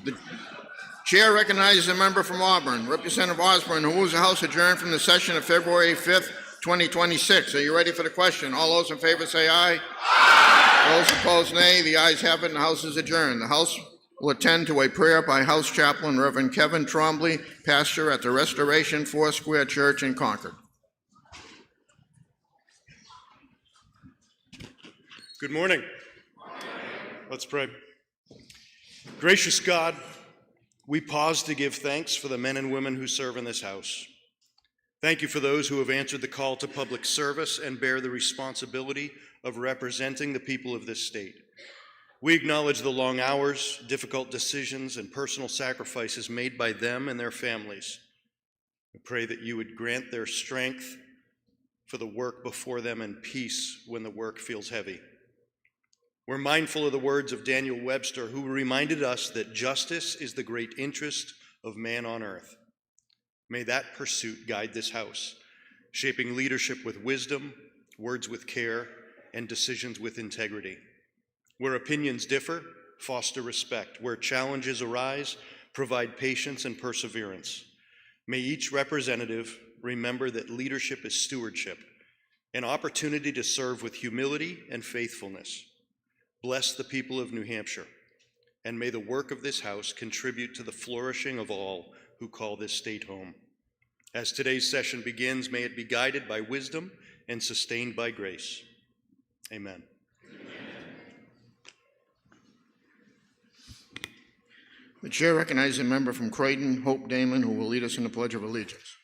The chair recognizes a member from Auburn, Representative Osborne, who moves the House adjourned from the session of February 5th, 2026. Are you ready for the question? All those in favor say aye. Those opposed, nay. The ayes have it, and the House is adjourned. The House will attend to a prayer by House Chaplain Reverend Kevin Trombley, pastor at the Restoration Foursquare Church in Concord. Good morning. Let's pray. Gracious God, we pause to give thanks for the men and women who serve in this house. Thank you for those who have answered the call to public service and bear the responsibility of representing the people of this state. We acknowledge the long hours, difficult decisions, and personal sacrifices made by them and their families. We pray that you would grant their strength for the work before them and peace when the work feels heavy. We're mindful of the words of Daniel Webster, who reminded us that justice is the great interest of man on earth. May that pursuit guide this House, shaping leadership with wisdom, words with care, and decisions with integrity. Where opinions differ, foster respect. Where challenges arise, provide patience and perseverance. May each representative remember that leadership is stewardship, an opportunity to serve with humility and faithfulness. Bless the people of New Hampshire, and may the work of this House contribute to the flourishing of all who call this state home. As today's session begins, may it be guided by wisdom and sustained by grace. Amen. The chair recognizes a member from Croydon, Hope Damon, who will lead us in the Pledge of Allegiance.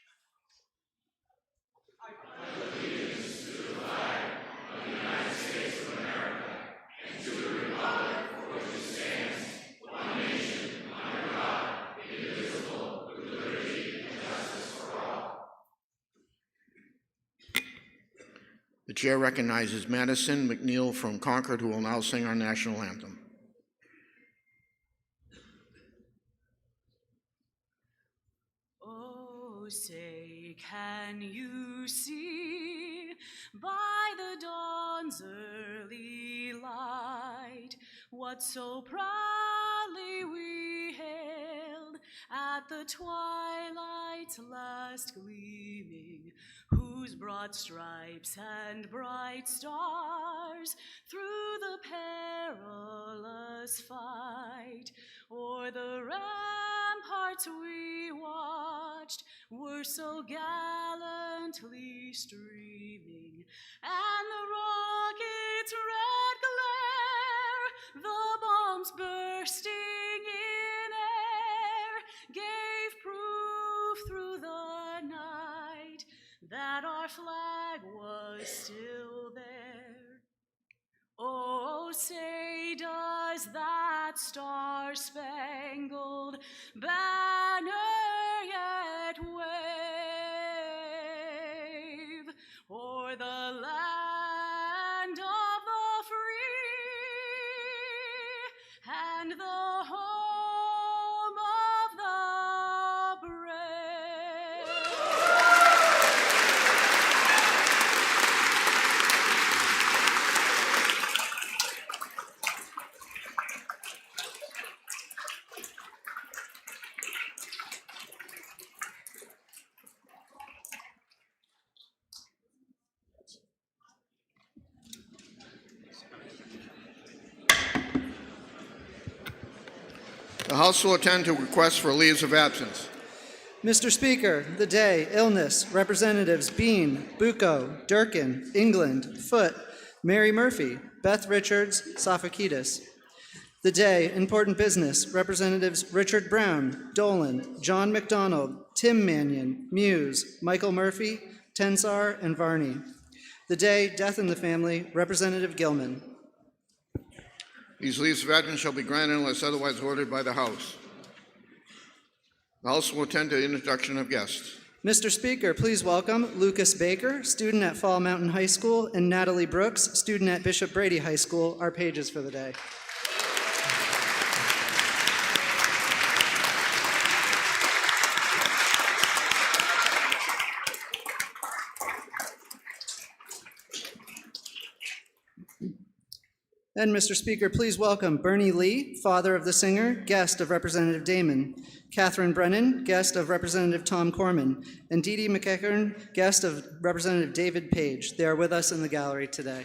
The chair recognizes Madison McNeil from Concord, who will now sing our national anthem. Oh, say, can you see by the dawn's early light what so proudly we hailed at the twilight's last gleaming, whose broad stripes and bright stars through the perilous fight o'er the ramparts we watched were so gallantly streaming, and the rocket's red glare, the bombs bursting in air, gave proof through the night that our flag was still there. Oh, say, does that star-spangled banner yet wave o'er the land of the free and the home of the brave? The House will attend to requests for leaves of absence. Mr. Speaker, the day, illness, Representatives Bean, Bucco, Durkin, England, Foote, Mary Murphy, Beth Richards, Sofakidis. The day, important business, Representatives Richard Brown, Dolan, John McDonald, Tim Mannion, Muse, Michael Murphy, Tensar, and Varney. The day, death in the family, Representative Gilman. These leaves of absence shall be granted unless otherwise ordered by the House. The House will attend to the introduction of guests. Mr. Speaker, please welcome Lucas Baker, student at Fall Mountain High School, and Natalie Brooks, student at Bishop Brady High School, our pages for the day. And Mr. Speaker, please welcome Bernie Lee, father of the singer, guest of Representative Damon, Catherine Brennan, guest of Representative Tom Corman, and Dee Dee McEachern, guest of Representative David Page. They are with us in the gallery today.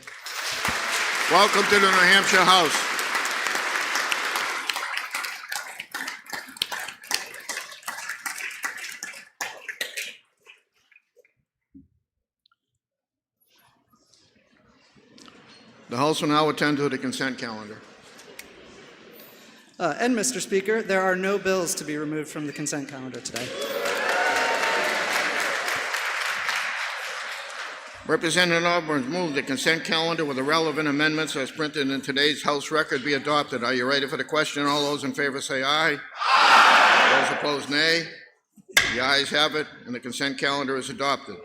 Welcome to the New Hampshire House. The House will now attend to the consent calendar. And Mr. Speaker, there are no bills to be removed from the consent calendar today. Representative Osborne moved the consent calendar with the relevant amendments as printed in today's House record be adopted. Are you ready for the question? All those in favor say aye. Aye. Those opposed, nay. The ayes have it, and the consent calendar is adopted.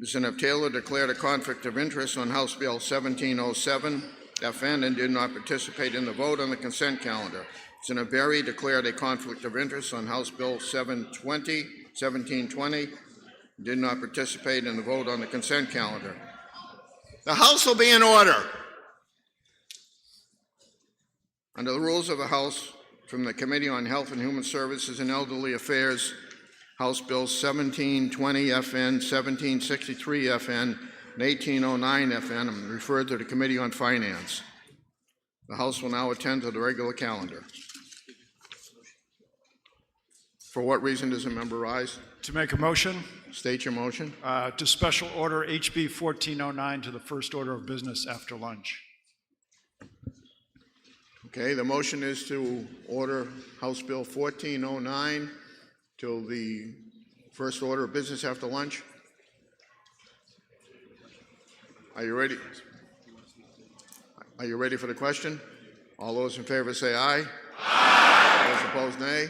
Representative Taylor declared a conflict of interest on House Bill 1707 FN and did not participate in the vote on the consent calendar. Representative Berry declared a conflict of interest on House Bill 1720 did not participate in the vote on the consent calendar. The House will be in order. Under the rules of the House, from the Committee on Health and Human Services and Elderly Affairs, House Bills 1720 FN, 1763 FN, and 1809 FN are referred to the Committee on Finance. The House will now attend to the regular calendar. For what reason does a member rise? To make a motion State your motion. to special order HB 1409 to the first order of business after lunch. Okay, the motion is to order House Bill 1409 till the first order of business after lunch. Are you ready? Are you ready for the question? All those in favor say aye. Aye. Those opposed, nay.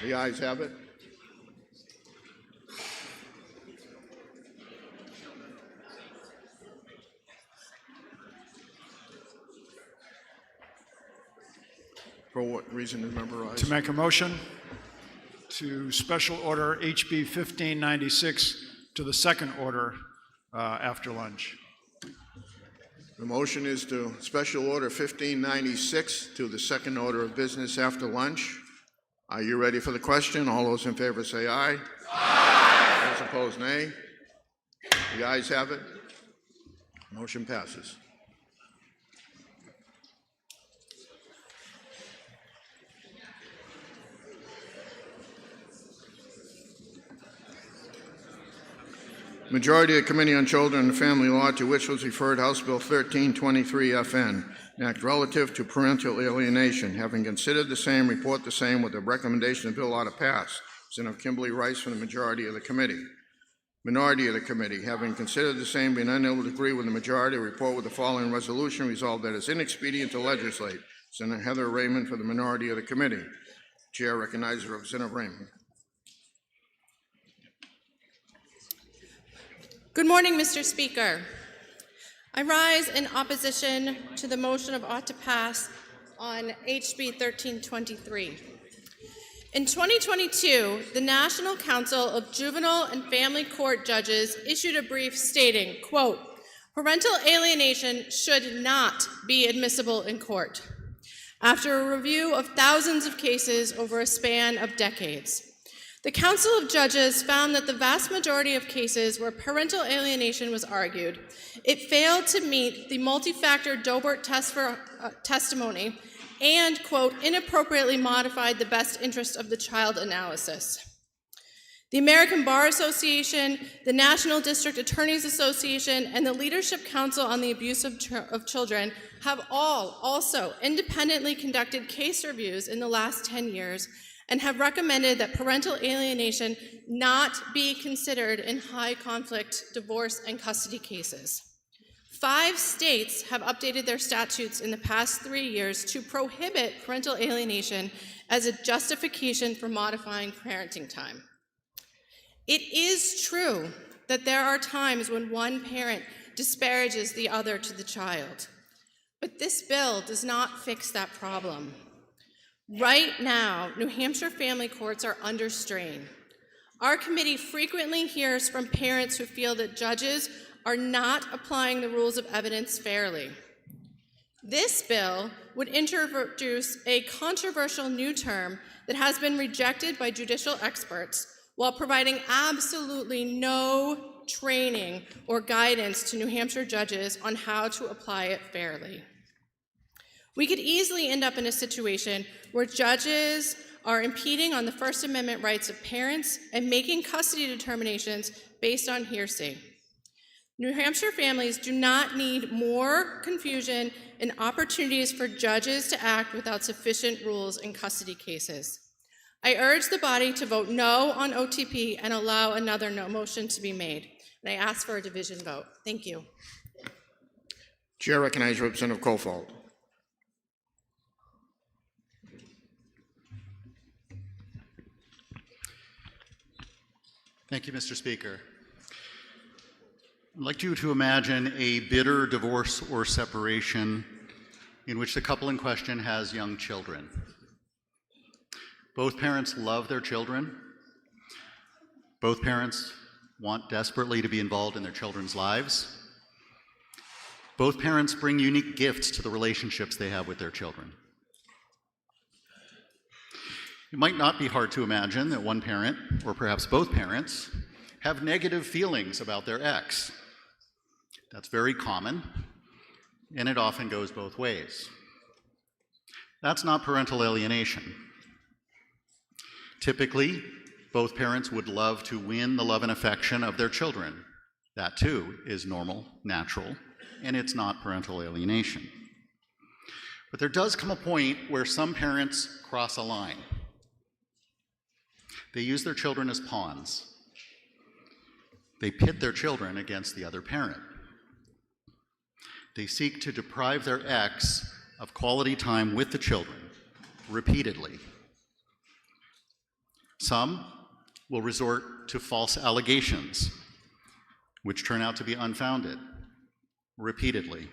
The ayes have it. For what reason does member rise? To make a motion to special order HB 1596 to the second order after lunch. The motion is to special order 1596 to the second order of business after lunch. Are you ready for the question? All those in favor say aye. Aye. Those opposed, nay. The ayes have it. Motion passes. Majority of the Committee on Children and Family Law, to which was referred House Bill 1323 FN, an act relative to parental alienation. Having considered the same, report the same with the recommendation the bill ought to pass. Senator Kimberly Rice from the majority of the committee. Minority of the committee, having considered the same, being unable to agree with the majority, report with the following resolution: resolved that it's inexpedient to legislate. Senator Heather Raymond for the minority of the committee. Chair recognizes Representative Raymond. Good morning, Mr. Speaker. I rise in opposition to the motion of ought to pass on HB 1323. In 2022, the National Council of Juvenile and Family Court Judges issued a brief stating, quote, "Parental alienation should not be admissible in court," after a review of thousands of cases over a span of decades. The Council of Judges found that the vast majority of cases where parental alienation was argued, it failed to meet the multi-factor Doebert test for testimony and, quote, inappropriately modified the best interest of the child analysis. The American Bar Association, the National District Attorneys Association, and the Leadership Council on the Abuse of Children have all also independently conducted case reviews in the last 10 years and have recommended that parental alienation not be considered in high-conflict divorce and custody cases. 5 states have updated their statutes in the past 3 years to prohibit parental alienation as a justification for modifying parenting time. It is true that there are times when one parent disparages the other to the child, but this bill does not fix that problem. Right now, New Hampshire family courts are under strain. Our committee frequently hears from parents who feel that judges are not applying the rules of evidence fairly. This bill would introduce a controversial new term that has been rejected by judicial experts while providing absolutely no training or guidance to New Hampshire judges on how to apply it fairly. We could easily end up in a situation where judges are impeding on the First Amendment rights of parents and making custody determinations based on hearsay. New Hampshire families do not need more confusion and opportunities for judges to act without sufficient rules in custody cases. I urge the body to vote no on OTP and allow another no motion to be made. And I ask for a division vote. Thank you. Chair recognizes Representative Kofod. Thank you, Mr. Speaker. I'd like you to imagine a bitter divorce or separation in which the couple in question has young children. Both parents love their children. Both parents want desperately to be involved in their children's lives. Both parents bring unique gifts to the relationships they have with their children. It might not be hard to imagine that one parent, or perhaps both parents, have negative feelings about their ex. That's very common, and it often goes both ways. That's not parental alienation. Typically, both parents would love to win the love and affection of their children. That too is normal, natural, and it's not parental alienation. But there does come a point where some parents cross a line. They use their children as pawns. They pit their children against the other parent. They seek to deprive their ex of quality time with the children repeatedly. Some will resort to false allegations, which turn out to be unfounded, repeatedly.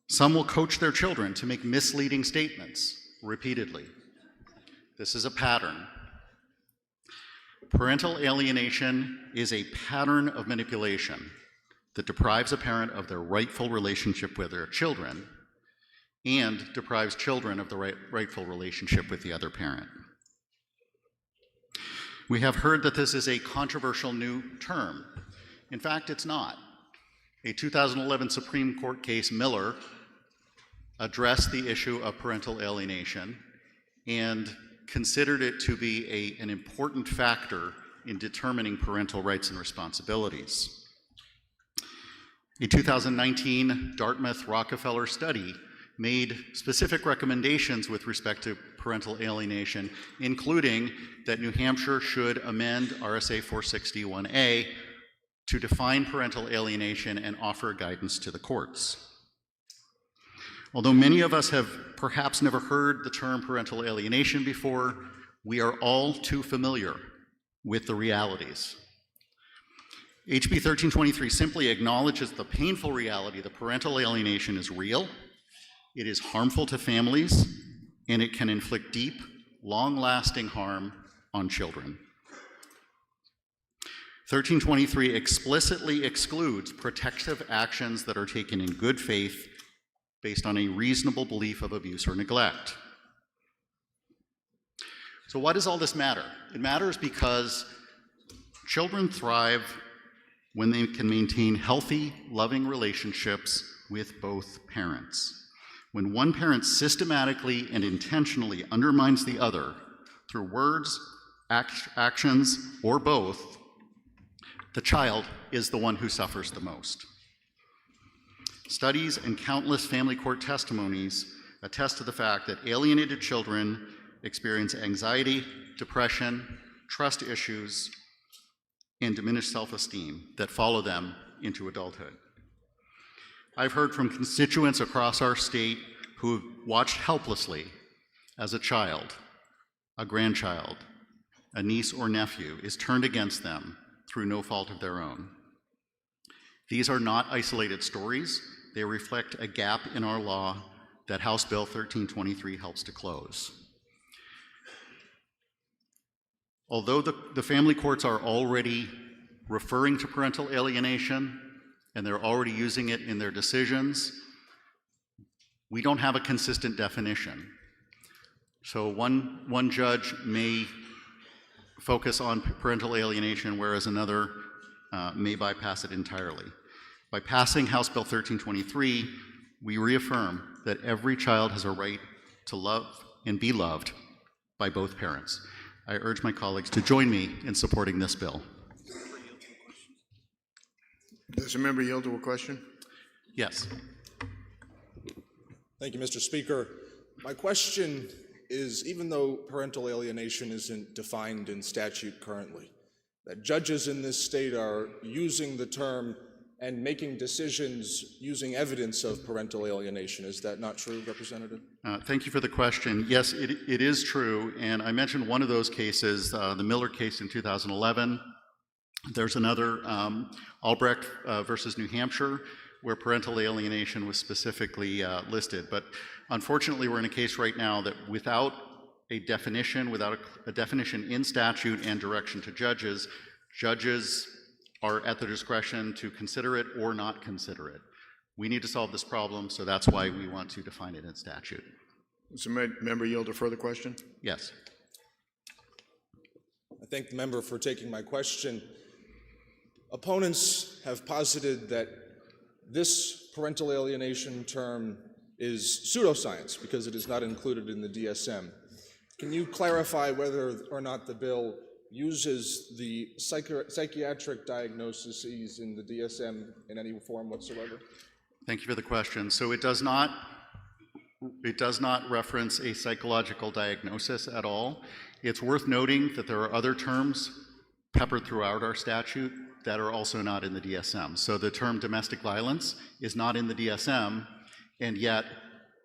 Some will coach their children to make misleading statements repeatedly. This is a pattern. Parental alienation is a pattern of manipulation that deprives a parent of their rightful relationship with their children and deprives children of the rightful relationship with the other parent. We have heard that this is a controversial new term. In fact, it's not. A 2011 Supreme Court case, Miller, addressed the issue of parental alienation and considered it to be an important factor in determining parental rights and responsibilities. A 2019 Dartmouth Rockefeller study made specific recommendations with respect to parental alienation, including that New Hampshire should amend RSA 461A to define parental alienation and offer guidance to the courts. Although many of us have perhaps never heard the term parental alienation before, we are all too familiar with the realities. HB 1323 simply acknowledges the painful reality that parental alienation is real, it is harmful to families, and it can inflict deep, long-lasting harm on children. 1323 explicitly excludes protective actions that are taken in good faith based on a reasonable belief of abuse or neglect. So why does all this matter? It matters because children thrive when they can maintain healthy, loving relationships with both parents. When one parent systematically and intentionally undermines the other through words, actions, or both, the child is the one who suffers the most. Studies and countless family court testimonies attest to the fact that alienated children experience anxiety, depression, trust issues, and diminished self-esteem that follow them into adulthood. I've heard from constituents across our state who have watched helplessly as a child, a grandchild, a niece or nephew is turned against them through no fault of their own. These are not isolated stories. They reflect a gap in our law that House Bill 1323 helps to close. Although the family courts are already referring to parental alienation and they're already using it in their decisions, we don't have a consistent definition. So one judge may focus on parental alienation, whereas another may bypass it entirely. By passing House Bill 1323, we reaffirm that every child has a right to love and be loved by both parents. I urge my colleagues to join me in supporting this bill. Does the member yield to a question? Yes. Thank you, Mr. Speaker. My question is, even though parental alienation isn't defined in statute currently, that judges in this state are using the term and making decisions using evidence of parental alienation. Is that not true, Representative? Thank you for the question. Yes, it is true, and I mentioned one of those cases, the Miller case in 2011. There's another, Albrecht versus New Hampshire, where parental alienation was specifically listed. But unfortunately, we're in a case right now that without a definition, without a definition in statute and direction to judges, judges are at the discretion to consider it or not consider it. We need to solve this problem, so that's why we want to define it in statute. Does the member yield to further question? Yes. I thank the member for taking my question. Opponents have posited that this parental alienation term is pseudoscience because it is not included in the DSM. Can you clarify whether or not the bill uses the psychiatric diagnoses in the DSM in any form whatsoever? Thank you for the question. So it does not reference a psychological diagnosis at all. It's worth noting that there are other terms peppered throughout our statute that are also not in the DSM. So the term domestic violence is not in the DSM, and yet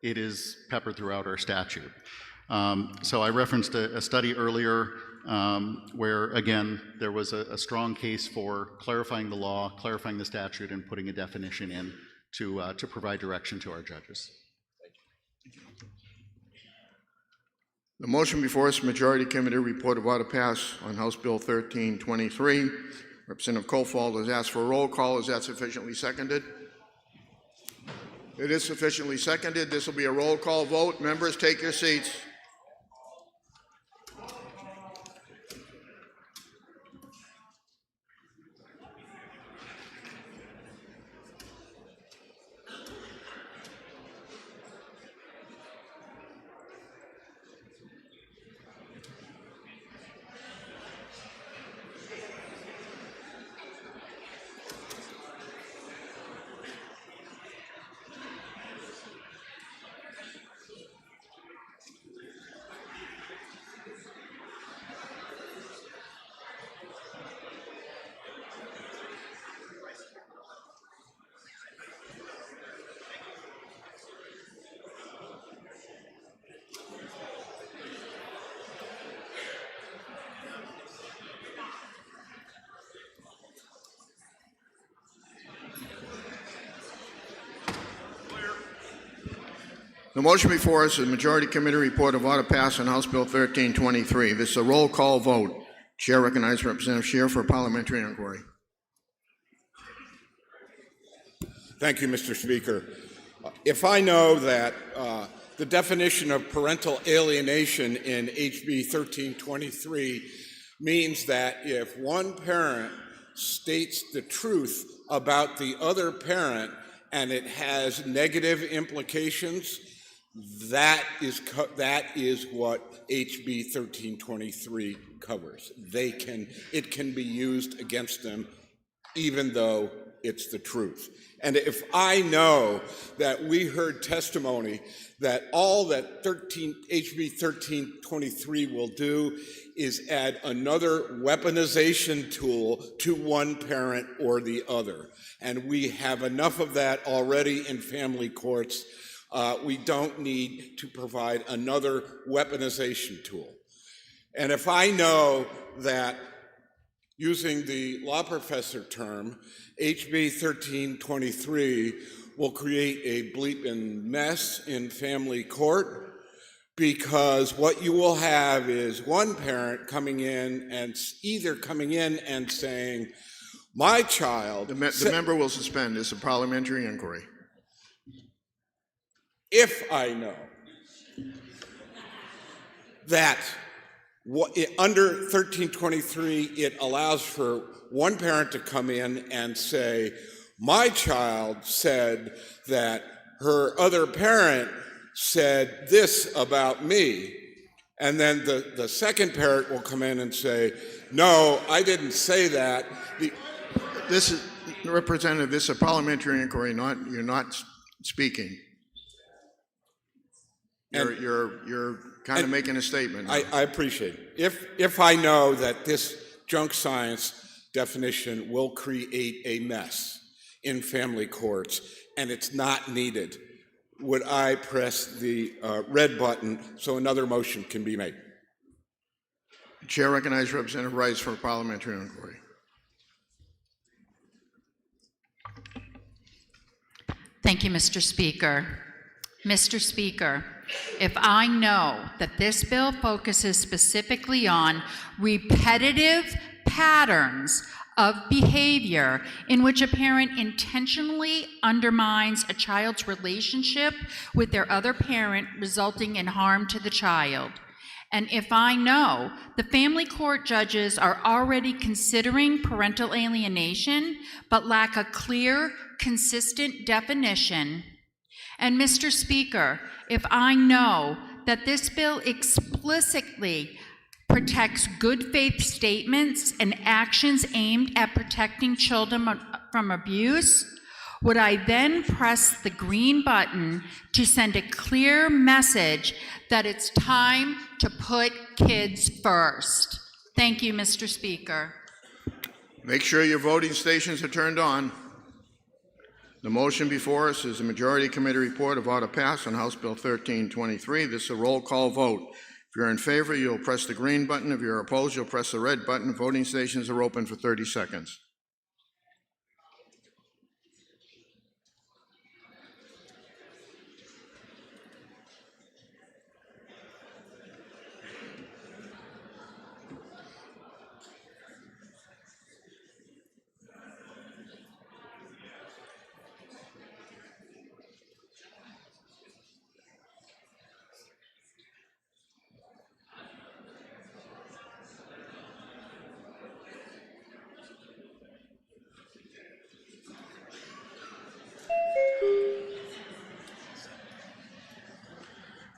it is peppered throughout our statute. So I referenced a study earlier where, again, there was a strong case for clarifying the law, clarifying the statute, and putting a definition in to provide direction to our judges. The motion before us, Majority Committee report of order pass on House Bill 1323. Representative Kofod has asked for a roll call. Is that sufficiently seconded? It is sufficiently seconded. This will be a roll call vote. Members, take your seats. The motion before us is a Majority Committee report of order pass on House Bill 1323. This is a roll call vote. Chair recognizes Representative Scheer for a parliamentary inquiry. Thank you, Mr. Speaker. If I know that the definition of parental alienation in HB 1323 means that if one parent states the truth about the other parent and it has negative implications, that is what HB 1323 covers. It can be used against them even though it's the truth. And if I know that we heard testimony that all that HB 1323 will do is add another weaponization tool to one parent or the other, and we have enough of that already in family courts, we don't need to provide another weaponization tool. And if I know that, using the law professor term, HB 1323 will create a bleeping mess in family court, because what you will have is one parent coming in and saying, my child, The member will suspend. It's a parliamentary inquiry. if I know that under 1323, it allows for one parent to come in and say, my child said that her other parent said this about me. And then the second parent will come in and say, no, I didn't say that. This is, Representative, this is a parliamentary inquiry, you're not speaking. You're kind of making a statement. I appreciate it. If I know that this junk science definition will create a mess in family courts and it's not needed, would I press the red button so another motion can be made? Chair recognizes Representative Rice for a parliamentary inquiry. Thank you, Mr. Speaker. Mr. Speaker, if I know that this bill focuses specifically on repetitive patterns of behavior in which a parent intentionally undermines a child's relationship with their other parent, resulting in harm to the child, and if I know the family court judges are already considering parental alienation but lack a clear, consistent definition, and Mr. Speaker, if I know that this bill explicitly protects good faith statements and actions aimed at protecting children from abuse, would I then press the green button to send a clear message that it's time to put kids first? Thank you, Mr. Speaker. Make sure your voting stations are turned on. The motion before us is a majority committee report of order passed on House Bill 1323. This is a roll call vote. If you're in favor, you'll press the green button. If you're opposed, you'll press the red button. Voting stations are open for 30 seconds.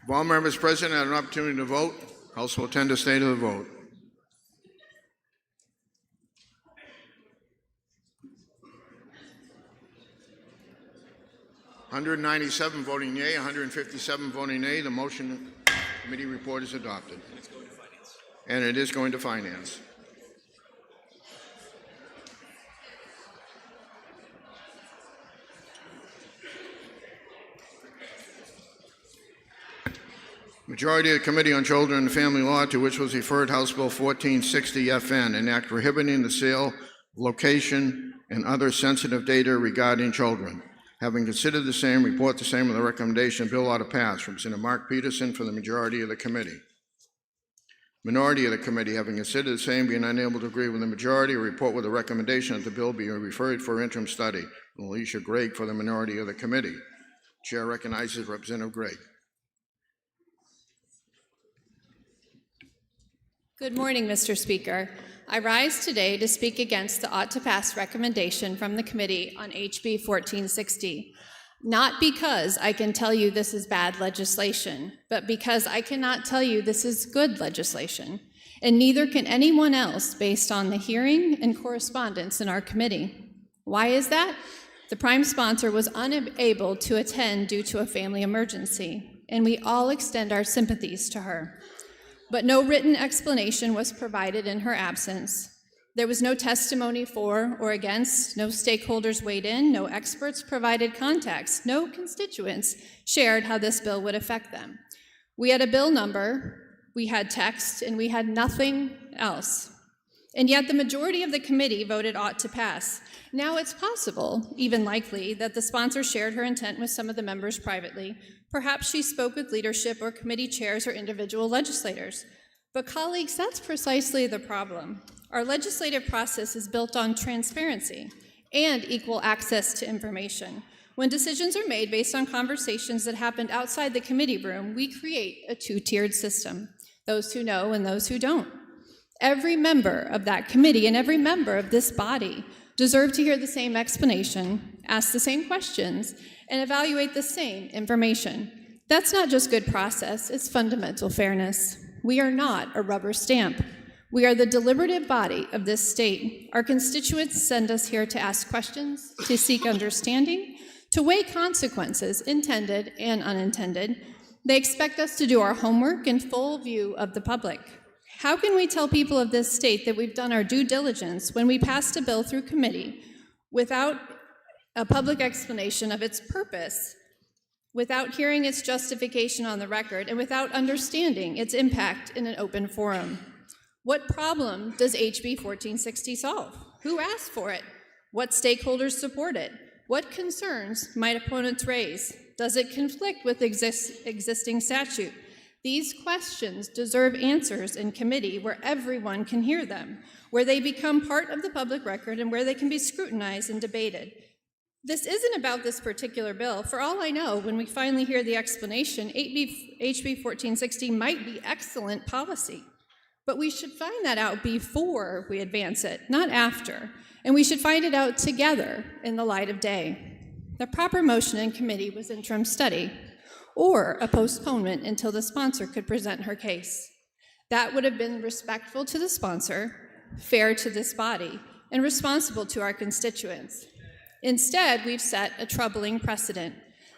If all members present had an opportunity to vote, House will attend a state of the vote. (197) voting yea, 157 voting nay. The motion committee report is adopted. And it is going to finance. Majority of the Committee on Children and Family Law, to which was referred House Bill 1460 FN, an act prohibiting the sale, location, and other sensitive data regarding children. Having considered the same, report the same with the recommendation bill ought to pass. Representative Mark Peterson for the majority of the committee. Minority of the committee, having considered the same, being unable to agree with the majority, report with the recommendation that the bill be referred for interim study. Alicia Gregg for the minority of the committee. Chair recognizes Representative Gregg. Good morning, Mr. Speaker. I rise today to speak against the ought to pass recommendation from the committee on HB 1460. Not because I can tell you this is bad legislation, but because I cannot tell you this is good legislation, and neither can anyone else based on the hearing and correspondence in our committee. Why is that? The prime sponsor was unable to attend due to a family emergency, and we all extend our sympathies to her. But no written explanation was provided in her absence. There was no testimony for or against, no stakeholders weighed in, no experts provided context, no constituents shared how this bill would affect them. We had a bill number, we had text, and we had nothing else. And yet the majority of the committee voted ought to pass. Now it's possible, even likely, that the sponsor shared her intent with some of the members privately. Perhaps she spoke with leadership or committee chairs or individual legislators. But colleagues, that's precisely the problem. Our legislative process is built on transparency and equal access to information. When decisions are made based on conversations that happened outside the committee room, we create a two-tiered system, those who know and those who don't. Every member of that committee and every member of this body deserve to hear the same explanation, ask the same questions, and evaluate the same information. That's not just good process, it's fundamental fairness. We are not a rubber stamp. We are the deliberative body of this state. Our constituents send us here to ask questions, to seek understanding, to weigh consequences, intended and unintended. They expect us to do our homework in full view of the public. How can we tell people of this state that we've done our due diligence when we passed a bill through committee without a public explanation of its purpose, without hearing its justification on the record, and without understanding its impact in an open forum? What problem does HB 1460 solve? Who asked for it? What stakeholders support it? What concerns might opponents raise? Does it conflict with existing statute? These questions deserve answers in committee where everyone can hear them, where they become part of the public record and where they can be scrutinized and debated. This isn't about this particular bill. For all I know, when we finally hear the explanation, HB 1460 might be excellent policy. But we should find that out before we advance it, not after. And we should find it out together in the light of day. The proper motion in committee was interim study, or a postponement until the sponsor could present her case. That would have been respectful to the sponsor, fair to this body, and responsible to our constituents. Instead, we've set a troubling precedent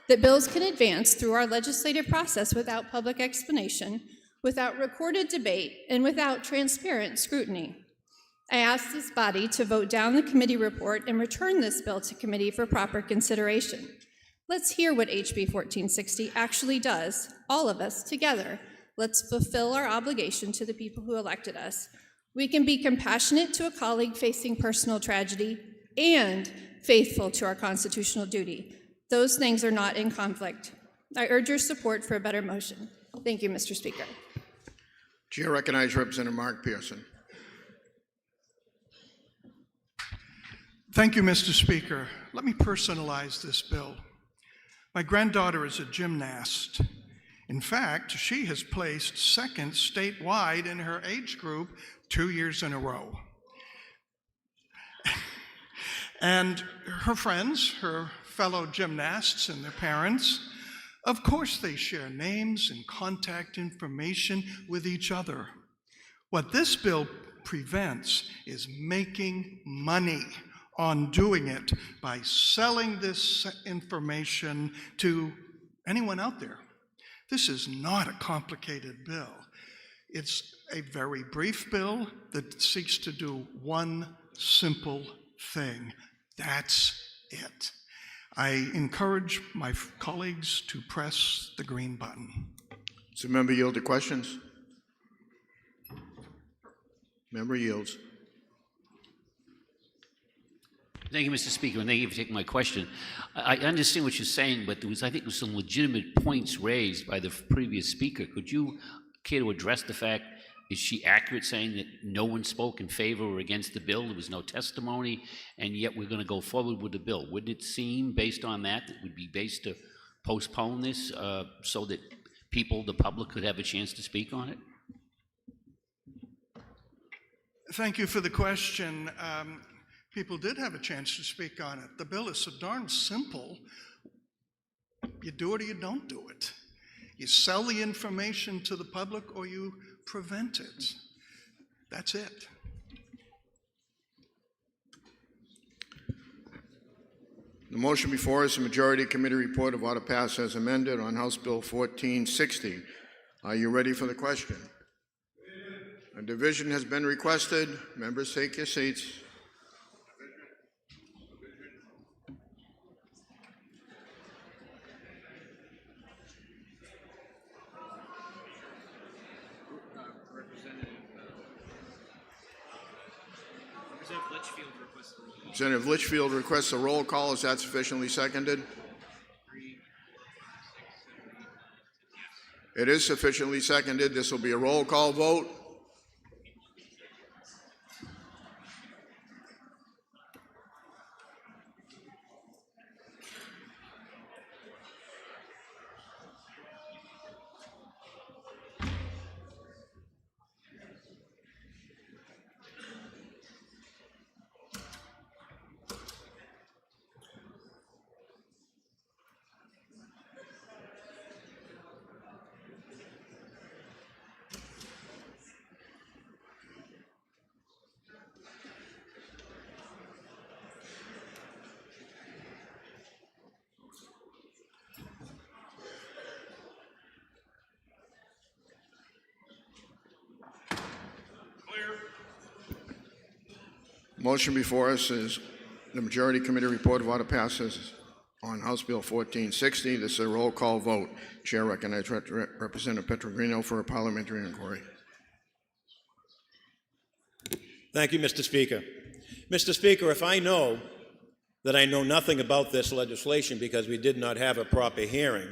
that bills can advance through our legislative process without public explanation, without recorded debate, and without transparent scrutiny. I ask this body to vote down the committee report and return this bill to committee for proper consideration. Let's hear what HB 1460 actually does, all of us together. Let's fulfill our obligation to the people who elected us. We can be compassionate to a colleague facing personal tragedy and faithful to our constitutional duty. Those things are not in conflict. I urge your support for a better motion. Thank you, Mr. Speaker. Chair recognizes Representative Mark Pearson. Thank you, Mr. Speaker. Let me personalize this bill. My granddaughter is a gymnast. In fact, she has placed second statewide in her age group 2 years in a row. And her friends, her fellow gymnasts and their parents, of course they share names and contact information with each other. What this bill prevents is making money on doing it by selling this information to anyone out there. This is not a complicated bill. It's a very brief bill that seeks to do one simple thing. That's it. I encourage my colleagues to press the green button. Does the member yield to questions? Member yields. Thank you, Mr. Speaker, and thank you for taking my question. I understand what you're saying, but I think there was some legitimate points raised by the previous speaker. Could you care to address the fact, is she accurate saying that no one spoke in favor or against the bill? There was no testimony, and yet we're going to go forward with the bill. Wouldn't it seem, based on that, it would be based to postpone this so that people, the public, could have a chance to speak on it? Thank you for the question. People did have a chance to speak on it. The bill is so darn simple. You do it or you don't do it. You sell the information to the public or you prevent it. That's it. The motion before us, a majority committee report of order pass as amended on House Bill 1460. Are you ready for the question? A division has been requested. Members, take your seats. Representative Litchfield requests a roll call. Is that sufficiently seconded? It is sufficiently seconded. This will be a roll call vote. Motion before us is the Majority Committee report of order passes on House Bill 1460. This is a roll call vote. Chair recognizes Representative Petrogrino for a parliamentary inquiry. Thank you, Mr. Speaker. Mr. Speaker, if I know that I know nothing about this legislation because we did not have a proper hearing,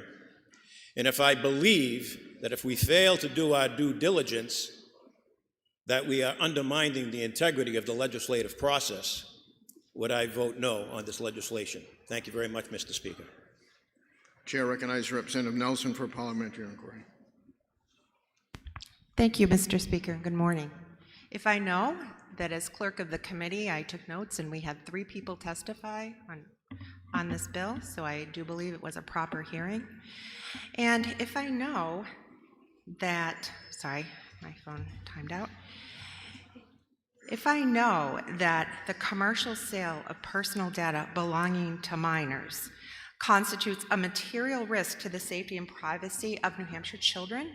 and if I believe that if we fail to do our due diligence, that we are undermining the integrity of the legislative process, would I vote no on this legislation? Thank you very much, Mr. Speaker. Chair recognizes Representative Nelson for a parliamentary inquiry. Thank you, Mr. Speaker. Good morning. If I know that as clerk of the committee, I took notes and we had 3 people testify on this bill, so I do believe it was a proper hearing. And if I know that, sorry, my phone timed out. If I know that the commercial sale of personal data belonging to minors constitutes a material risk to the safety and privacy of New Hampshire children,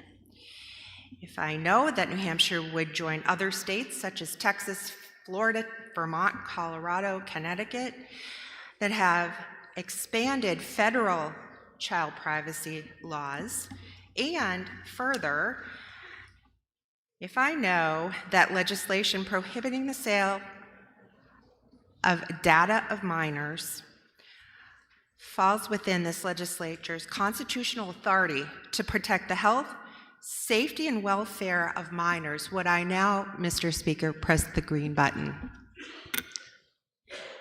if I know that New Hampshire would join other states such as Texas, Florida, Vermont, Colorado, Connecticut, that have expanded federal child privacy laws, and further, if I know that legislation prohibiting the sale of data of minors falls within this legislature's constitutional authority to protect the health, safety, and welfare of minors, would I now, Mr. Speaker, press the green button?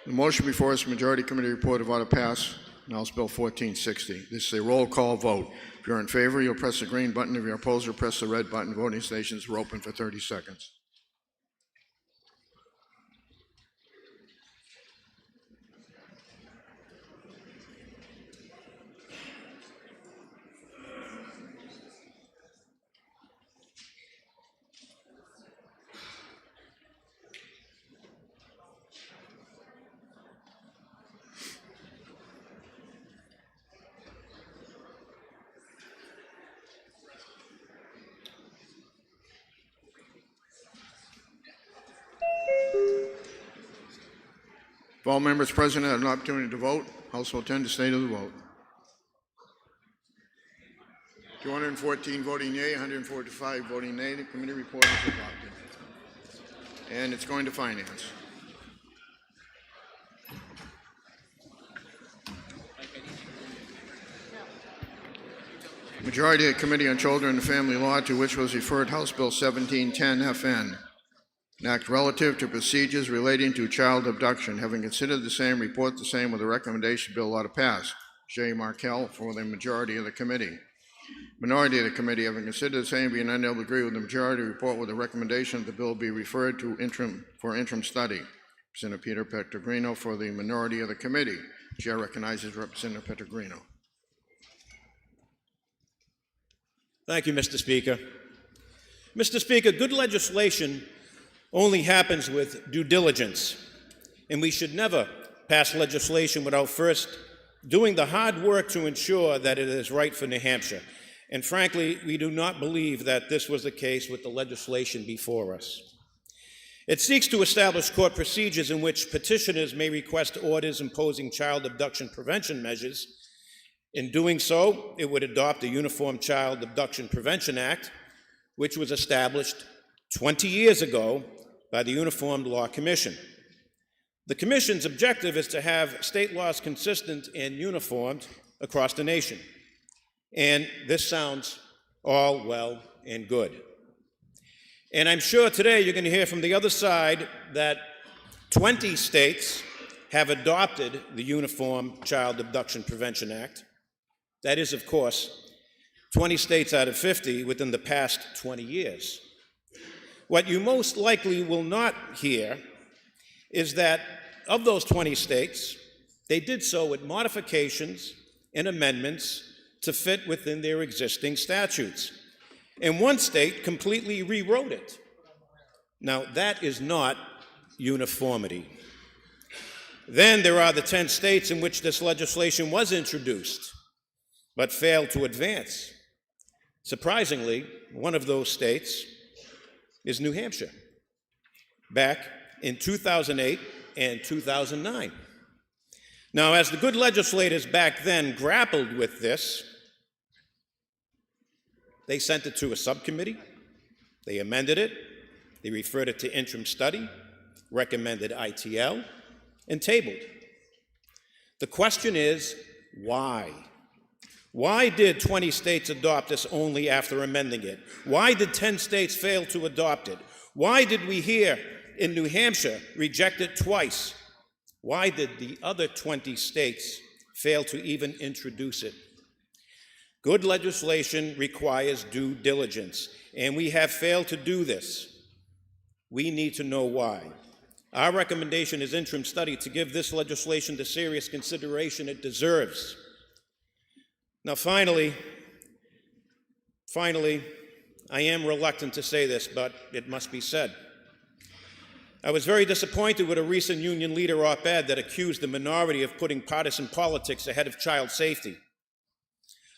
The motion before us, Majority Committee report of order pass on House Bill 1460. This is a roll call vote. If you're in favor, you'll press the green button. If you're opposed, you'll press the red button. Voting stations are open for 30 seconds. If all members present had an opportunity to vote, House will tend to state of the vote. 214 voting yea, 145 voting nay. The committee report is adopted. And it's going to finance. Majority of the Committee on Children and Family Law, to which was referred House Bill 1710 FN. An act relative to procedures relating to child abduction. Having considered the same, report the same with a recommendation bill ought to pass. J. Markell for the majority of the committee. Minority of the committee, having considered the same, being unable to agree with the majority, report with a recommendation that the bill be referred to interim study. Representative Peter Petrogrino for the minority of the committee. Chair recognizes Representative Petrogrino. Thank you, Mr. Speaker. Mr. Speaker, good legislation only happens with due diligence, and we should never pass legislation without first doing the hard work to ensure that it is right for New Hampshire. And frankly, we do not believe that this was the case with the legislation before us. It seeks to establish court procedures in which petitioners may request orders imposing child abduction prevention measures. In doing so, it would adopt the Uniform Child Abduction Prevention Act, which was established 20 years ago by the Uniform Law Commission. The Commission's objective is to have state laws consistent and uniformed across the nation. And this sounds all well and good. And I'm sure today you're going to hear from the other side that 20 states have adopted the Uniform Child Abduction Prevention Act. That is, of course, 20 states out of 50 within the past 20 years. What you most likely will not hear is that of those 20 states, they did so with modifications and amendments to fit within their existing statutes. And one state completely rewrote it. Now, that is not uniformity. Then there are the 10 states in which this legislation was introduced, but failed to advance. Surprisingly, one of those states is New Hampshire. Back in 2008 and 2009. Now, as the good legislators back then grappled with this, they sent it to a subcommittee, they amended it, they referred it to interim study, recommended ITL, and tabled. The question is, why? Why did 20 states adopt this only after amending it? Why did 10 states fail to adopt it? Why did we here in New Hampshire reject it twice? Why did the other 20 states fail to even introduce it? Good legislation requires due diligence, and we have failed to do this. We need to know why. Our recommendation is interim study to give this legislation the serious consideration it deserves. Now, finally, I am reluctant to say this, but it must be said. I was very disappointed with a recent union leader op-ed that accused the minority of putting partisan politics ahead of child safety.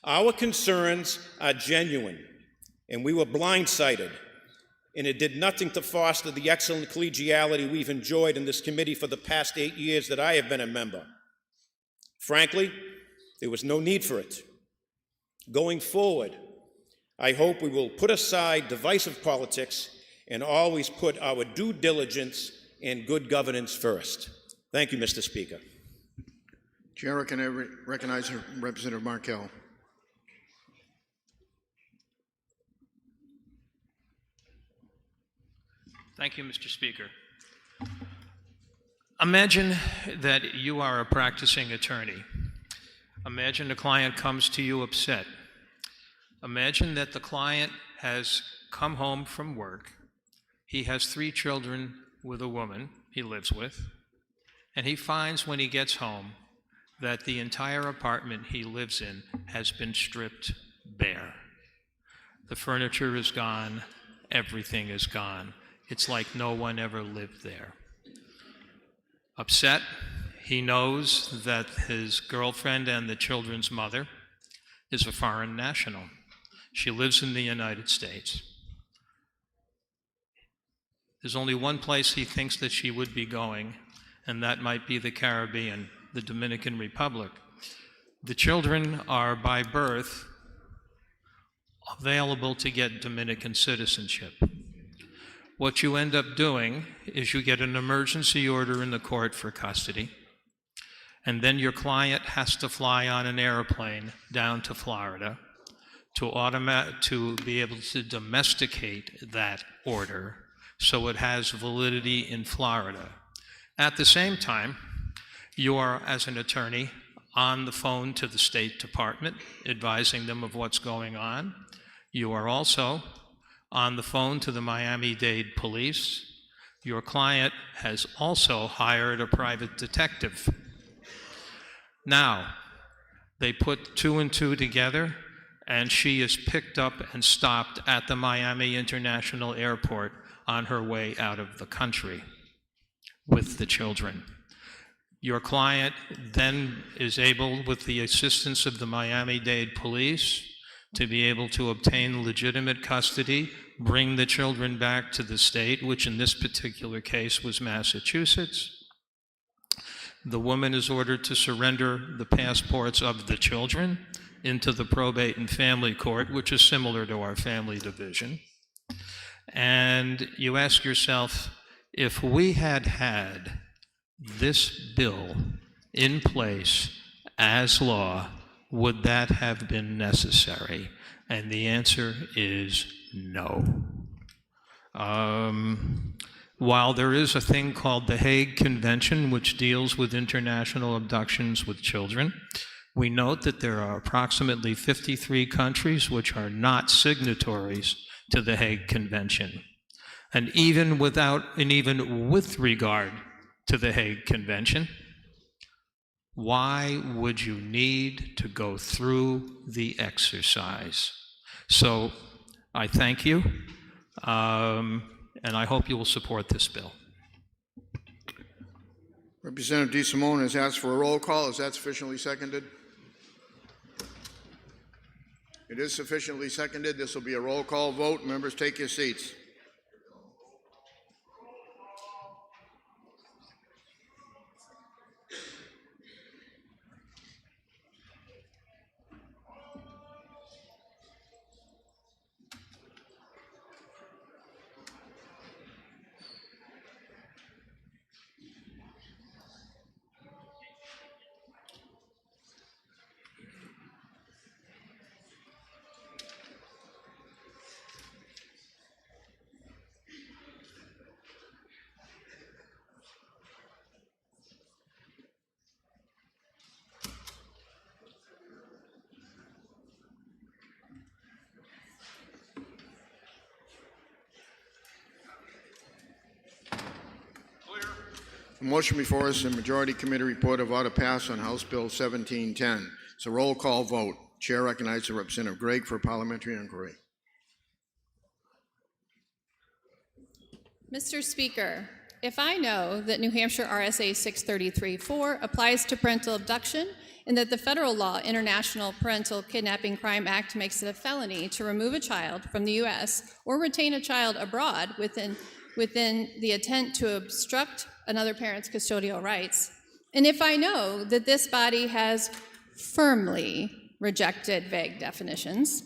Our concerns are genuine, and we were blindsided, and it did nothing to foster the excellent collegiality we've enjoyed in this committee for the past 8 years that I have been a member. Frankly, there was no need for it. Going forward, I hope we will put aside divisive politics and always put our due diligence and good governance first. Thank you, Mr. Speaker. Chair, can I recognize Representative Markell? Thank you, Mr. Speaker. Imagine that you are a practicing attorney. Imagine the client comes to you upset. Imagine that the client has come home from work. He has 3 children with a woman he lives with, and he finds when he gets home that the entire apartment he lives in has been stripped bare. The furniture is gone, everything is gone. It's like no one ever lived there. Upset, he knows that his girlfriend and the children's mother is a foreign national. She lives in the United States. There's only one place he thinks that she would be going, and that might be the Caribbean, the Dominican Republic. The children are by birth available to get Dominican citizenship. What you end up doing is you get an emergency order in the court for custody, and then your client has to fly on an airplane down to Florida to be able to domesticate that order so it has validity in Florida. At the same time, you are, as an attorney, on the phone to the State Department, advising them of what's going on. You are also on the phone to the Miami-Dade police. Your client has also hired a private detective. Now, they put 2 and 2 together, and she is picked up and stopped at the Miami International Airport on her way out of the country with the children. Your client then is able, with the assistance of the Miami-Dade police, to be able to obtain legitimate custody, bring the children back to the state, which in this particular case was Massachusetts. The woman is ordered to surrender the passports of the children into the probate and family court, which is similar to our family division. And you ask yourself, if we had had this bill in place as law, would that have been necessary? And the answer is no. While there is a thing called the Hague Convention, which deals with international abductions with children, we note that there are approximately 53 countries which are not signatories to the Hague Convention. And even with regard to the Hague Convention, why would you need to go through the exercise? So I thank you, and I hope you will support this bill. Representative DeSimone has asked for a roll call. Is that sufficiently seconded? It is sufficiently seconded. This will be a roll call vote. Members, take your seats. The motion before us is a majority committee report of order passed on House Bill 1710. It's a roll call vote. Chair recognizes Representative Gregg for parliamentary inquiry. Mr. Speaker, if I know that New Hampshire RSA 633-4 applies to parental abduction and that the federal law International Parental Kidnapping Crime Act makes it a felony to remove a child from the U.S. or retain a child abroad within the intent to obstruct another parent's custodial rights, and if I know that this body has firmly rejected vague definitions,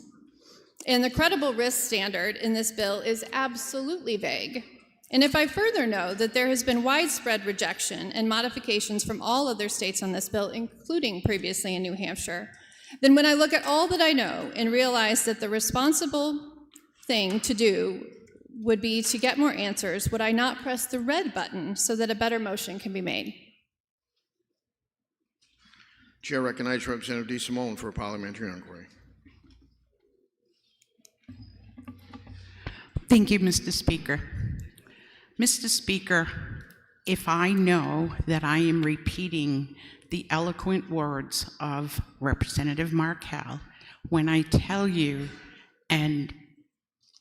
and the credible risk standard in this bill is absolutely vague, and if I further know that there has been widespread rejection and modifications from all other states on this bill, including previously in New Hampshire, then when I look at all that I know and realize that the responsible thing to do would be to get more answers, would I not press the red button so that a better motion can be made? Chair recognizes Representative DeSimone for a parliamentary inquiry. Thank you, Mr. Speaker. Mr. Speaker, if I know that I am repeating the eloquent words of Representative Markell when I tell you and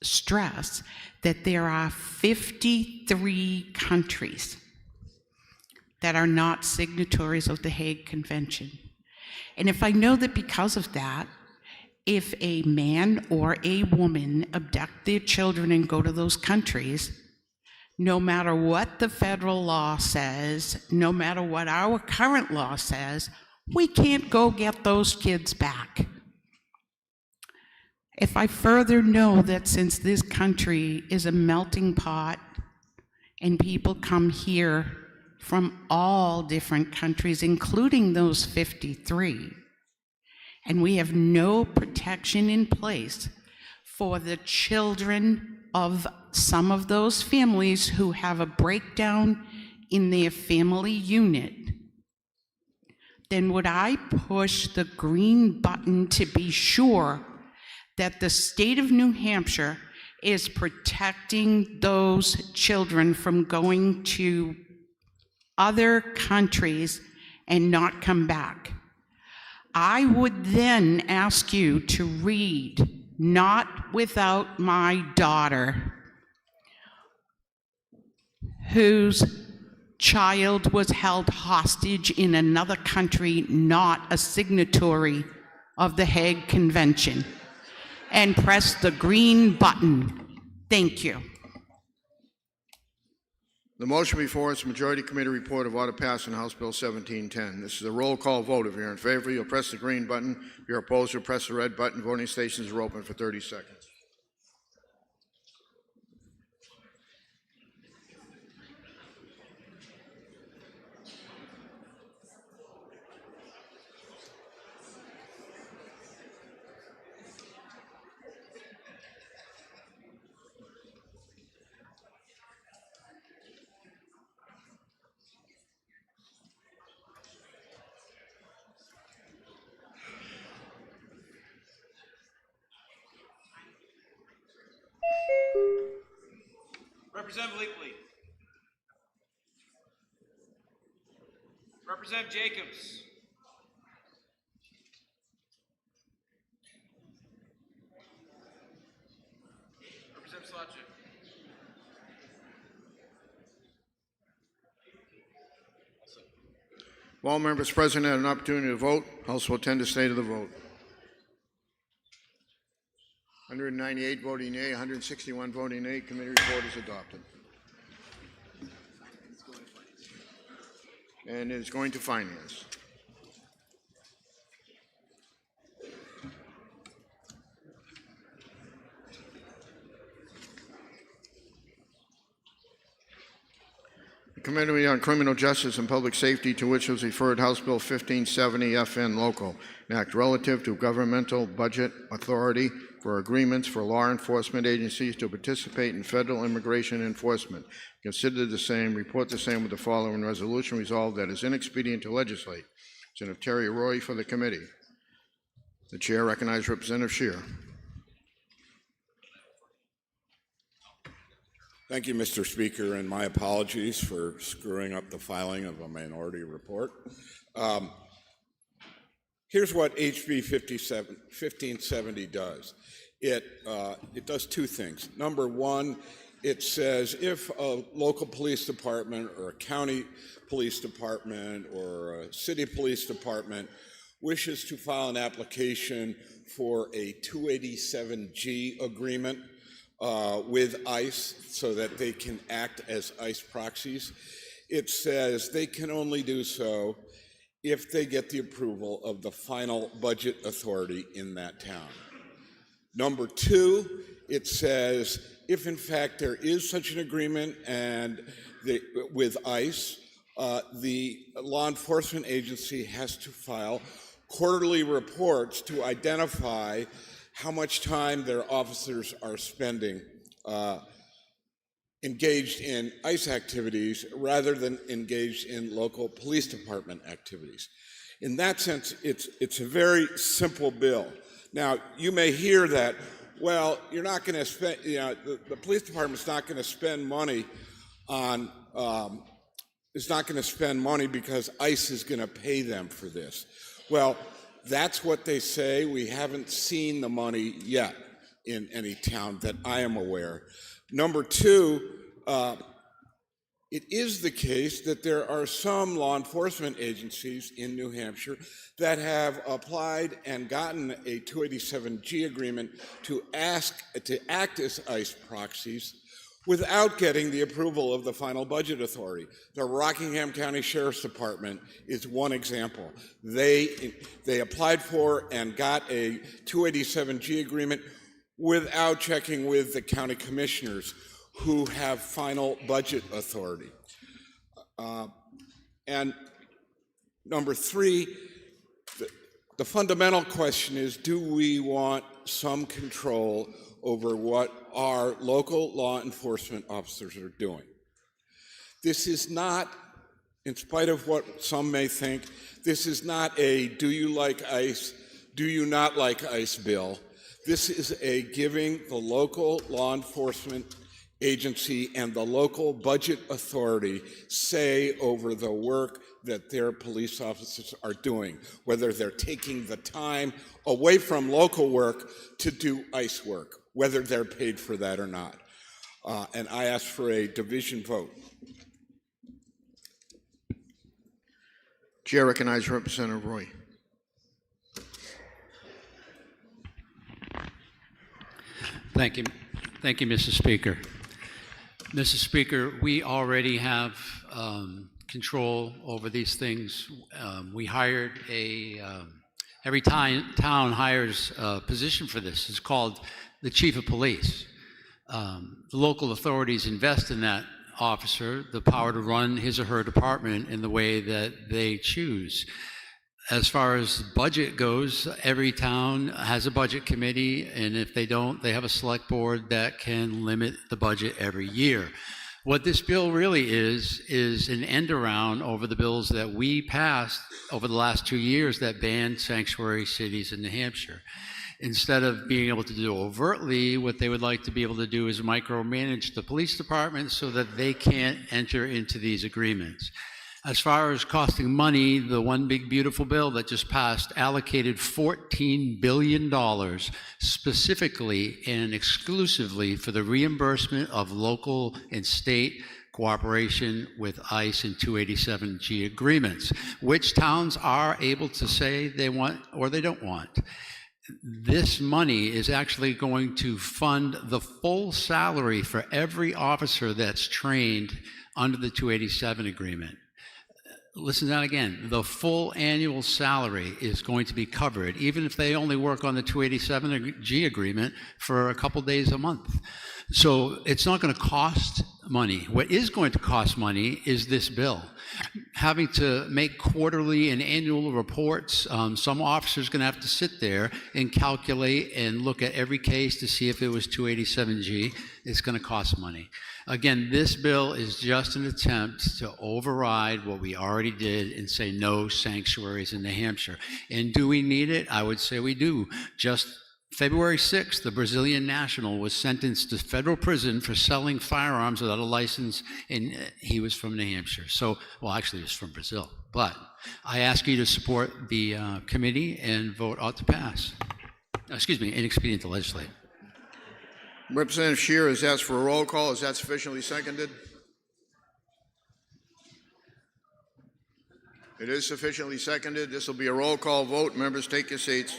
stress that there are 53 countries that are not signatories of the Hague Convention, and if I know that because of that, if a man or a woman abduct their children and go to those countries, no matter what the federal law says, no matter what our current law says, we can't go get those kids back. If I further know that since this country is a melting pot and people come here from all different countries, including those 53, and we have no protection in place for the children of some of those families who have a breakdown in their family unit, then would I push the green button to be sure that the state of New Hampshire is protecting those children from going to other countries and not come back? I would then ask you to read "Not Without My Daughter," whose child was held hostage in another country not a signatory of the Hague Convention, and press the green button. Thank you. The motion before us, majority committee report of order passed on House Bill 1710. This is a roll call vote. If you're in favor, you'll press the green button. If you're opposed, you'll press the red button. Voting stations are open for 30 seconds. Representative Leakley. Representative Jacobs. Representative Slotchik. If all members present had an opportunity to vote, House will attend the state of the vote. 198 voting yea, 161 voting nay. Committee report is adopted. And it is going to finance. The Committee on Criminal Justice and Public Safety, to which was referred House Bill 1570 FN Local, an act relative to governmental budget authority for agreements for law enforcement agencies to participate in federal immigration enforcement. Consider the same, report the same with the following resolution: resolved that it is inexpedient to legislate. Senator Terry Roy for the committee. The chair recognizes Representative Scheer. Thank you, Mr. Speaker, and my apologies for screwing up the filing of a minority report. Here's what HB 1570 does. It does two things. Number one, it says if a local police department or a county police department or a city police department wishes to file an application for a 287G agreement with ICE so that they can act as ICE proxies, it says they can only do so if they get the approval of the final budget authority in that town. Number two, it says if in fact there is such an agreement and with ICE, the law enforcement agency has to file quarterly reports to identify how much time their officers are spending engaged in ICE activities rather than engaged in local police department activities. In that sense, it's a very simple bill. Now, you may hear that, well, you're not going to spend, the police department's not going to spend money on, it's not going to spend money because ICE is going to pay them for this. Well, that's what they say. We haven't seen the money yet in any town that I am aware. Number two, it is the case that there are some law enforcement agencies in New Hampshire that have applied and gotten a 287G agreement to act as ICE proxies without getting the approval of the final budget authority. The Rockingham County Sheriff's Department is one example. They applied for and got a 287G agreement without checking with the county commissioners who have final budget authority. And number three, the fundamental question is, do we want some control over what our local law enforcement officers are doing? This is not, in spite of what some may think, this is not a do you like ICE, do you not like ICE bill. This is a giving the local law enforcement agency and the local budget authority say over the work that their police officers are doing, whether they're taking the time away from local work to do ICE work, whether they're paid for that or not. And I ask for a division vote. Chair recognizes Representative Roy. Thank you. Thank you, Mr. Speaker. Mr. Speaker, we already have control over these things. We hired every town hires a position for this. It's called the chief of police. The local authorities invest in that officer the power to run his or her department in the way that they choose. As far as budget goes, every town has a budget committee, and if they don't, they have a select board that can limit the budget every year. What this bill really is an end around over the bills that we passed over the last 2 years that banned sanctuary cities in New Hampshire. Instead of being able to do overtly, what they would like to be able to do is micromanage the police department so that they can't enter into these agreements. As far as costing money, the one big beautiful bill that just passed allocated $14 billion specifically and exclusively for the reimbursement of local and state cooperation with ICE and 287G agreements, which towns are able to say they want or they don't want. This money is actually going to fund the full salary for every officer that's trained under the 287 agreement. Listen to that again. The full annual salary is going to be covered, even if they only work on the 287G agreement for a couple days a month. So it's not going to cost money. What is going to cost money is this bill. Having to make quarterly and annual reports, some officer's going to have to sit there and calculate and look at every case to see if it was 287G. It's going to cost money. Again, this bill is just an attempt to override what we already did and say no sanctuaries in New Hampshire. And do we need it? I would say we do. Just February 6th, the Brazilian national was sentenced to federal prison for selling firearms without a license, and he was from New Hampshire. So, well, actually, he was from Brazil. But I ask you to support the committee and vote ought to pass. Excuse me, inexpedient to legislate. Representative Scheer has asked for a roll call. Is that sufficiently seconded? It is sufficiently seconded. This will be a roll call vote. Members, take your seats.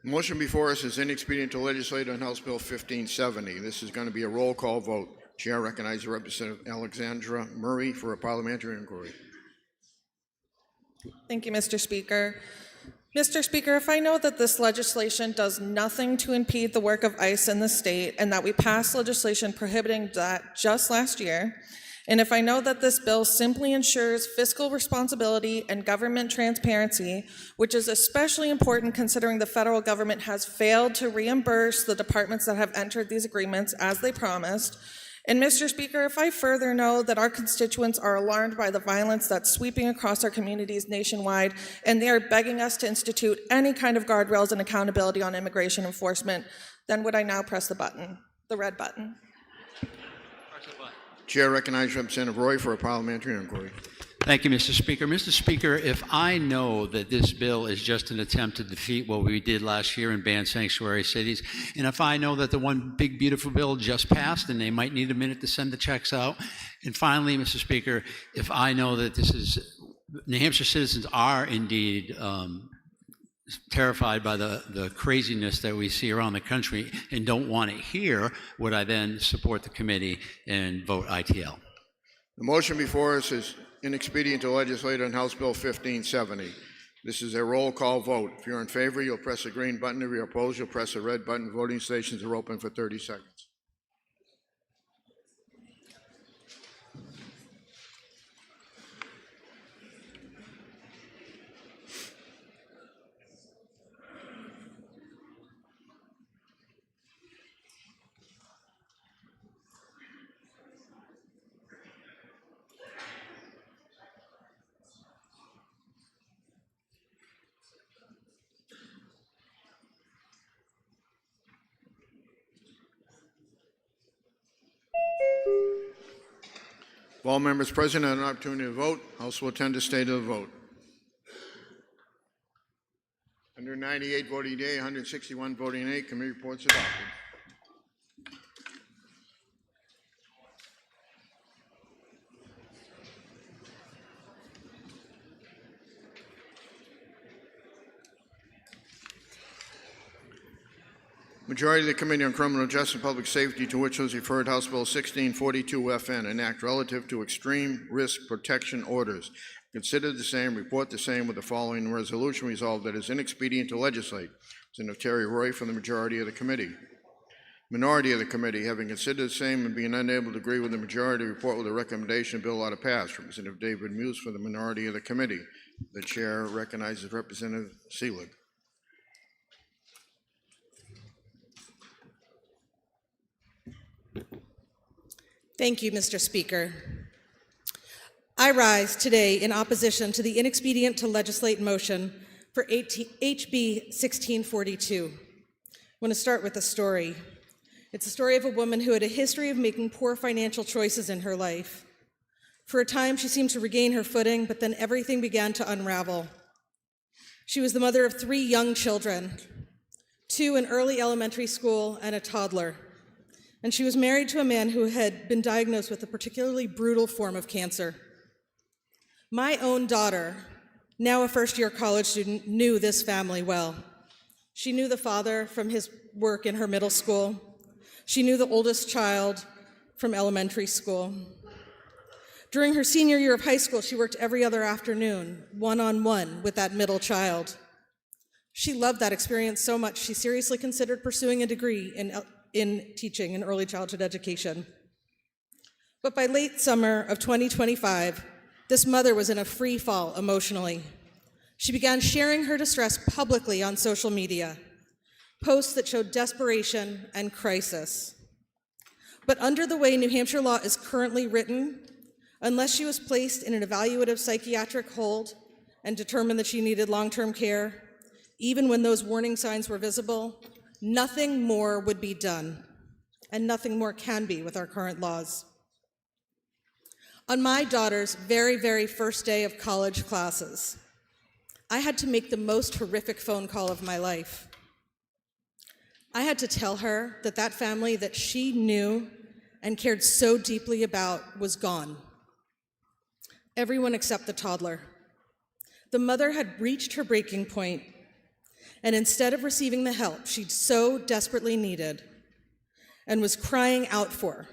The motion before us is inexpedient to legislate on House Bill 1570. This is going to be a roll call vote. Chair recognizes Representative Alexandra Murray for a parliamentary inquiry. Thank you, Mr. Speaker. Mr. Speaker, if I know that this legislation does nothing to impede the work of ICE in the state and that we passed legislation prohibiting that just last year, and if I know that this bill simply ensures fiscal responsibility and government transparency, which is especially important considering the federal government has failed to reimburse the departments that have entered these agreements as they promised, and Mr. Speaker, if I further know that our constituents are alarmed by the violence that's sweeping across our communities nationwide, and they are begging us to institute any kind of guardrails and accountability on immigration enforcement, then would I now press the button, the red button? Chair recognizes Representative Roy for a parliamentary inquiry. Thank you, Mr. Speaker. Mr. Speaker, if I know that this bill is just an attempt to defeat what we did last year and ban sanctuary cities, and if I know that the one big beautiful bill just passed and they might need a minute to send the checks out, and finally, Mr. Speaker, if I know that this is, New Hampshire citizens are indeed terrified by the craziness that we see around the country and don't want it here, would I then support the committee and vote ITL? The motion before us is inexpedient to legislate on House Bill 1570. This is a roll call vote. If you're in favor, you'll press the green button. If you're opposed, you'll press the red button. Voting stations are open for 30 seconds. If all members present had an opportunity to vote, House will attend to state of the vote. 198 voting yea, 161 voting nay. Committee reports adopted. Majority of the Committee on Criminal Justice and Public Safety, to which was referred House Bill 1642 FN, an act relative to extreme risk protection orders. Consider the same, report the same with the following resolution: resolved that it is inexpedient to legislate. Senator Terry Roy from the majority of the committee. Minority of the committee, having considered the same and being unable to agree with the majority, report with a recommendation bill ought to pass. Representative David Muse for the minority of the committee. The chair recognizes Representative Seelig. Thank you, Mr. Speaker. I rise today in opposition to the inexpedient to legislate motion for HB 1642. I want to start with a story. It's a story of a woman who had a history of making poor financial choices in her life. For a time, she seemed to regain her footing, but then everything began to unravel. She was the mother of 3 young children, 2 in early elementary school and a toddler. And she was married to a man who had been diagnosed with a particularly brutal form of cancer. My own daughter, now a first-year college student, knew this family well. She knew the father from his work in her middle school. She knew the oldest child from elementary school. During her senior year of high school, she worked every other afternoon, one-on-one with that middle child. She loved that experience so much, she seriously considered pursuing a degree in teaching in early childhood education. But by late summer of 2025, this mother was in a free fall emotionally. She began sharing her distress publicly on social media, posts that showed desperation and crisis. But under the way New Hampshire law is currently written, unless she was placed in an evaluative psychiatric hold and determined that she needed long-term care, even when those warning signs were visible, nothing more would be done, and nothing more can be with our current laws. On my daughter's very, very first day of college classes, I had to make the most horrific phone call of my life. I had to tell her that that family that she knew and cared so deeply about was gone. Everyone except the toddler. The mother had reached her breaking point, and instead of receiving the help she'd so desperately needed and was crying out for,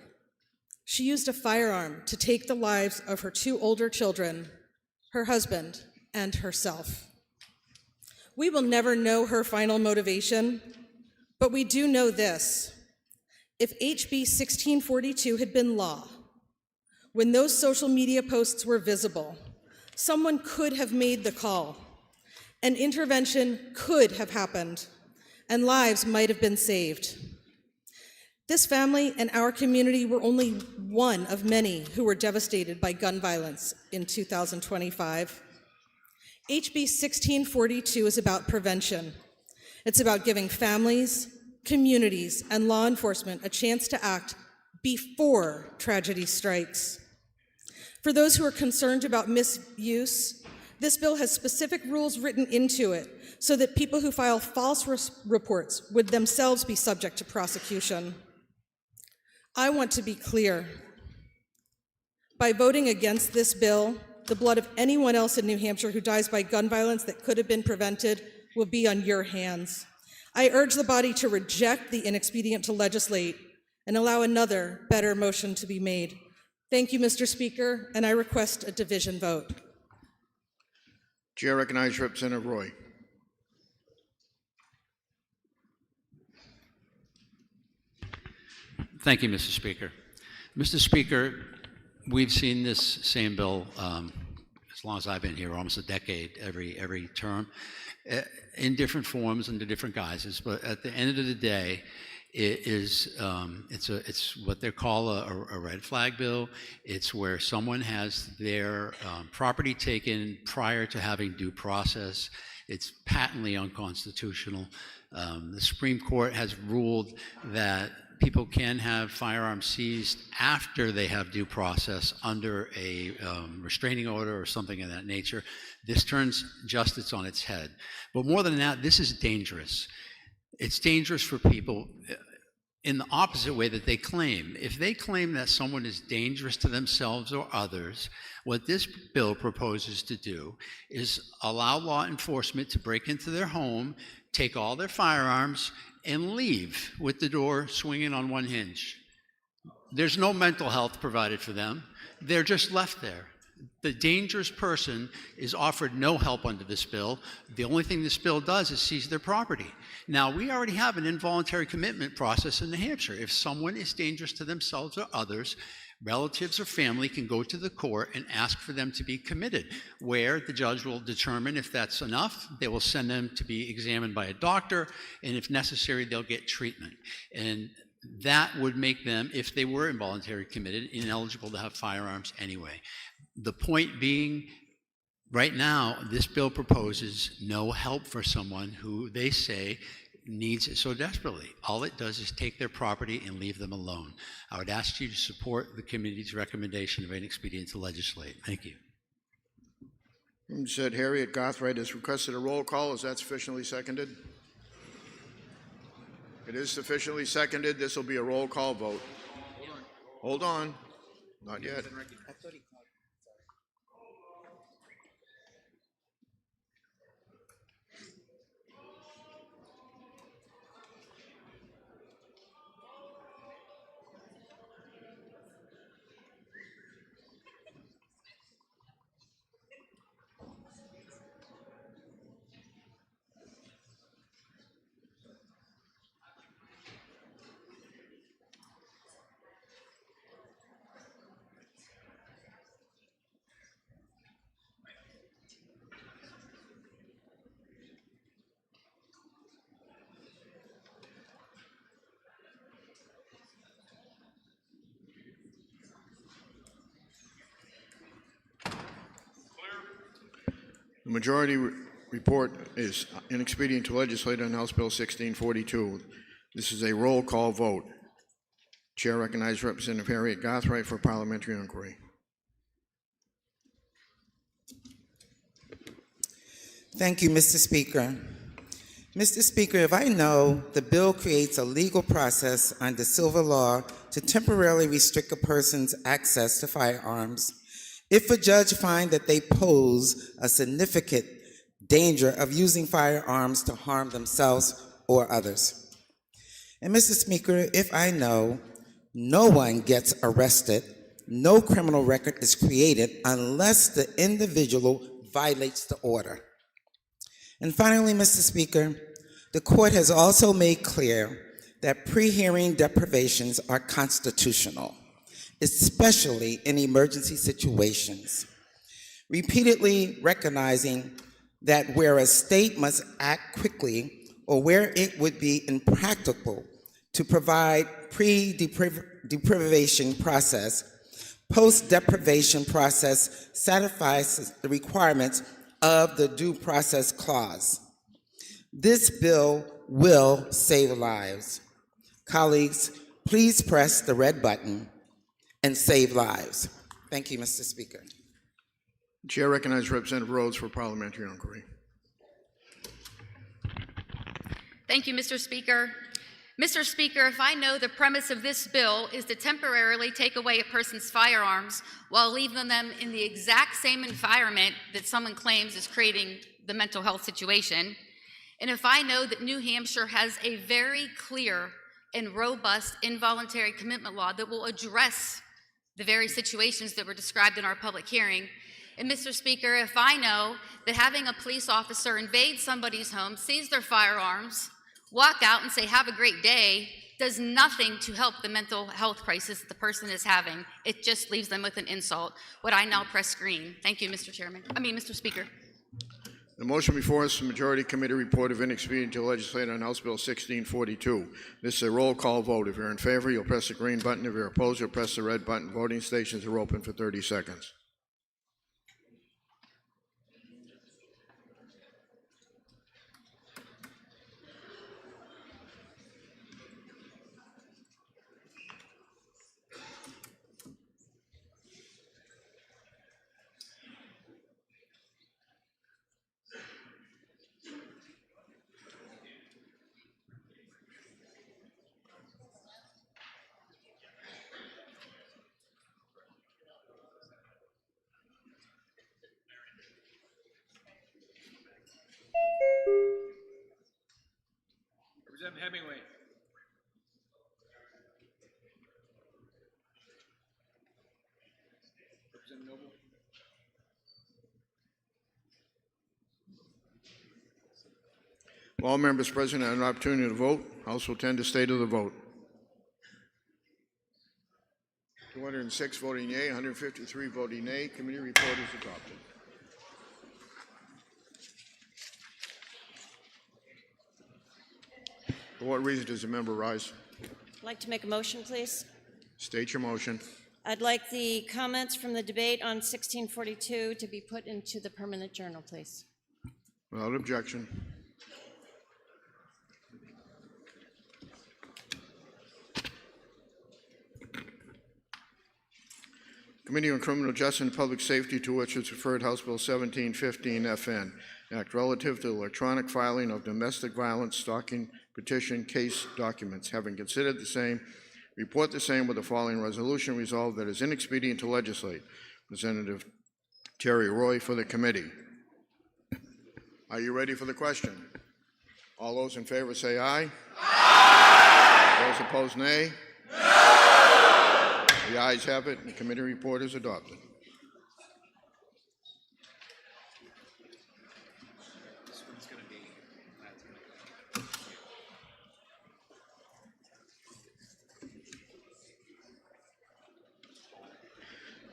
she used a firearm to take the lives of her 2 older children, her husband, and herself. We will never know her final motivation, but we do know this. If HB 1642 had been law, when those social media posts were visible, someone could have made the call. An intervention could have happened, and lives might have been saved. This family and our community were only one of many who were devastated by gun violence in 2025. HB 1642 is about prevention. It's about giving families, communities, and law enforcement a chance to act before tragedy strikes. For those who are concerned about misuse, this bill has specific rules written into it so that people who file false reports would themselves be subject to prosecution. I want to be clear. By voting against this bill, the blood of anyone else in New Hampshire who dies by gun violence that could have been prevented will be on your hands. I urge the body to reject the inexpedient to legislate and allow another, better motion to be made. Thank you, Mr. Speaker, and I request a division vote. Chair recognizes Representative Roy. Thank you, Mr. Speaker. Mr. Speaker, we've seen this same bill as long as I've been here, almost a decade, every term, in different forms, under different guises. But at the end of the day, it's what they call a red flag bill. It's where someone has their property taken prior to having due process. It's patently unconstitutional. The Supreme Court has ruled that people can have firearms seized after they have due process under a restraining order or something of that nature. This turns justice on its head. But more than that, this is dangerous. It's dangerous for people in the opposite way that they claim. If they claim that someone is dangerous to themselves or others, what this bill proposes to do is allow law enforcement to break into their home, take all their firearms, and leave with the door swinging on one hinge. There's no mental health provided for them. They're just left there. The dangerous person is offered no help under this bill. The only thing this bill does is seize their property. Now, we already have an involuntary commitment process in New Hampshire. If someone is dangerous to themselves or others, relatives or family can go to the court and ask for them to be committed, where the judge will determine if that's enough. They will send them to be examined by a doctor, and if necessary, they'll get treatment. And that would make them, if they were involuntarily committed, ineligible to have firearms anyway. The point being, right now, this bill proposes no help for someone who they say needs it so desperately. All it does is take their property and leave them alone. I would ask you to support the committee's recommendation of inexpedient to legislate. Thank you. Said Harriet Gothright has requested a roll call. Is that sufficiently seconded? It is sufficiently seconded. This will be a roll call vote. Hold on. Not yet. The majority report is inexpedient to legislate on House Bill 1642. This is a roll call vote. Chair recognizes Representative Harriet Gothright for parliamentary inquiry. Thank you, Mr. Speaker. Mr. Speaker, if I know the bill creates a legal process under civil law to temporarily restrict a person's access to firearms, if a judge finds that they pose a significant danger of using firearms to harm themselves or others. And Mr. Speaker, if I know no one gets arrested, no criminal record is created unless the individual violates the order. And finally, Mr. Speaker, the court has also made clear that pre-hearing deprivations are constitutional, especially in emergency situations, repeatedly recognizing that where a state must act quickly or where it would be impractical to provide pre-deprivation process, post-deprivation process satisfies the requirements of the Due Process Clause. This bill will save lives. Colleagues, please press the red button and save lives. Thank you, Mr. Speaker. The chair recognizes Representative Rhodes for parliamentary inquiry. Thank you, Mr. Speaker. Mr. Speaker, if I know the premise of this bill is to temporarily take away a person's firearms while leaving them in the exact same environment that someone claims is creating the mental health situation, and if I know that New Hampshire has a very clear and robust involuntary commitment law that will address the very situations that were described in our public hearing, and Mr. Speaker, if I know that having a police officer invade somebody's home, seize their firearms, walk out and say, "Have a great day," does nothing to help the mental health crisis that the person is having. It just leaves them with an insult. Would I now press green? Thank you, Mr. Speaker. The motion before us is the Majority Committee report of inexpedient to legislate on House Bill 1642. This is a roll call vote. If you're in favor, you'll press the green button. If you're opposed, you'll press the red button. Voting stations are open for 30 seconds. Representative Hemingway. Representative Noble. All members present have an opportunity to vote. House will tend to state of the vote. 206 voting yea, 153 voting nay. Committee report is adopted. For what reason does the member rise? I'd like to make a motion, please. State your motion. I'd like the comments from the debate on 1642 to be put into the permanent journal, please. Without objection. Committee on Criminal Justice and Public Safety, to which is referred House Bill 1715 FN, Act relative to electronic filing of domestic violence stalking petition case documents. Having considered the same, report the same with the following resolution: resolved that it is inexpedient to legislate. Representative Terry Roy for the committee. Are you ready for the question? All those in favor say aye. Aye. Those opposed, nay. No. The ayes have it. The committee report is adopted.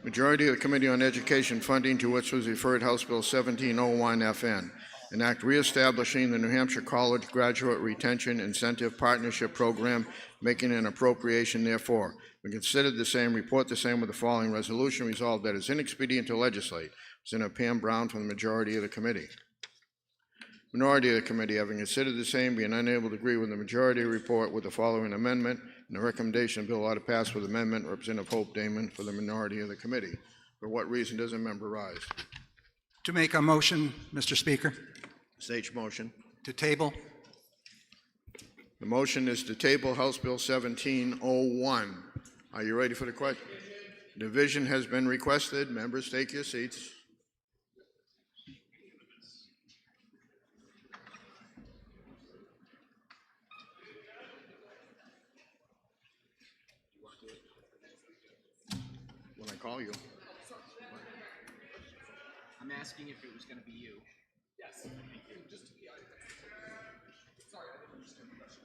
Majority of the Committee on Education Funding, to which was referred House Bill 1701 FN, an act reestablishing the New Hampshire College Graduate Retention Incentive Partnership Program, making an appropriation therefore. We considered the same, report the same with the following resolution: resolved that it is inexpedient to legislate. Senator Pam Brown from the majority of the committee. Minority of the committee, having considered the same, being unable to agree with the majority report with the following amendment, and the recommendation of bill ought to pass with amendment. Representative Hope Damon for the minority of the committee. For what reason does a member rise? To make a motion, Mr. Speaker. Stage motion. To table. The motion is to table House Bill 1701. Are you ready for the question? Division has been requested. Members, take your seats. When I call you. I'm asking if it was going to be you. Yes. Just to be honest. Sorry, I didn't understand the question.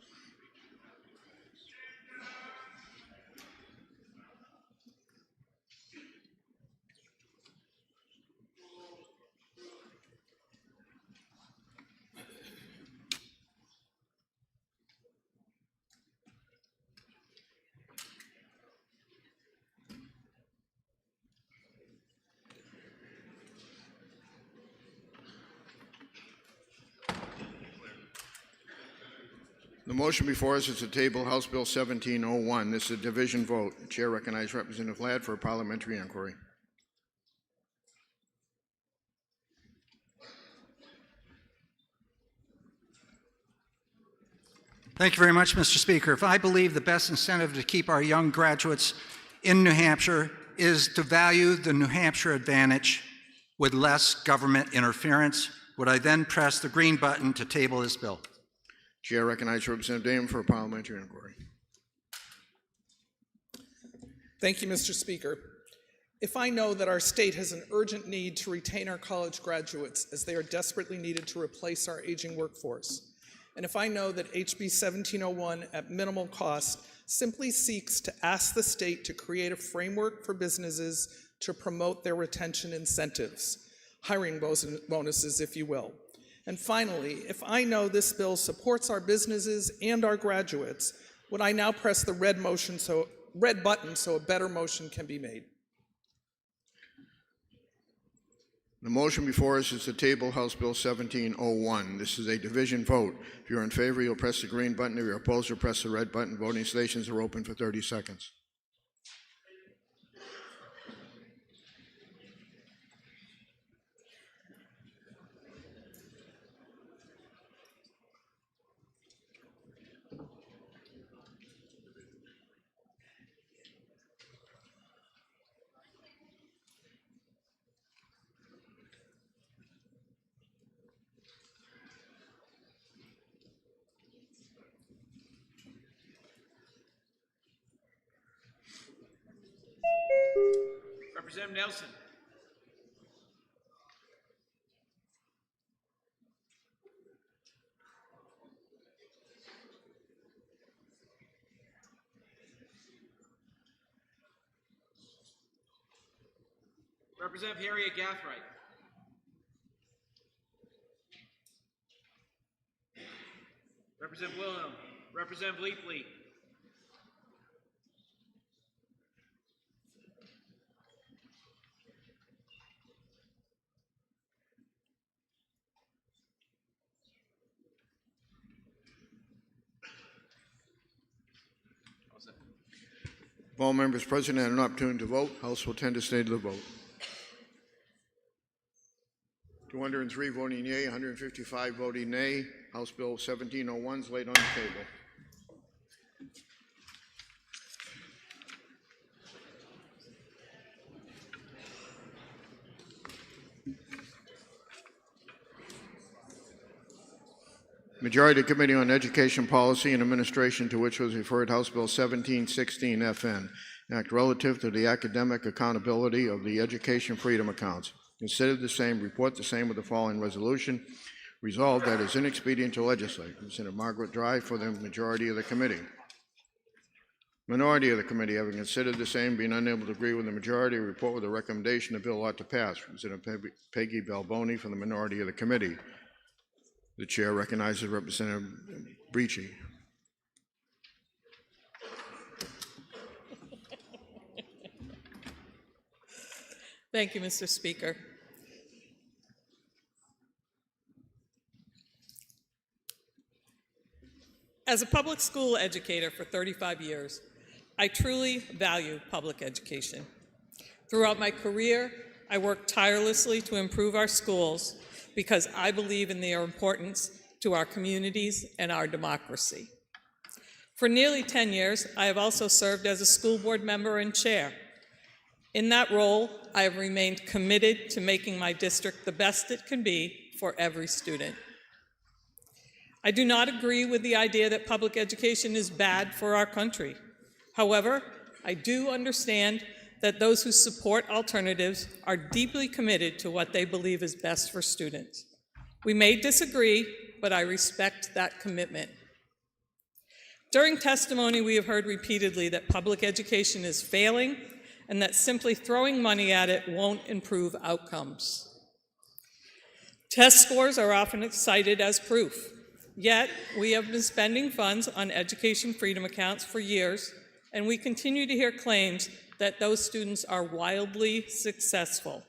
The motion before us is to table House Bill 1701. This is a division vote. The chair recognizes Representative Ladd for a parliamentary inquiry. Thank you very much, Mr. Speaker. If I believe the best incentive to keep our young graduates in New Hampshire is to value the New Hampshire advantage with less government interference, would I then press the green button to table this bill? Chair recognizes Representative Damon for a parliamentary inquiry. Thank you, Mr. Speaker. If I know that our state has an urgent need to retain our college graduates as they are desperately needed to replace our aging workforce, and if I know that HB 1701 at minimal cost simply seeks to ask the state to create a framework for businesses to promote their retention incentives, hiring bonuses, if you will. And finally, if I know this bill supports our businesses and our graduates, would I now press the red button so a better motion can be made? The motion before us is to table House Bill 1701. This is a division vote. If you're in favor, you'll press the green button. If you're opposed, you'll press the red button. Voting stations are open for 30 seconds. Representative Nelson. Representative Harriet Gathright. Representative Wilhelm. Representative Leafly. If all members present had an opportunity to vote, House will tend to stay to the vote. 203 voting yea, 155 voting nay. House Bill 1701 is laid on the table. Majority Committee on Education Policy and Administration, to which was referred House Bill 1716 FN, Act relative to the academic accountability of the education freedom accounts. Considered the same, report the same with the following resolution. Resolved that it is inexpedient to legislate. Senator Margaret Dry for the majority of the committee. Minority of the committee, having considered the same, being unable to agree with the majority, report with a recommendation the bill ought to pass. Senator Peggy Balboni for the minority of the committee. The chair recognizes Representative Breachy. Thank you, Mr. Speaker. As a public school educator for 35 years, I truly value public education. Throughout my career, I worked tirelessly to improve our schools because I believe in their importance to our communities and our democracy. For nearly 10 years, I have also served as a school board member and chair. In that role, I have remained committed to making my district the best it can be for every student. I do not agree with the idea that public education is bad for our country. However, I do understand that those who support alternatives are deeply committed to what they believe is best for students. We may disagree, but I respect that commitment. During testimony, we have heard repeatedly that public education is failing and that simply throwing money at it won't improve outcomes. Test scores are often cited as proof. Yet, we have been spending funds on education freedom accounts for years, and we continue to hear claims that those students are wildly successful.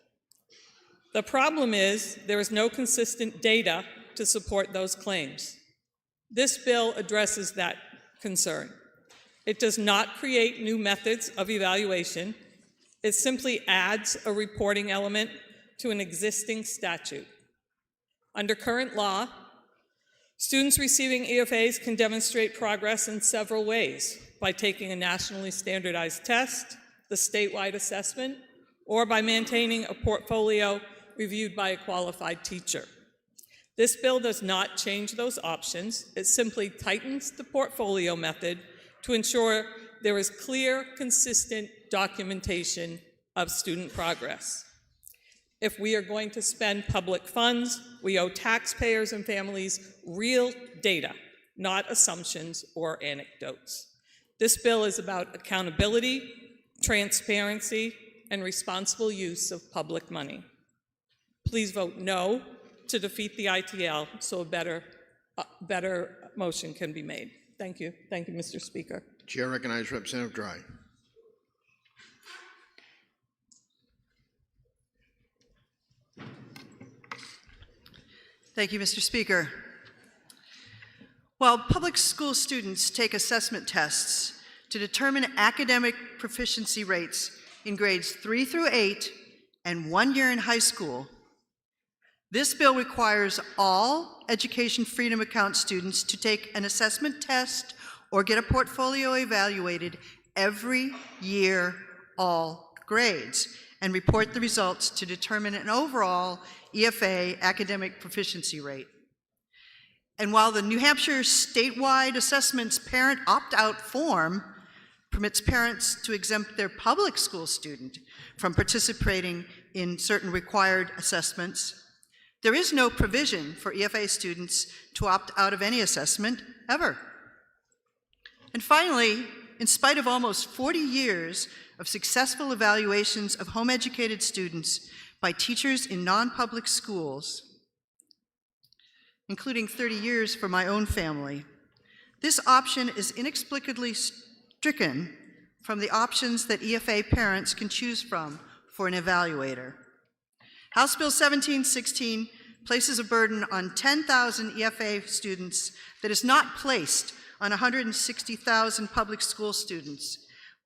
The problem is there is no consistent data to support those claims. This bill addresses that concern. It does not create new methods of evaluation. It simply adds a reporting element to an existing statute. Under current law, students receiving EFAs can demonstrate progress in several ways: by taking a nationally standardized test, the statewide assessment, or by maintaining a portfolio reviewed by a qualified teacher. This bill does not change those options. It simply tightens the portfolio method to ensure there is clear, consistent documentation of student progress. If we are going to spend public funds, we owe taxpayers and families real data, not assumptions or anecdotes. This bill is about accountability, transparency, and responsible use of public money. Please vote no to defeat the ITL so a better motion can be made. Thank you. Thank you, Mr. Speaker. Chair recognizes Representative Dry. Thank you, Mr. Speaker. While public school students take assessment tests to determine academic proficiency rates in grades 3 through 8 and 1 year in high school, this bill requires all Education Freedom Account students to take an assessment test or get a portfolio evaluated every year, all grades, and report the results to determine an overall EFA academic proficiency rate. And while the New Hampshire statewide assessments parent opt-out form permits parents to exempt their public school student from participating in certain required assessments, there is no provision for EFA students to opt out of any assessment ever. And finally, in spite of almost 40 years of successful evaluations of home-educated students by teachers in non-public schools, including 30 years for my own family, this option is inexplicably stricken from the options that EFA parents can choose from for an evaluator. House Bill 1716 places a burden on 10,000 EFA students that is not placed on 160,000 public school students,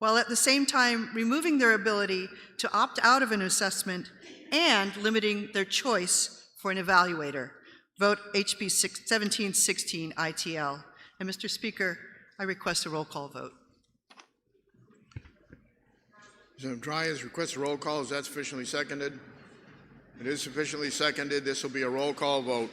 while at the same time removing their ability to opt out of an assessment and limiting their choice for an evaluator. Vote HB 1716 ITL. And Mr. Speaker, I request a roll call vote. Representative Dryers requests a roll call. Is that sufficiently seconded? It is sufficiently seconded. This will be a roll call vote.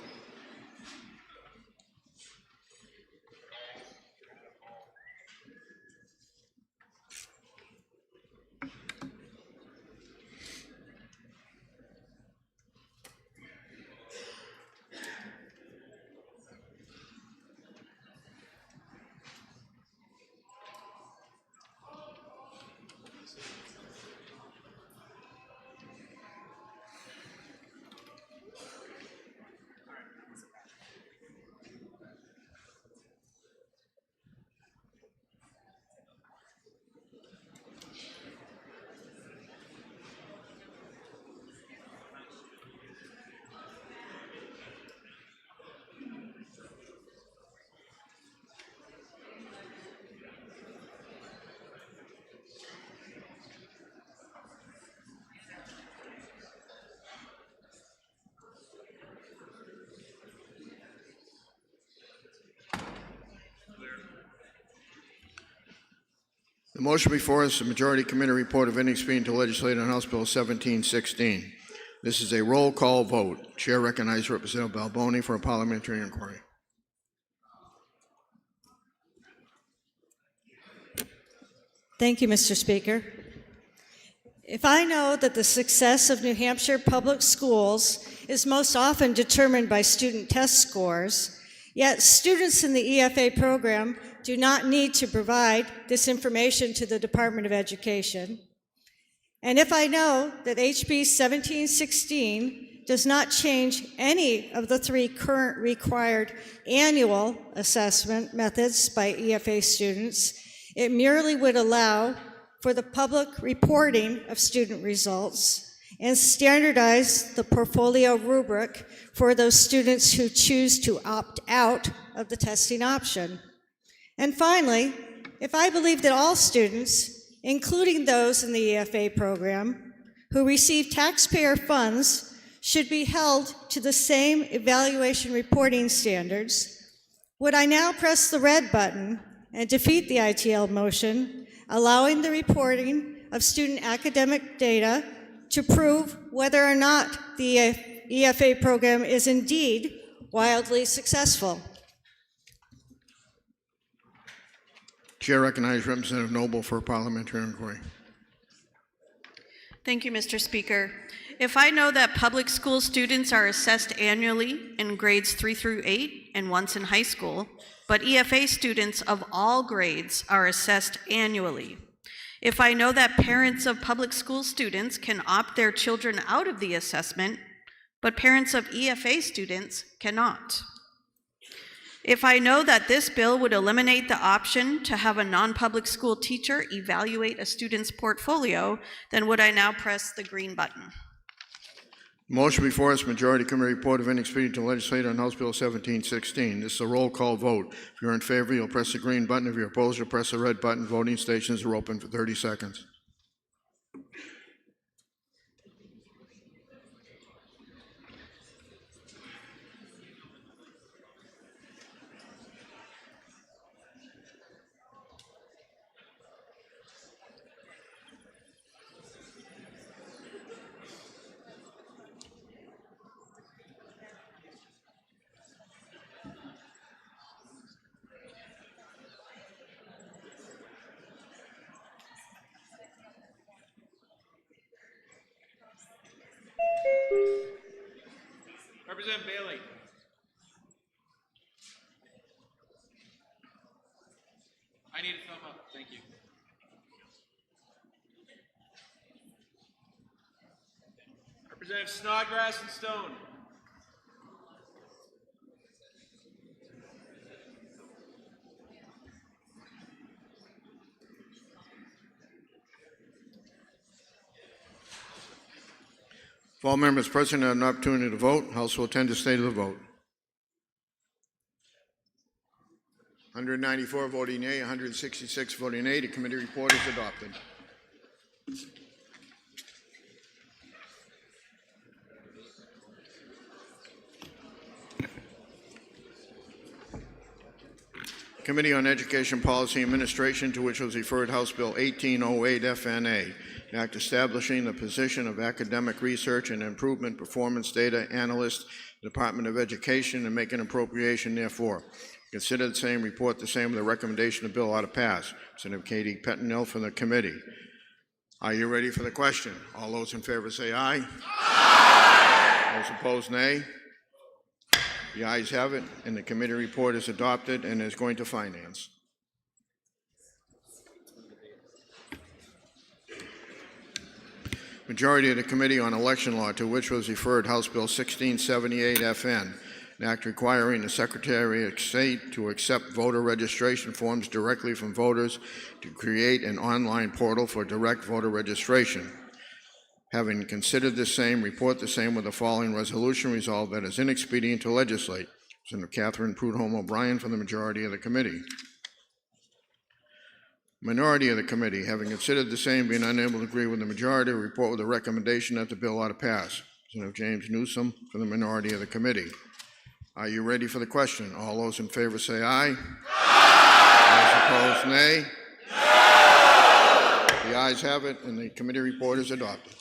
The motion before us is the Majority Committee Report of Inexpedient to Legislate on House Bill 1716. This is a roll call vote. Chair recognizes Representative Balboni for a parliamentary inquiry. Thank you, Mr. Speaker. If I know that the success of New Hampshire public schools is most often determined by student test scores, yet students in the EFA program do not need to provide this information to the Department of Education, and if I know that HB 1716 does not change any of the 3 current required annual assessment methods by EFA students, it merely would allow for the public reporting of student results and standardize the portfolio rubric for those students who choose to opt out of the testing option. And finally, if I believe that all students, including those in the EFA program, who receive taxpayer funds should be held to the same evaluation reporting standards, would I now press the red button and defeat the ITL motion, allowing the reporting of student academic data to prove whether or not the EFA program is indeed wildly successful? Chair recognizes Representative Noble for a parliamentary inquiry. Thank you, Mr. Speaker. If I know that public school students are assessed annually in grades 3 through 8 and once in high school, but EFA students of all grades are assessed annually. If I know that parents of public school students can opt their children out of the assessment, but parents of EFA students cannot. If I know that this bill would eliminate the option to have a non-public school teacher evaluate a student's portfolio, then would I now press the green button? Motion before us, Majority Committee Report of Inexpedient to Legislate on House Bill 1716. This is a roll call vote. If you're in favor, you'll press the green button. If you're opposed, you'll press the red button. Voting stations are open for 30 seconds. Representative Bailey. I need a thumb up. Thank you. Representative Snodgrass and Stone. If all members present have an opportunity to vote, House will attend to state of the vote. 194 voting yea, 166 voting nay. The committee report is adopted. Committee on Education Policy Administration, to which was referred House Bill 1808 FNA, an act establishing the position of Academic Research and Improvement Performance Data Analyst, Department of Education, and make an appropriation therefore. Consider the same, report the same with the recommendation the bill ought to pass. Senator Katie Pettengill from the committee. Are you ready for the question? All those in favor say aye. Aye. Those opposed, nay. The ayes have it, and the committee report is adopted and is going to finance. Majority of the Committee on Election Law, to which was referred House Bill 1678 FN, an act requiring the Secretary of State to accept voter registration forms directly from voters to create an online portal for direct voter registration. Having considered the same, report the same with the following resolution: resolved that it is inexpedient to legislate. Senator Catherine Prudhomme O'Brien from the majority of the committee. Minority of the committee, having considered the same, being unable to agree with the majority, report with a recommendation that the bill ought to pass. Senator James Newsom from the minority of the committee. Are you ready for the question? All those in favor say aye. Aye. Those opposed, nay. No. The ayes have it, and the committee report is adopted.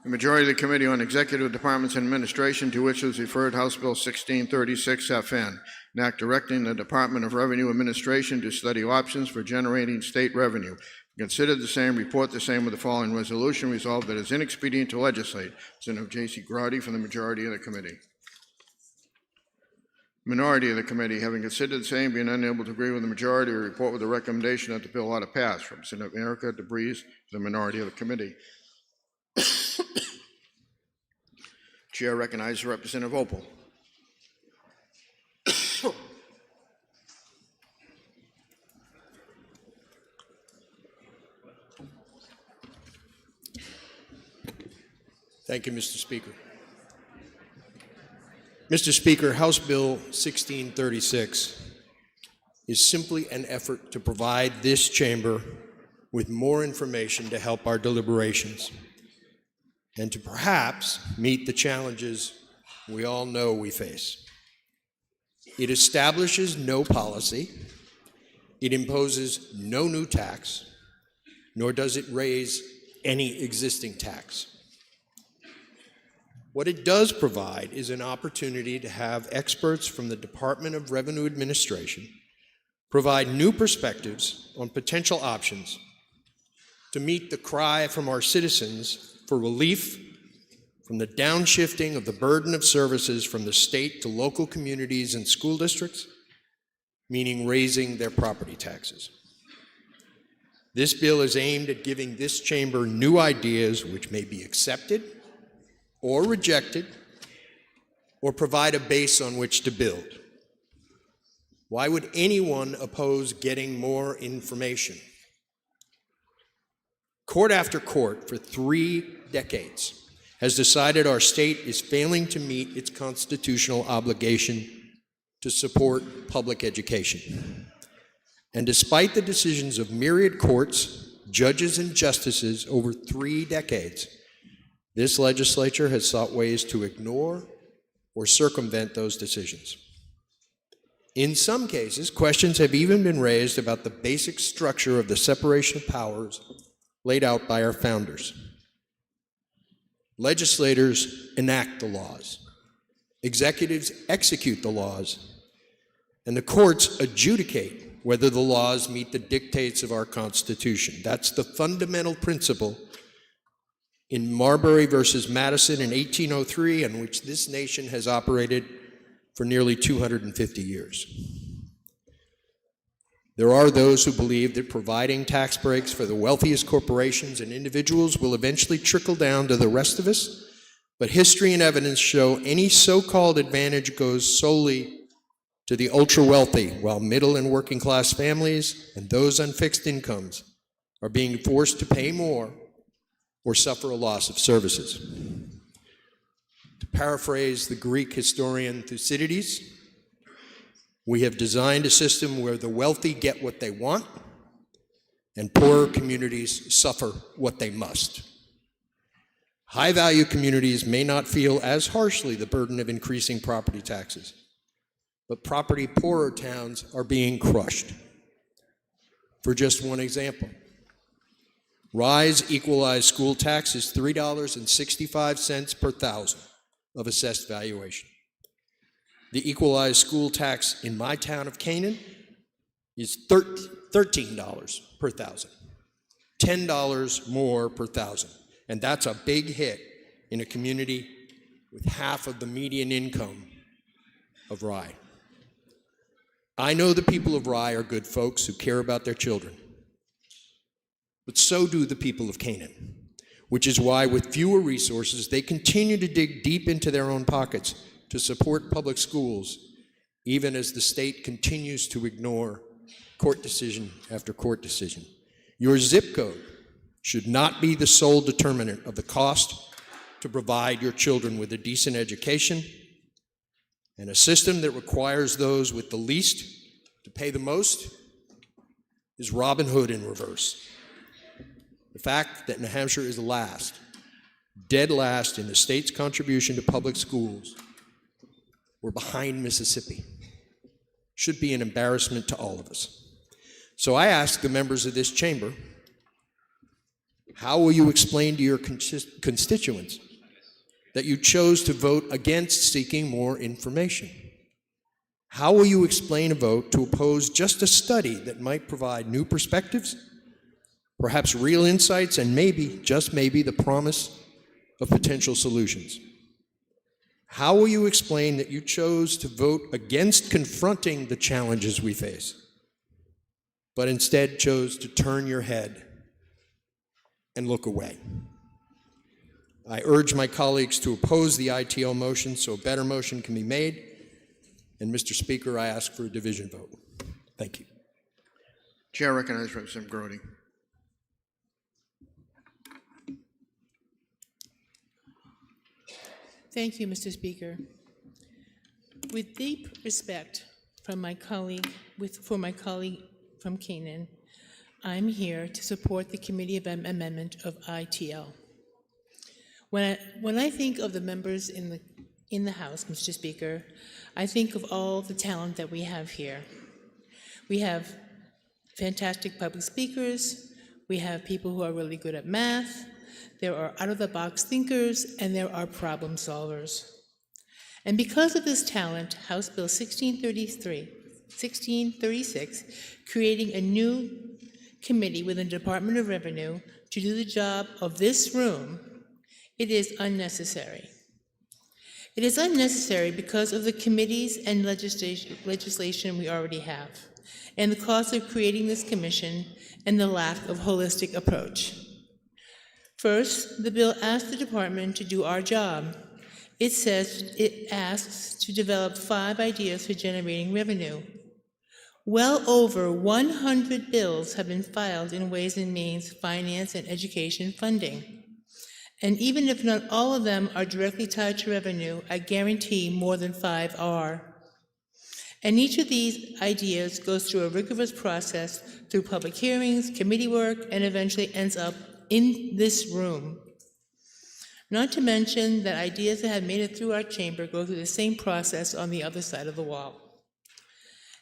The majority of the Committee on Executive Departments and Administration, to which was referred House Bill 1636 FN, an act directing the Department of Revenue Administration to study options for generating state revenue. Consider the same, report the same with the following resolution: resolved that it is inexpedient to legislate. Senator J.C. Grotti from the majority of the committee. Minority of the committee, having considered the same, being unable to agree with the majority, report with a recommendation that the bill ought to pass. From Senator Erica DeBreeze, the minority of the committee. Chair recognizes Representative Opal. Thank you, Mr. Speaker. Mr. Speaker, House Bill 1636 is simply an effort to provide this chamber with more information to help our deliberations and to perhaps meet the challenges we all know we face. It establishes no policy, it imposes no new tax, nor does it raise any existing tax. What it does provide is an opportunity to have experts from the Department of Revenue Administration provide new perspectives on potential options to meet the cry from our citizens for relief from the downshifting of the burden of services from the state to local communities and school districts, meaning raising their property taxes. This bill is aimed at giving this chamber new ideas which may be accepted or rejected or provide a base on which to build. Why would anyone oppose getting more information? Court after court for 3 decades has decided our state is failing to meet its constitutional obligation to support public education. And despite the decisions of myriad courts, judges, and justices over 3 decades, this legislature has sought ways to ignore or circumvent those decisions. In some cases, questions have even been raised about the basic structure of the separation of powers laid out by our founders. Legislators enact the laws, executives execute the laws, and the courts adjudicate whether the laws meet the dictates of our Constitution. That's the fundamental principle in Marbury versus Madison in 1803, on which this nation has operated for nearly 250 years. There are those who believe that providing tax breaks for the wealthiest corporations and individuals will eventually trickle down to the rest of us, but history and evidence show any so-called advantage goes solely to the ultra-wealthy, while middle and working class families and those on fixed incomes are being forced to pay more or suffer a loss of services. To paraphrase the Greek historian Thucydides, we have designed a system where the wealthy get what they want and poorer communities suffer what they must. High-value communities may not feel as harshly the burden of increasing property taxes, but property-poorer towns are being crushed. For just one example, Rye's equalized school tax is $3.65 per thousand of assessed valuation. The equalized school tax in my town of Canaan is $13 per thousand, $10 more per thousand. And that's a big hit in a community with half of the median income of Rye. I know the people of Rye are good folks who care about their children, but so do the people of Canaan, which is why with fewer resources, they continue to dig deep into their own pockets to support public schools, even as the state continues to ignore court decision after court decision. Your zip code should not be the sole determinant of the cost to provide your children with a decent education, and a system that requires those with the least to pay the most is Robin Hood in reverse. The fact that New Hampshire is last, dead last in the state's contribution to public schools, we're behind Mississippi, should be an embarrassment to all of us. So I ask the members of this chamber, how will you explain to your constituents that you chose to vote against seeking more information? How will you explain a vote to oppose just a study that might provide new perspectives, perhaps real insights, and maybe, just maybe, the promise of potential solutions? How will you explain that you chose to vote against confronting the challenges we face, but instead chose to turn your head and look away? I urge my colleagues to oppose the ITO motion so a better motion can be made. And Mr. Speaker, I ask for a division vote. Thank you. Chair recognizes Representative Grody. Thank you, Mr. Speaker. With deep respect from my colleague, for my colleague from Canaan, I'm here to support the committee amendment of ITL. When I think of the members in the House, Mr. Speaker, I think of all the talent that we have here. We have fantastic public speakers, we have people who are really good at math, there are out-of-the-box thinkers, and there are problem solvers. And because of this talent, House Bill 1636, creating a new committee within the Department of Revenue to do the job of this room, it is unnecessary. It is unnecessary because of the committees and legislation we already have, and the cost of creating this commission and the lack of holistic approach. First, the bill asks the department to do our job. It says it asks to develop 5 ideas for generating revenue. Well over 100 bills have been filed in Ways and Means, Finance, and Education funding. And even if not all of them are directly tied to revenue, I guarantee more than 5 are. And each of these ideas goes through a rigorous process through public hearings, committee work, and eventually ends up in this room. Not to mention that ideas that have made it through our chamber go through the same process on the other side of the wall.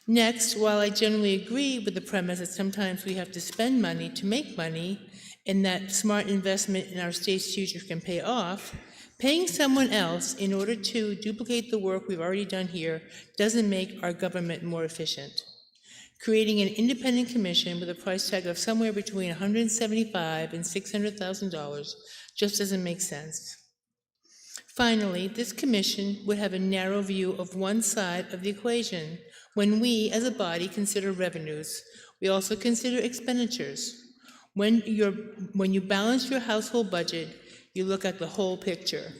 Next, while I generally agree with the premise that sometimes we have to spend money to make money, and that smart investment in our state's future can pay off, paying someone else in order to duplicate the work we've already done here doesn't make our government more efficient. Creating an independent commission with a price tag of somewhere between $175,000 and $600,000 just doesn't make sense. Finally, this commission would have a narrow view of one side of the equation. When we, as a body, consider revenues, we also consider expenditures. When you balance your household budget, you look at the whole picture.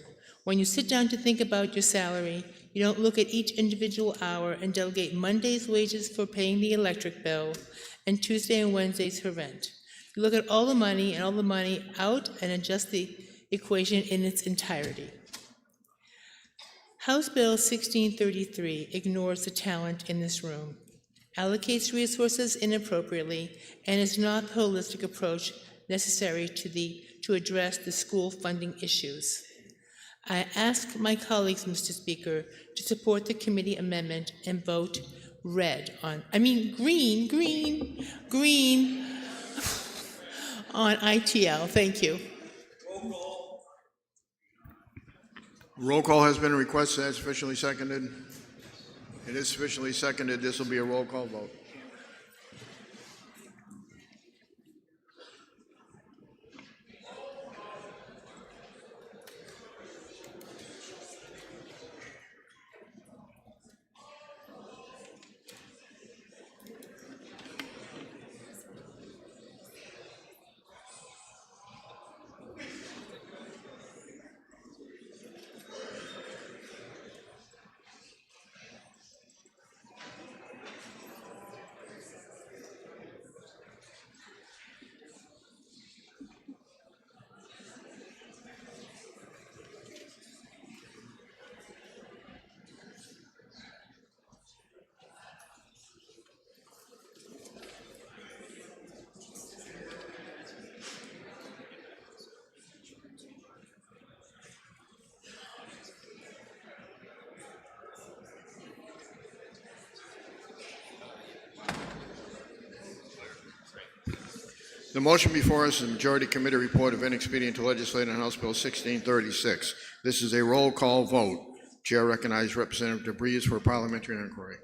When you sit down to think about your salary, you don't look at each individual hour and delegate Monday's wages for paying the electric bill and Tuesday and Wednesdays for rent. You look at all the money and all the money out and adjust the equation in its entirety. House Bill 1633 ignores the talent in this room, allocates resources inappropriately, and is not the holistic approach necessary to address the school funding issues. I ask my colleagues, Mr. Speaker, to support the committee amendment and vote green on ITL. Thank you. Roll call has been requested. That's officially seconded. It is officially seconded. This will be a roll call vote. The motion before us is the Majority Committee Report of Inexpedient to Legislate on House Bill 1636. This is a roll call vote. Chair recognizes Representative DeBreeze for a parliamentary inquiry.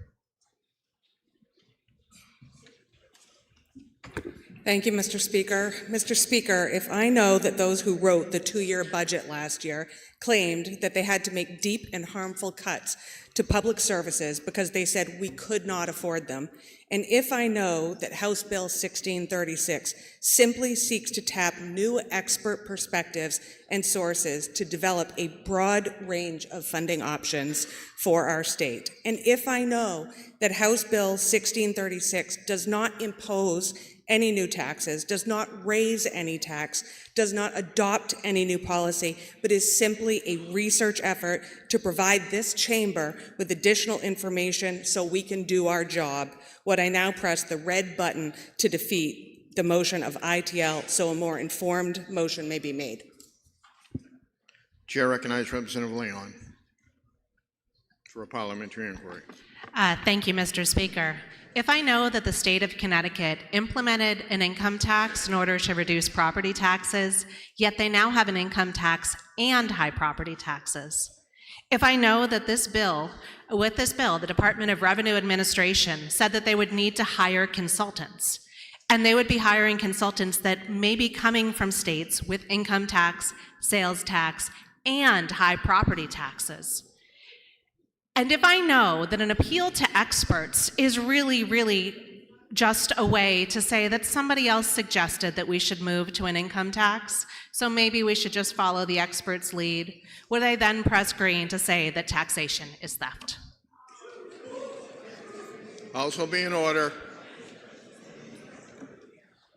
Thank you, Mr. Speaker. Mr. Speaker, if I know that those who wrote the two-year budget last year claimed that they had to make deep and harmful cuts to public services because they said we could not afford them, and if I know that House Bill 1636 simply seeks to tap new expert perspectives and sources to develop a broad range of funding options for our state, and if I know that House Bill 1636 does not impose any new taxes, does not raise any tax, does not adopt any new policy, but is simply a research effort to provide this chamber with additional information so we can do our job, would I now press the red button to defeat the motion of ITL so a more informed motion may be made? Chair recognizes Representative Leon for a parliamentary inquiry. Thank you, Mr. Speaker. If I know that the state of Connecticut implemented an income tax in order to reduce property taxes, yet they now have an income tax and high property taxes. If I know that with this bill, the Department of Revenue Administration said that they would need to hire consultants, and they would be hiring consultants that may be coming from states with income tax, sales tax, and high property taxes. And if I know that an appeal to experts is really just a way to say that somebody else suggested that we should move to an income tax, so maybe we should just follow the expert's lead, would I then press green to say that taxation is theft? House will be in order.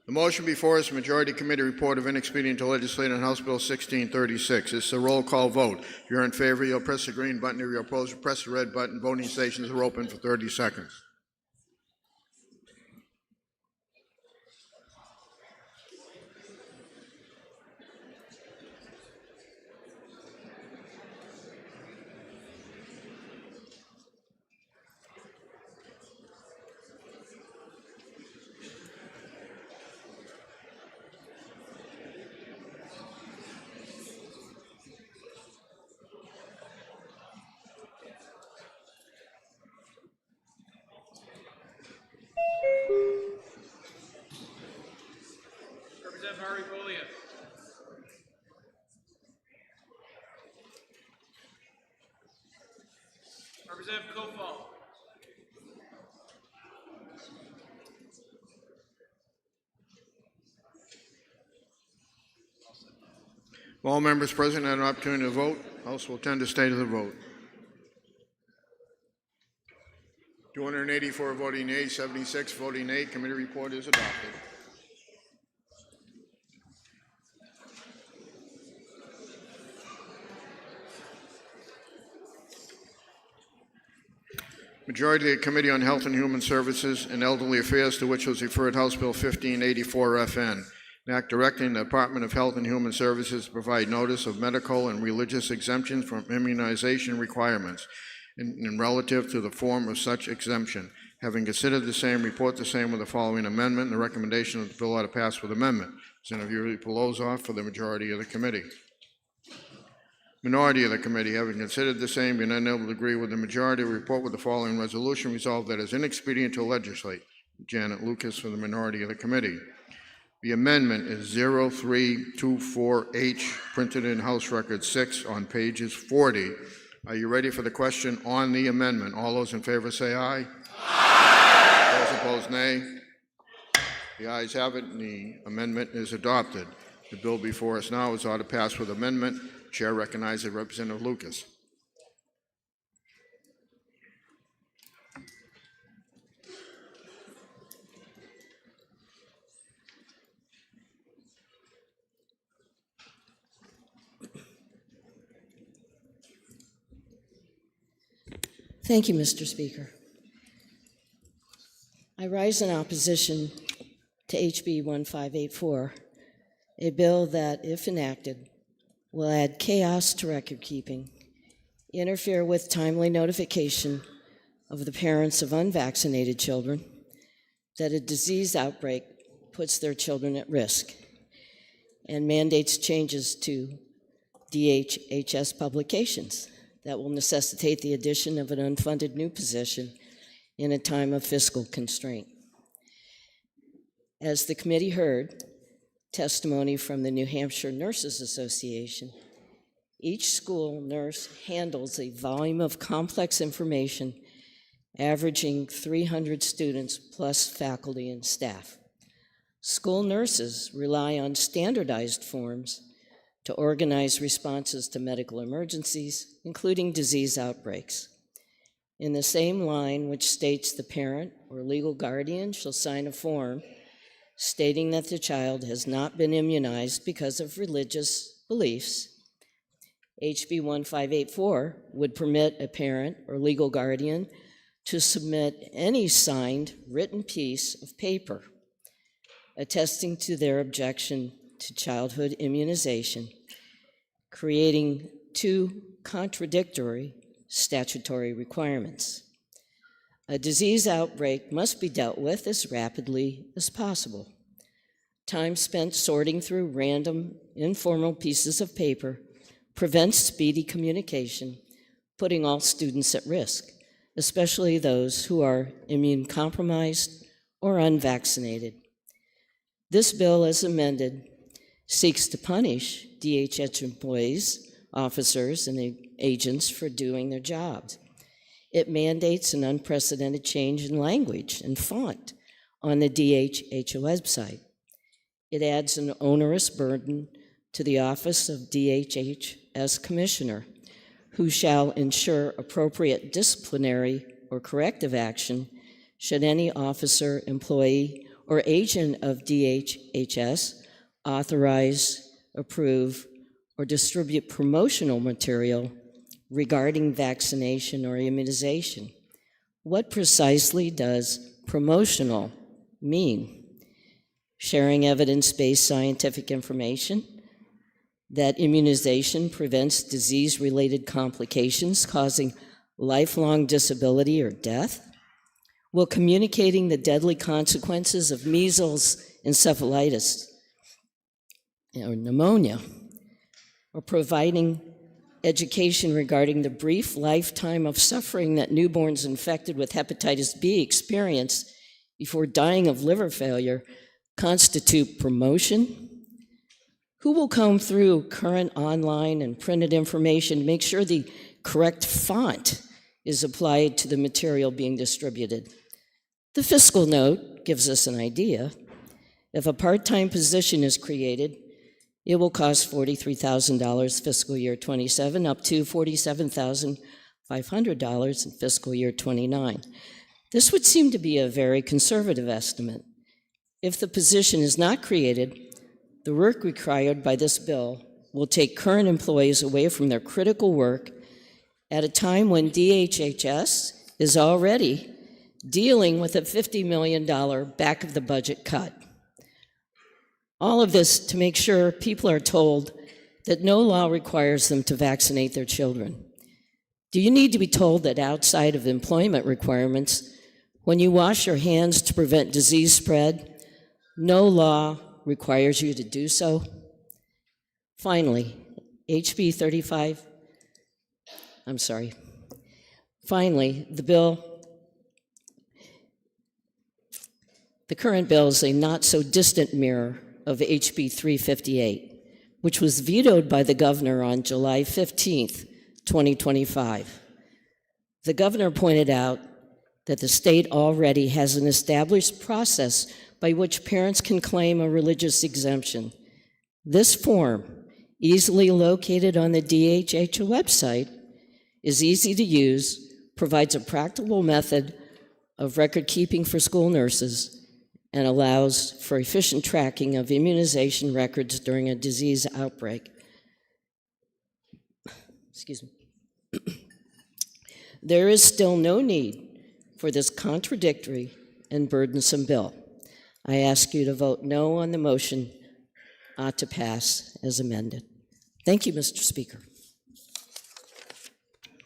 The motion before us, Majority Committee Report of Inexpedient to Legislate on House Bill 1636. It's a roll call vote. If you're in favor, you'll press the green button. If you're opposed, press the red button. Voting stations are open for 30 seconds. Representative Harvey Bolia. Representative Kofal. All members present had an opportunity to vote. House will tend to state of the vote. 284 voting yea, 76 voting nay. Committee report is adopted. Majority of the Committee on Health and Human Services and Elderly Affairs, to which was referred House Bill 1584 FN, an act directing the Department of Health and Human Services to provide notice of medical and religious exemptions from immunization requirements and relative to the form of such exemption. Having considered the same, report the same with the following amendment. The recommendation of the bill ought to pass with amendment. Senator Yuri Polozov for the majority of the committee. Minority of the committee, having considered the same, being unable to agree with the majority, report with the following resolution. Resolved that it is inexpedient to legislate. Janet Lucas for the minority of the committee. The amendment is 0324H, printed in House Record 6 on pages 40. Are you ready for the question on the amendment? All those in favor say aye. Aye. Those opposed, nay. The ayes have it, and the amendment is adopted. The bill before us now is ought to pass with amendment. Chair recognizes Representative Lucas. Thank you, Mr. Speaker. I rise in opposition to HB 1584, a bill that, if enacted, will add chaos to record keeping, interfere with timely notification of the parents of unvaccinated children that a disease outbreak puts their children at risk, and mandates changes to DHHS publications that will necessitate the addition of an unfunded new position in a time of fiscal constraint. As the committee heard testimony from the New Hampshire Nurses Association, each school nurse handles a volume of complex information averaging 300 students plus faculty and staff. School nurses rely on standardized forms to organize responses to medical emergencies, including disease outbreaks. In the same line which states the parent or legal guardian shall sign a form stating that the child has not been immunized because of religious beliefs, HB 1584 would permit a parent or legal guardian to submit any signed written piece of paper attesting to their objection to childhood immunization, creating two contradictory statutory requirements. A disease outbreak must be dealt with as rapidly as possible. Time spent sorting through random, informal pieces of paper prevents speedy communication, putting all students at risk, especially those who are immune-compromised or unvaccinated. This bill, as amended, seeks to punish DHH employees, officers, and agents for doing their jobs. It mandates an unprecedented change in language and font on the DHH website. It adds an onerous burden to the Office of DHHS Commissioner, who shall ensure appropriate disciplinary or corrective action should any officer, employee, or agent of DHHS authorize, approve, or distribute promotional material regarding vaccination or immunization. What precisely does promotional mean? Sharing evidence-based scientific information that immunization prevents disease-related complications causing lifelong disability or death? Will communicating the deadly consequences of measles, encephalitis, or pneumonia, or providing education regarding the brief lifetime of suffering that newborns infected with hepatitis B experience before dying of liver failure constitute promotion? Who will comb through current online and printed information to make sure the correct font is applied to the material being distributed? The fiscal note gives us an idea. If a part-time position is created, it will cost $43,000 fiscal year 27, up to $47,500 in fiscal year 29. This would seem to be a very conservative estimate. If the position is not created, the work required by this bill will take current employees away from their critical work at a time when DHHS is already dealing with a $50 million back of the budget cut. All of this to make sure people are told that no law requires them to vaccinate their children. Do you need to be told that outside of employment requirements, when you wash your hands to prevent disease spread, no law requires you to do so? Finally, Finally, the current bill is a not-so-distant mirror of HB 358, which was vetoed by the governor on July 15th, 2025. The governor pointed out that the state already has an established process by which parents can claim a religious exemption. This form, easily located on the DHHS website, is easy to use, provides a practical method of record keeping for school nurses, and allows for efficient tracking of immunization records during a disease outbreak. Excuse me. There is still no need for this contradictory and burdensome bill. I ask you to vote no on the motion to pass as amended. Thank you, Mr. Speaker.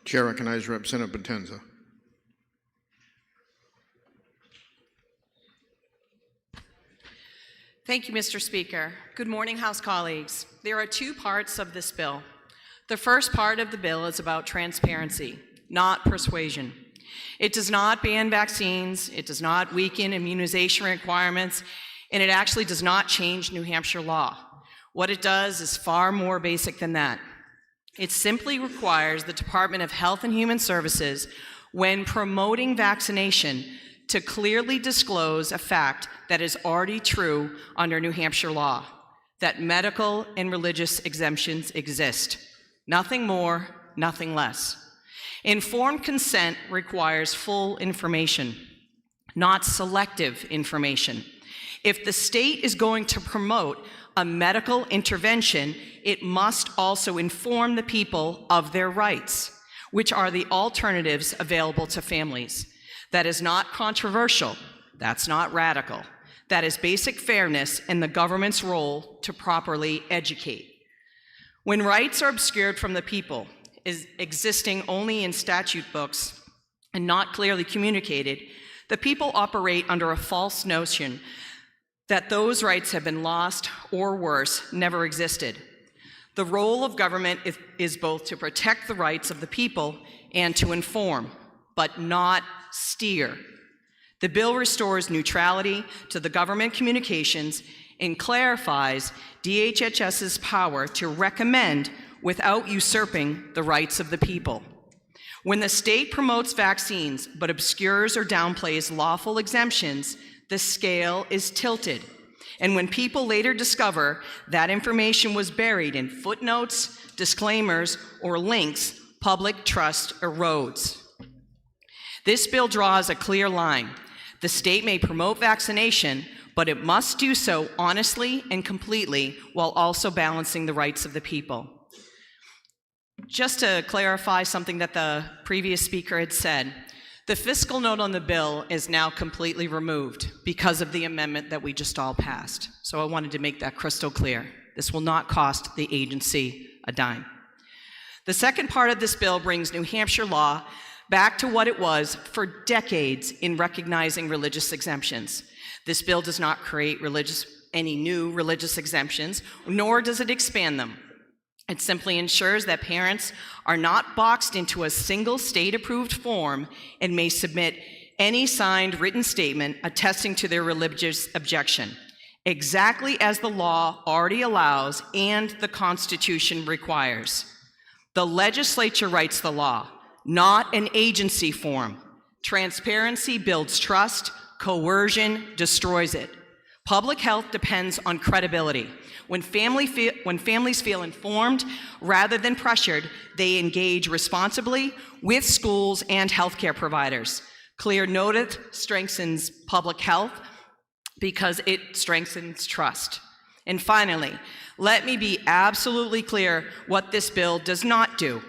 Chair recognizes Representative Potenza. Thank you, Mr. Speaker. Good morning, House colleagues. There are two parts of this bill. The first part of the bill is about transparency, not persuasion. It does not ban vaccines, it does not weaken immunization requirements, and it actually does not change New Hampshire law. What it does is far more basic than that. It simply requires the Department of Health and Human Services, when promoting vaccination, to clearly disclose a fact that is already true under New Hampshire law, that medical and religious exemptions exist. Nothing more, nothing less. Informed consent requires full information, not selective information. If the state is going to promote a medical intervention, it must also inform the people of their rights, which are the alternatives available to families. That is not controversial. That's not radical. That is basic fairness and the government's role to properly educate. When rights are obscured from the people, is existing only in statute books and not clearly communicated, the people operate under a false notion that those rights have been lost or worse, never existed. The role of government is both to protect the rights of the people and to inform, but not steer. The bill restores neutrality to the government communications and clarifies DHHS's power to recommend without usurping the rights of the people. When the state promotes vaccines but obscures or downplays lawful exemptions, the scale is tilted. And when people later discover that information was buried in footnotes, disclaimers, or links, public trust erodes. This bill draws a clear line. The state may promote vaccination, but it must do so honestly and completely while also balancing the rights of the people. Just to clarify something that the previous speaker had said, the fiscal note on the bill is now completely removed because of the amendment that we just all passed. So I wanted to make that crystal clear. This will not cost the agency a dime. The second part of this bill brings New Hampshire law back to what it was for decades in recognizing religious exemptions. This bill does not create any new religious exemptions, nor does it expand them. It simply ensures that parents are not boxed into a single state-approved form and may submit any signed written statement attesting to their religious objection, exactly as the law already allows and the Constitution requires. The legislature writes the law, not an agency form. Transparency builds trust, coercion destroys it. Public health depends on credibility. When families feel informed rather than pressured, they engage responsibly with schools and healthcare providers. Clear notice strengthens public health because it strengthens trust. And finally, let me be absolutely clear what this bill does not do.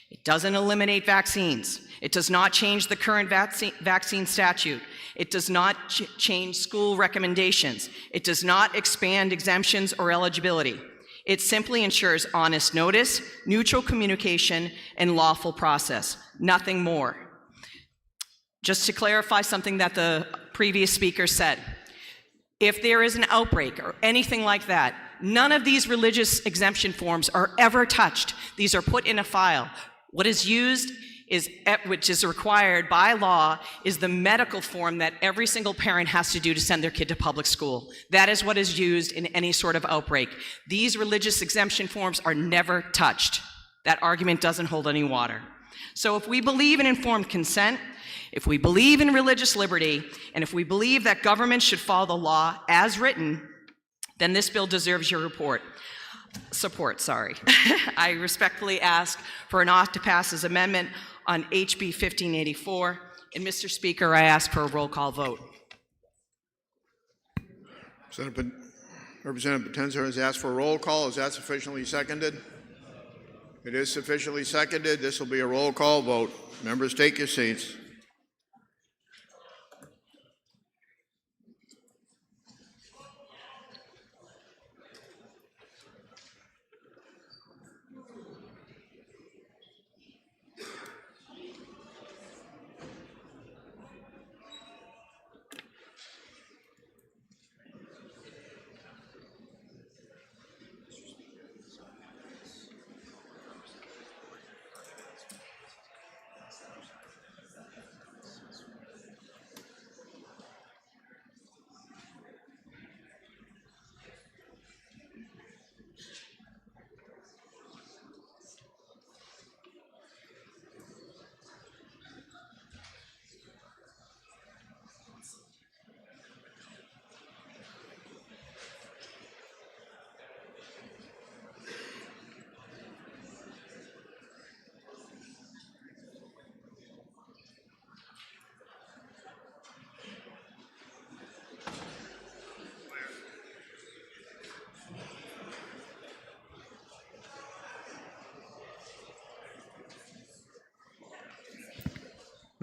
It doesn't eliminate vaccines. It does not change the current vaccine statute. It does not change school recommendations. It does not expand exemptions or eligibility. It simply ensures honest notice, neutral communication, and lawful process. Nothing more. Just to clarify something that the previous speaker said, if there is an outbreak or anything like that, none of these religious exemption forms are ever touched. These are put in a file. What is used which is required by law, is the medical form that every single parent has to do to send their kid to public school. That is what is used in any sort of outbreak. These religious exemption forms are never touched. That argument doesn't hold any water. So if we believe in informed consent, if we believe in religious liberty, and if we believe that government should follow the law as written, then this bill deserves your support. I respectfully ask for an ought to pass as amendment on HB 1584. And Mr. Speaker, I ask for a roll call vote. Representative Potenza has asked for a roll call. Is that sufficiently seconded? It is sufficiently seconded. This will be a roll call vote. Members, take your seats.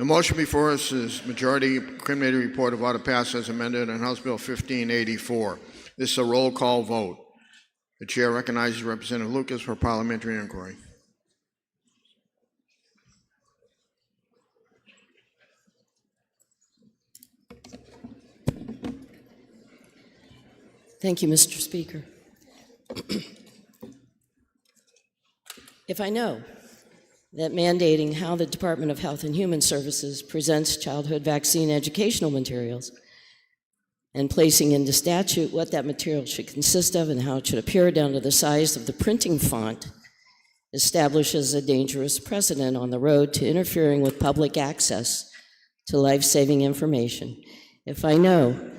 The motion before us is Majority Committee Report of Ought to Pass as amended on House Bill 1584. This is a roll call vote. The chair recognizes Representative Lucas for parliamentary inquiry. Thank you, Mr. Speaker. If I know that mandating how the Department of Health and Human Services presents childhood vaccine educational materials and placing into statute what that material should consist of and how it should appear down to the size of the printing font establishes a dangerous precedent on the road to interfering with public access to life-saving information. If I know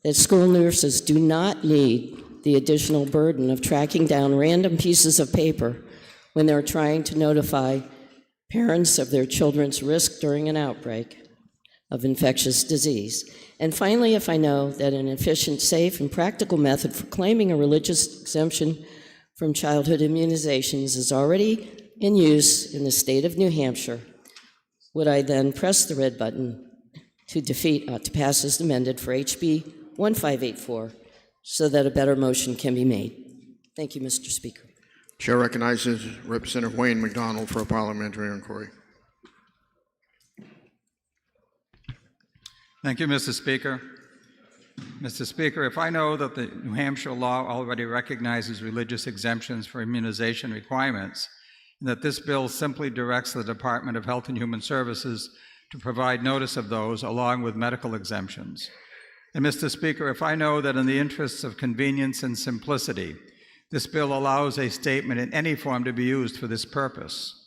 that school nurses do not need the additional burden of tracking down random pieces of paper when they're trying to notify parents of their children's risk during an outbreak of infectious disease. And finally, if I know that an efficient, safe, and practical method for claiming a religious exemption from childhood immunizations is already in use in the state of New Hampshire, would I then press the red button to defeat ought to pass as amended for HB 1584 so that a better motion can be made? Thank you, Mr. Speaker. Chair recognizes Representative Wayne McDonald for a parliamentary inquiry. Thank you, Mr. Speaker. Mr. Speaker, if I know that the New Hampshire law already recognizes religious exemptions for immunization requirements, and that this bill simply directs the Department of Health and Human Services to provide notice of those along with medical exemptions. And Mr. Speaker, if I know that in the interests of convenience and simplicity, this bill allows a statement in any form to be used for this purpose.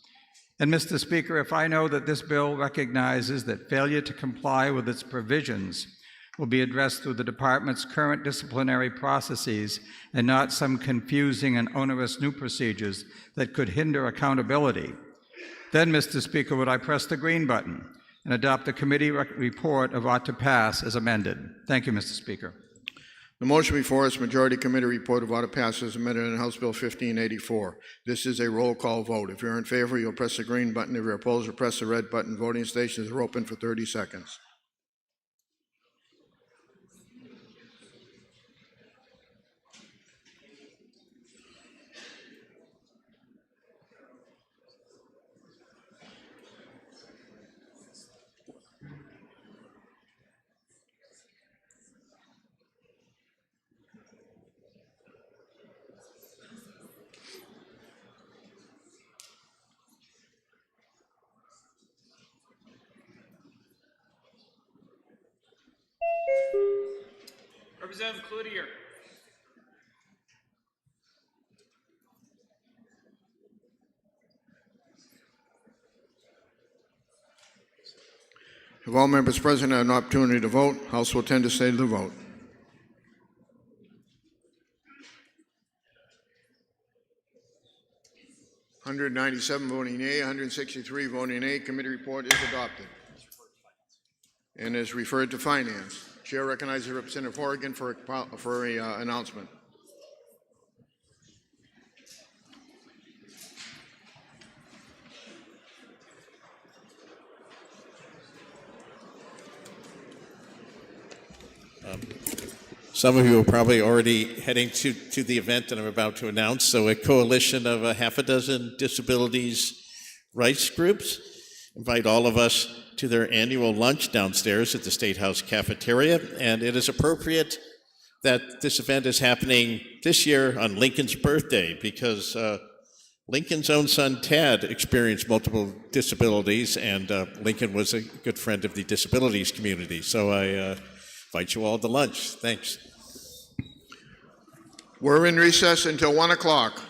And Mr. Speaker, if I know that this bill recognizes that failure to comply with its provisions will be addressed through the department's current disciplinary processes and not some confusing and onerous new procedures that could hinder accountability, then, Mr. Speaker, would I press the green button and adopt the committee report of ought to pass as amended? Thank you, Mr. Speaker. The motion before us, Majority Committee report of order passes amended in House Bill 1584. This is a roll call vote. If you're in favor, you'll press the green button. If you're opposed, you'll press the red button. Voting stations are open for 30 seconds. Representative Cloutier. If all members present had an opportunity to vote, House will tend to stay to the vote. (197) voting yea, 163 voting nay. Committee report is adopted and is referred to Finance. Chair recognizes Representative Horrigan for an announcement. Some of you are probably already heading to the event that I'm about to announce. So a coalition of a half a dozen disabilities rights groups invite all of us to their annual lunch downstairs at the State House cafeteria. And it is appropriate that this event is happening this year on Lincoln's birthday because Lincoln's own son, Tad, experienced multiple disabilities, and Lincoln was a good friend of the disabilities community. So I invite you all to lunch. Thanks. We're in recess until 1 o'clock.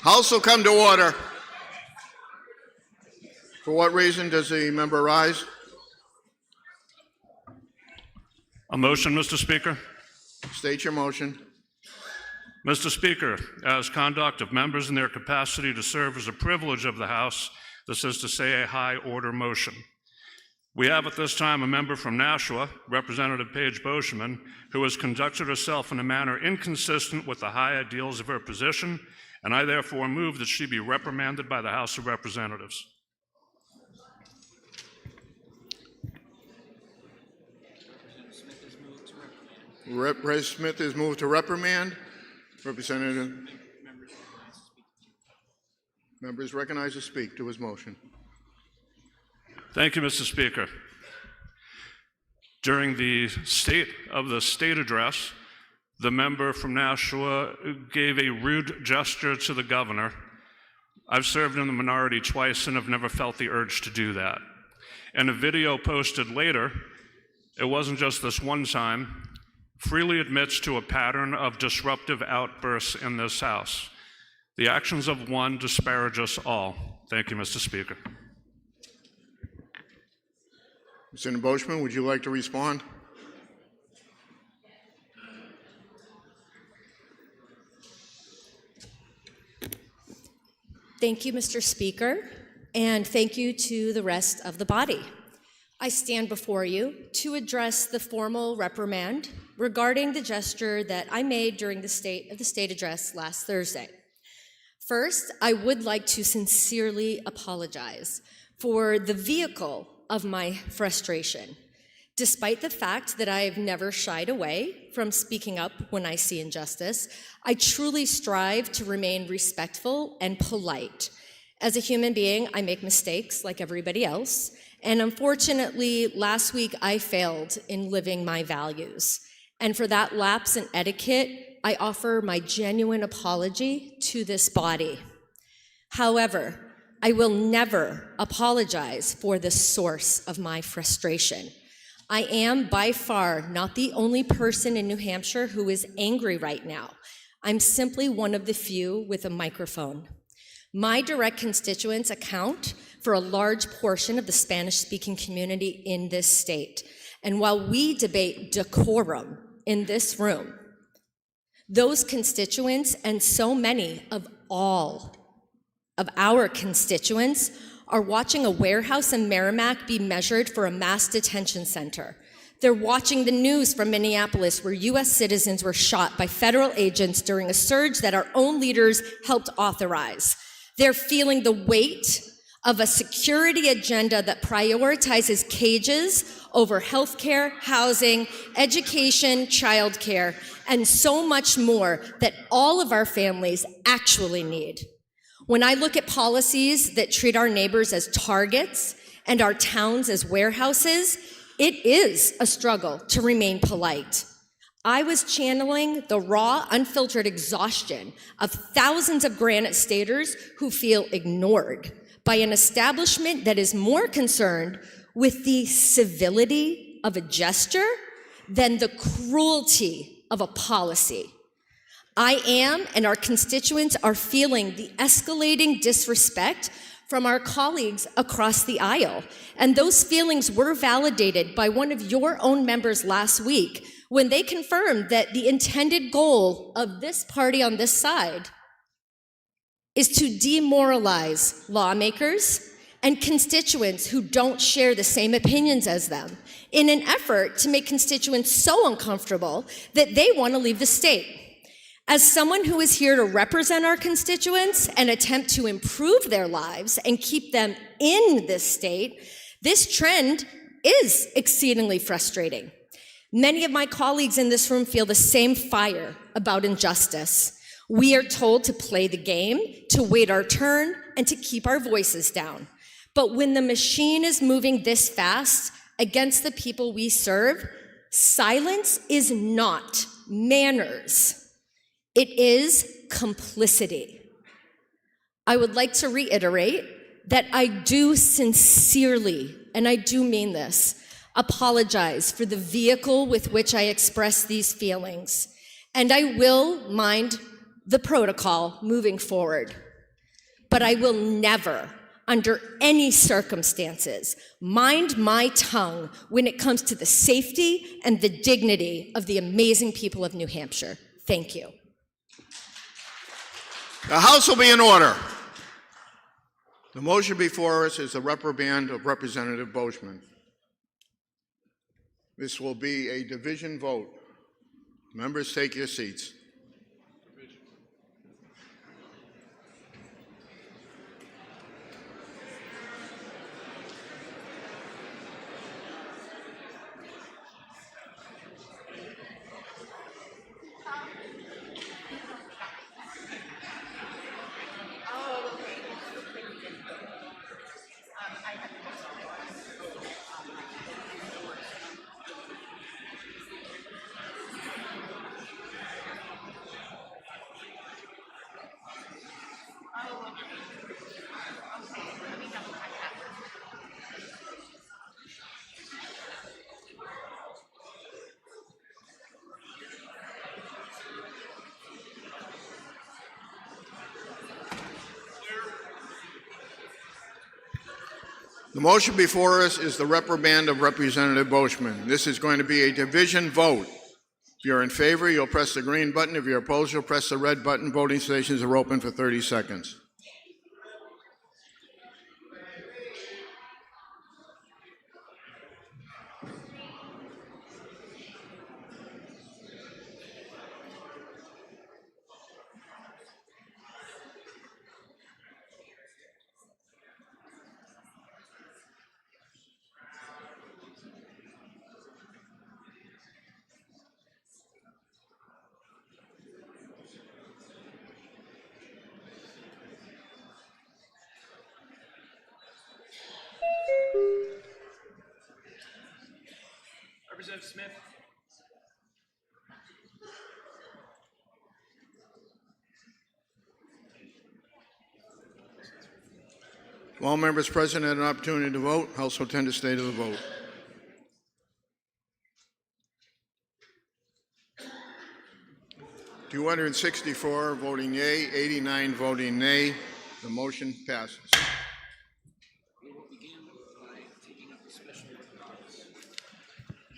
House will come to order. For what reason does the member rise? A motion, Mr. Speaker. State your motion. Mr. Speaker, as conduct of members in their capacity to serve is a privilege of the House, this is to say a high order motion. We have at this time a member from Nashua, Representative Paige Boschman, who has conducted herself in a manner inconsistent with the high ideals of her position, and I therefore move that she be reprimanded by the House of Representatives. Representative Smith is moved to reprimand. Representative. Member is recognized to speak to his motion. Thank you, Mr. Speaker. During the State Address, the member from Nashua gave a rude gesture to the governor. I've served in the minority twice and have never felt the urge to do that. In a video posted later, it wasn't just this one time, freely admits to a pattern of disruptive outbursts in this House. The actions of one disparage us all. Thank you, Mr. Speaker. Senator Boschman, would you like to respond? Thank you, Mr. Speaker, and thank you to the rest of the body. I stand before you to address the formal reprimand regarding the gesture that I made during the State Address last Thursday. First, I would like to sincerely apologize for the vehicle of my frustration. Despite the fact that I have never shied away from speaking up when I see injustice, I truly strive to remain respectful and polite. As a human being, I make mistakes like everybody else, and unfortunately, last week I failed in living my values. And for that lapse in etiquette, I offer my genuine apology to this body. However, I will never apologize for the source of my frustration. I am by far not the only person in New Hampshire who is angry right now. I'm simply one of the few with a microphone. My direct constituents account for a large portion of the Spanish-speaking community in this state. And while we debate decorum in this room, those constituents and so many of all of our constituents are watching a warehouse in Merrimack be measured for a mass detention center. They're watching the news from Minneapolis where US citizens were shot by federal agents during a surge that our own leaders helped authorize. They're feeling the weight of a security agenda that prioritizes cages over healthcare, housing, education, childcare, and so much more that all of our families actually need. When I look at policies that treat our neighbors as targets and our towns as warehouses, it is a struggle to remain polite. I was channeling the raw, unfiltered exhaustion of thousands of Granite Staters who feel ignored by an establishment that is more concerned with the civility of a gesture than the cruelty of a policy. I am, and our constituents are feeling the escalating disrespect from our colleagues across the aisle. And those feelings were validated by one of your own members last week when they confirmed that the intended goal of this party on this side is to demoralize lawmakers and constituents who don't share the same opinions as them in an effort to make constituents so uncomfortable that they want to leave the state. As someone who is here to represent our constituents and attempt to improve their lives and keep them in this state, this trend is exceedingly frustrating. Many of my colleagues in this room feel the same fire about injustice. We are told to play the game, to wait our turn, and to keep our voices down. But when the machine is moving this fast against the people we serve, silence is not manners. It is complicity. I would like to reiterate that I do sincerely, and I do mean this, apologize for the vehicle with which I express these feelings, and I will mind the protocol moving forward. but I will never, under any circumstances, mind my tongue when it comes to the safety and the dignity of the amazing people of New Hampshire. Thank you. The House will be in order. The motion before us is the reprimand of Representative Boschman. This will be a division vote. Members, take your seats. The motion before us is the reprimand of Representative Boschman. This is going to be a division vote. If you're in favor, you'll press the green button. If you're opposed, you'll press the red button. Voting stations are open for 30 seconds. Representative Smith. All members present had an opportunity to vote. House will tend to stay to the vote. (264) voting yea, 89 voting nay. The motion passes.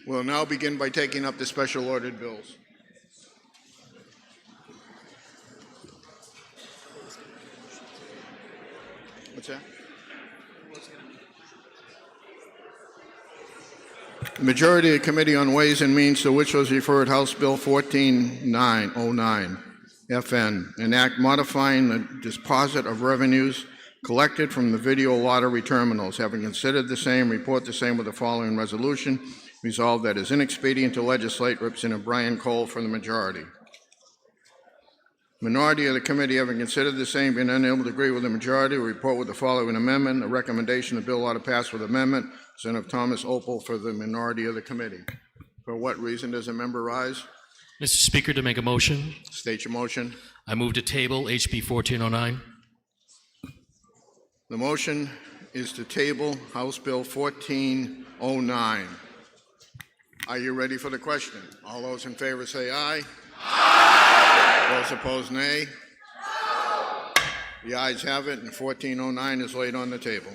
We'll now begin by taking up the special ordered bills. What's that? The majority of the Committee on Ways and Means, to which was referred House Bill 14909, FN, an act modifying the deposit of revenues collected from the video lottery terminals. Having considered the same, report the same with the following resolution. Resolved that it is inexpedient to legislate. Representative Brian Cole for the majority. Minority of the committee, having considered the same, being unable to agree with the majority, will report with the following amendment. The recommendation the bill ought to pass with amendment. Senator Thomas Opal for the minority of the committee. For what reason does a member rise? Mr. Speaker, to make a motion. State your motion. I move to table HB 1409. The motion is to table House Bill 1409. Are you ready for the question? All those in favor say aye. Aye. Those opposed, nay. No. The ayes have it, and 1409 is laid on the table.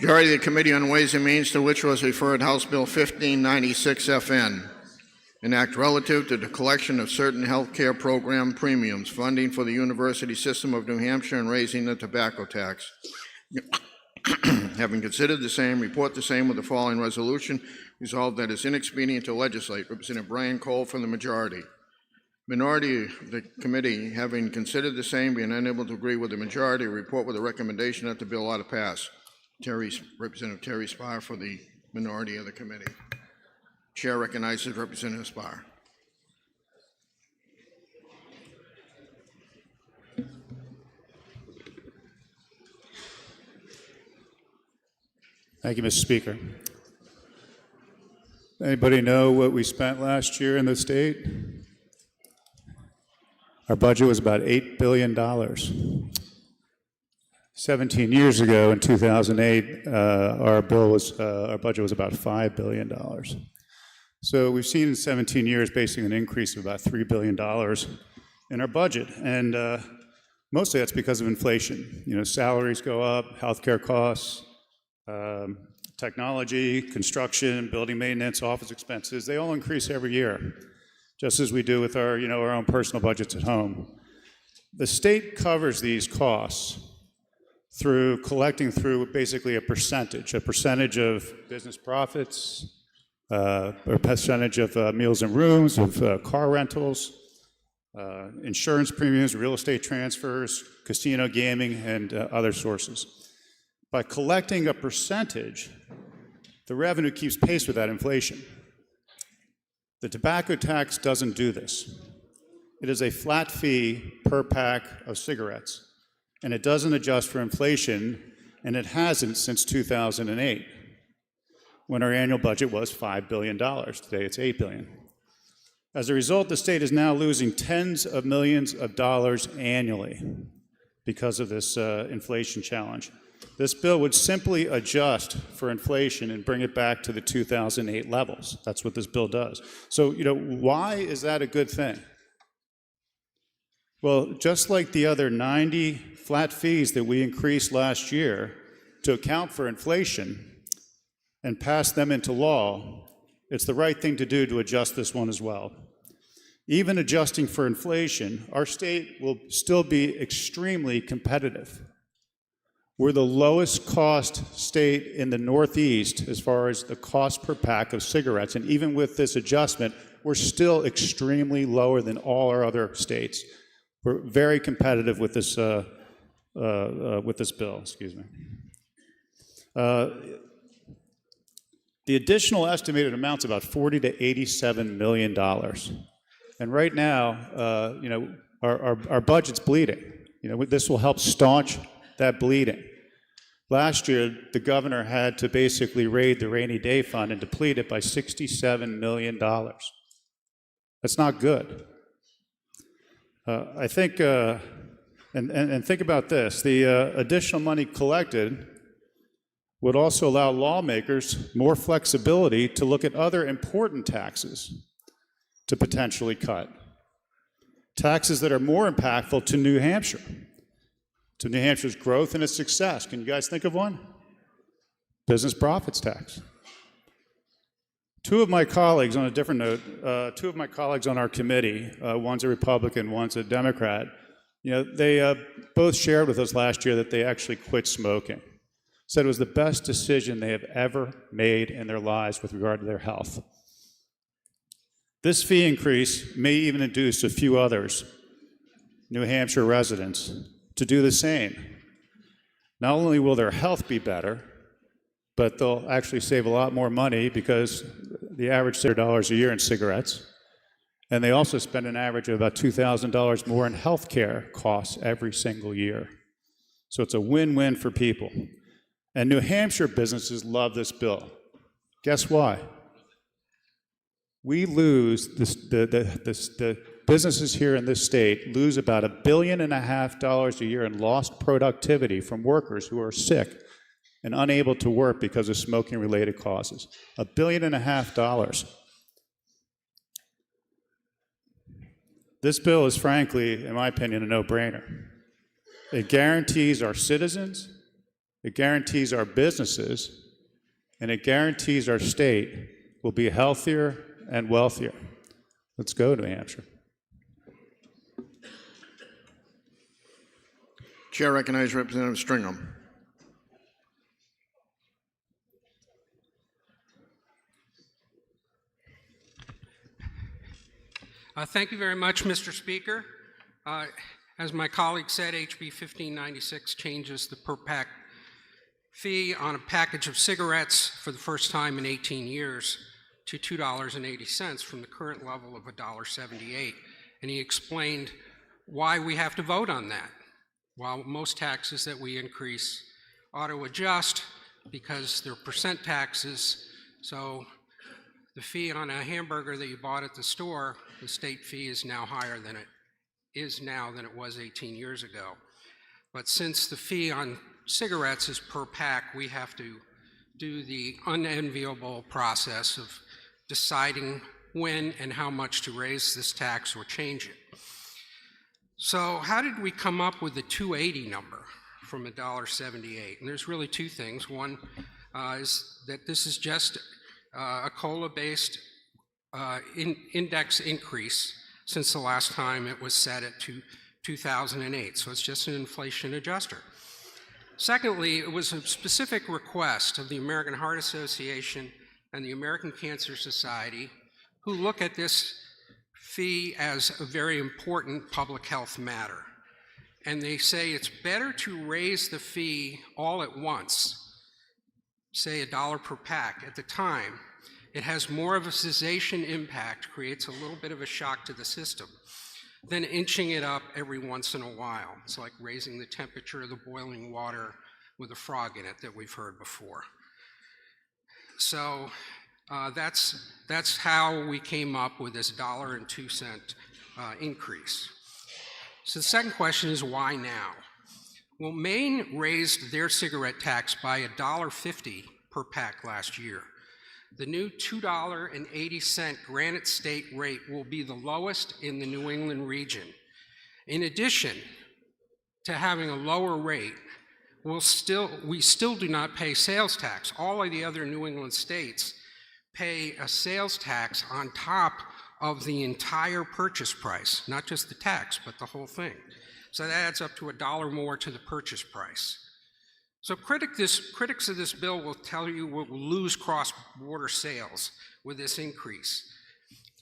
Majority of the Committee on Ways and Means, to which was referred House Bill 1596 FN, an act relative to the collection of certain health care program premiums, funding for the University System of New Hampshire, and raising the tobacco tax. Having considered the same, report the same with the following resolution. Resolved that it is inexpedient to legislate. Representative Brian Cole from the majority. Minority of the committee, having considered the same, being unable to agree with the majority, report with a recommendation that the bill ought to pass. Representative Terry Spar for the minority of the committee. Chair recognizes Representative Spar. Thank you, Mr. Speaker. Anybody know what we spent last year in the state? Our budget was about $8 billion. 17 years ago, in 2008, our budget was about $5 billion. So we've seen in 17 years basically an increase of about $3 billion in our budget, and mostly that's because of inflation. You know, salaries go up, healthcare costs, technology, construction, building maintenance, office expenses, they all increase every year, just as we do with our, our own personal budgets at home. The state covers these costs through collecting through basically a percentage of business profits, or percentage of meals and rooms, of car rentals, insurance premiums, real estate transfers, casino gaming, and other sources. By collecting a percentage, the revenue keeps pace with that inflation. The tobacco tax doesn't do this. It is a flat fee per pack of cigarettes, and it doesn't adjust for inflation, and it hasn't since 2008, when our annual budget was $5 billion. Today it's $8 billion. As a result, the state is now losing tens of millions of dollars annually because of this inflation challenge. This bill would simply adjust for inflation and bring it back to the 2008 levels. That's what this bill does. So, why is that a good thing? Well, just like the other 90 flat fees that we increased last year to account for inflation and pass them into law, it's the right thing to do to adjust this one as well. Even adjusting for inflation, our state will still be extremely competitive. We're the lowest cost state in the Northeast as far as the cost per pack of cigarettes, and even with this adjustment, we're still extremely lower than all our other states. We're very competitive with this bill. Excuse me. The additional estimated amount's about $40 to $87 million, and right now, our budget's bleeding. This will help staunch that bleeding. Last year, the governor had to basically raid the rainy day fund and deplete it by $67 million. That's not good. I think, and think about this, the additional money collected would also allow lawmakers more flexibility to look at other important taxes to potentially cut. Taxes that are more impactful to New Hampshire, to New Hampshire's growth and its success. Can you guys think of one? Business profits tax. Two of my colleagues, on a different note, two of my colleagues on our committee, one's a Republican, one's a Democrat, they both shared with us last year that they actually quit smoking. Said it was the best decision they have ever made in their lives with regard to their health. This fee increase may even induce a few others, New Hampshire residents, to do the same. Not only will their health be better, but they'll actually save a lot more money because the average $600 a year in cigarettes, and they also spend an average of about $2,000 more in health care costs every single year. So it's a win-win for people. And New Hampshire businesses love this bill. Guess why? We lose, the businesses here in this state lose about $1.5 billion a year in lost productivity from workers who are sick and unable to work because of smoking-related causes. $1.5 billion. This bill is, frankly, in my opinion, a no-brainer. It guarantees our citizens, it guarantees our businesses, and it guarantees our state will be healthier and wealthier. Let's go, New Hampshire. Chair recognizes Representative Stringham. Thank you very much, Mr. Speaker. As my colleague said, HB 1596 changes the per pack fee on a package of cigarettes for the first time in 18 years to $2.80 from the current level of $1.78. And he explained why we have to vote on that. While most taxes that we increase auto-adjust because they're percent taxes, so the fee on a hamburger that you bought at the store, the state fee is now higher than it was 18 years ago. But since the fee on cigarettes is per pack. We have to do the unenviable process of deciding when and how much to raise this tax or change it. So how did we come up with the 280 number from $1.78? And there's really two things. One is that this is just a COLA-based index increase since the last time it was set at 2008. So it's just an inflation adjuster. Secondly, it was a specific request of the American Heart Association and the American Cancer Society, who look at this fee as a very important public health matter. And they say it's better to raise the fee all at once, say $1 per pack at the time. It has more of a cessation impact, creates a little bit of a shock to the system, than inching it up every once in a while. It's like raising the temperature of the boiling water with a frog in it that we've heard before. So that's how we came up with this $1.02 increase. So the second question is, why now? Well, Maine raised their cigarette tax by $1.50 per pack last year. The new $2.80 Granite State rate will be the lowest in the New England region. In addition to having a lower rate, we still do not pay sales tax. All of the other New England states pay a sales tax on top of the entire purchase price, not just the tax, but the whole thing. So that adds up to $1 more to the purchase price. So critics of this bill will tell you we'll lose cross-border sales with this increase.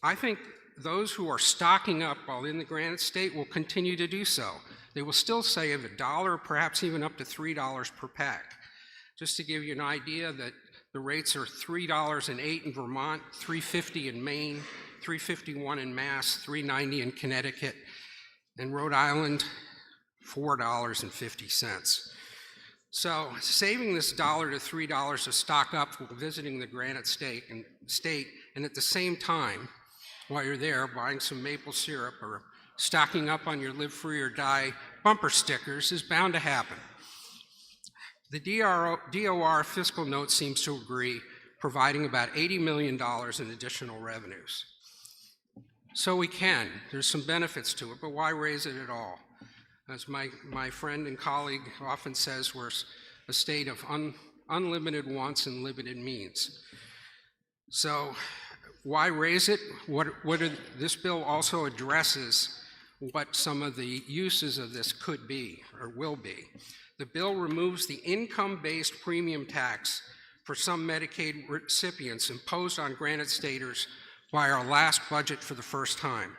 I think those who are stocking up while in the Granite State will continue to do so. They will still save $1, perhaps even up to $3 per pack. Just to give you an idea that the rates are $3.08 in Vermont, $3.50 in Maine, $3.51 in Mass, $3.90 in Connecticut, and Rhode Island, $4.50. So saving this $1 to $3 to stock up while visiting the Granite State, and at the same time, while you're there, buying some maple syrup or stocking up on your Live Free or Die bumper stickers is bound to happen. The DOR fiscal note seems to agree, providing about $80 million in additional revenues. So there's some benefits to it, but why raise it at all? As my friend and colleague often says, we're a state of unlimited wants and limited means. So why raise it? This bill also addresses what some of the uses of this could be or will be. The bill removes the income-based premium tax for some Medicaid recipients imposed on Granite Staters by our last budget for the first time.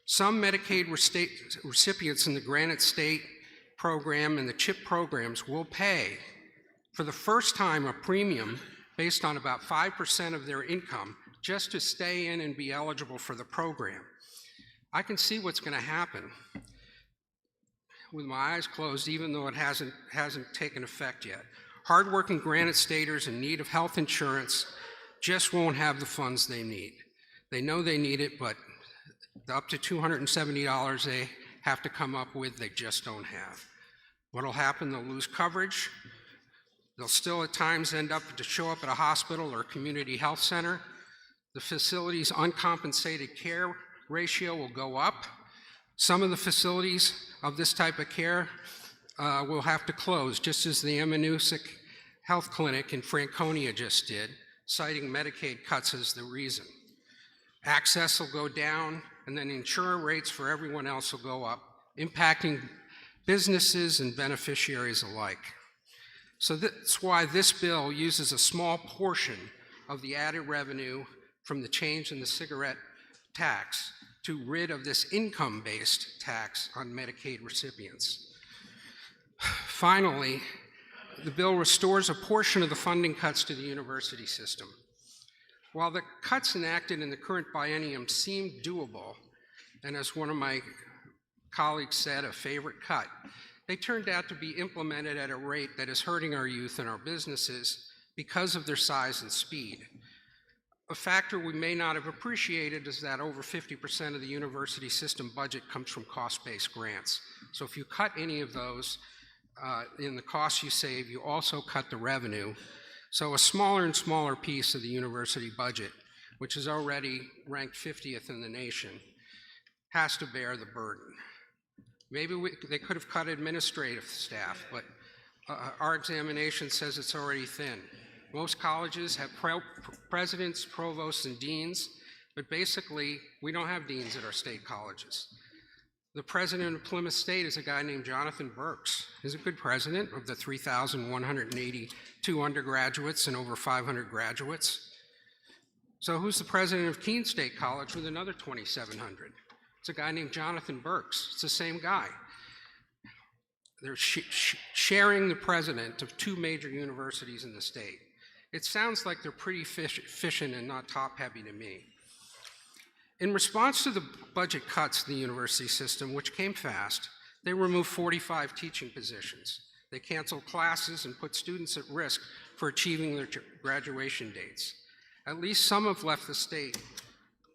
Some Medicaid recipients in the Granite State program and the CHIP programs will pay, for the first time, a premium based on about 5% of their income just to stay in and be eligible for the program. I can see what's going to happen with my eyes closed, even though it hasn't taken effect yet. Hardworking Granite Staters in need of health insurance just won't have the funds they need. They know they need it, but the up to $270 they have to come up with, they just don't have. What'll happen, they'll lose coverage. They'll still at times end up to show up at a hospital or community health center. The facility's uncompensated care ratio will go up. Some of the facilities of this type of care will have to close, just as the Emanusic Health Clinic in Franconia just did, citing Medicaid cuts as the reason. Access will go down, and then insurer rates for everyone else will go up, impacting businesses and beneficiaries alike. So that's why this bill uses a small portion of the added revenue from the change in the cigarette tax to rid of this income-based tax on Medicaid recipients. Finally, the bill restores a portion of the funding cuts to the university system. While the cuts enacted in the current biennium seem doable, and as one of my colleagues said, a favorite cut, they turned out to be implemented at a rate that is hurting our youth and our businesses because of their size and speed. A factor we may not have appreciated is that over 50% of the university system budget comes from cost-based grants. So if you cut any of those, in the costs you save, you also cut the revenue. So a smaller and smaller piece of the university budget, which is already ranked 50th in the nation, has to bear the burden. Maybe they could have cut administrative staff, but our examination says it's already thin. Most colleges have presidents, provosts, and deans, but basically, we don't have deans at our state colleges. The president of Plymouth State is a guy named Jonathan Burks. He's a good president of the 3,182 undergraduates and over 500 graduates. So who's the president of Keene State College with another 2,700? It's a guy named Jonathan Burks. It's the same guy. They're sharing the president of two major universities in the state. It sounds like they're pretty efficient and not top-heavy to me. In response to the budget cuts in the university system, which came fast, they removed 45 teaching positions. They canceled classes and put students at risk for achieving their graduation dates. At least some have left the state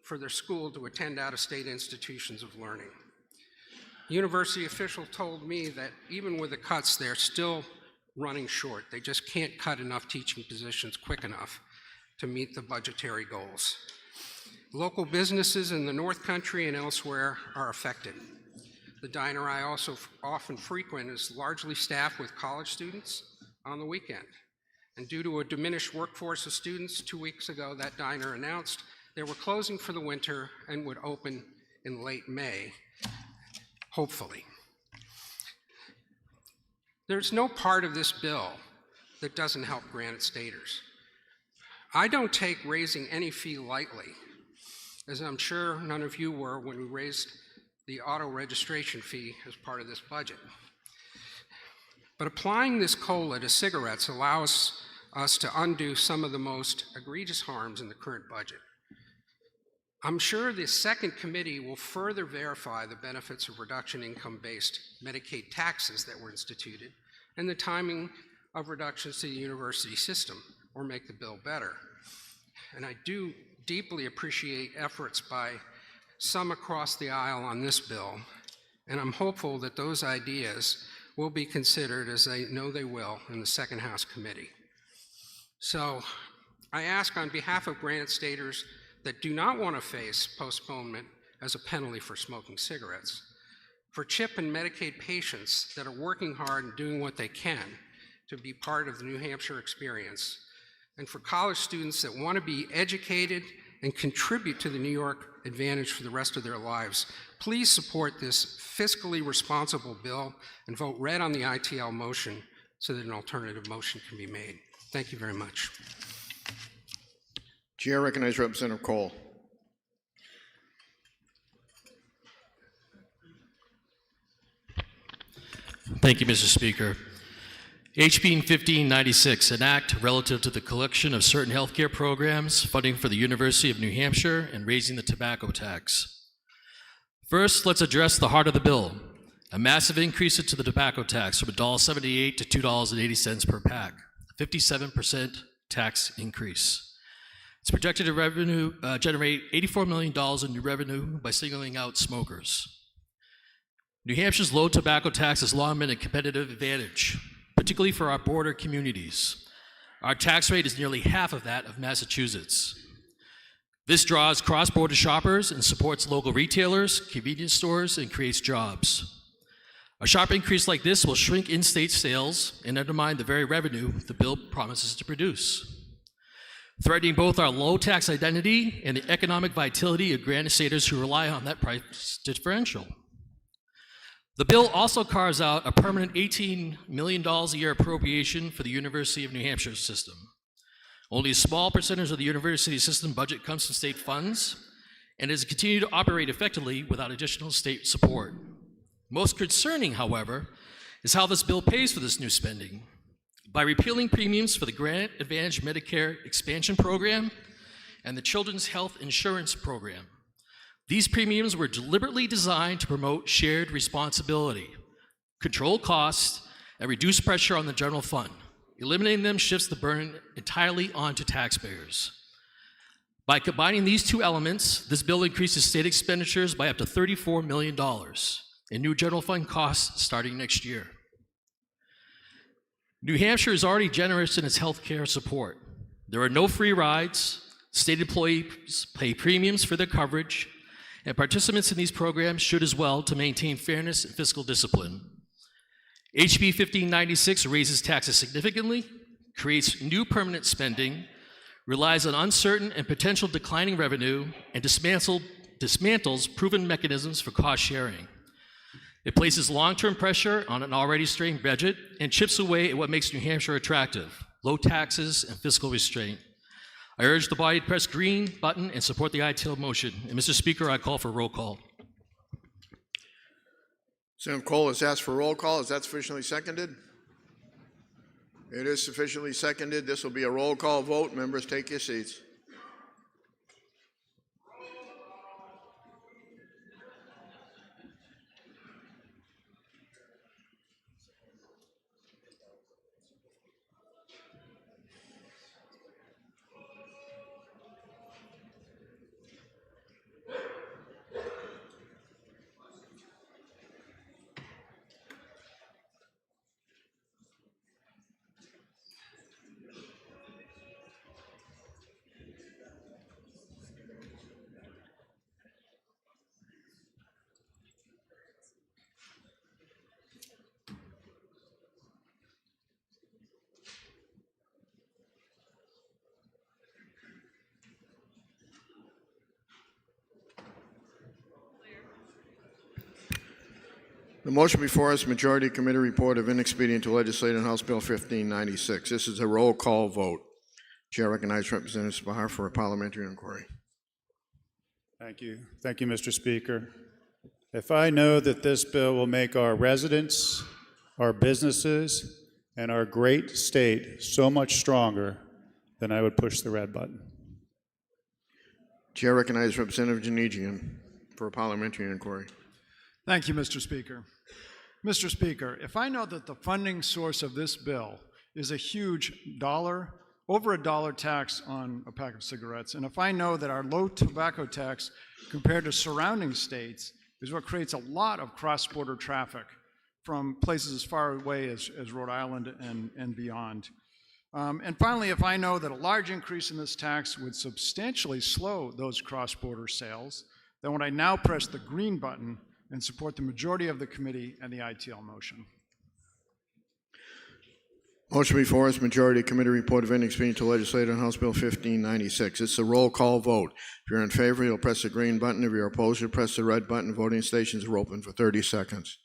for their school to attend out-of-state institutions of learning. University official told me that even with the cuts, they're still running short. They just can't cut enough teaching positions quick enough to meet the budgetary goals. Local businesses in the North Country and elsewhere are affected. The diner I also often frequent is largely staffed with college students on the weekend. And due to a diminished workforce of students, 2 weeks ago, that diner announced they were closing for the winter and would open in late May, hopefully. There's no part of this bill that doesn't help Granite Staters. I don't take raising any fee lightly, as I'm sure none of you were when we raised the auto registration fee as part of this budget. But applying this COLA to cigarettes allows us to undo some of the most egregious harms in the current budget. I'm sure the second committee will further verify the benefits of reduction income-based Medicaid taxes that were instituted and the timing of reductions to the university system, or make the bill better. And I do deeply appreciate efforts by some across the aisle on this bill, and I'm hopeful that those ideas will be considered, as I know they will, in the second House committee. So I ask on behalf of Granite Staters that do not want to face postponement as a penalty for smoking cigarettes, for CHIP and Medicaid patients that are working hard and doing what they can to be part of the New Hampshire experience, and for college students that want to be educated and contribute to the New York advantage for the rest of their lives, please support this fiscally responsible bill and vote red on the ITL motion so that an alternative motion can be made. Thank you very much. Chair recognizes Representative Cole. Thank you, Mr. Speaker. HB 1596, an act relative to the collection of certain healthcare programs, funding for the University of New Hampshire, and raising the tobacco tax. First, let's address the heart of the bill, a massive increase to the tobacco tax from $1.78 to $2.80 per pack, 57% tax increase. It's projected to generate $84 million in new revenue by singling out smokers. New Hampshire's low tobacco tax has long been a competitive advantage, particularly for our border communities. Our tax rate is nearly half of that of Massachusetts. This draws cross-border shoppers and supports local retailers, convenience stores, and creates jobs. A sharp increase like this will shrink in-state sales and undermine the very revenue the bill promises to produce, threatening both our low tax identity and the economic vitality of Granite Staters who rely on that price differential. The bill also carves out a permanent $18 million a year appropriation for the University of New Hampshire system. Only a small percentage of the university system budget comes from state funds, and it has continued to operate effectively without additional state support. Most concerning, however, is how this bill pays for this new spending. By repealing premiums for the Granite Advantage Medicare Expansion Program and the Children's Health Insurance Program. These premiums were deliberately designed to promote shared responsibility, control costs, and reduce pressure on the general fund. Eliminating them shifts the burden entirely onto taxpayers. By combining these two elements, this bill increases state expenditures by up to $34 million in new general fund costs starting next year. New Hampshire is already generous in its health care support. There are no free rides, state employees pay premiums for their coverage, and participants in these programs should as well to maintain fairness and fiscal discipline. HB 1596 raises taxes significantly, creates new permanent spending, relies on uncertain and potential declining revenue, and dismantles proven mechanisms for cost sharing. It places long-term pressure on an already strained budget and chips away at what makes New Hampshire attractive: low taxes and fiscal restraint. I urge the body to press green button and support the ITL motion. And Mr. Speaker, I call for roll call. Senator Cole has asked for roll call. Is that sufficiently seconded? It is sufficiently seconded. This will be a roll call vote. Members, take your seats. The motion before us, Majority Committee Report of Inexpedient to Legislate on House Bill 1596. This is a roll call vote. Chair recognizes Representative Spahar for a parliamentary inquiry. Thank you. Thank you, Mr. Speaker. If I know that this bill will make our residents, our businesses, and our great state so much stronger, then I would push the red button. Chair recognizes Representative Janigian for a parliamentary inquiry. Thank you, Mr. Speaker. Mr. Speaker, if I know that the funding source of this bill is a huge over $1 tax on a pack of cigarettes, and if I know that our low tobacco tax compared to surrounding states is what creates a lot of cross-border traffic from places as far away as Rhode Island and beyond. And finally, if I know that a large increase in this tax would substantially slow those cross-border sales, then would I now press the green button and support the majority of the committee and the ITL motion? Motion before us, Majority Committee Report of Inexpedient to Legislate on House Bill 1596. It's a roll call vote. If you're in favor, you'll press the green button. If you're opposed, you'll press the red button. Voting stations are open for 30 seconds.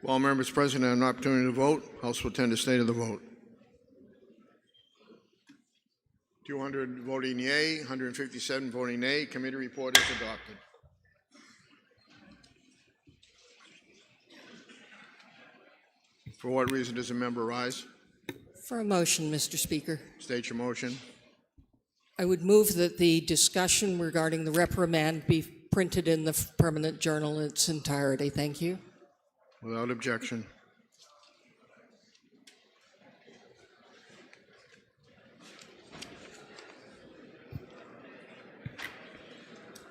While members present have an opportunity to vote, House will tend to state of the vote. 200 voting yea, 157 voting nay. Committee report is adopted. For what reason does a member rise? For a motion, Mr. Speaker. State your motion. I would move that the discussion regarding the reprimand be printed in the Permanent Journal in its entirety. Thank you. Without objection.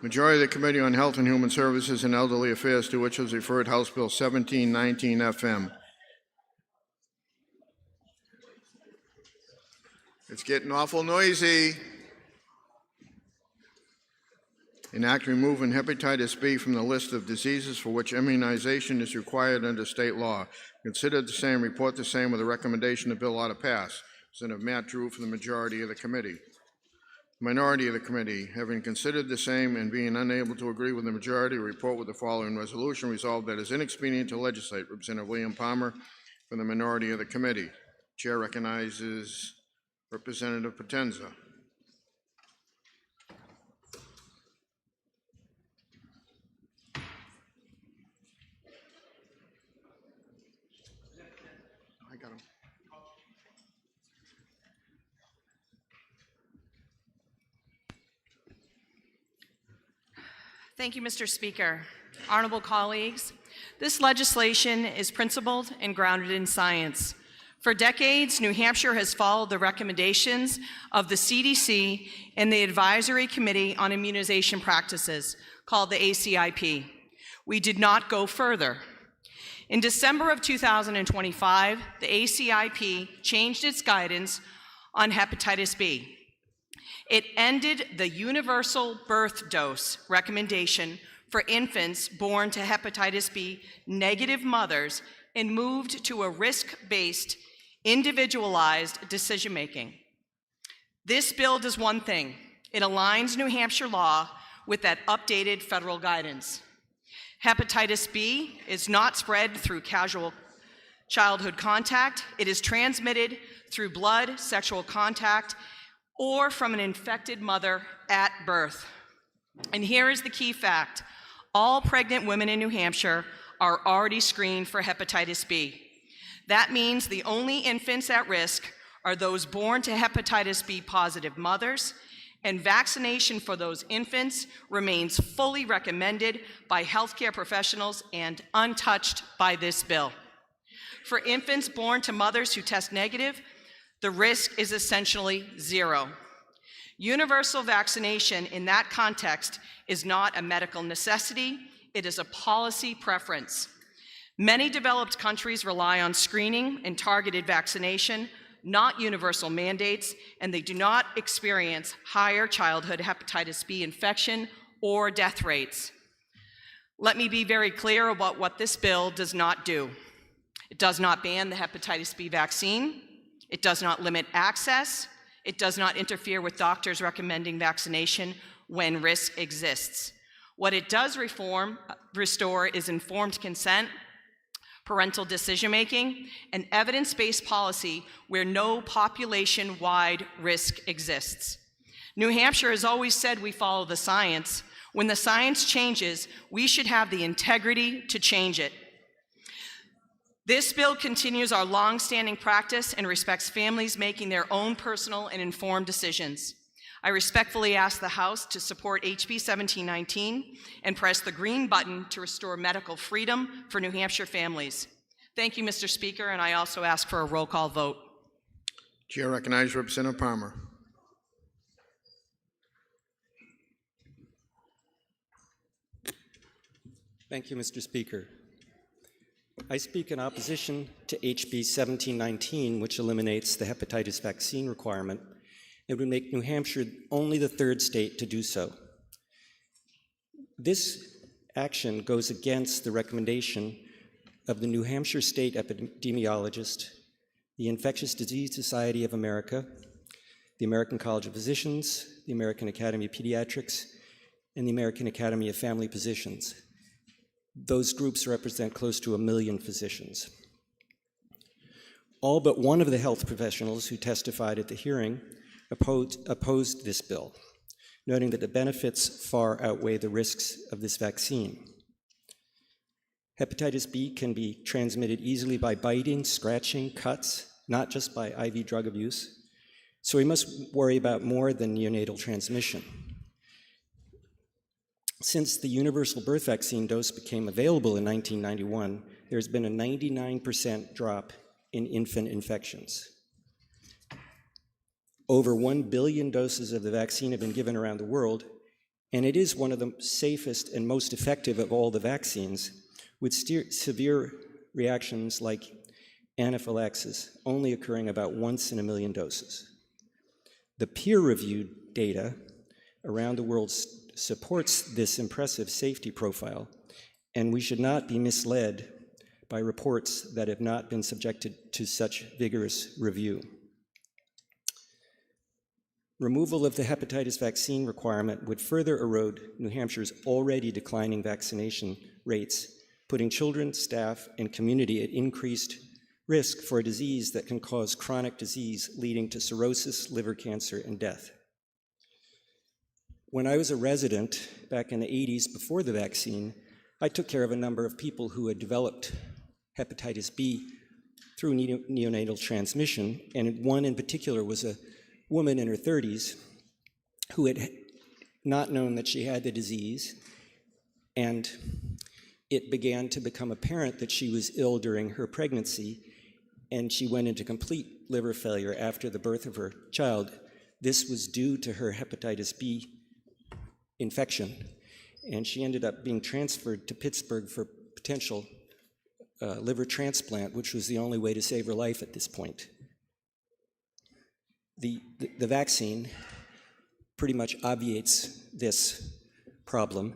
Majority of the Committee on Health and Human Services and Elderly Affairs, to which was referred House Bill 1719 FM. It's getting awful noisy. Enact removing hepatitis B from the list of diseases for which immunization is required under state law. Consider the same, report the same with a recommendation the bill ought to pass. Senator Matt Drew for the majority of the committee. Minority of the committee, having considered the same and being unable to agree with the majority, report with the following resolution: resolved that it is inexpedient to legislate. Representative William Palmer for the minority of the committee. Chair recognizes Representative Potenza. Thank you, Mr. Speaker. Honorable colleagues, this legislation is principled and grounded in science. For decades, New Hampshire has followed the recommendations of the CDC and the Advisory Committee on Immunization Practices, called the ACIP. We did not go further. In December of 2025, the ACIP changed its guidance on hepatitis B. It ended the universal birth dose recommendation for infants born to hepatitis B negative mothers and moved to a risk-based, individualized decision-making. This bill does one thing. It aligns New Hampshire law with that updated federal guidance. Hepatitis B is not spread through casual childhood contact. It is transmitted through blood, sexual contact, or from an infected mother at birth. And here is the key fact. All pregnant women in New Hampshire are already screened for hepatitis B. That means the only infants at risk are those born to hepatitis B positive mothers, and vaccination for those infants remains fully recommended by healthcare professionals and untouched by this bill. For infants born to mothers who test negative, the risk is essentially zero. Universal vaccination in that context is not a medical necessity, it is a policy preference. Many developed countries rely on screening and targeted vaccination, not universal mandates, and they do not experience higher childhood hepatitis B infection or death rates. Let me be very clear about what this bill does not do. It does not ban the hepatitis B vaccine. It does not limit access. It does not interfere with doctors recommending vaccination when risk exists. What it does restore is informed consent, parental decision-making, and evidence-based policy where no population-wide risk exists. New Hampshire has always said we follow the science. When the science changes, we should have the integrity to change it. This bill continues our long-standing practice and respects families making their own personal and informed decisions. I respectfully ask the House to support HB 1719 and press the green button to restore medical freedom for New Hampshire families. Thank you, Mr. Speaker, and I also ask for a roll call vote. Chair recognizes Representative Palmer. Thank you, Mr. Speaker. I speak in opposition to HB 1719, which eliminates the hepatitis vaccine requirement. It would make New Hampshire only the third state to do so. This action goes against the recommendation of the New Hampshire State Epidemiologist, the Infectious Disease Society of America, the American College of Physicians, the American Academy of Pediatrics, and the American Academy of Family Physicians. Those groups represent close to 1 million physicians. All but one of the health professionals who testified at the hearing opposed this bill, noting that the benefits far outweigh the risks of this vaccine. Hepatitis B can be transmitted easily by biting, scratching, cuts, not just by IV drug abuse, so we must worry about more than neonatal transmission. Since the universal birth vaccine dose became available in 1991, there's been a 99% drop in infant infections. Over 1 billion doses of the vaccine have been given around the world, and it is one of the safest and most effective of all the vaccines, with severe reactions like anaphylaxis only occurring about once in 1 million doses. The peer-reviewed data around the world supports this impressive safety profile, and we should not be misled by reports that have not been subjected to such vigorous review. Removal of the hepatitis vaccine requirement would further erode New Hampshire's already declining vaccination rates, putting children, staff, and community at increased risk for a disease that can cause chronic disease leading to cirrhosis, liver cancer, and death. When I was a resident back in the 80s before the vaccine, I took care of a number of people who had developed hepatitis B through neonatal transmission, and one in particular was a woman in her 30s who had not known that she had the disease, and it began to become apparent that she was ill during her pregnancy, and she went into complete liver failure after the birth of her child. This was due to her hepatitis B infection, and she ended up being transferred to Pittsburgh for potential liver transplant, which was the only way to save her life at this point. The vaccine pretty much obviates this problem.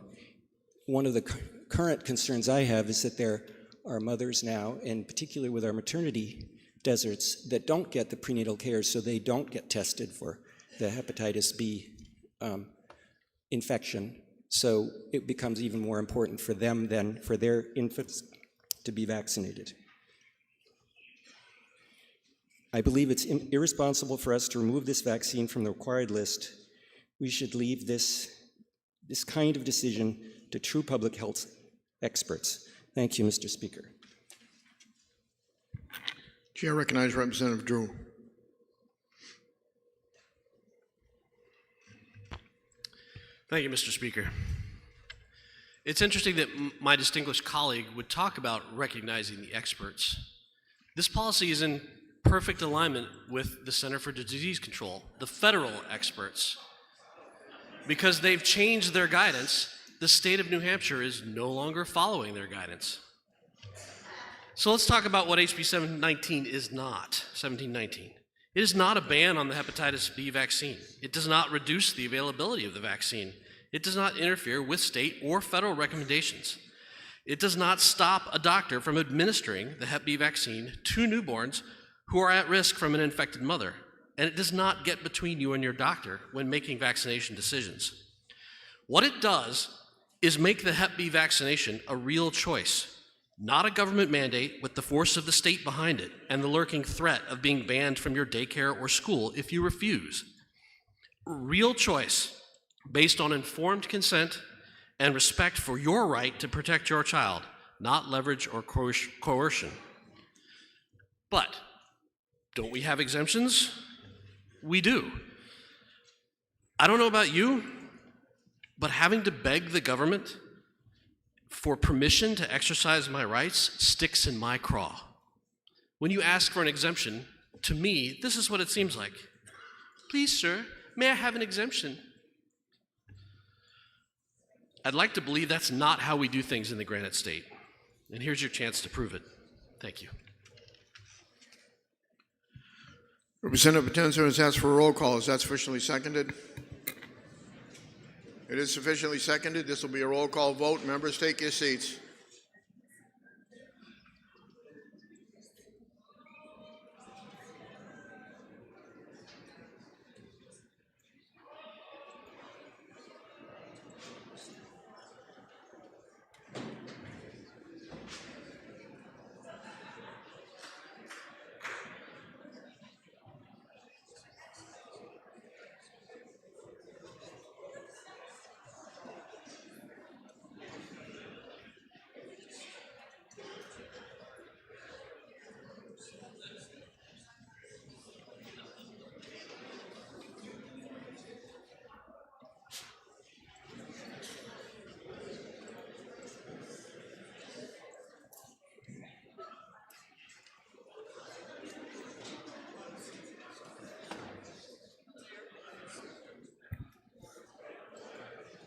One of the current concerns I have is that there are mothers now, and particularly with our maternity deserts, that don't get the prenatal care, so they don't get tested for the hepatitis B infection. So it becomes even more important for them than for their infants to be vaccinated. I believe it's irresponsible for us to remove this vaccine from the required list. We should leave this kind of decision to true public health experts. Thank you, Mr. Speaker. Chair recognizes Representative Drew. Thank you, Mr. Speaker. It's interesting that my distinguished colleague would talk about recognizing the experts. This policy is in perfect alignment with the Center for Disease Control, the federal experts. Because they've changed their guidance, the state of New Hampshire is no longer following their guidance. So let's talk about what HB 1719 is not. 1719. It is not a ban on the hepatitis B vaccine. It does not reduce the availability of the vaccine. It does not interfere with state or federal recommendations. It does not stop a doctor from administering the Hep B vaccine to newborns who are at risk from an infected mother. And it does not get between you and your doctor when making vaccination decisions. What it does is make the Hep B vaccination a real choice, not a government mandate with the force of the state behind it and the lurking threat of being banned from your daycare or school if you refuse. Real choice based on informed consent and respect for your right to protect your child, not leverage or coercion. But don't we have exemptions? We do. I don't know about you, but having to beg the government for permission to exercise my rights sticks in my craw. When you ask for an exemption, to me, this is what it seems like. Please, sir, may I have an exemption? I'd like to believe that's not how we do things in the Granite State. And here's your chance to prove it. Thank you. Representative Potenza has asked for a roll call. Is that sufficiently seconded? It is sufficiently seconded. This will be a roll call vote. Members, take your seats.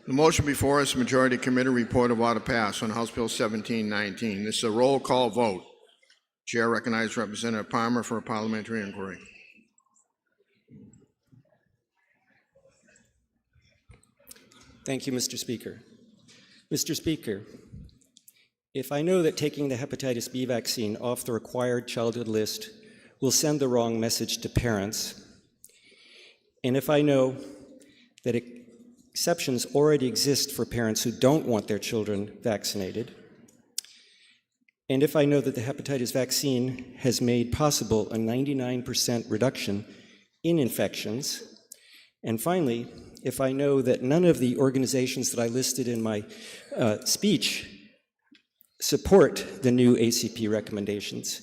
The motion before us, Majority Committee Report of Order Pass on House Bill 1719. This is a roll call vote. Chair recognizes Representative Palmer for a parliamentary inquiry. Thank you, Mr. Speaker. Mr. Speaker, if I know that taking the hepatitis B vaccine off the required childhood list will send the wrong message to parents, and if I know that exceptions already exist for parents who don't want their children vaccinated, and if I know that the hepatitis vaccine has made possible a 99% reduction in infections, and finally, if I know that none of the organizations that I listed in my speech support the new ACP recommendations,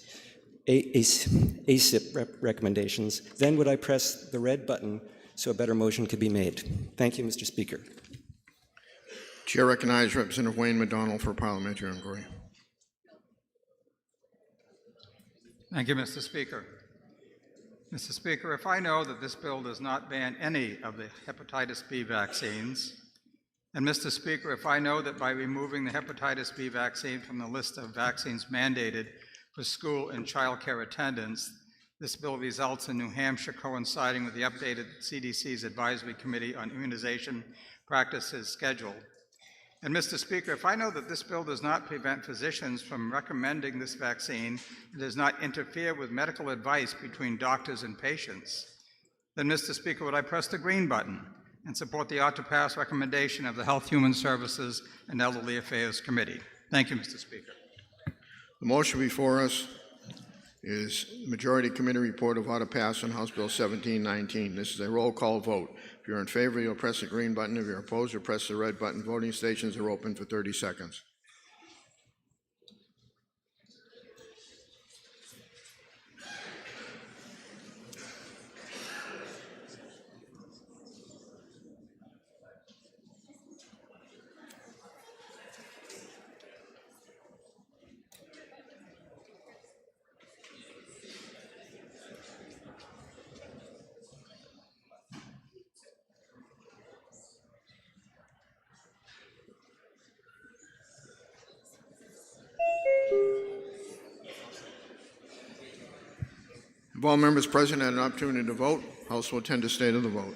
ACIP recommendations, then would I press the red button so a better motion could be made? Thank you, Mr. Speaker. Chair recognizes Representative Wayne McDonald for parliamentary inquiry. Thank you, Mr. Speaker. Mr. Speaker, if I know that this bill does not ban any of the hepatitis B vaccines, and Mr. Speaker, if I know that by removing the hepatitis B vaccine from the list of vaccines mandated for school and child care attendance, this bill results in New Hampshire coinciding with the updated CDC's Advisory Committee on Immunization Practices schedule. And Mr. Speaker, if I know that this bill does not prevent physicians from recommending this vaccine and does not interfere with medical advice between doctors and patients, then, Mr. Speaker, would I press the green button and support the ought-to-pass recommendation of the Health, Human Services, and Elderly Affairs Committee? Thank you, Mr. Speaker. The motion before us is the Majority Committee report of how to pass on House Bill 1719. This is a roll call vote. If you're in favor, you'll press the green button. If you're opposed, you'll press the red button. Voting stations are open for 30 seconds. If all members present had an opportunity to vote, House will attend to state of the vote.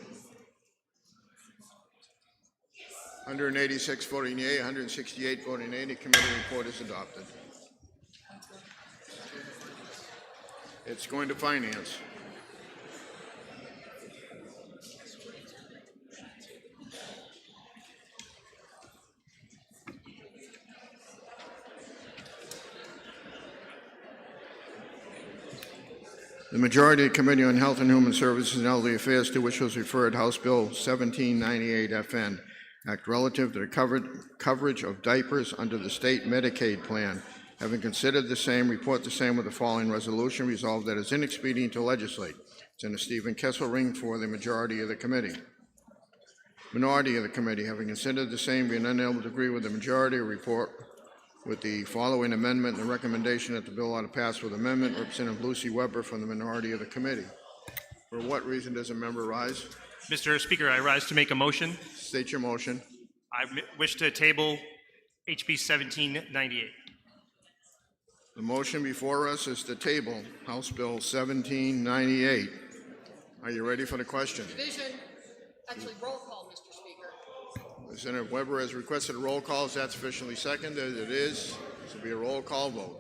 186 voting yea, 168 voting nay. The committee report is adopted. It's going to finance. The Majority Committee on Health and Human Services and Elderly Affairs, to which was referred House Bill 1798 FN, Act relative to the coverage of diapers under the state Medicaid plan. Having considered the same, report the same with the following resolution: resolved that it's inexpedient to legislate. Senator Stephen Kesselring for the majority of the committee. Minority of the committee, having considered the same, being unable to agree with the majority, report with the following amendment and the recommendation that the bill ought to pass with amendment. Representative Lucy Weber from the minority of the committee. For what reason does a member rise? Mr. Speaker, I rise to make a motion. State your motion. I wish to table HB 1798. The motion before us is to table House Bill 1798. Are you ready for the question? Division. Actually, roll call, Mr. Speaker. Senator Weber has requested a roll call. Is that sufficiently seconded? It is. This will be a roll call vote.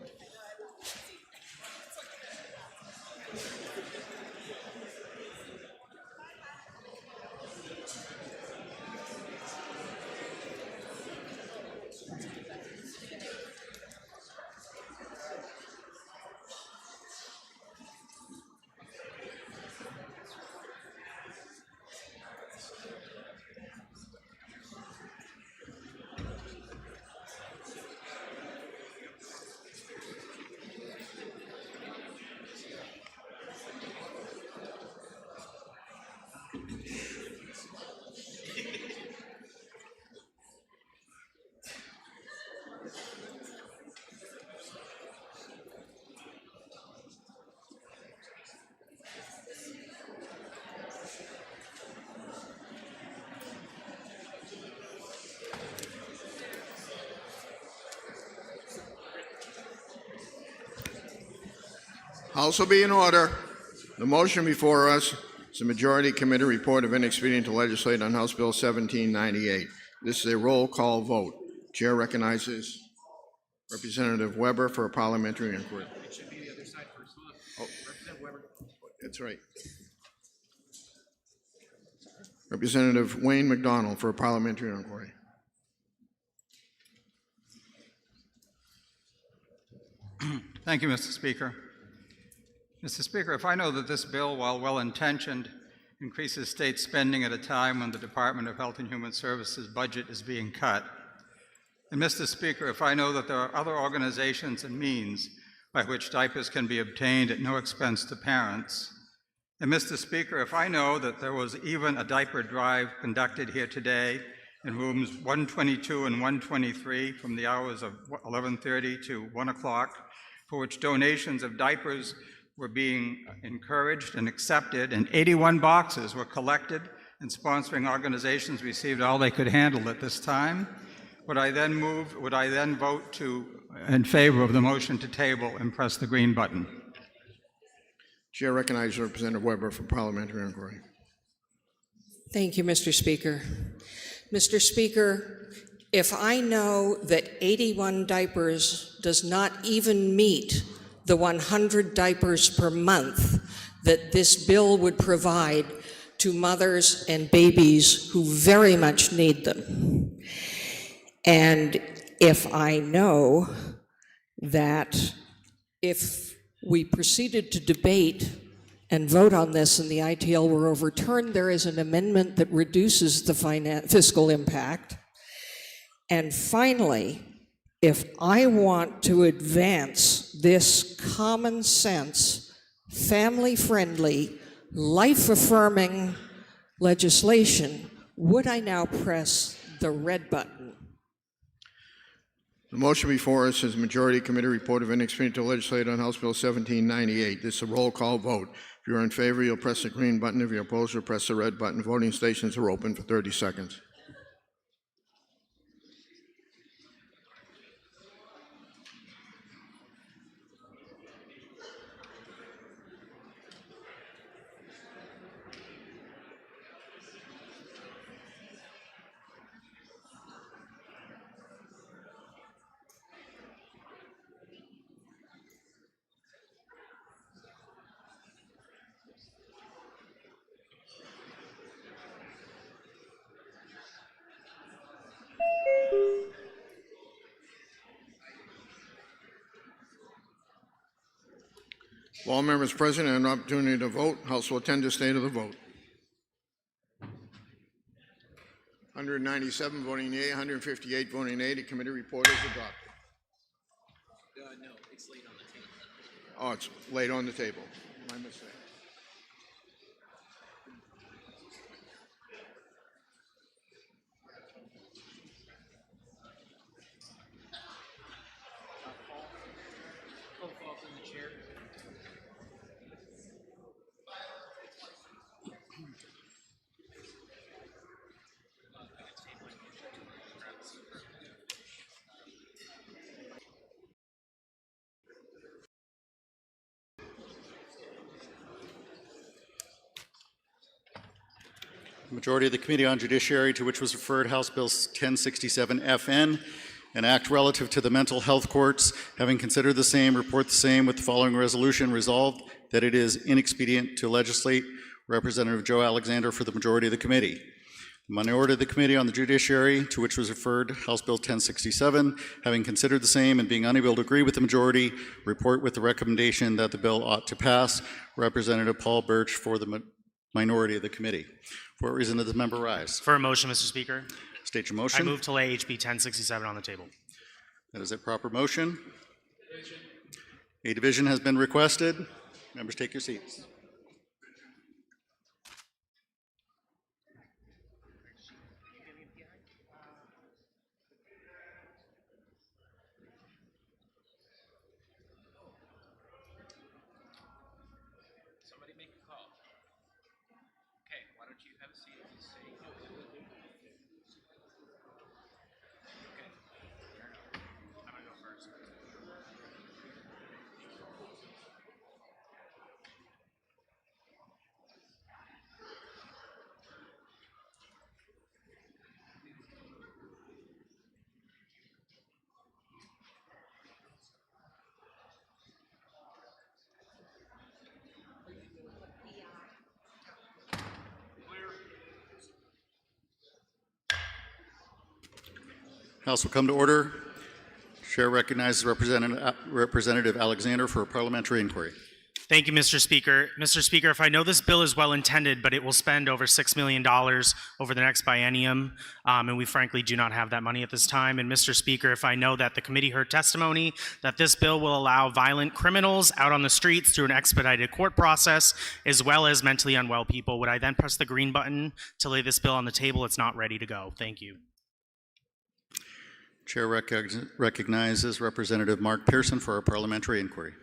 House will be in order. The motion before us is the Majority Committee report of inexpedient to legislate on House Bill 1798. This is a roll call vote. Chair recognizes Representative Weber for a parliamentary inquiry. It should be the other side first. Oh, Representative Weber. that's right. Representative Wayne McDonald for a parliamentary inquiry. Thank you, Mr. Speaker. Mr. Speaker, if I know that this bill, while well-intentioned, increases state spending at a time when the Department of Health and Human Services budget is being cut, and Mr. Speaker, if I know that there are other organizations and means by which diapers can be obtained at no expense to parents, and Mr. Speaker, if I know that there was even a diaper drive conducted here today in rooms 122 and 123 from the hours of 11:30 to 1 o'clock, for which donations of diapers were being encouraged and accepted, and 81 boxes were collected, and sponsoring organizations received all they could handle at this time. Would I then vote in favor of the motion to table and press the green button? Chair recognizes Representative Weber for parliamentary inquiry. Thank you, Mr. Speaker. Mr. Speaker, if I know that 81 diapers does not even meet the 100 diapers per month that this bill would provide to mothers and babies who very much need them, and if I know that if we proceeded to debate and vote on this and the ITL were overturned, there is an amendment that reduces the fiscal impact. And finally, if I want to advance this common sense, family-friendly, life-affirming legislation, would I now press the red button? The motion before us is Majority Committee Report of Inexpenditure Legislated on House Bill 1798. This is a roll call vote. If you're in favor, you'll press the green button. If you're opposed, you'll press the red button. Voting stations are open for 30 seconds. Will all members present have an opportunity to vote? House will attend the state of the vote. 197 voting yea, 158 voting nay. The committee report is adopted. No, it's late on the table. Oh, it's laid on the table. My mistake. The majority of the Committee on Judiciary, to which was referred House Bill 1067 FN, an act relative to the mental health courts, having considered the same, report the same with the following resolution: resolved that it is inexpedient to legislate. Representative Joe Alexander for the majority of the committee. The minority of the Committee on the Judiciary, to which was referred House Bill 1067, having considered the same and being unable to agree with the majority, report with the recommendation that the bill ought to pass. Representative Paul Birch for the minority of the committee. For what reason does the member rise? For a motion, Mr. Speaker. State your motion. I move to lay HB 1067 on the table. That is a proper motion. A division has been requested. Members, take your seats. Somebody make a call. Okay, why don't you have a seat and say, okay, I'm gonna go first. House will come to order. Chair recognizes Representative Alexander for a parliamentary inquiry. Thank you, Mr. Speaker. Mr. Speaker, if I know this bill is well intended, but it will spend over $6 million over the next biennium, and we frankly do not have that money at this time. And Mr. Speaker, if I know that the committee heard testimony that this bill will allow violent criminals out on the streets through an expedited court process, as well as mentally unwell people, would I then press the green button to lay this bill on the table? It's not ready to go. Thank you. Chair recognizes Representative Mark Pearson for our parliamentary inquiry.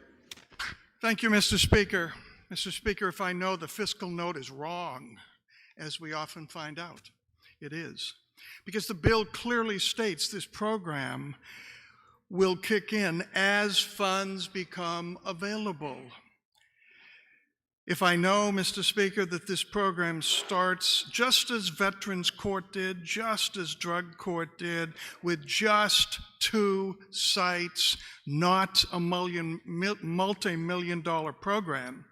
Thank you, Mr. Speaker. Mr. Speaker, if I know the fiscal note is wrong, as we often find out, it is. Because the bill clearly states this program will kick in as funds become available. If I know, Mr. Speaker, that this program starts just as Veterans Court did, just as Drug Court did, with just 2 sites, not a multi-million dollar program,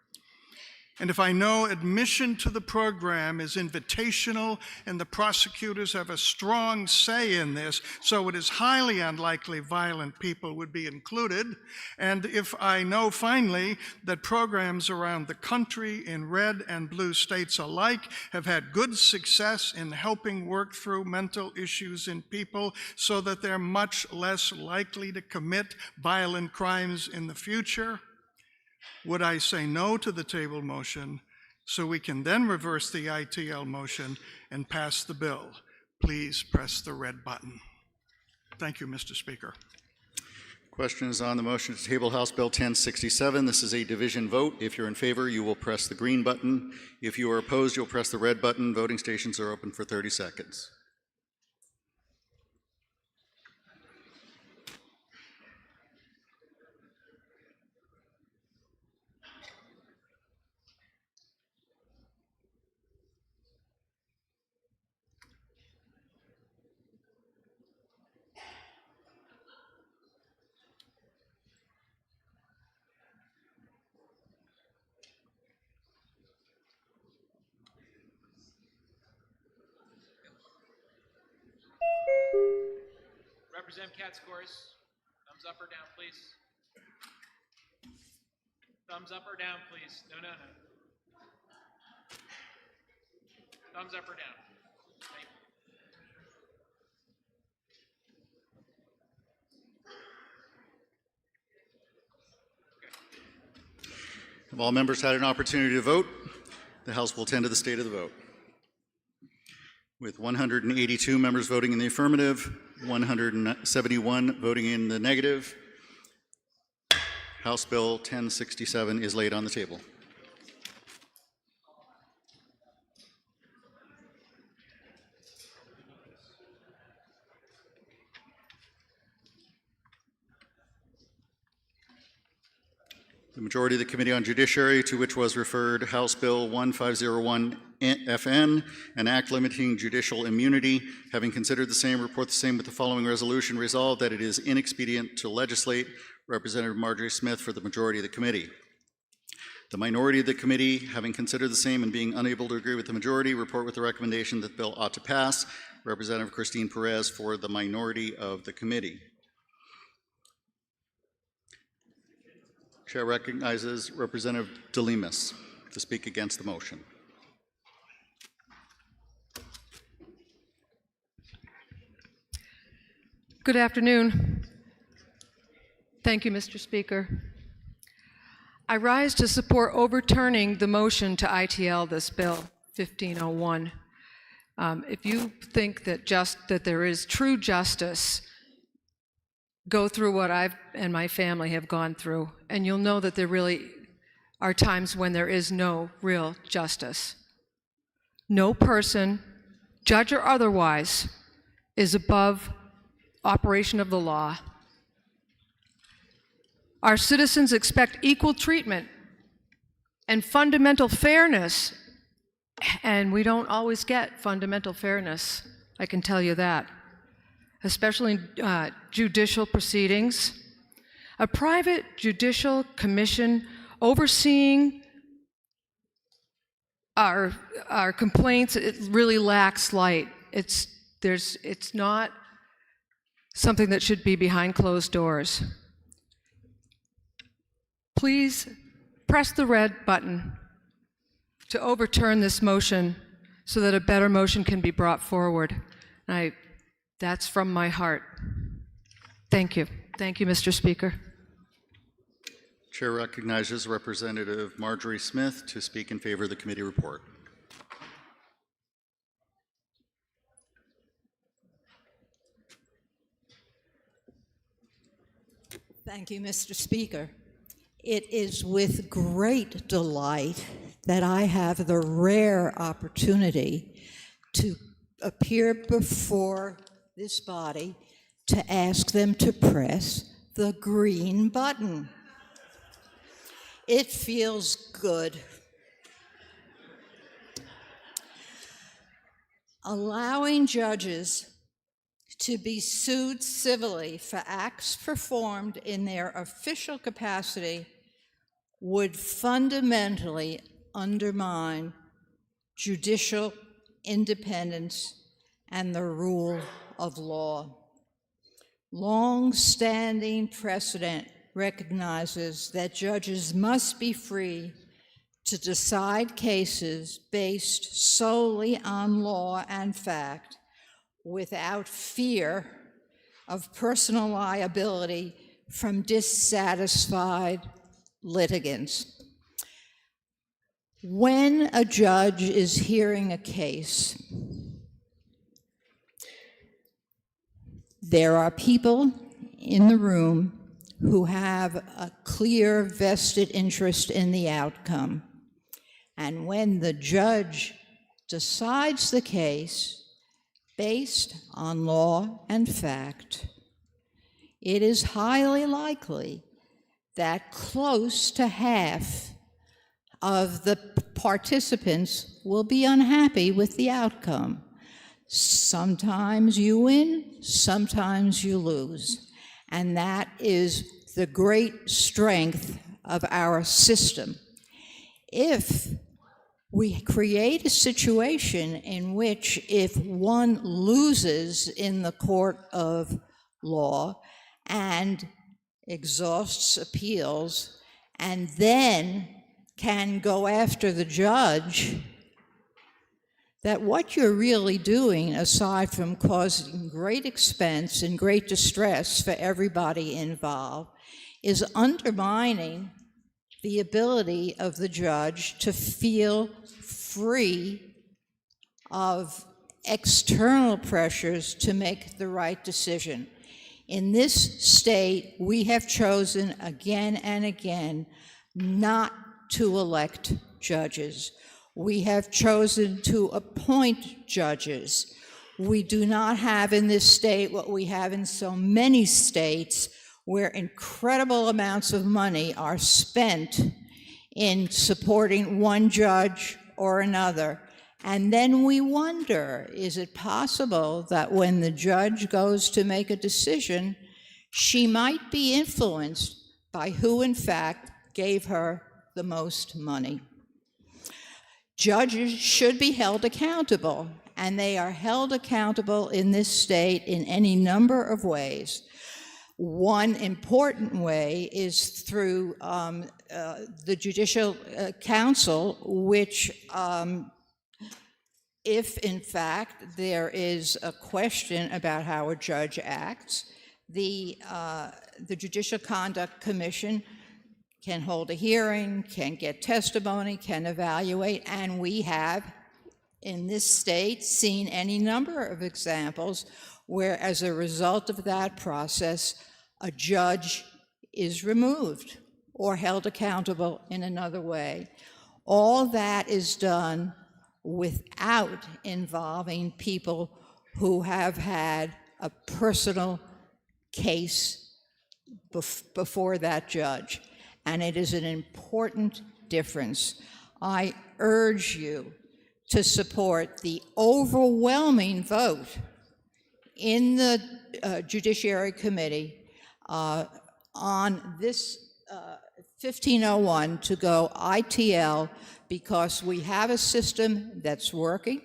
and if I know admission to the program is invitational and the prosecutors have a strong say in this, so it is highly unlikely violent people would be included, and if I know finally that programs around the country in red and blue states alike have had good success in helping work through mental issues in people so that they're much less likely to commit violent crimes in the future, would I say no to the table motion so we can then reverse the ITL motion and pass the bill? Please press the red button. Thank you, Mr. Speaker. Question is on the motion to table House Bill 1067. This is a division vote. If you're in favor, you will press the green button. If you are opposed, you'll press the red button. Voting stations are open for 30 seconds. Representative Katsouris, thumbs up or down, please. Thumbs up or down, please. No. Thumbs up or down. Thank you. Have all members had an opportunity to vote? The House will tend to the state of the vote. With 182 members voting in the affirmative, 171 voting in the negative, House Bill 1067 is laid on the table. The majority of the Committee on Judiciary, to which was referred House Bill 1501 FN, an act limiting judicial immunity, having considered the same, report the same with the following resolution: resolved that it is inexpedient to legislate. Representative Marjorie Smith for the majority of the committee. The minority of the committee, having considered the same and being unable to agree with the majority, report with the recommendation that the bill ought to pass. Representative Christine Perez for the minority of the committee. Chair recognizes Representative DeLemus to speak against the motion. Good afternoon. Thank you, Mr. Speaker. I rise to support overturning the motion to ITL this bill, 1501. If you think that there is true justice, go through what I and my family have gone through, and you'll know that there really are times when there is no real justice. No person, judge or otherwise, is above operation of the law. Our citizens expect equal treatment and fundamental fairness, and we don't always get fundamental fairness, I can tell you that. Especially in judicial proceedings. A private judicial commission overseeing our complaints, it really lacks light. It's not something that should be behind closed doors. Please press the red button to overturn this motion so that a better motion can be brought forward. That's from my heart. Thank you. Thank you, Mr. Speaker. Chair recognizes Representative Marjorie Smith to speak in favor of the committee report. Thank you, Mr. Speaker. It is with great delight that I have the rare opportunity to appear before this body to ask them to press the green button. It feels good. Allowing judges to be sued civilly for acts performed in their official capacity would fundamentally undermine judicial independence and the rule of law. Long-standing precedent recognizes that judges must be free to decide cases based solely on law and fact without fear of personal liability from dissatisfied litigants. When a judge is hearing a case, there are people in the room who have a clear vested interest in the outcome. And when the judge decides the case based on law and fact, it is highly likely that close to half of the participants will be unhappy with the outcome. Sometimes you win, sometimes you lose. And that is the great strength of our system. If we create a situation in which if one loses in the court of law and exhausts appeals and then can go after the judge, that what you're really doing, aside from causing great expense and great distress for everybody involved, is undermining the ability of the judge to feel free of external pressures to make the right decision. In this state, we have chosen again and again not to elect judges. We have chosen to appoint judges. We do not have in this state what we have in so many states, where incredible amounts of money are spent in supporting one judge or another. And then we wonder, is it possible that when the judge goes to make a decision, she might be influenced by who in fact gave her the most money? Judges should be held accountable, and they are held accountable in this state in any number of ways. One important way is through the Judicial Council, which, if in fact there is a question about how a judge acts, the Judicial Conduct Commission can hold a hearing, can get testimony, can evaluate, and we have in this state seen any number of examples where, as a result of that process, a judge is removed or held accountable in another way. All that is done without involving people who have had a personal case before that judge. And it is an important difference. I urge you to support the overwhelming vote in the Judiciary Committee on this 1501 to go ITL, because we have a system that's working,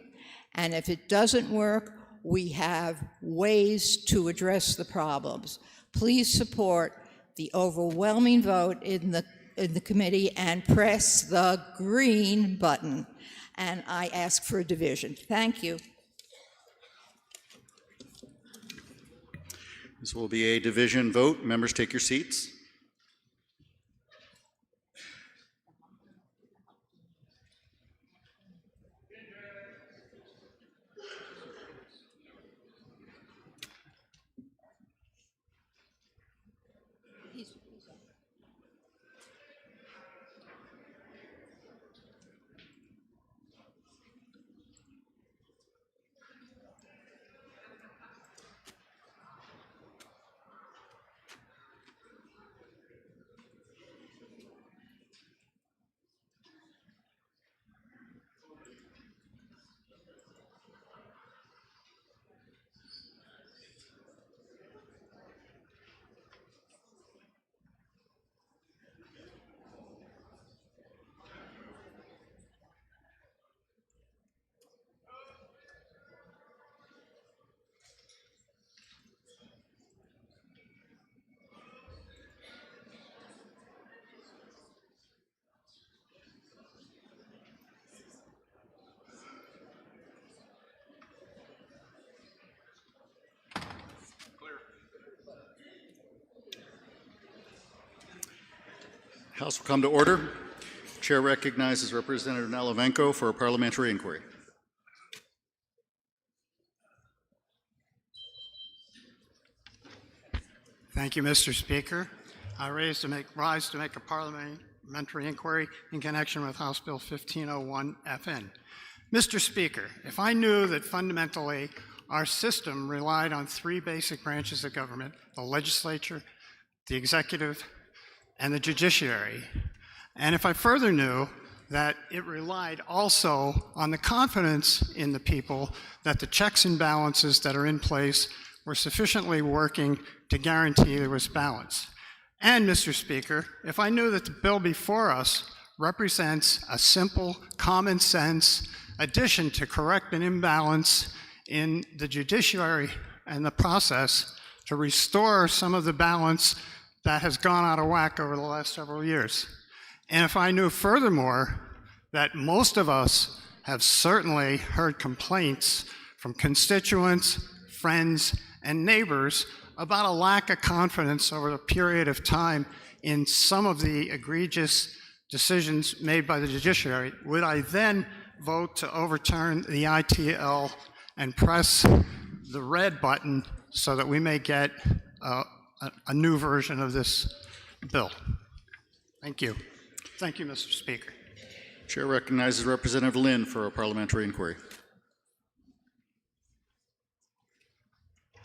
and if it doesn't work, we have ways to address the problems. Please support the overwhelming vote in the committee and press the green button. And I ask for a division. Thank you. This will be a division vote. Members, take your seats. He's House will come to order. Chair recognizes Representative Nalavenko for a parliamentary inquiry. Thank you, Mr. Speaker. I rise to make a parliamentary inquiry in connection with House Bill 1501 FN. Mr. Speaker, if I knew that fundamentally our system relied on three basic branches of government, the legislature, the executive, and the judiciary, and if I further knew that it relied also on the confidence in the people that the checks and balances that are in place were sufficiently working to guarantee there was balance. And, Mr. Speaker, if I knew that the bill before us represents a simple, common sense addition to correct an imbalance in the judiciary and the process to restore some of the balance that has gone out of whack over the last several years. And if I knew furthermore that most of us have certainly heard complaints from constituents, friends, and neighbors about a lack of confidence over a period of time in some of the egregious decisions made by the judiciary, would I then vote to overturn the ITL and press the red button so that we may get a new version of this bill? Thank you. Thank you, Mr. Speaker. Chair recognizes Representative Lynn for a parliamentary inquiry.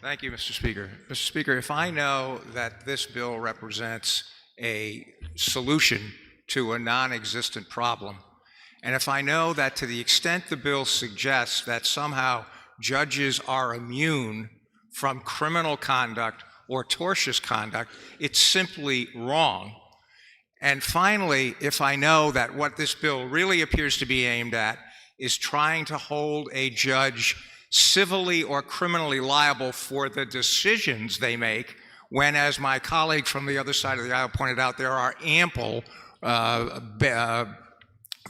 Thank you, Mr. Speaker. Mr. Speaker, if I know that this bill represents a solution to a non-existent problem, and if I know that to the extent the bill suggests that somehow judges are immune from criminal conduct or tortious conduct, it's simply wrong. And finally, if I know that what this bill really appears to be aimed at is trying to hold a judge civilly or criminally liable for the decisions they make, when, as my colleague from the other side of the aisle pointed out, there are ample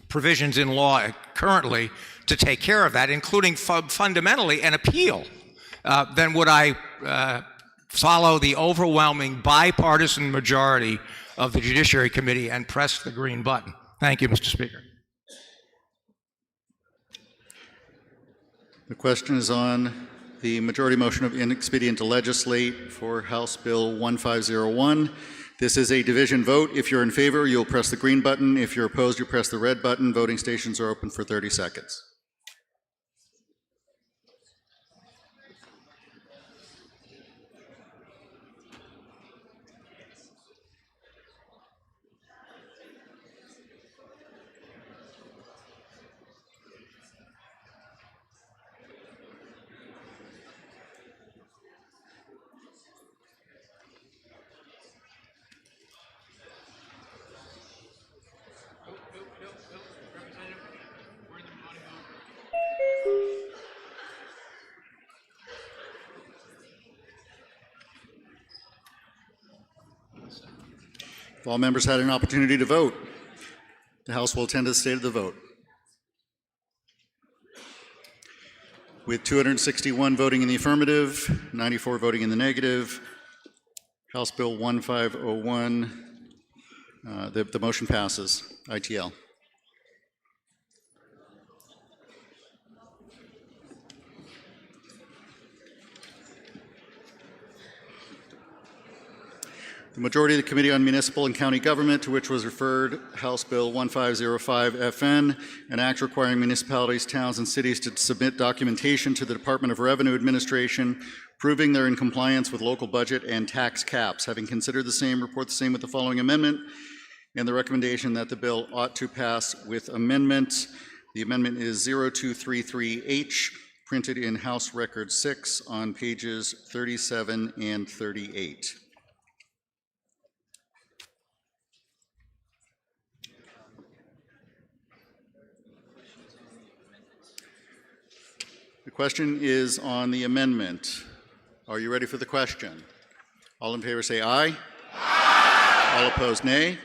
provisions in law currently to take care of that, including fundamentally an appeal, then would I follow the overwhelming bipartisan majority of the Judiciary Committee and press the green button? Thank you, Mr. Speaker. The question is on the majority motion of inexpedient to legislate for House Bill 1501. This is a division vote. If you're in favor, you'll press the green button. If you're opposed, you press the red button. Voting stations are open for 30 seconds. If all members had an opportunity to vote, the House will attend to the state of the vote. With 261 voting in the affirmative, 94 voting in the negative, House Bill 1501, the motion passes. ITL. The majority of the Committee on Municipal and County Government, to which was referred House Bill 1505 FN, an act requiring municipalities, towns, and cities to submit documentation to the Department of Revenue Administration proving they're in compliance with local budget and tax caps. Having considered the same, report the same with the following amendment and the recommendation that the bill ought to pass with amendment. The amendment is 0233H, printed in House Record 6 on pages 37 and 38. The question is on the amendment. Are you ready for the question? All in favor say aye. Aye. All opposed, nay.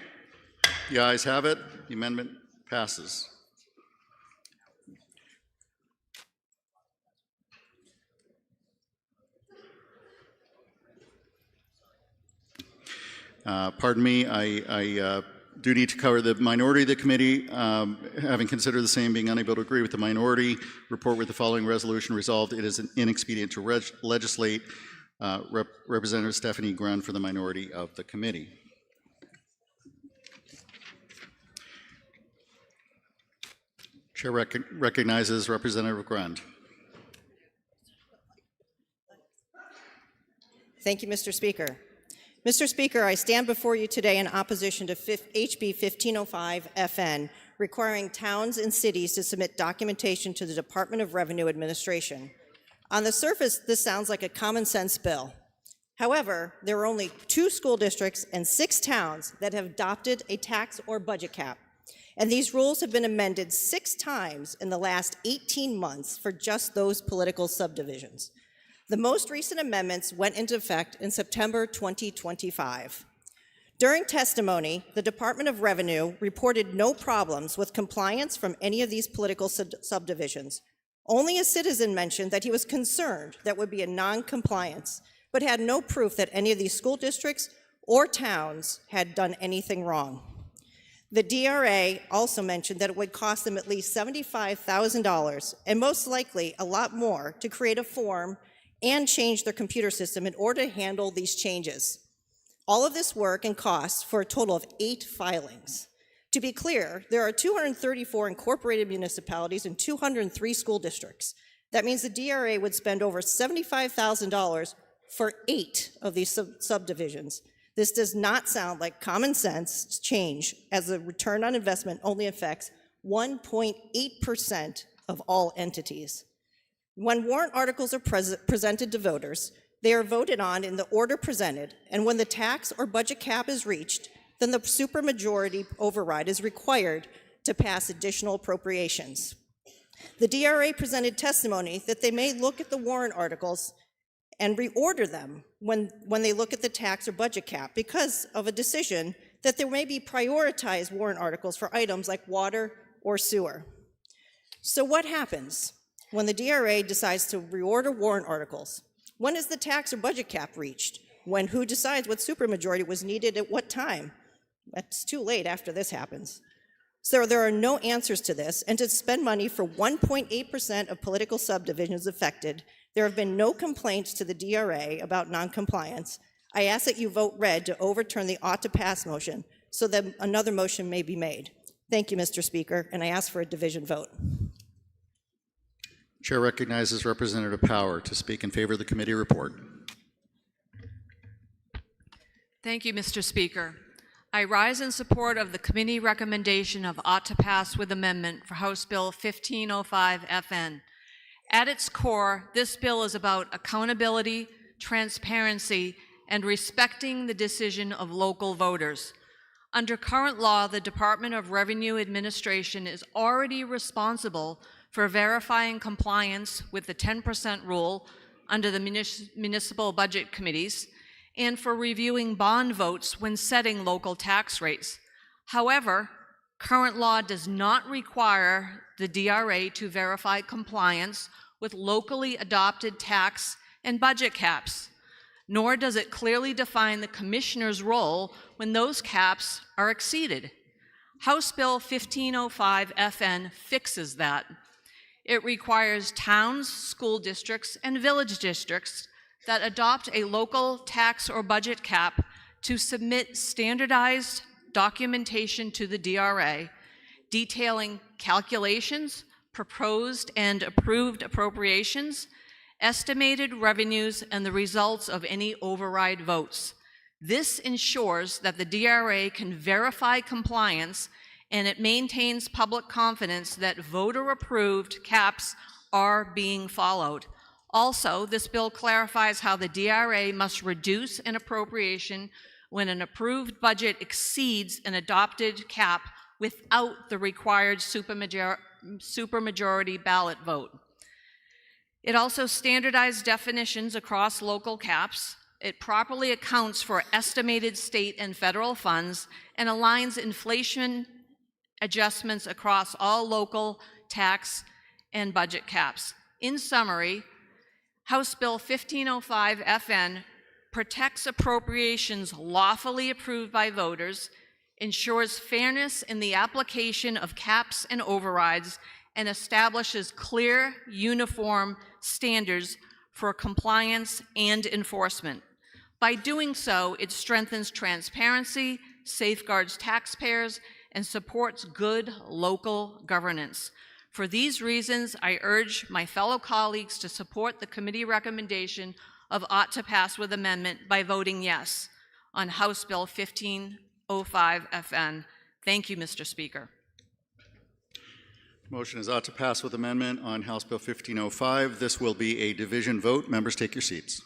The ayes have it. The amendment passes. Pardon me, I duty to cover the minority of the committee. Having considered the same, being unable to agree with the minority, report with the following resolution resolved. It is inexpedient to legislate. Representative Stephanie Grund for the minority of the committee. Chair recognizes Representative Grund. Thank you, Mr. Speaker. Mr. Speaker, I stand before you today in opposition to HB 1505 FN, requiring towns and cities to submit documentation to the Department of Revenue Administration. On the surface, this sounds like a common sense bill. However, there are only 2 school districts and 6 towns that have adopted a tax or budget cap. And these rules have been amended 6 times in the last 18 months for just those political subdivisions. The most recent amendments went into effect in September 2025. During testimony, the Department of Revenue reported no problems with compliance from any of these political subdivisions. Only a citizen mentioned that he was concerned that would be a non-compliance, but had no proof that any of these school districts or towns had done anything wrong. The DRA also mentioned that it would cost them at least $75,000, and most likely a lot more, to create a form and change their computer system in order to handle these changes. All of this work and costs for a total of 8 filings. To be clear, there are 234 incorporated municipalities and 203 school districts. That means the DRA would spend over $75,000 for 8 of these subdivisions. This does not sound like common sense change, as the return on investment only affects 1.8% of all entities. When warrant articles are presented to voters, they are voted on in the order presented, and when the tax or budget cap is reached, then the supermajority override is required to pass additional appropriations. The DRA presented testimony that they may look at the warrant articles and reorder them when they look at the tax or budget cap because of a decision that there may be prioritized warrant articles for items like water or sewer. So what happens when the DRA decides to reorder warrant articles? When is the tax or budget cap reached? When who decides what supermajority was needed at what time? That's too late after this happens. So there are no answers to this, and to spend money for 1.8% of political subdivisions affected, there have been no complaints to the DRA about noncompliance. I ask that you vote red to overturn the ought to pass motion so that another motion may be made. Thank you, Mr. Speaker, and I ask for a division vote. Chair recognizes Representative Power to speak in favor of the committee report. Thank you, Mr. Speaker. I rise in support of the committee recommendation of ought to pass with amendment for House Bill 1505 FN. At its core, this bill is about accountability, transparency, and respecting the decision of local voters. Under current law, the Department of Revenue Administration is already responsible for verifying compliance with the 10% rule under the municipal budget committees and for reviewing bond votes when setting local tax rates. However, current law does not require the DRA to verify compliance with locally adopted tax and budget caps, nor does it clearly define the commissioner's role when those caps are exceeded. House Bill 1505 FN fixes that. It requires towns, school districts, and village districts that adopt a local tax or budget cap to submit standardized documentation to the DRA detailing calculations, proposed and approved appropriations, estimated revenues, and the results of any override votes. This ensures that the DRA can verify compliance, and it maintains public confidence that voter-approved caps are being followed. Also, this bill clarifies how the DRA must reduce an appropriation when an approved budget exceeds an adopted cap without the required supermajority ballot vote. It also standardized definitions across local caps. It properly accounts for estimated state and federal funds and aligns inflation adjustments across all local tax and budget caps. In summary, House Bill 1505 FN protects appropriations lawfully approved by voters. ensures fairness in the application of caps and overrides, and establishes clear, uniform standards for compliance and enforcement. By doing so, it strengthens transparency, safeguards taxpayers, and supports good local governance. For these reasons, I urge my fellow colleagues to support the committee recommendation of ought to pass with amendment by voting yes on House Bill 1505 FN. Thank you, Mr. Speaker. Motion is ought to pass with amendment on House Bill 1505. This will be a division vote. Members, take your seats.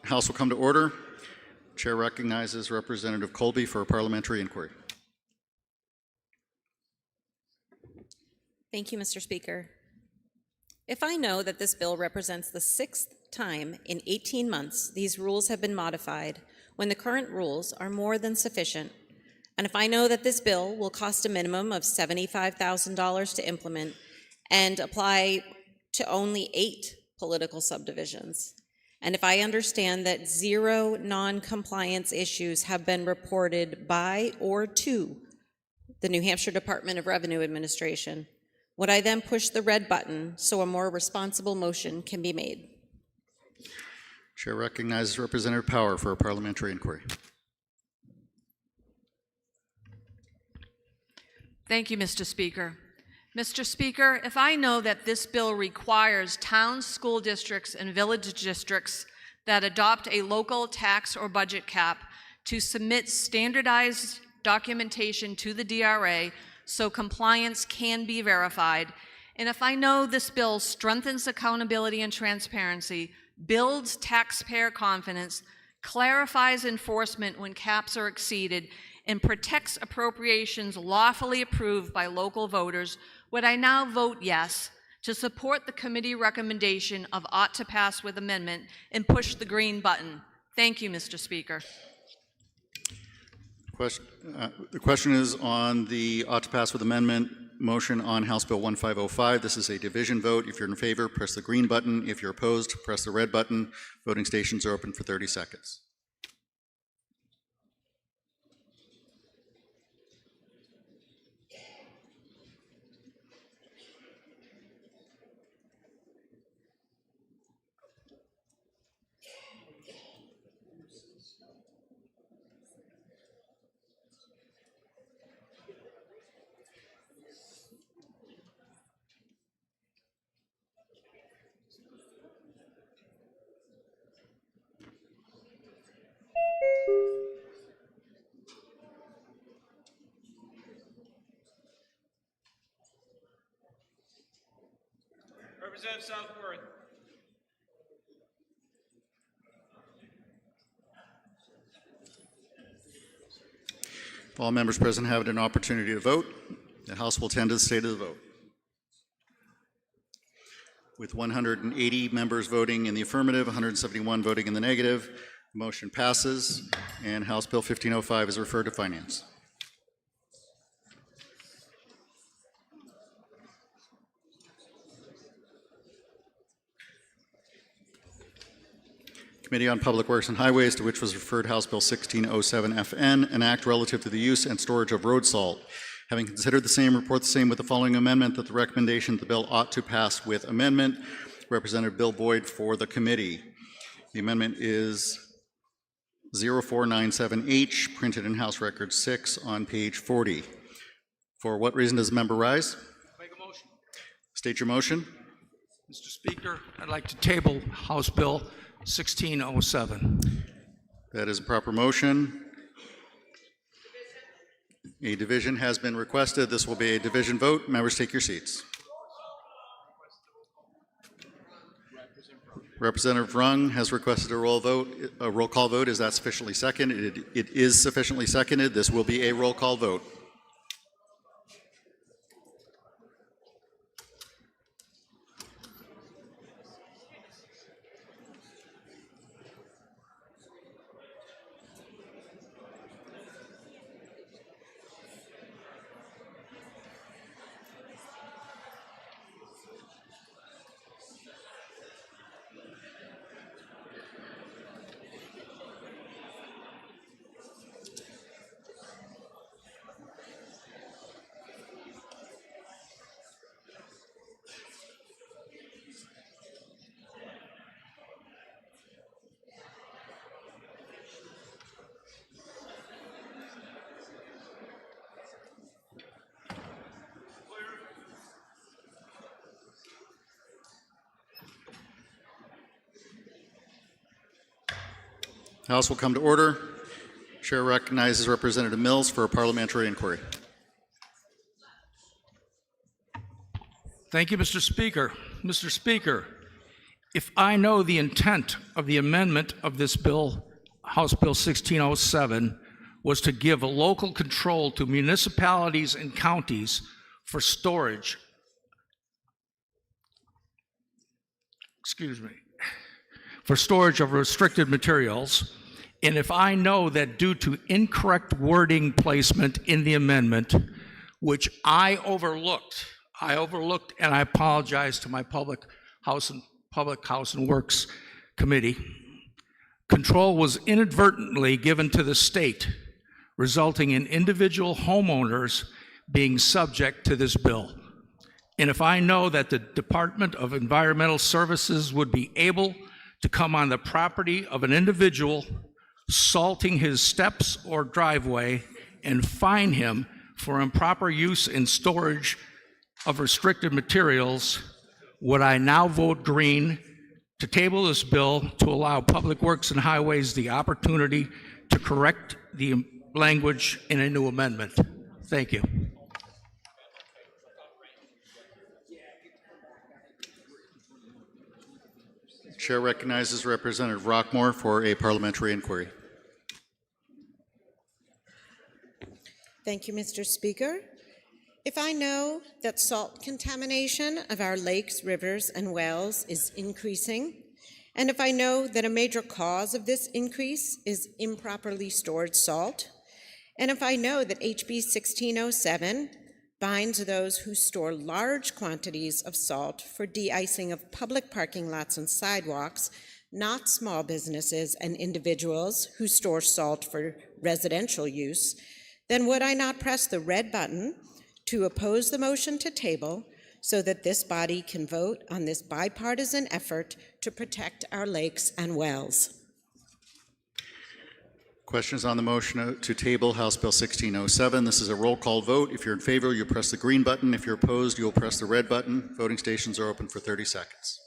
House will come to order. Chair recognizes Representative Colby for a parliamentary inquiry. Thank you, Mr. Speaker. If I know that this bill represents the 6th time in 18 months these rules have been modified when the current rules are more than sufficient, and if I know that this bill will cost a minimum of $75,000 to implement and apply to only 8 political subdivisions, and if I understand that 0 non-compliance issues have been reported by or to the New Hampshire Department of Revenue Administration, would I then push the red button so a more responsible motion can be made? Chair recognizes Representative Power for a parliamentary inquiry. Thank you, Mr. Speaker. Mr. Speaker, if I know that this bill requires towns, school districts, and village districts that adopt a local tax or budget cap to submit standardized documentation to the DRA so compliance can be verified, and if I know this bill strengthens accountability and transparency, builds taxpayer confidence, clarifies enforcement when caps are exceeded, and protects appropriations lawfully approved by local voters, would I now vote yes to support the committee recommendation of ought to pass with amendment and push the green button? Thank you, Mr. Speaker. The question is on the ought to pass with amendment motion on House Bill 1505. This is a division vote. If you're in favor, press the green button. If you're opposed, press the red button. Voting stations are open for 30 seconds. Representative Southworth. All members present have an opportunity to vote. The House will tend to the state of the vote. With 180 members voting in the affirmative, 171 voting in the negative, the motion passes, and House Bill 1505 is referred to Finance. Committee on Public Works and Highways, to which was referred House Bill 1607 FN, an act relative to the use and storage of road salt. Having considered the same, report the same with the following amendment, that the recommendation that the bill ought to pass with amendment. Representative Bill Boyd for the committee. The amendment is 0497H, printed in House Record 6 on page 40. For what reason does the member rise? Make a motion. State your motion. Mr. Speaker, I'd like to table House Bill 1607. That is a proper motion. A division has been requested. This will be a division vote. Members, take your seats. Representative Rung has requested a roll call vote. Is that sufficiently seconded? It is sufficiently seconded. This will be a roll call vote. House will come to order. Chair recognizes Representative Mills for a parliamentary inquiry. Thank you, Mr. Speaker. Mr. Speaker, if I know the intent of the amendment of this bill, House Bill 1607, was to give a local control to municipalities and counties for storage, for storage of restricted materials, and if I know that due to incorrect wording placement in the amendment, which I overlooked, and I apologize to my Public House and Works Committee, control was inadvertently given to the state, resulting in individual homeowners being subject to this bill. And if I know that the Department of Environmental Services would be able to come on the property of an individual salting his steps or driveway and fine him for improper use and storage of restricted materials, would I now vote green to table this bill to allow Public Works and Highways the opportunity to correct the language in a new amendment? Thank you. Chair recognizes Representative Rockmore for a parliamentary inquiry. Thank you, Mr. Speaker. If I know that salt contamination of our lakes, rivers, and wells is increasing, and if I know that a major cause of this increase is improperly stored salt, and if I know that HB 1607 binds those who store large quantities of salt for de-icing of public parking lots and sidewalks, not small businesses and individuals who store salt for residential use, then would I not press the red button to oppose the motion to table so that this body can vote on this bipartisan effort to protect our lakes and wells? Questions on the motion to table House Bill 1607. This is a roll call vote. If you're in favor, you press the green button. If you're opposed, you'll press the red button. Voting stations are open for 30 seconds.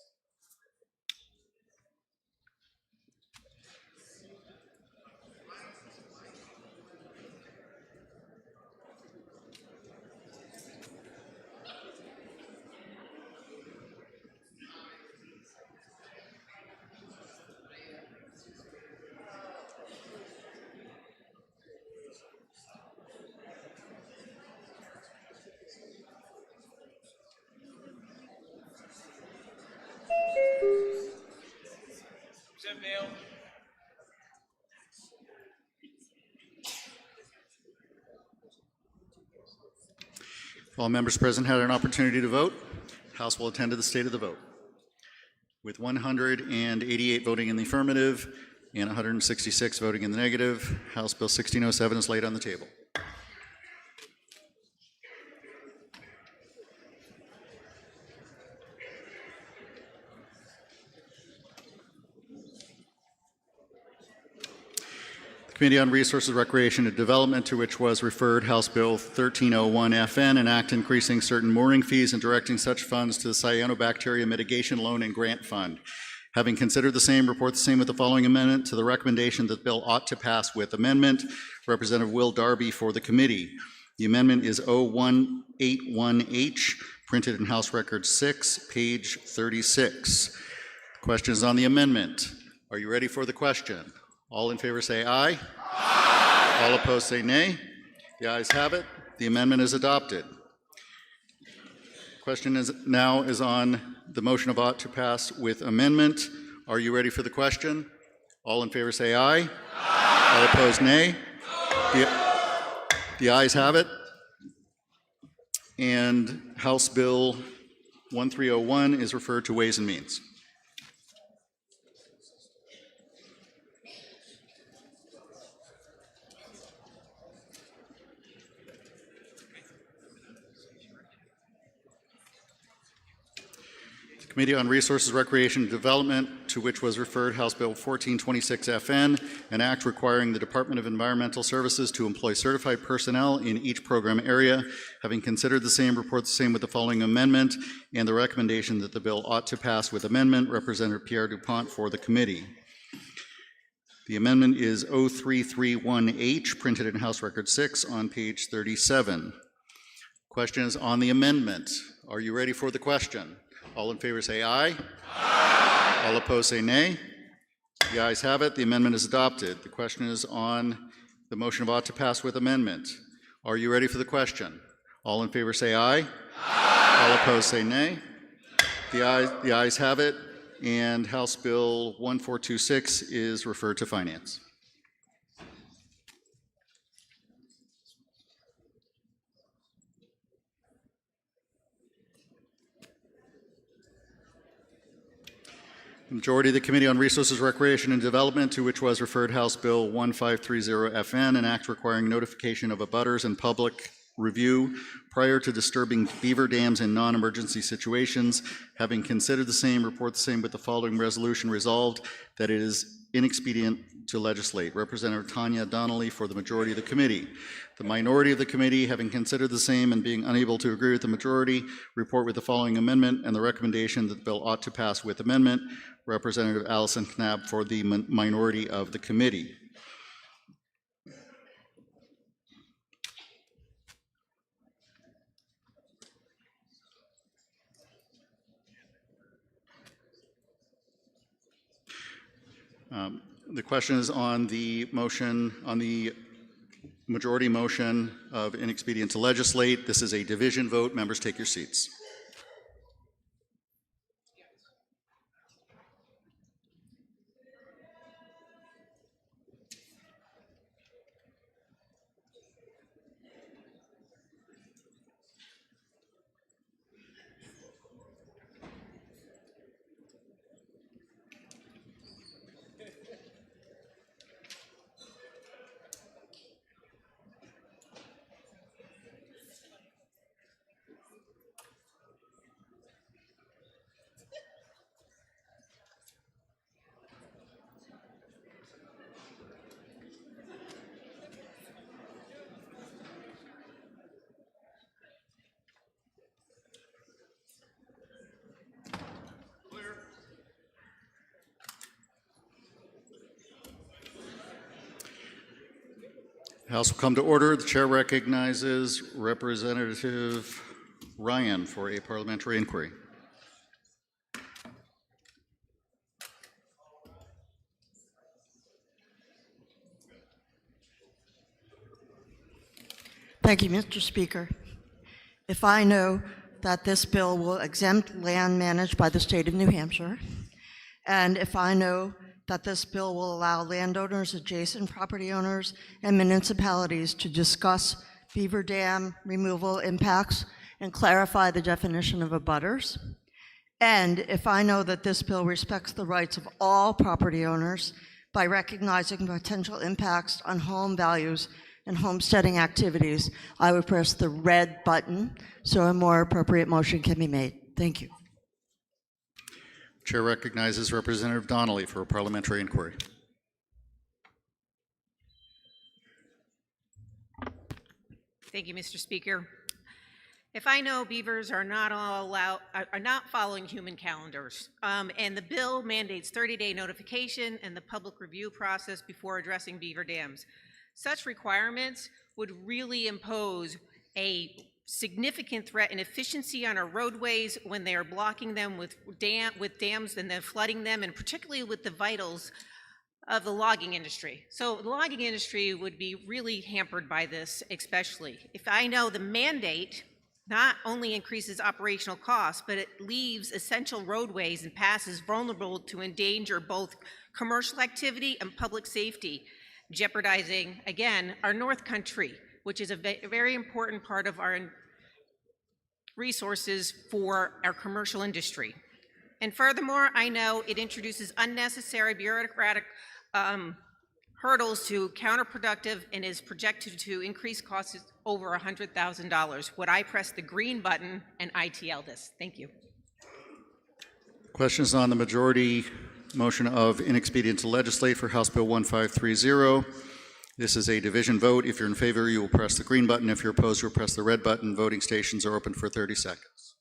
All members present had an opportunity to vote. House will attend to the state of the vote. With 188 voting in the affirmative and 166 voting in the negative, House Bill 1607 is laid on the table. Committee on Resources, Recreation, and Development, to which was referred House Bill 1301 FN, an act increasing certain mooring fees and directing such funds to the Cyanobacteria Mitigation Loan and Grant Fund. Having considered the same, report the same with the following amendment to the recommendation that the bill ought to pass with amendment. Representative Will Darby for the committee. The amendment is 0181H, printed in House Record 6, page 36. Questions on the amendment? Are you ready for the question? All in favor say aye. Aye. All opposed say nay. The ayes have it. The amendment is adopted. Question is on the motion of ought to pass with amendment. Are you ready for the question? All in favor say aye. Aye. All opposed nay. The ayes have it. And House Bill 1301 is referred to Ways and Means. Committee on Resources, Recreation, and Development, to which was referred House Bill 1426 FN, an act requiring the Department of Environmental Services to employ certified personnel in each program area. Having considered the same, report the same with the following amendment and the recommendation that the bill ought to pass with amendment. Representative Pierre Dupont for the committee. The amendment is 0331H, printed in House Record 6 on page 37. Questions on the amendment? Are you ready for the question? All in favor say aye. Aye. All opposed say nay. The ayes have it. The amendment is adopted. The question is on the motion of ought to pass with amendment. Are you ready for the question? All in favor say aye. Aye. All opposed say nay. The ayes have it. And House Bill 1426 is referred to Finance. The majority of the Committee on Resources, Recreation, and Development, to which was referred House Bill 1530 FN, an act requiring notification of abutters and public review prior to disturbing beaver dams in non-emergency situations. Having considered the same, report the same with the following resolution. Resolved that it is inexpedient to legislate. Representative Tanya Donnelly for the majority of the committee. The minority of the committee, having considered the same and being unable to agree with the majority, report with the following amendment and the recommendation that the bill ought to pass with amendment. Representative Allison Knapp for the minority of the committee. The question is on the motion, on the majority motion of inexpedient to legislate. This is a division vote. Members, take your seats. The House will come to order. The chair recognizes Representative Ryan for a parliamentary inquiry. Thank you, Mr. Speaker. If I know that this bill will exempt land managed by the state of New Hampshire, and if I know that this bill will allow landowners, adjacent property owners, and municipalities to discuss beaver dam removal impacts and clarify the definition of abutters, and if I know that this bill respects the rights of all property owners by recognizing potential impacts on home values and homesteading activities, I would press the red button so a more appropriate motion can be made. Thank you. Chair recognizes Representative Donnelly for a parliamentary inquiry. Thank you, Mr. Speaker. If I know beavers are not following human calendars, and the bill mandates 30-day notification and the public review process before addressing beaver dams, such requirements would really impose a significant threat and efficiency on our roadways when they are blocking them with dams and then flooding them, and particularly with the vitals of the logging industry. So the logging industry would be really hampered by this, especially. If I know the mandate not only increases operational costs, but it leaves essential roadways and passes vulnerable to endanger both commercial activity and public safety, jeopardizing, again, our North Country, which is a very important part of our resources for our commercial industry. And furthermore, I know it introduces unnecessary bureaucratic hurdles to counterproductive and is projected to increase costs over $100,000. Would I press the green button and ITL this? Thank you. Questions on the majority motion of inexpedient to legislate for House Bill 1530. This is a division vote. If you're in favor, you will press the green button. If you're opposed, you'll press the red button. Voting stations are open for 30 seconds.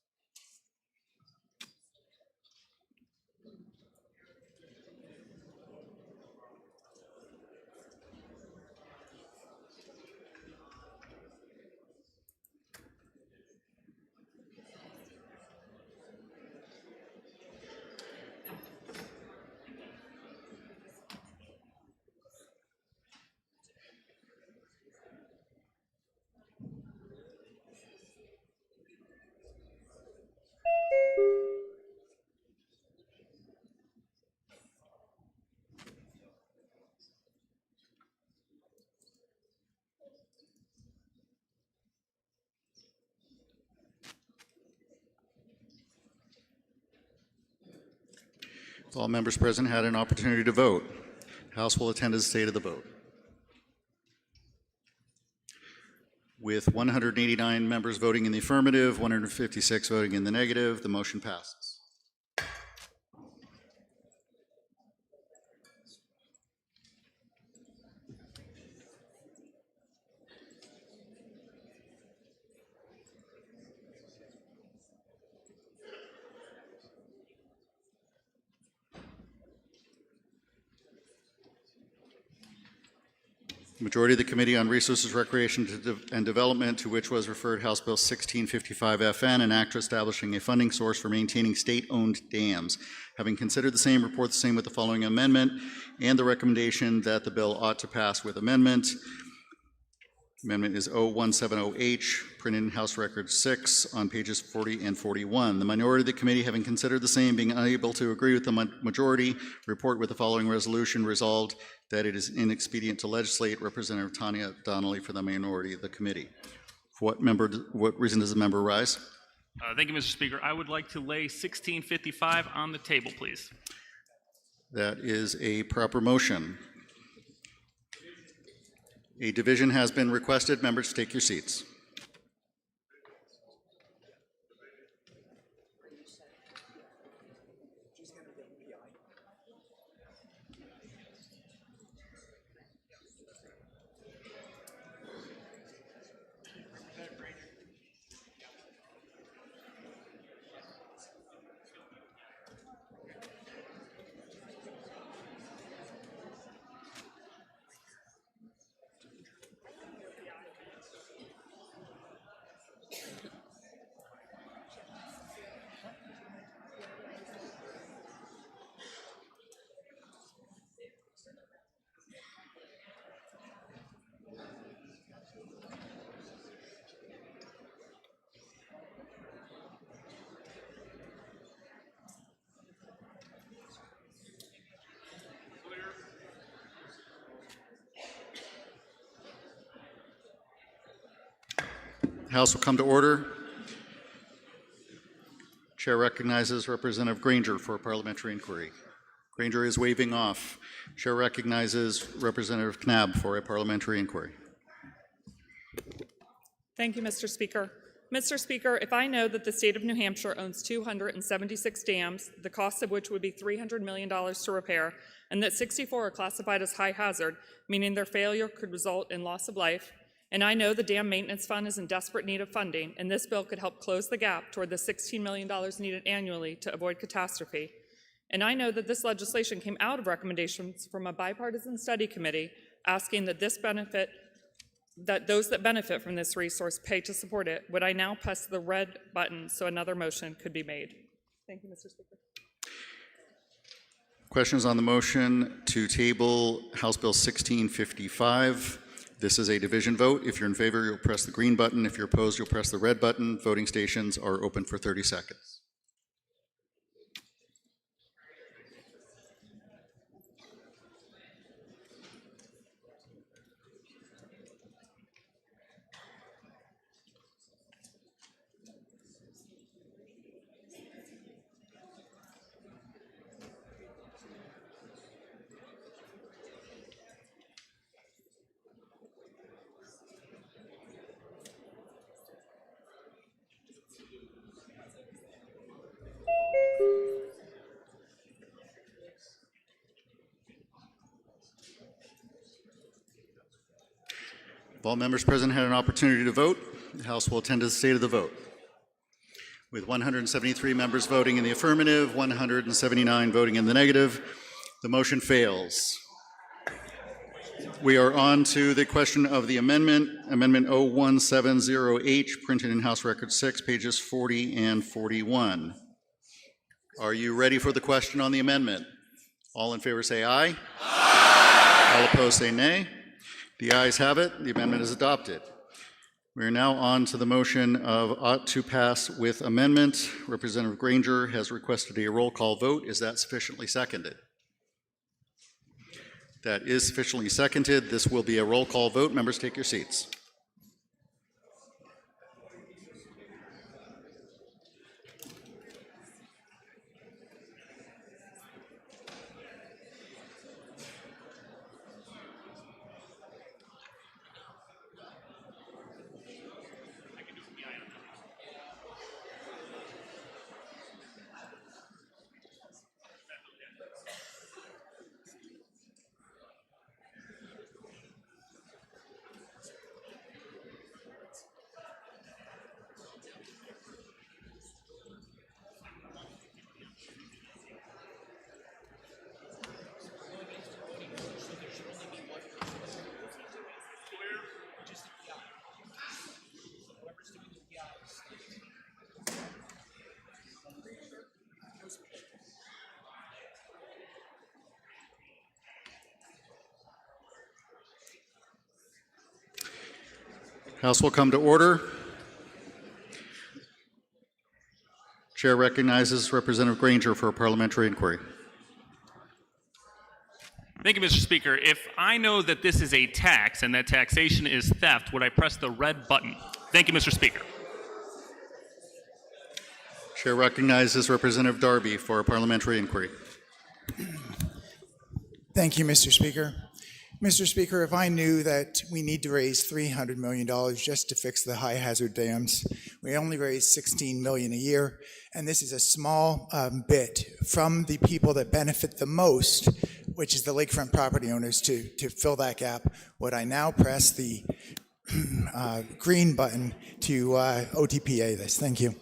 All members present had an opportunity to vote. House will attend to the state of the vote. With 189 members voting in the affirmative, 156 voting in the negative, the motion passes. Majority of the Committee on Resources, Recreation, and Development, to which was referred House Bill 1655 FN, an act establishing a funding source for maintaining state-owned dams. Having considered the same, report the same with the following amendment and the recommendation that the bill ought to pass with amendment. Amendment is 0170H, printed in House Record 6 on pages 40 and 41. The minority of the committee, having considered the same, being unable to agree with the majority, report with the following resolution: resolved that it is inexpedient to legislate. Representative Tanya Donnelly for the minority of the committee. For what reason does the member rise? Thank you, Mr. Speaker. I would like to lay 1655 on the table, please. That is a proper motion. A division has been requested. Members, take your seats. House will come to order. Chair recognizes Representative Granger for a parliamentary inquiry. Granger is waving off. Chair recognizes Representative Knab for a parliamentary inquiry. Thank you, Mr. Speaker. Mr. Speaker, if I know that the state of New Hampshire owns 276 dams, the cost of which would be $300 million to repair, and that 64 are classified as high hazard, meaning their failure could result in loss of life, And I know the Dam Maintenance Fund is in desperate need of funding, and this bill could help close the gap toward the $16 million needed annually to avoid catastrophe. And I know that this legislation came out of recommendations from a bipartisan study committee asking that those that benefit from this resource pay to support it. Would I now press the red button so another motion could be made? Thank you, Mr. Speaker. Questions on the motion to table House Bill 1655. This is a division vote. If you're in favor, you'll press the green button. If you're opposed, you'll press the red button. Voting stations are open for 30 seconds. If all members present had an opportunity to vote, the House will attend to the state of the vote. With 173 members voting in the affirmative, 179 voting in the negative, the motion fails. We are on to the question of the amendment, Amendment 0170H, printed in House Record 6, pages 40 and 41. Are you ready for the question on the amendment? All in favor say aye. Aye. All opposed say nay. The ayes have it. The amendment is adopted. We are now on to the motion of ought to pass with amendment. Representative Granger has requested a roll call vote. Is that sufficiently seconded? That is sufficiently seconded. This will be a roll call vote. Members, take your seats. House will come to order. Chair recognizes Representative Granger for a parliamentary inquiry. Thank you, Mr. Speaker. If I know that this is a tax and that taxation is theft, would I press the red button? Thank you, Mr. Speaker. Chair recognizes Representative Darby for a parliamentary inquiry. Thank you, Mr. Speaker. Mr. Speaker, if I knew that we need to raise $300 million just to fix the high hazard dams, we only raise $16 million a year, and this is a small bit from the people that benefit the most, which is the lakefront property owners, to fill that gap. Would I now press the green button to OTPA this? Thank you.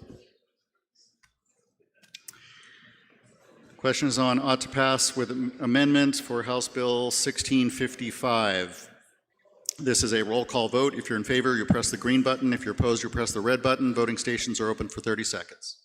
Question is on ought to pass with amendment for House Bill 1655. This is a roll call vote. If you're in favor, you press the green button. If you're opposed, you press the red button. Voting stations are open for 30 seconds.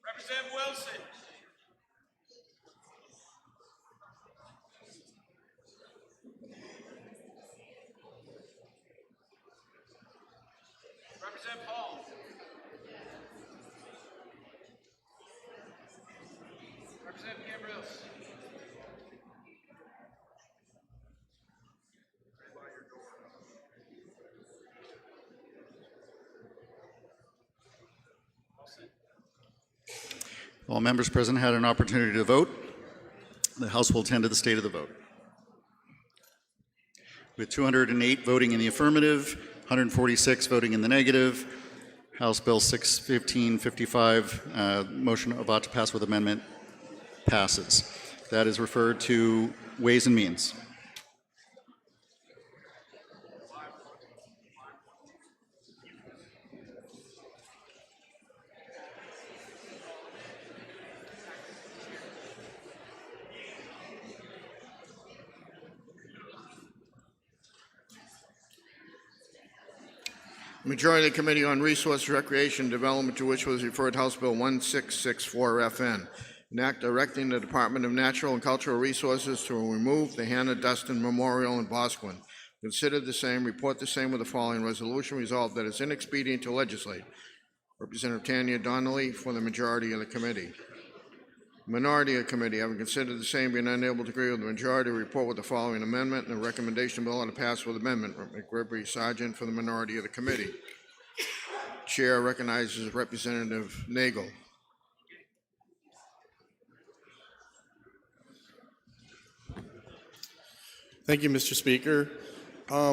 Representative Wilson. Representative Hall. Representative Gabriels. All members present had an opportunity to vote. The House will tend to the state of the vote. With 208 voting in the affirmative, 146 voting in the negative, House Bill 61555, motion about to pass with amendment, passes. That is referred to Ways and Means. Majority of the Committee on Resource, Recreation, and Development, to which was referred House Bill 1664 FN, an act directing the Department of Natural and Cultural Resources to remove the Hannah Duston Memorial in Boscawen. Consider the same, report the same with the following resolution: resolved that it's inexpedient to legislate. Representative Tanya Donnelly for the majority of the committee. Minority of the committee, having considered the same, being unable to agree with the majority, report with the following amendment and the recommendation bill to pass with amendment. McGrevery Sergeant for the minority of the committee. Chair recognizes Representative Nagel. Thank you, Mr. Speaker.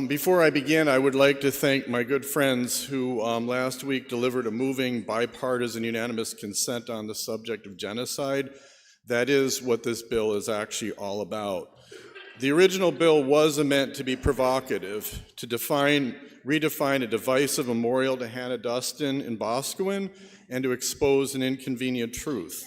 Before I begin, I would like to thank my good friends who last week delivered a moving, bipartisan, unanimous consent on the subject of genocide. That is what this bill is actually all about. The original bill was meant to be provocative, to redefine a divisive memorial to Hannah Duston in Boscawen, and to expose an inconvenient truth.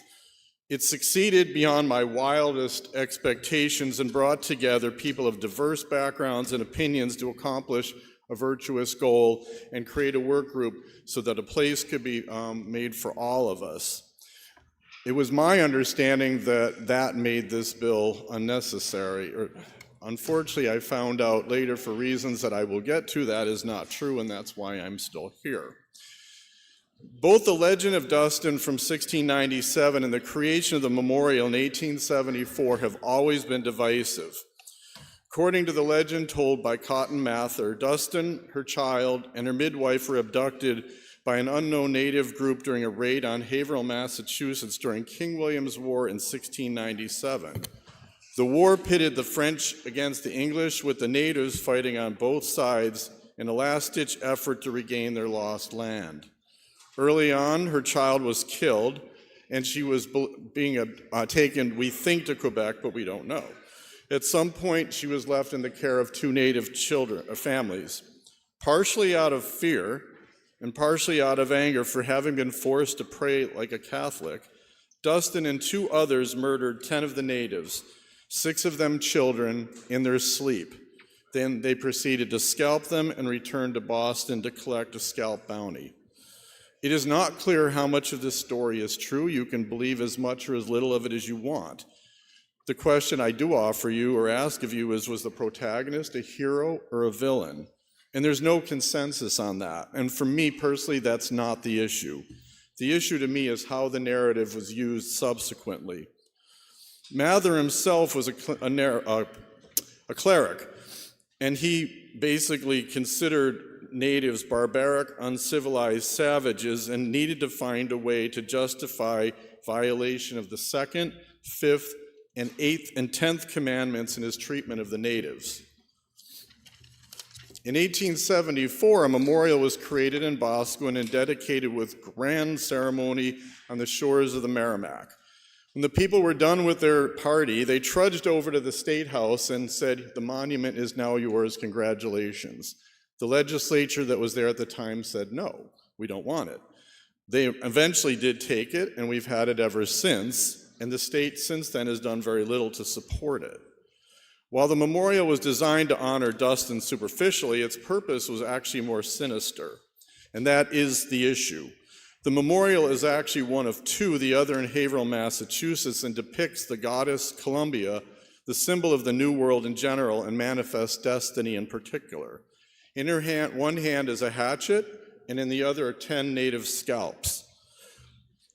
It succeeded beyond my wildest expectations and brought together people of diverse backgrounds and opinions to accomplish a virtuous goal and create a work group so that a place could be made for all of us. It was my understanding that that made this bill unnecessary. Unfortunately, I found out later, for reasons that I will get to, that is not true, and that's why I'm still here. Both the legend of Duston from 1697 and the creation of the memorial in 1874 have always been divisive. According to the legend told by Cotton Mather, Duston, her child, and her midwife were abducted by an unknown native group during a raid on Haverhill, Massachusetts during King William's War in 1697. The war pitted the French against the English, with the natives fighting on both sides in a last-ditch effort to regain their lost land. Early on, her child was killed, and she was being taken, we think, to Quebec, but we don't know. At some point, she was left in the care of two native families. Partially out of fear and partially out of anger for having been forced to pray like a Catholic, Duston and two others murdered 10 of the natives, 6 of them children, in their sleep. Then they proceeded to scalp them and return to Boston to collect a scalp bounty. It is not clear how much of this story is true. You can believe as much or as little of it as you want. The question I do offer you or ask of you is, was the protagonist a hero or a villain? And there's no consensus on that. And for me personally, that's not the issue. The issue to me is how the narrative was used subsequently. Mather himself was a cleric, and he basically considered natives barbaric, uncivilized savages, and needed to find a way to justify violation of the 2nd, 5th, and 8th and 10th commandments in his treatment of the natives. In 1874, a memorial was created in Boscawen and dedicated with grand ceremony on the shores of the Merrimack. When the people were done with their party, they trudged over to the State House and said, "The monument is now yours, congratulations." The legislature that was there at the time said, "No, we don't want it." They eventually did take it, and we've had it ever since, and the state since then has done very little to support it. While the memorial was designed to honor Duston superficially, its purpose was actually more sinister, and that is the issue. The memorial is actually one of 2, the other in Haverhill, Massachusetts, and depicts the goddess Columbia, the symbol of the New World in general and manifest destiny in particular. In her hand, one hand is a hatchet, and in the other are 10 native scalps.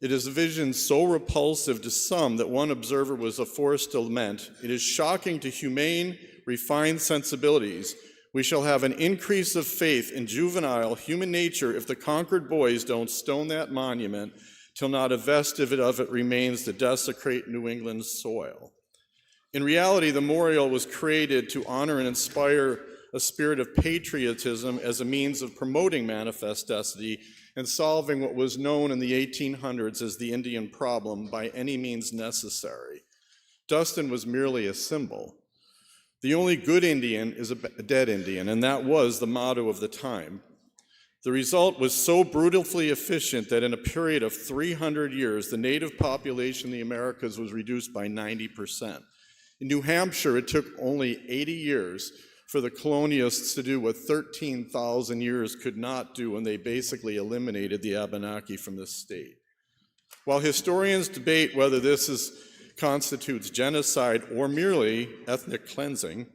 It is a vision so repulsive to some that one observer was forced to lament, "It is shocking to humane, refined sensibilities. We shall have an increase of faith in juvenile human nature if the conquered boys don't stone that monument till not a vestige of it remains to desecrate New England's soil. In reality, the memorial was created to honor and inspire a spirit of patriotism as a means of promoting manifest destiny and solving what was known in the 1800s as the Indian problem by any means necessary. Dustin was merely a symbol. The only good Indian is a dead Indian, and that was the motto of the time. The result was so brutally efficient that in a period of 300 years, the native population in the Americas was reduced by 90%. In New Hampshire, it took only 80 years for the colonialists to do what 13,000 years could not do, and they basically eliminated the Abenaki from the state. While historians debate whether this constitutes genocide or merely ethnic cleansing,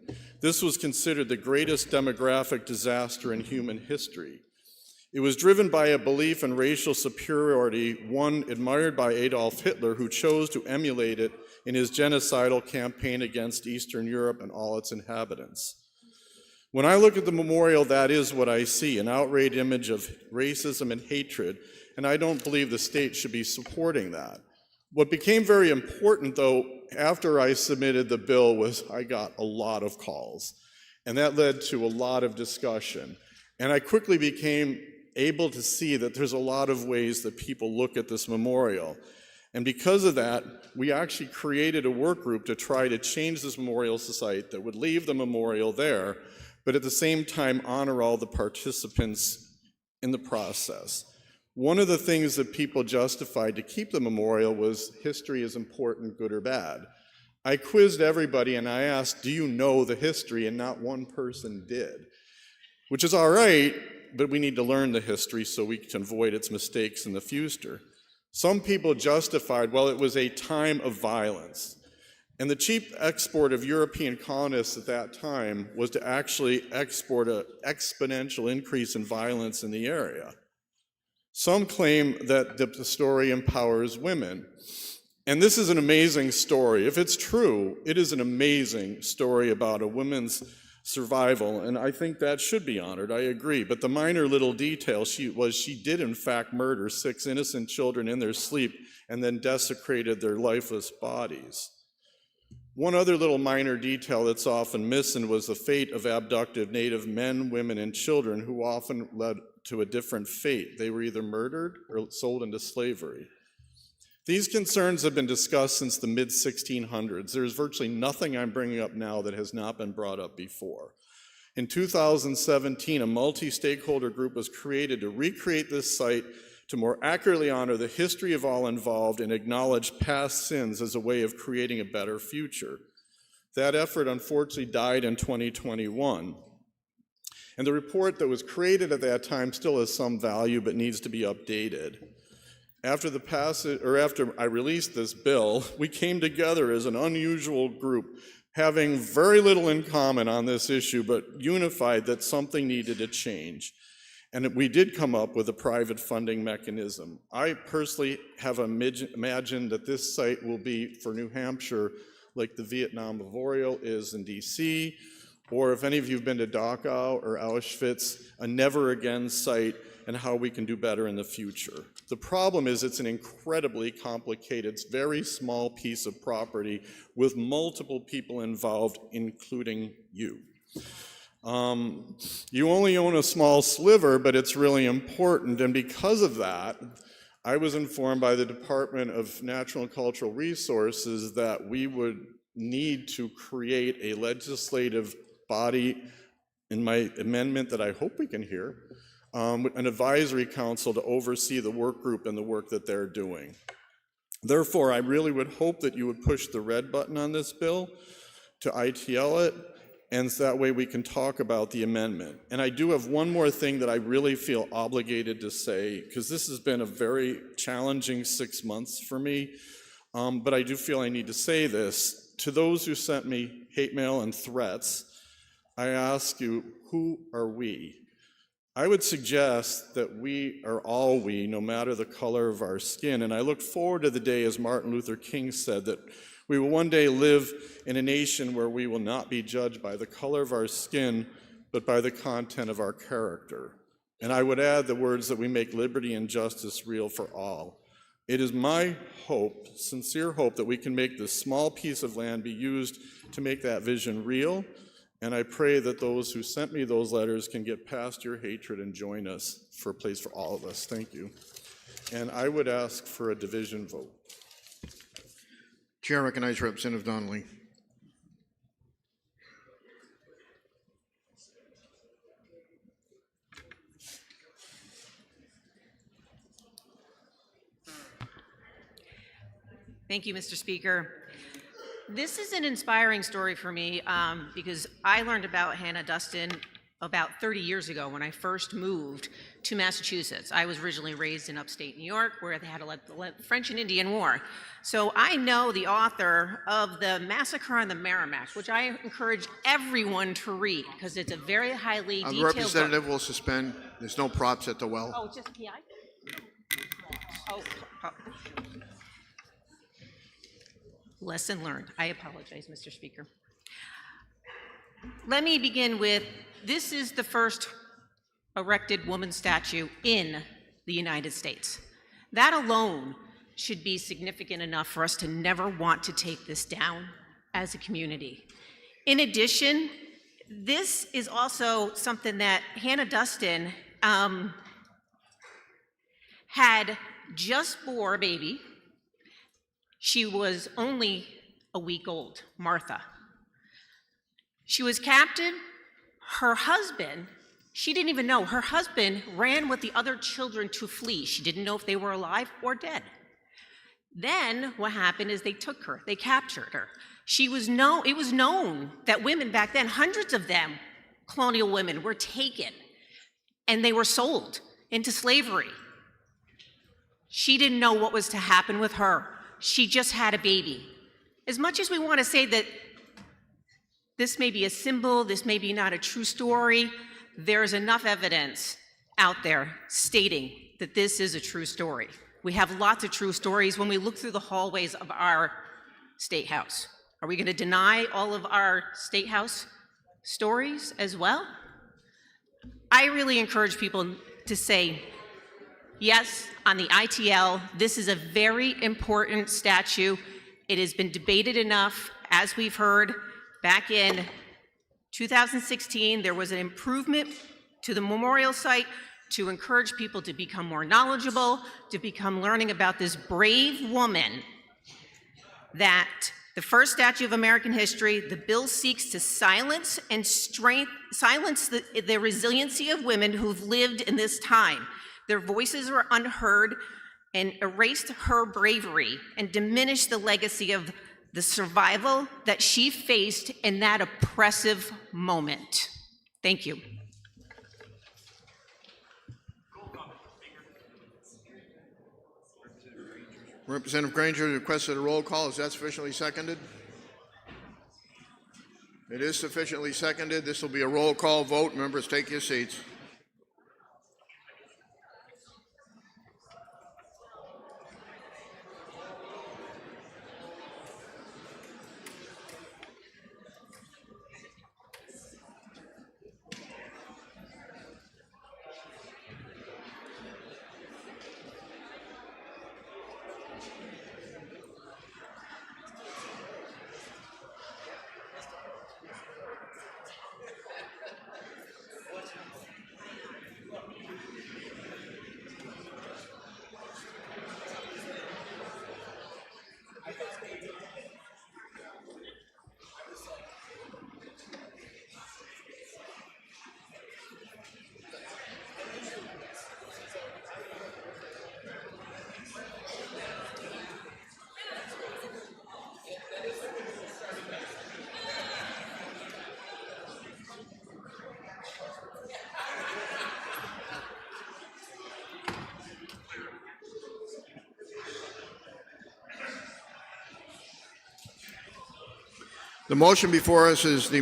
this was considered the greatest demographic disaster in human history. It was driven by a belief in racial superiority, one admired by Adolf Hitler, who chose to emulate it in his genocidal campaign against Eastern Europe and all its inhabitants. When I look at the memorial, that is what I see, an outraged image of racism and hatred, and I don't believe the state should be supporting that. What became very important, though, after I submitted the bill was I got a lot of calls, and that led to a lot of discussion. And I quickly became able to see that there's a lot of ways that people look at this memorial. And because of that, we actually created a work group to try to change this memorial site that would leave the memorial there, but at the same time honor all the participants in the process. One of the things that people justified to keep the memorial was history is important, good or bad. I quizzed everybody and I asked, do you know the history? And not one person did, which is all right, but we need to learn the history so we can avoid its mistakes in the future. Some people justified, well, it was a time of violence. And the cheap export of European colonists at that time was to actually export an exponential increase in violence in the area. Some claim that the story empowers women. And this is an amazing story. If it's true, it is an amazing story about a woman's survival, and I think that should be honored, I agree. But the minor little detail she did in fact murder 6 innocent children in their sleep and then desecrated their lifeless bodies. One other little minor detail that's often missing was the fate of abducted Native men, women, and children who often led to a different fate. They were either murdered or sold into slavery. These concerns have been discussed since the mid-1600s. There's virtually nothing I'm bringing up now that has not been brought up before. In 2017, a multi-stakeholder group was created to recreate this site to more accurately honor the history of all involved and acknowledge past sins as a way of creating a better future. That effort unfortunately died in 2021. And the report that was created at that time still has some value but needs to be updated. After I released this bill, we came together as an unusual group, having very little in common on this issue, but unified that something needed to change. And we did come up with a private funding mechanism. I personally have imagined that this site will be for New Hampshire like the Vietnam Memorial is in DC, or if any of you have been to Dachau or Auschwitz, a never again site and how we can do better in the future. The problem is it's an incredibly complicated, very small piece of property with multiple people involved, including you. You only own a small sliver, but it's really important, and because of that, I was informed by the Department of Natural and Cultural Resources that we would need to create a legislative body, in my amendment that I hope we can hear, an advisory council to oversee the work group and the work that they're doing. Therefore, I really would hope that you would push the red button on this bill to ITL it, and that way we can talk about the amendment. And I do have one more thing that I really feel obligated to say, because this has been a very challenging 6 months for me, but I do feel I need to say this. To those who sent me hate mail and threats, I ask you, who are we? I would suggest that we are all we, no matter the color of our skin. And I look forward to the day, as Martin Luther King said, that we will one day live in a nation where we will not be judged by the color of our skin, but by the content of our character. And I would add the words that we make liberty and justice real for all. It is my hope, sincere hope, that we can make this small piece of land be used to make that vision real, and I pray that those who sent me those letters can get past your hatred and join us for a place for all of us. Thank you. And I would ask for a division vote. Chair recognizes Representative Donnelly. Thank you, Mr. Speaker. This is an inspiring story for me because I learned about Hannah Duston about 30 years ago when I first moved to Massachusetts. I was originally raised in upstate New York where they had the French and Indian War. So I know the author of the Massacre on the Merrimack, which I encourage everyone to read because it's a very highly detailed The representative book. will suspend. There's no props at the well. Oh, just PI? Oh. Lesson learned. I apologize, Mr. Speaker. Let me begin with, this is the first erected woman statue in the United States. That alone should be significant enough for us to never want to take this down as a community. In addition, this is also something that Hannah Duston had just bore a baby. She was only a week old, Martha. She was captured. Her husband, she didn't even know, her husband ran with the other children to flee. She didn't know if they were alive or dead. Then what happened is they took her, they captured her. It was known that women back then, hundreds of them, colonial women, were taken and they were sold into slavery. She didn't know what was to happen with her. She just had a baby. As much as we want to say that this may be a symbol, this may be not a true story, there's enough evidence out there stating that this is a true story. We have lots of true stories when we look through the hallways of our State House. Are we going to deny all of our State House stories as well? I really encourage people to say, yes, on the ITL, this is a very important statue. It has been debated enough, as we've heard. Back in 2016, there was an improvement to the memorial site to encourage people to become more knowledgeable, to become learning about this brave woman that the first statue of American history, the bill seeks to silence the resiliency of women who've lived in this time. Their voices were unheard and erased her bravery and diminished the legacy of the survival that she faced in that oppressive moment. Thank you. Representative Granger requested a roll call. Is that sufficiently seconded? It is sufficiently seconded. This will be a roll call vote. Members, take your seats. The motion before us is the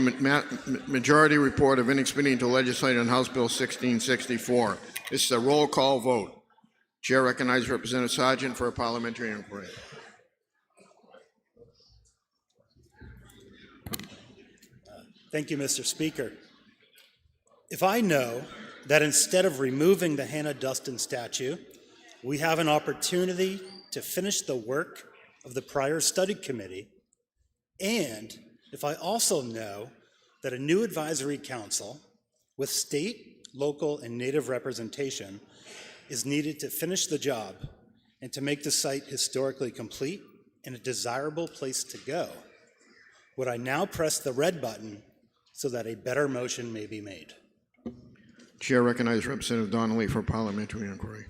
majority report of inexpedient to legislate on House Bill 1664. This is a roll call vote. Chair recognizes Representative Sargent for a parliamentary inquiry. Thank you, Mr. Speaker. If I know that instead of removing the Hannah Duston statue, we have an opportunity to finish the work of the prior study committee, and if I also know that a new advisory council with state, local, and native representation is needed to finish the job and to make the site historically complete and a desirable place to go, would I now press the red button so that a better motion may be made? Chair recognizes Representative Donnelly for parliamentary inquiry.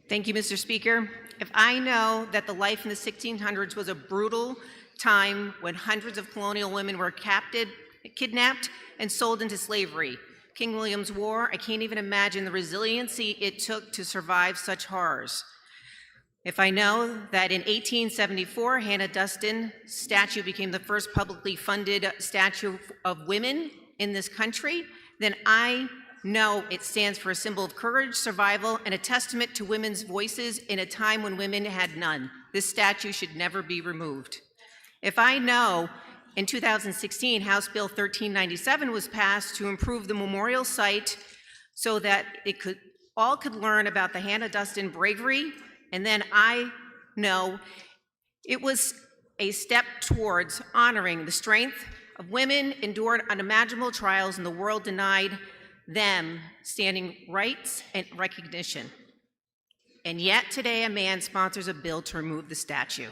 Thank you, Mr. Speaker. If I know that the life in the 1600s was a brutal time when hundreds of colonial women were kidnapped and sold into slavery, King William's War, I can't even imagine the resiliency it took to survive such horrors. If I know that in 1874, Hannah Duston statue became the first publicly funded statue of women in this country, then I know it stands for a symbol of courage, survival, and a testament to women's voices in a time when women had none. This statue should never be removed. If I know in 2016, House Bill 1397 was passed to improve the memorial site so that all could learn about the Hannah Duston bravery, and then I know it was a step towards honoring the strength of women endured unimaginable trials and the world denied them standing rights and recognition. And yet today a man sponsors a bill to remove the statue.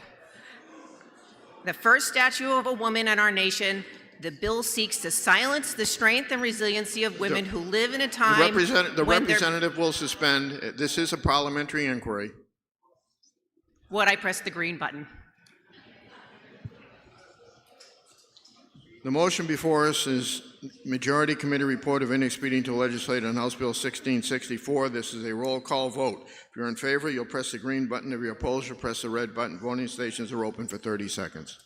The first statue of a woman in our nation, the bill seeks to silence the strength and resiliency of women who live in a time The representative will suspend. This is a parliamentary inquiry. Would I press the green button? The motion before us is Majority Committee Report of Inexpedient to Legislate on House Bill 1664. This is a roll call vote. If you're in favor, you'll press the green button. If you're opposed, you'll press the red button. Voting stations are open for 30 seconds.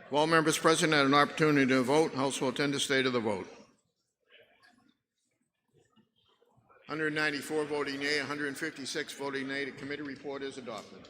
If all members present had an opportunity to vote, House will attend the state of the vote. 194 voting yea, 156 voting nay. The committee report is adopted.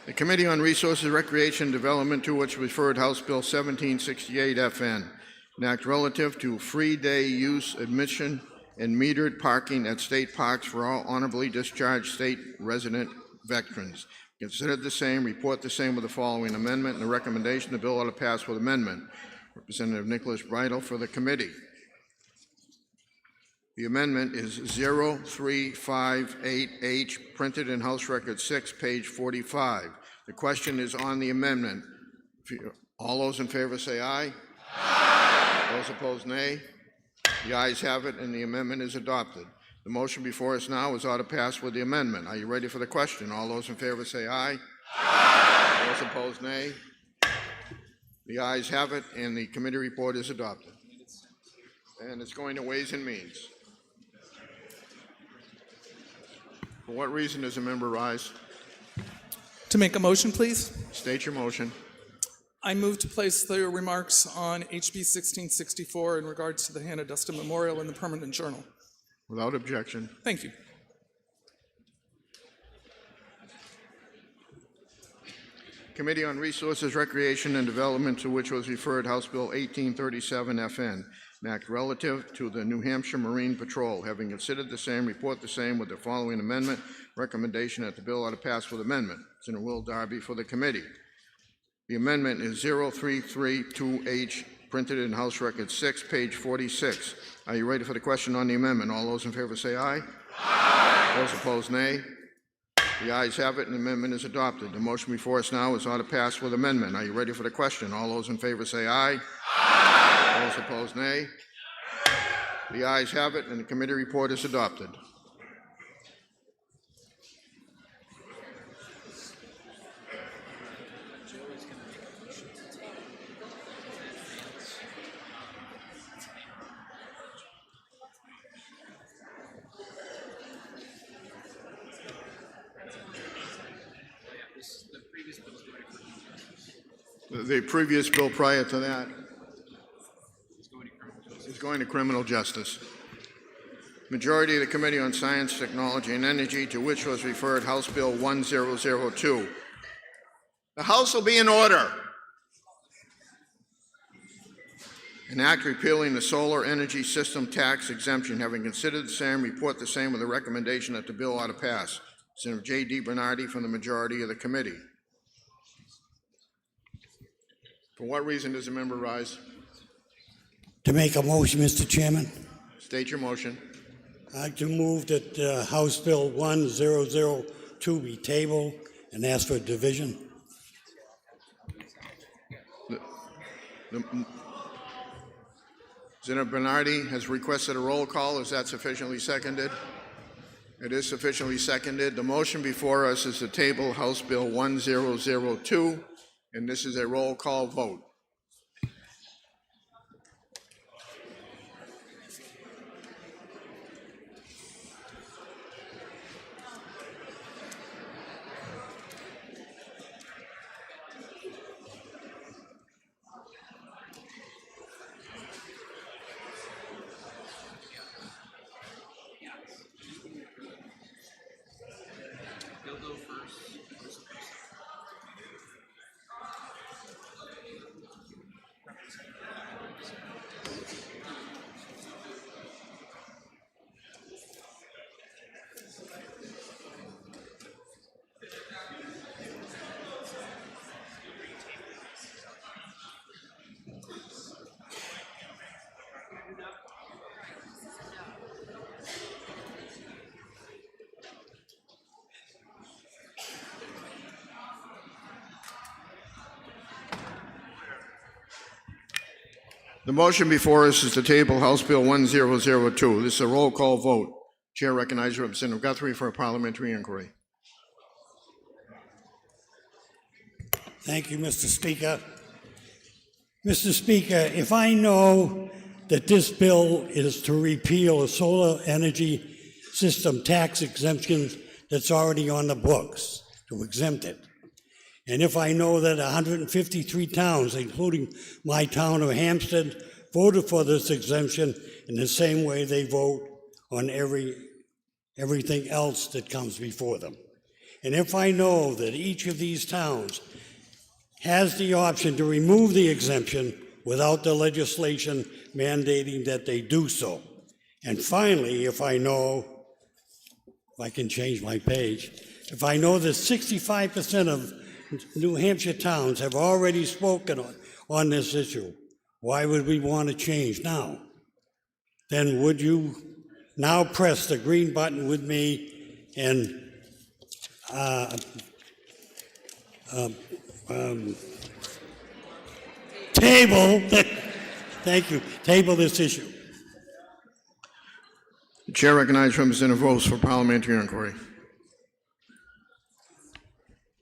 The Committee on Resources, Recreation, and Development, to which referred House Bill 1768 FN, an act relative to free day use, admission, and metered parking at state parks for all honorably discharged state resident veterans. Considered the same, report the same with the following amendment, and the recommendation the bill ought to pass with amendment. Representative Nicholas Bridle for the committee. The amendment is 0358H, printed in House Record 6, page 45. The question is on the amendment. All those in favor say aye. Aye. Those opposed, nay. The ayes have it, and the amendment is adopted. The motion before us now is ought to pass with the amendment. Are you ready for the question? All those in favor say aye. Aye. Those opposed, nay. The ayes have it, and the committee report is adopted. And it's going to Ways and Means. For what reason does a member rise? To make a motion, please. State your motion. I move to place the remarks on HB 1664 in regards to the Hannah Duston Memorial in the Permanent Journal. Without objection. Thank you. Committee on Resources, Recreation, and Development, to which was referred House Bill 1837 FN, an act relative to the New Hampshire Marine Patrol. Having considered the same, report the same with the following amendment. Recommendation that the bill ought to pass with amendment. Senator Will Darby for the committee. The amendment is 0332H, printed in House Record 6, page 46. Are you ready for the question on the amendment? All those in favor say aye. Aye. Those opposed, nay. The ayes have it, and the amendment is adopted. The motion before us now is ought to pass with amendment. Are you ready for the question? All those in favor say aye. Aye. those opposed, nay. The ayes have it, and the committee report is adopted. The previous bill prior to that is going to criminal justice. Majority of the Committee on Science, Technology, and Energy, to which was referred House Bill 1002. The House will be in order. An act repealing the solar energy system tax exemption. Having considered the same, report the same with a recommendation that the bill ought to pass. Senator J.D. Bernardi from the majority of the committee. For what reason does the member rise? To make a motion, Mr. Chairman. State your motion. I'd like to move that House Bill 1002 be tabled and ask for a division. Senator Bernardi has requested a roll call. Is that sufficiently seconded? It is sufficiently seconded. The motion before us is to table House Bill 1002, and this is a roll call vote. The motion before us is to table House Bill 1002. This is a roll call vote. Chair recognizes Representative Guthrie for a parliamentary inquiry. Thank you, Mr. Speaker. Mr. Speaker, if I know that this bill is to repeal a solar energy system tax exemption that's already on the books, to exempt it, and if I know that 153 towns, including my town of Hampstead, voted for this exemption in the same way they vote on everything else that comes before them, and if I know that each of these towns has the option to remove the exemption without the legislation mandating that they do so, and finally, if I know, if I can change my page, if I know that 65% of New Hampshire towns have already spoken on this issue, why would we want to change now? Then would you now press the green button with me and table, thank you, table this issue? The chair recognizes Representative Rose for parliamentary inquiry.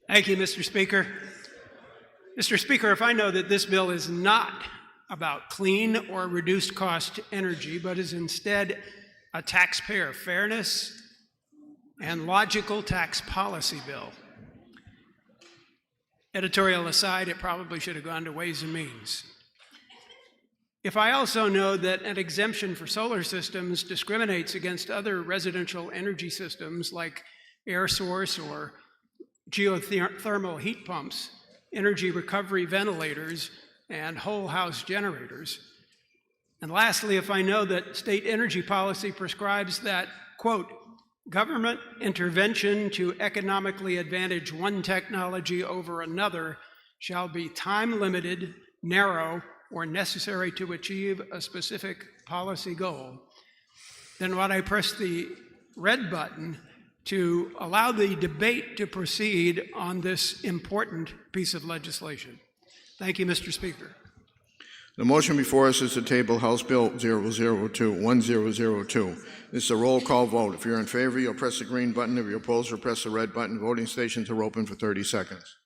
Thank you, Mr. Speaker. Mr. Speaker, if I know that this bill is not about clean or reduced cost energy, but is instead a taxpayer fairness and logical tax policy bill. Editorial aside, it probably should have gone to Ways and Means. If I also know that an exemption for solar systems discriminates against other residential energy systems like air source or geothermal heat pumps, energy recovery ventilators, and whole house generators. And lastly, if I know that state energy policy prescribes that, quote, government intervention to economically advantage one technology over another shall be time-limited, narrow, or necessary to achieve a specific policy goal, then when I press the red button to allow the debate to proceed on this important piece of legislation. Thank you, Mr. Speaker. The motion before us is to table House Bill 1002. This is a roll call vote. If you're in favor, you'll press the green button. If you're opposed, you'll press the red button. Voting stations are open for 30 seconds.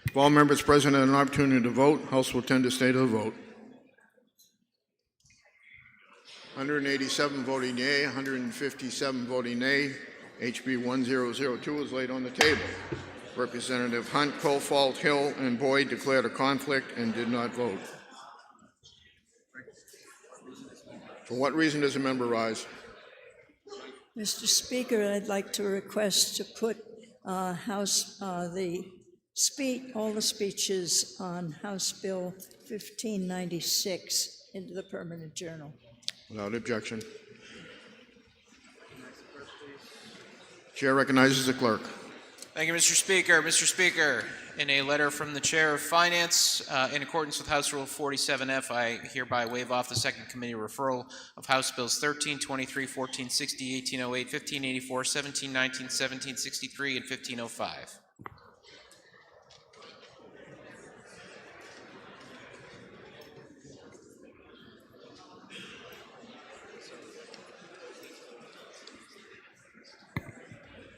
If all members present have an opportunity to vote, House will tend to stay to the vote. 187 voting yea, 157 voting nay. HB 1002 is laid on the table. Representative Hunt, Colfault, Hill, and Boyd declared a conflict and did not vote. For what reason does the member rise? Mr. Speaker, I'd like to request to put all the speeches on House Bill 1596 into the permanent journal. Without objection. Chair recognizes the clerk. Thank you, Mr. Speaker. Mr. Speaker, in a letter from the Chair of Finance, in accordance with House Rule 47F, I hereby waive off the second committee referral of House Bills 1323, 1460, 1808, 1584, 1719, 1763, and 1505.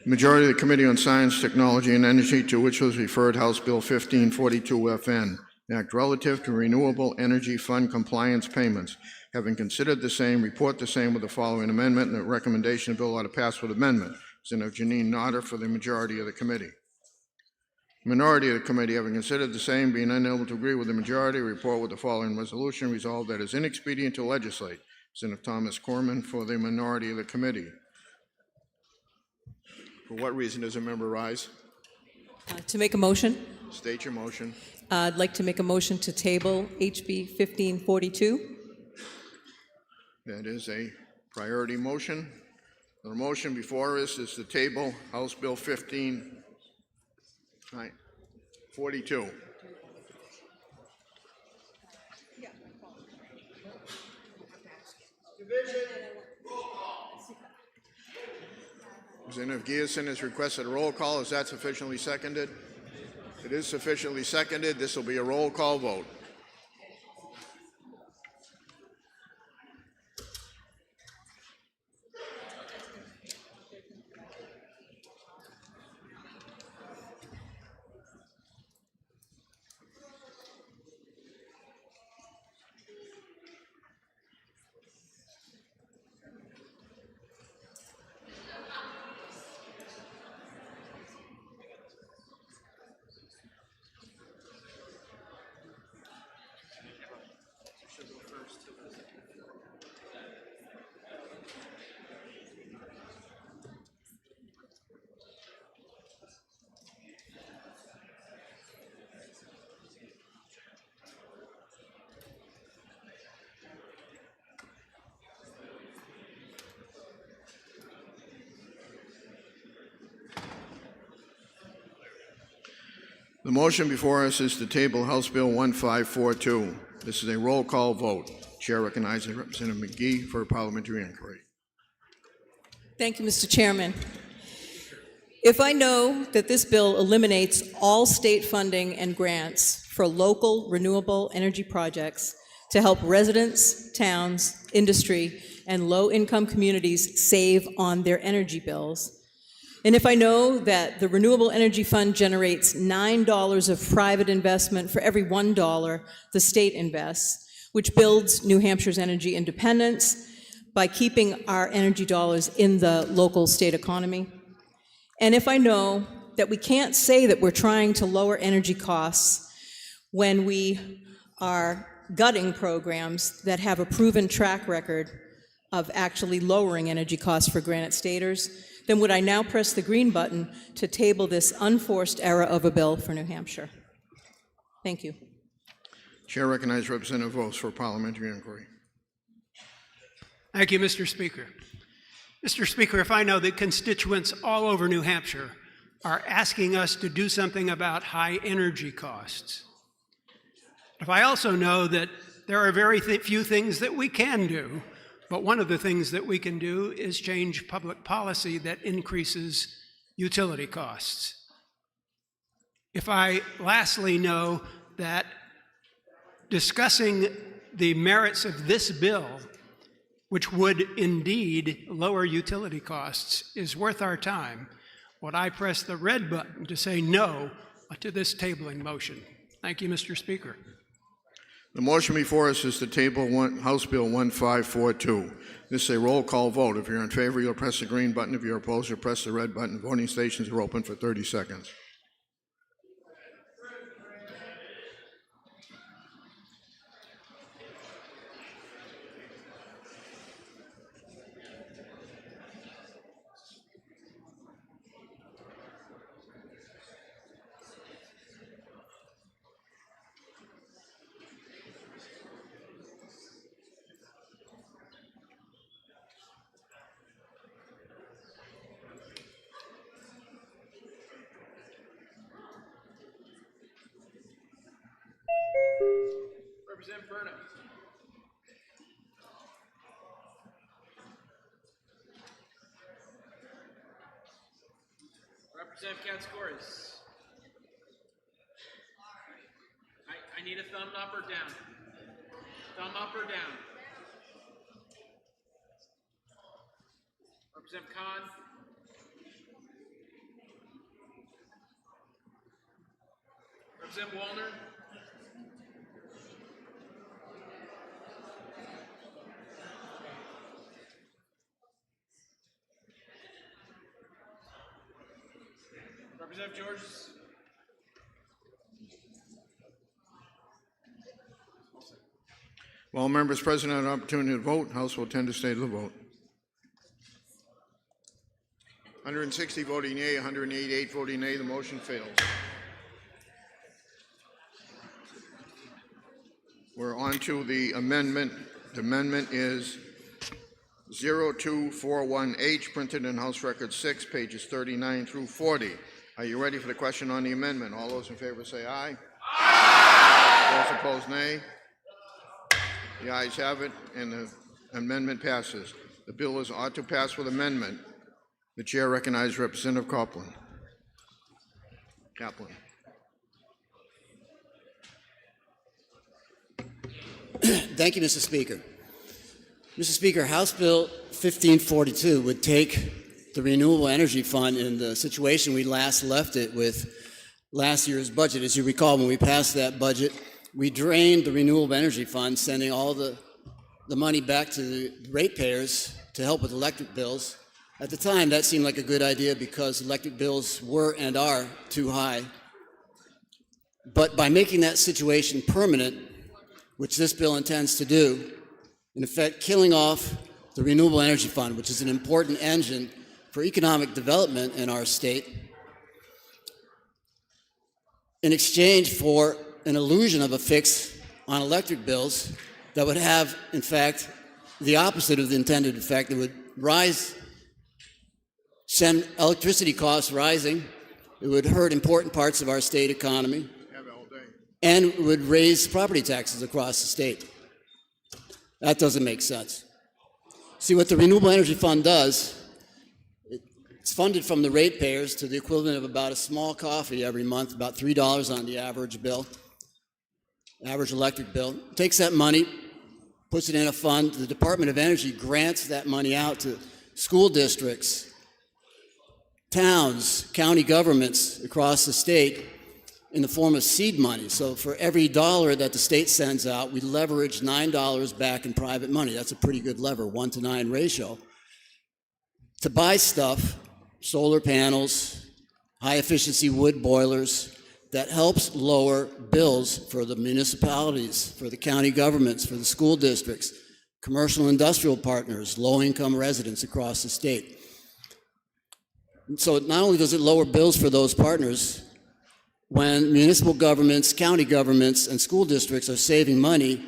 Majority of the Committee on Science, Technology, and Energy, to which was referred House Bill 1542 FN, Act relative to Renewable Energy Fund compliance payments. Having considered the same, report the same with the following amendment, and the recommendation of the bill ought to pass with amendment. Senator Janine Notter for the majority of the committee. Minority of the committee, having considered the same, being unable to agree with the majority, report with the following resolution: resolved that it is inexpedient to legislate. Senator Thomas Corman for the minority of the committee. For what reason does a member rise? To make a motion, State your motion. I'd like to make a motion to table HB 1542. That is a priority motion. The motion before us is to table House Bill 1542. Representative Giason has requested a roll call. Is that sufficiently seconded? It is sufficiently seconded. This will be a roll call vote. The motion before us is to table House Bill 1542. This is a roll call vote. Chair recognizes Representative McGee for a parliamentary inquiry. Thank you, Mr. Chairman. If I know that this bill eliminates all state funding and grants for local renewable energy projects to help residents, towns, industry, and low-income communities save on their energy bills, And if I know that the Renewable Energy Fund generates $9 of private investment for every $1 the state invests, which builds New Hampshire's energy independence by keeping our energy dollars in the local state economy. And if I know that we can't say that we're trying to lower energy costs when we are gutting programs that have a proven track record of actually lowering energy costs for Granite Staters, then would I now press the green button to table this unforced era of a bill for New Hampshire? Thank you. Chair recognizes Representative Vos for parliamentary inquiry. Thank you, Mr. Speaker. Mr. Speaker, if I know that constituents all over New Hampshire are asking us to do something about high energy costs, if I also know that there are very few things that we can do, but one of the things that we can do is change public policy that increases utility costs. If I lastly know that discussing the merits of this bill, which would indeed lower utility costs, is worth our time, would I press the red button to say no to this tabling motion? Thank you, Mr. Speaker. The motion before us is to table House Bill 1542. This is a roll call vote. If you're in favor, you'll press the green button. If you're opposed, you'll press the red button. Voting stations are open for 30 seconds. Representative Burnham. Representative Katsouris. I need a thumb up or down. Thumb up or down. Representative Khan. Representative Wallner. Representative Georges. While members present have an opportunity to vote, House will tend to stay to the vote. 160 voting yea, 188 voting nay. The motion fails. We're on to the amendment. The amendment is 0241H, printed in House Record 6, pages 39 through 40. Are you ready for the question on the amendment? All those in favor say aye. Aye. Those opposed, nay. The ayes have it, and the amendment passes. The bill is ought to pass with amendment. The chair recognizes Representative Kaplan. Thank you, Mr. Speaker. Mr. Speaker, House Bill 1542 would take the Renewable Energy Fund in the situation we last left it with last year's budget. As you recall, when we passed that budget, we drained the Renewable Energy Fund, sending all the money back to the ratepayers to help with electric bills. At the time, that seemed like a good idea because electric bills were and are too high. But by making that situation permanent, which this bill intends to do, in effect killing off the Renewable Energy Fund, which is an important engine for economic development in our state, in exchange for an illusion of a fix on electric bills that would have, in fact, the opposite of the intended effect. It would send electricity costs rising. It would hurt important parts of our state economy, and would raise property taxes across the state. That doesn't make sense. See, what the Renewable Energy Fund does, it's funded from the ratepayers to the equivalent of about a small coffee every month, about $3 on the average bill, average electric bill. It takes that money, puts it in a fund. The Department of Energy grants that money out to school districts towns, county governments across the state in the form of seed money. So for every dollar that the state sends out, we leverage $9 back in private money. That's a pretty good lever, 1-to-9 ratio, to buy stuff, solar panels, high-efficiency wood boilers, that helps lower bills for the municipalities, for the county governments, for the school districts, commercial industrial partners, low-income residents across the state. So not only does it lower bills for those partners, when municipal governments, county governments, and school districts are saving money,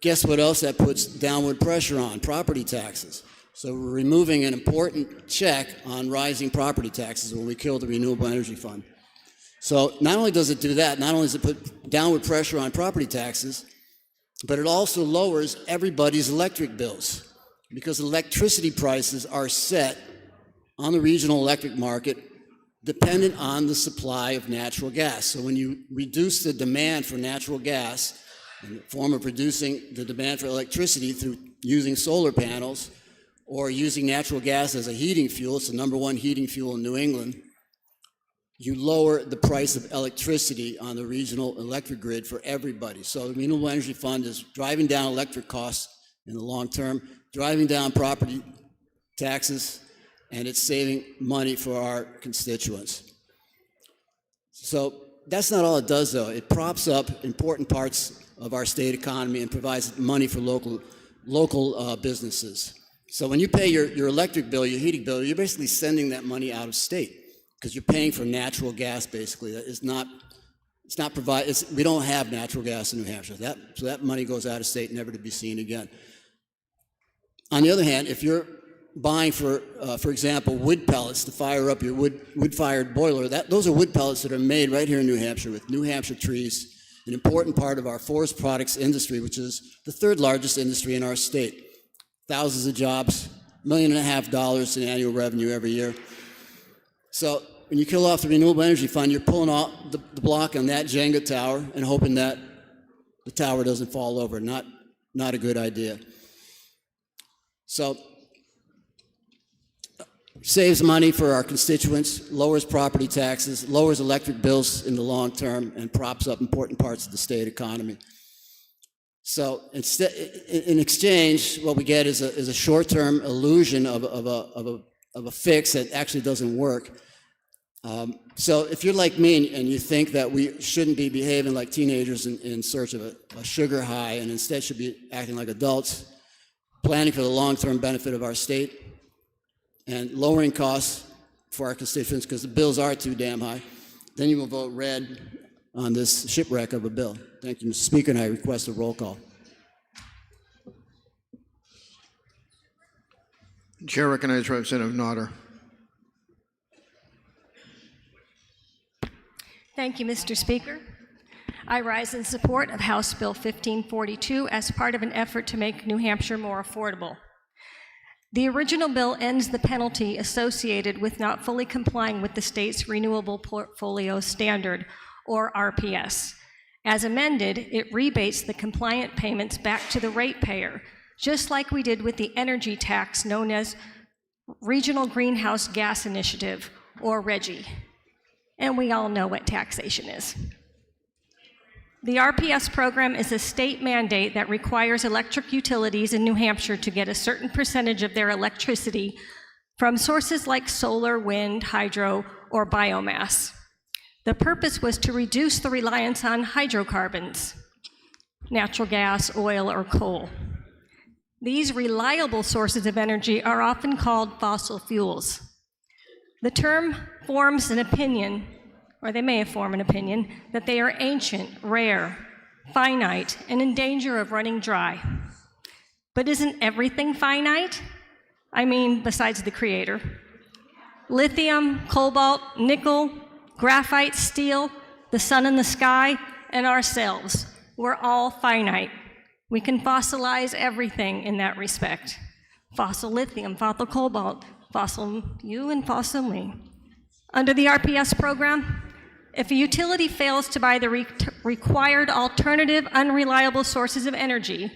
guess what else that puts downward pressure on? Property taxes. So we're removing an important check on rising property taxes when we kill the Renewable Energy Fund. So not only does it do that, not only does it put downward pressure on property taxes, but it also lowers everybody's electric bills, because electricity prices are set on the regional electric market dependent on the supply of natural gas. So when you reduce the demand for natural gas in the form of reducing the demand for electricity through using solar panels or using natural gas as a heating fuel, it's the #1 heating fuel in New England, you lower the price of electricity on the regional electric grid for everybody. So the Renewable Energy Fund is driving down electric costs in the long term, driving down property taxes, and it's saving money for our constituents. So that's not all it does, though. It props up important parts of our state economy and provides money for local businesses. So when you pay your electric bill, your heating bill, you're basically sending that money out of state because you're paying for natural gas, basically. We don't have natural gas in New Hampshire. So that money goes out of state, never to be seen again. On the other hand, if you're buying for example, wood pellets to fire up your wood-fired boiler, those are wood pellets that are made right here in New Hampshire with New Hampshire trees, an important part of our forest products industry, which is the 3rd largest industry in our state. Thousands of jobs, $1.5 million in annual revenue every year. So when you kill off the Renewable Energy Fund, you're pulling off the block on that Jenga tower and hoping that the tower doesn't fall over. Not a good idea. So saves money for our constituents, lowers property taxes, lowers electric bills in the long term, and props up important parts of the state economy. So in exchange, what we get is a short-term illusion of a fix that actually doesn't work. So if you're like me and you think that we shouldn't be behaving like teenagers in search of a sugar high and instead should be acting like adults, planning for the long-term benefit of our state, and lowering costs for our constituents because the bills are too damn high, then you will vote red on this shipwreck of a bill. Thank you, Mr. Speaker, and I request a roll call. Chair recognizes Representative Nodder. Thank you, Mr. Speaker. I rise in support of House Bill 1542 as part of an effort to make New Hampshire more affordable. The original bill ends the penalty associated with not fully complying with the state's Renewable Portfolio Standard, or RPS. As amended, it rebates the compliant payments back to the ratepayer, just like we did with the energy tax known as Regional Greenhouse Gas Initiative, or RGGI. And we all know what taxation is. The RPS program is a state mandate that requires electric utilities in New Hampshire to get a certain percentage of their electricity from sources like solar, wind, hydro, or biomass. The purpose was to reduce the reliance on hydrocarbons, natural gas, oil, or coal. These reliable sources of energy are often called fossil fuels. The term forms an opinion, or they may form an opinion, that they are ancient, rare, finite, and in danger of running dry. But isn't everything finite? I mean, besides the Creator. Lithium, cobalt, nickel, graphite, steel, the sun and the sky, and ourselves, we're all finite. We can fossilize everything in that respect. Fossil lithium, fossil cobalt, fossil you, and fossil me. Under the RPS program, if a utility fails to buy the required alternative unreliable sources of energy,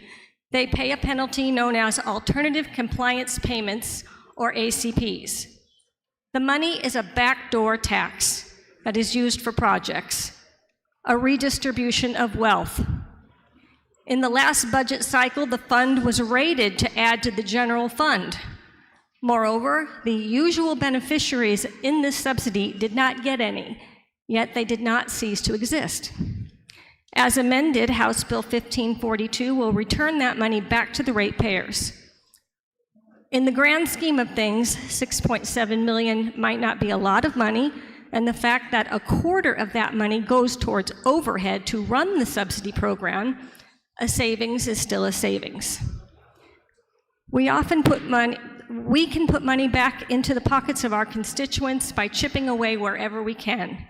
they pay a penalty known as Alternative Compliance Payments, or ACPs. The money is a backdoor tax that is used for projects, a redistribution of wealth. In the last budget cycle, the fund was rated to add to the general fund. Moreover, the usual beneficiaries in this subsidy did not get any, yet they did not cease to exist. As amended, House Bill 1542 will return that money back to the ratepayers. In the grand scheme of things, $6.7 million might not be a lot of money, and the fact that a quarter of that money goes towards overhead to run the subsidy program, a savings is still a savings. We can put money back into the pockets of our constituents by chipping away wherever we can.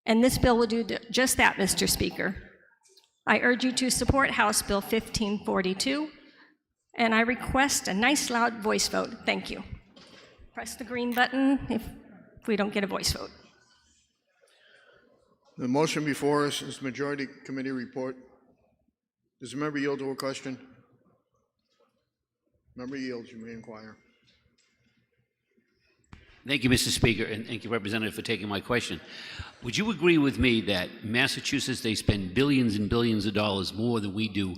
And this bill will do just that, Mr. Speaker. I urge you to support House Bill 1542, and I request a nice loud voice vote. Thank you. Press the green button if we don't get a voice vote. The motion before us is Majority Committee report. Does the member yield to a question? Member yields, you may inquire. Thank you, Mr. Speaker, and thank you, Representative, for taking my question. Would you agree with me that Massachusetts, they spend billions and billions of dollars more than we do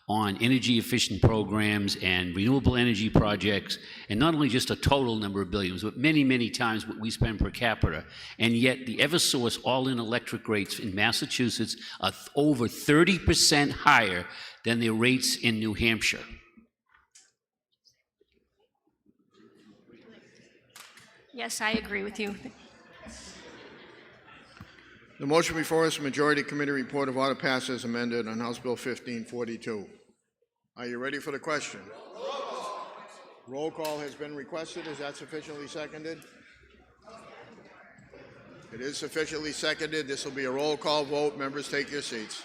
on energy efficient programs and renewable energy projects, and not only just a total number of billions, but many, many times what we spend per capita, and yet the Eversource all-in electric rates in Massachusetts are over 30% higher than their rates in New Hampshire? Yes, I agree with you. The motion before us, Majority Committee report of order passes amended on House Bill 1542. Are you ready for the question? Roll call has been requested. Is that sufficiently seconded? It is sufficiently seconded. This will be a roll call vote. Members, take your seats.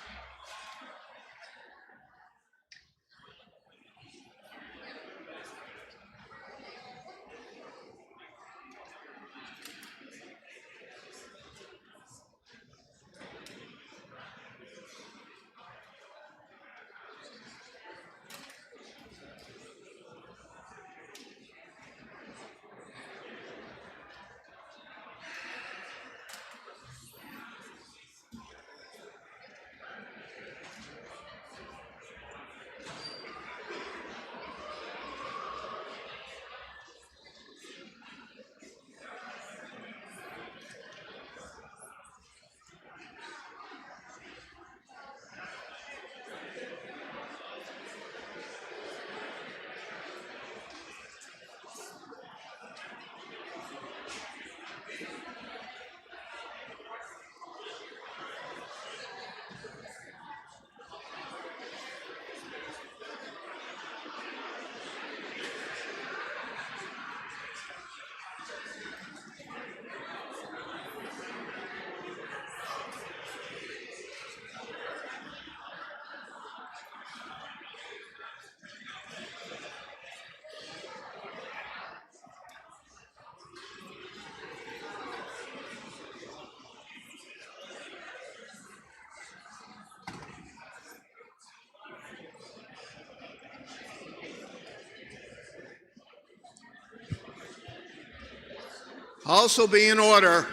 Also be in order.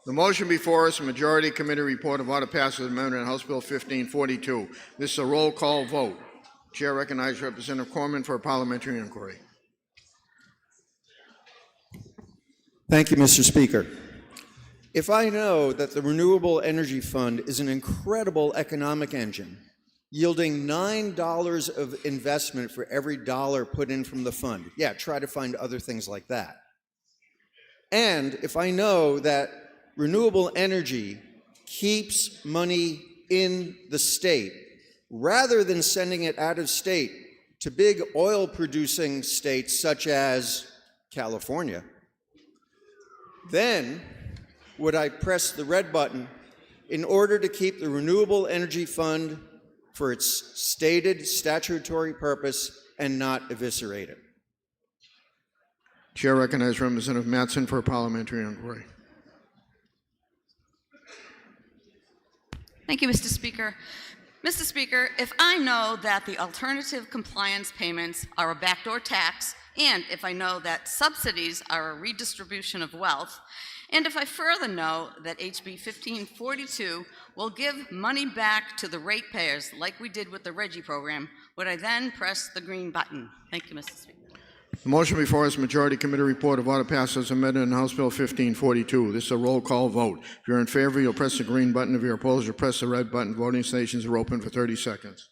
The motion before us, a Majority Committee report of order passes amendment on House Bill 1542. This is a roll call vote. Chair recognizes Representative Corman for a parliamentary inquiry. Thank you, Mr. Speaker. If I know that the Renewable Energy Fund is an incredible economic engine, yielding $9 of investment for every dollar put in from the fund, yeah, try to find other things like that. And if I know that renewable energy keeps money in the state, rather than sending it out of state to big oil-producing states such as California, then would I press the red button in order to keep the Renewable Energy Fund for its stated statutory purpose and not eviscerate it. Chair recognizes Representative Mattson for a parliamentary inquiry. Thank you, Mr. Speaker. Mr. Speaker, if I know that the alternative compliance payments are a backdoor tax and if I know that subsidies are a redistribution of wealth, and if I further know that HB 1542 will give money back to the ratepayers like we did with the RGGI program, would I then press the green button? Thank you, Mr. Speaker. The motion before us, Majority Committee report of order passes as amended in House Bill 1542. This is a roll call vote. If you're in favor, you'll press the green button. If you're opposed, you'll press the red button. Voting stations are open for 30 seconds.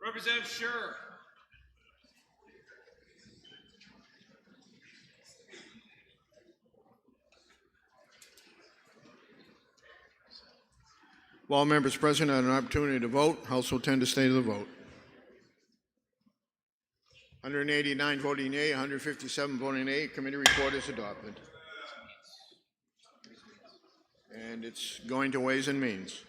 Representative Scher. While members present had an opportunity to vote, House will tend to stay to the vote. 189 voting yea, 157 voting nay. Committee report is adopted. And it's going to Ways and Means.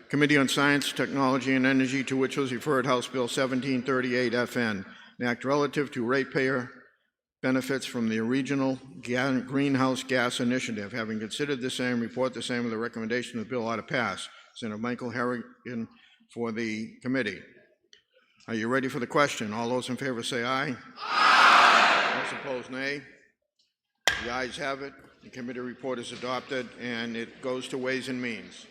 Committee on Science, Technology, and Energy, to which was referred House Bill 1738 FN, an act relative to ratepayer benefits from the regional greenhouse gas initiative. Having considered the same, report the same with the recommendation the bill ought to pass. Senator Michael Harrigan for the committee. Are you ready for the question? All those in favor say aye. Aye. Those opposed, nay. The ayes have it. The committee report is adopted, and it goes to Ways and Means.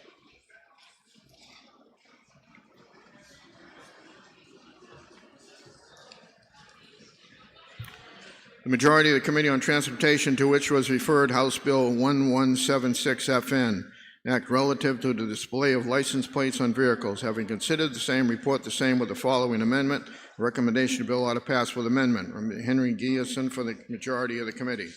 The majority of the Committee on Transportation, to which was referred House Bill 1176 FN, an act relative to the display of license plates on vehicles. Having considered the same, report the same with the following amendment. The recommendation the bill ought to pass with amendment. Henry Gieson for the majority of the committee.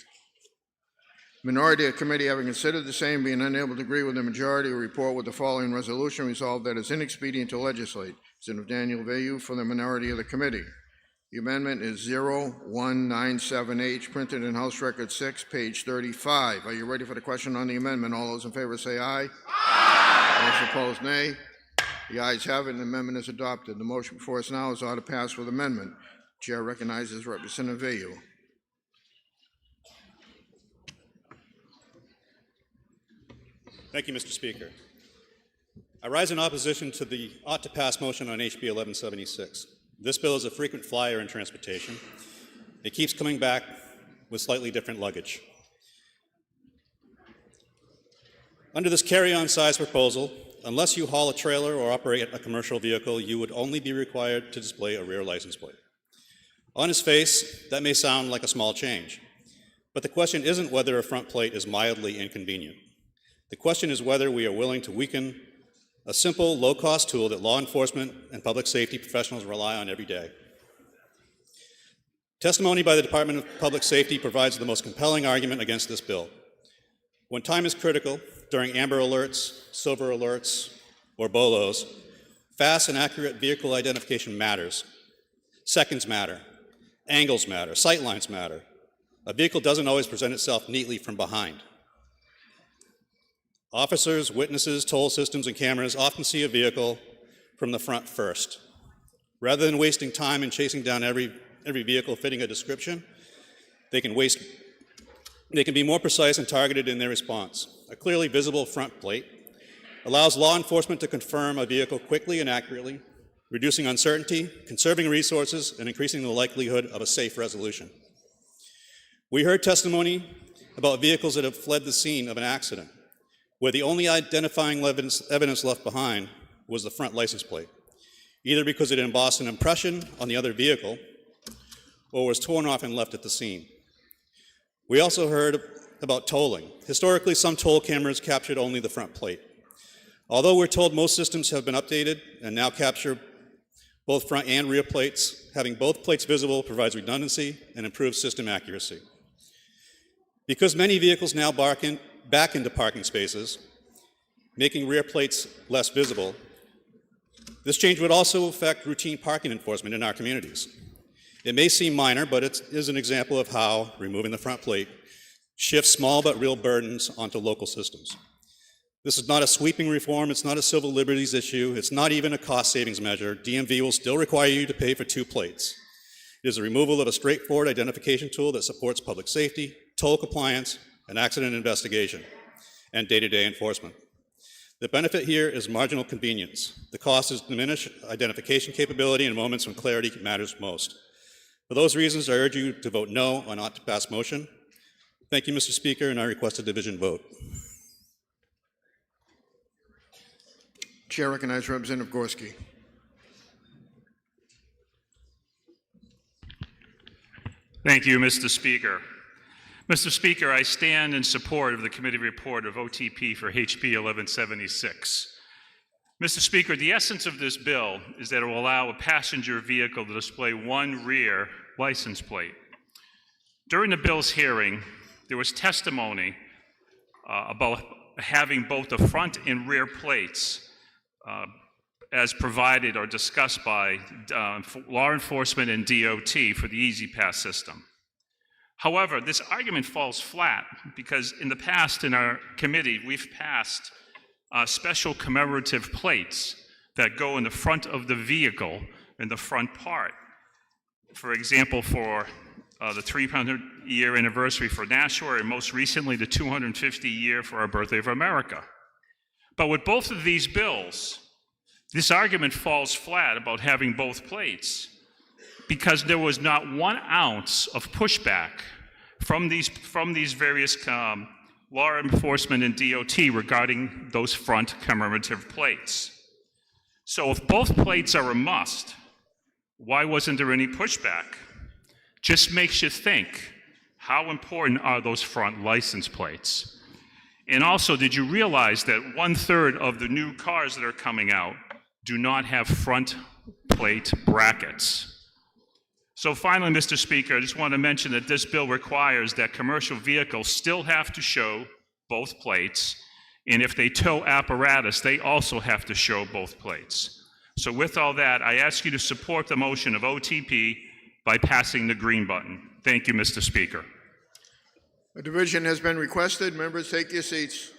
Minority of the committee, having considered the same, being unable to agree with the majority, report with the following resolution. Resolved that it's inexpedient to legislate. Senator Daniel Veyu for the minority of the committee. The amendment is 0197H, printed in House Record 6, page 35. Are you ready for the question on the amendment? All those in favor say aye. Aye. Those opposed, nay. The ayes have it, and the amendment is adopted. The motion before us now is ought to pass with amendment. Chair recognizes Representative Veyu. Thank you, Mr. Speaker. I rise in opposition to the ought to pass motion on HB 1176. This bill is a frequent flyer in transportation. It keeps coming back with slightly different luggage. Under this carry-on size proposal, unless you haul a trailer or operate a commercial vehicle, you would only be required to display a rear license plate. On its face, that may sound like a small change, but the question isn't whether a front plate is mildly inconvenient. The question is whether we are willing to weaken a simple, low-cost tool that law enforcement and public safety professionals rely on every day. Testimony by the Department of Public Safety provides the most compelling argument against this bill. When time is critical, during Amber Alerts, Silver Alerts, or BOLOs, fast and accurate vehicle identification matters. Seconds matter. Angles matter. Sightlines matter. A vehicle doesn't always present itself neatly from behind. Officers, witnesses, toll systems, and cameras often see a vehicle from the front first. Rather than wasting time in chasing down every vehicle fitting a description, they can be more precise and targeted in their response. A clearly visible front plate allows law enforcement to confirm a vehicle quickly and accurately, reducing uncertainty, conserving resources, and increasing the likelihood of a safe resolution. We heard testimony about vehicles that have fled the scene of an accident, where the only identifying evidence left behind was the front license plate, either because it embossed an impression on the other vehicle or was torn off and left at the scene. We also heard about tolling. Historically, some toll cameras captured only the front plate. Although we're told most systems have been updated and now capture both front and rear plates, having both plates visible provides redundancy and improves system accuracy. Because many vehicles now back into parking spaces, making rear plates less visible, this change would also affect routine parking enforcement in our communities. It may seem minor, but it is an example of how removing the front plate shifts small but real burdens onto local systems. This is not a sweeping reform, it's not a civil liberties issue, it's not even a cost savings measure. DMV will still require you to pay for 2 plates. It is the removal of a straightforward identification tool that supports public safety, toll compliance, and accident investigation, and day-to-day enforcement. The benefit here is marginal convenience. The cost is diminished identification capability in moments when clarity matters most. For those reasons, I urge you to vote no on ought to pass motion. Thank you, Mr. Speaker, and I request a division vote. Chair recognizes Representative Gorski. Thank you, Mr. Speaker. Mr. Speaker, I stand in support of the committee report of OTP for HB 1176. Mr. Speaker, the essence of this bill is that it will allow a passenger vehicle to display one rear license plate. During the bill's hearing, there was testimony about having both the front and rear plates as provided or discussed by law enforcement and DOT for the Easy Pass system. However, this argument falls flat because in the past in our committee, we've passed special commemorative plates that go in the front of the vehicle in the front part. For example, for the 300-year anniversary for Nashua, and most recently the 250 year for our birthday of America. But with both of these bills, this argument falls flat about having both plates because there was not 1 ounce of pushback from these various law enforcement and DOT regarding those front commemorative plates. So if both plates are a must, why wasn't there any pushback? Just makes you think, how important are those front license plates? And also, did you realize that 1/3 of the new cars that are coming out do not have front plate brackets? So finally, Mr. Speaker, I just want to mention that this bill requires that commercial vehicles still have to show both plates, and if they tow apparatus, they also have to show both plates. So with all that, I ask you to support the motion of OTP by passing the green button. Thank you, Mr. Speaker. A division has been requested. Members, take your seats.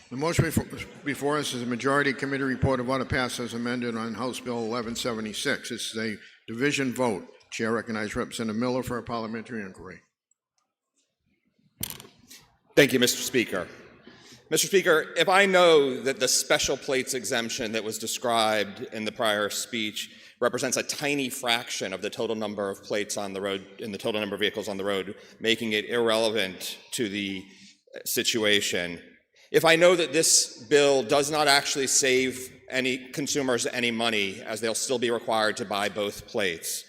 The motion before us is a majority committee report of order passed as amended on House Bill 1176. This is a division vote. Chair recognizes Representative Miller for a parliamentary inquiry. Thank you, Mr. Speaker. Mr. Speaker, if I know that the special plates exemption that was described in the prior speech represents a tiny fraction of the total number of plates on the road, in the total number of vehicles on the road, making it irrelevant to the situation, if I know that this bill does not actually save any consumers any money, as they'll still be required to buy both plates,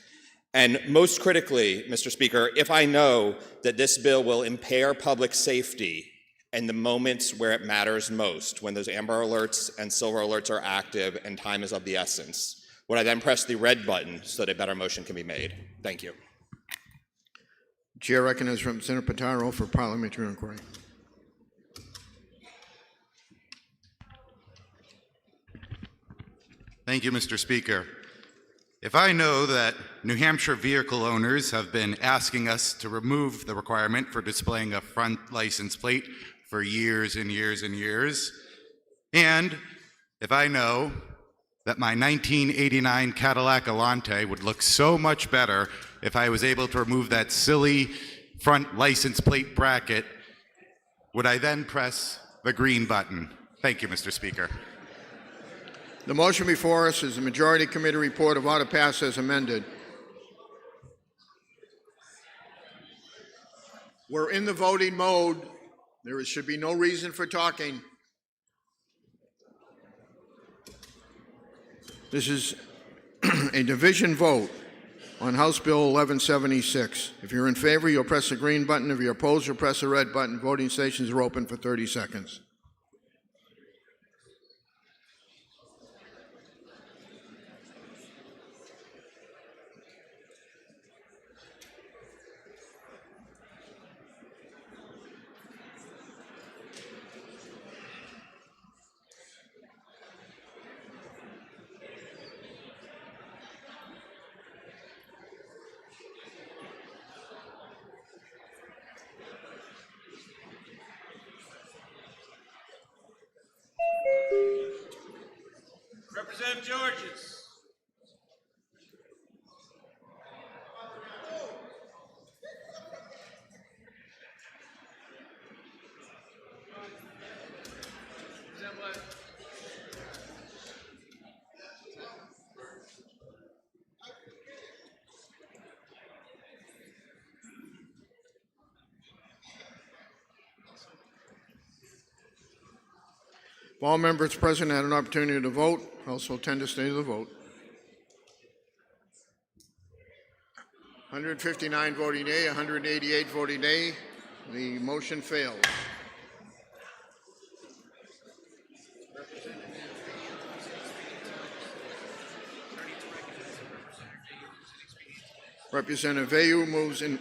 and most critically, Mr. Speaker, if I know that this bill will impair public safety in the moments where it matters most, when those amber alerts and silver alerts are active and time is of the essence, would I then press the red button so that a better motion can be made? Thank you. Chair recognizes Representative Pataro for parliamentary inquiry. Thank you, Mr. Speaker. If I know that New Hampshire vehicle owners have been asking us to remove the requirement for displaying a front license plate for years and years and years, and if I know that my 1989 Cadillac Alante would look so much better if I was able to remove that silly front license plate bracket, would I then press the green button? Thank you, Mr. Speaker. The motion before us is the Majority Committee report of order pass as amended. We're in the voting mode. There should be no reason for talking. This is a division vote on House Bill 1176. If you're in favor, you'll press the green button. If you're opposed, you'll press the red button. Voting stations are open for 30 seconds. Representative Georges. If all members present had an opportunity to vote, House will tend to stay to the vote. 159 voting aye, 188 voting nay. The motion fails. Representative Vayu moves in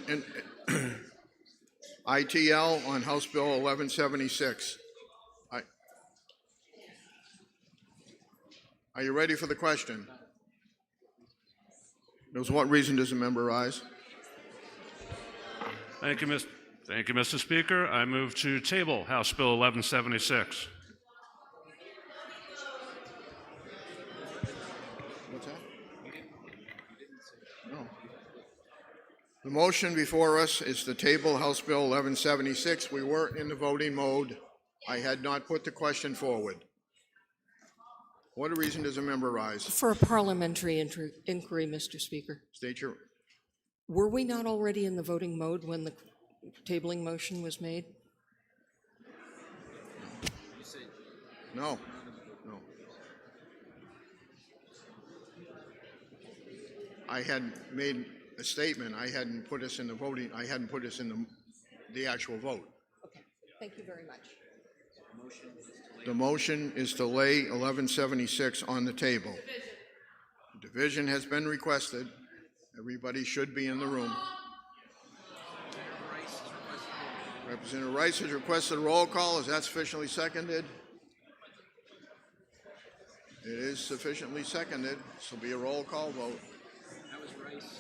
ITL on House Bill 1176. Are you ready for the question? What reason does the member rise? Thank you, Mr. Speaker. I move to table House Bill 1176. What's that? No. The motion before us is to table House Bill 1176. We were in the voting mode. I had not put the question forward. What reason does a member rise? For a parliamentary inquiry, Mr. Speaker. State your... Were we not already in the voting mode when the tabling motion was made? No. No. I had made a statement. I hadn't put us in the voting. I hadn't put us in the actual vote. Okay. Thank you very much. The motion is to lay 1176 on the table. Division has been requested. Everybody should be in the room. Representative Rice has requested a roll call. Is that sufficiently seconded? It is sufficiently seconded. This will be a roll call vote. That was Rice.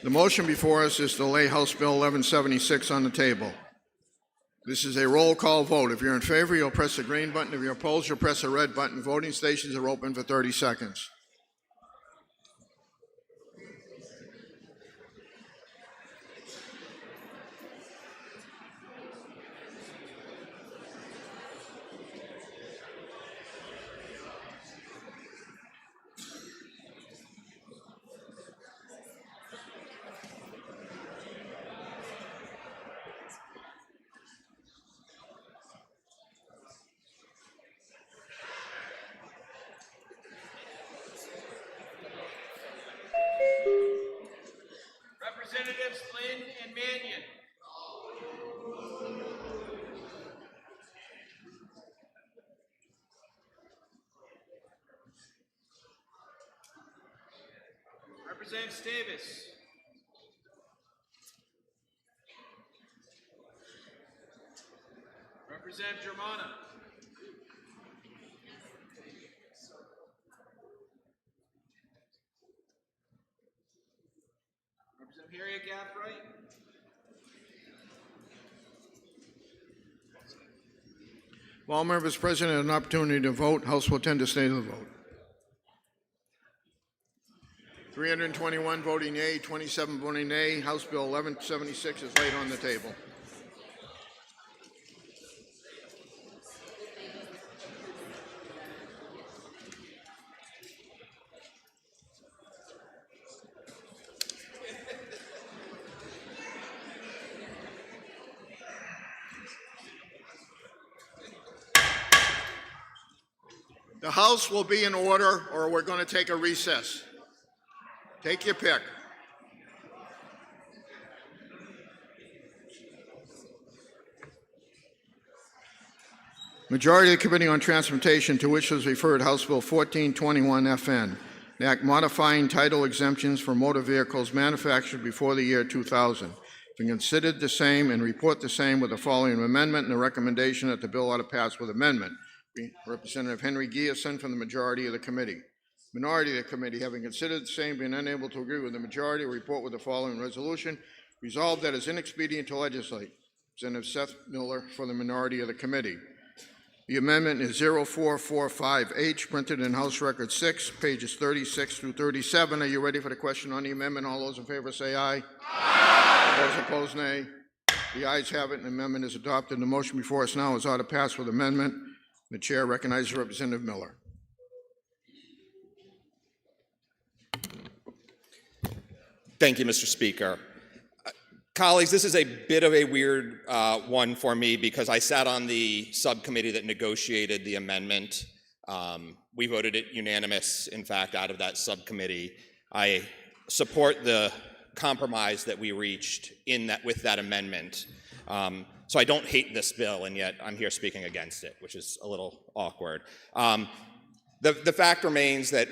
The motion before us is to lay House Bill 1176 on the table. This is a roll call vote. If you're in favor, you'll press the green button. If you're opposed, you'll press the red button. Voting stations are open for 30 seconds. Representatives Lynn and Mannion. Representative Davis. Representative Germana. Representative Harriet Gathright. If all members present have an opportunity to vote, House will tend to stay to the vote. 321 voting yea, 27 voting nay. House Bill 1176 is laid on the table. The House will be in order, or we're going to take a recess. Take your pick. Majority of the Committee on Transportation, to which was referred House Bill 1421 FN, the Act modifying title exemptions for motor vehicles manufactured before the year 2000. Been considered the same and report the same with the following amendment and the recommendation that the bill ought to pass with amendment. Representative Henry Gierson from the majority of the committee. Minority of the committee, having considered the same, being unable to agree with the majority, report with the following resolution. Resolved that it is inexpedient to legislate. Representative Seth Miller for the minority of the committee. The amendment is 0445H, printed in House Record 6, pages 36 through 37. Are you ready for the question on the amendment? All those in favor say aye. Aye. Those opposed, nay. The ayes have it, and the amendment is adopted. The motion before us now is ought to pass with amendment. The chair recognizes Representative Miller. Thank you, Mr. Speaker. Colleagues, this is a bit of a weird one for me because I sat on the subcommittee that negotiated the amendment. We voted it unanimous, in fact, out of that subcommittee. I support the compromise that we reached with that amendment. So I don't hate this bill, and yet I'm here speaking against it, which is a little awkward. The fact remains that,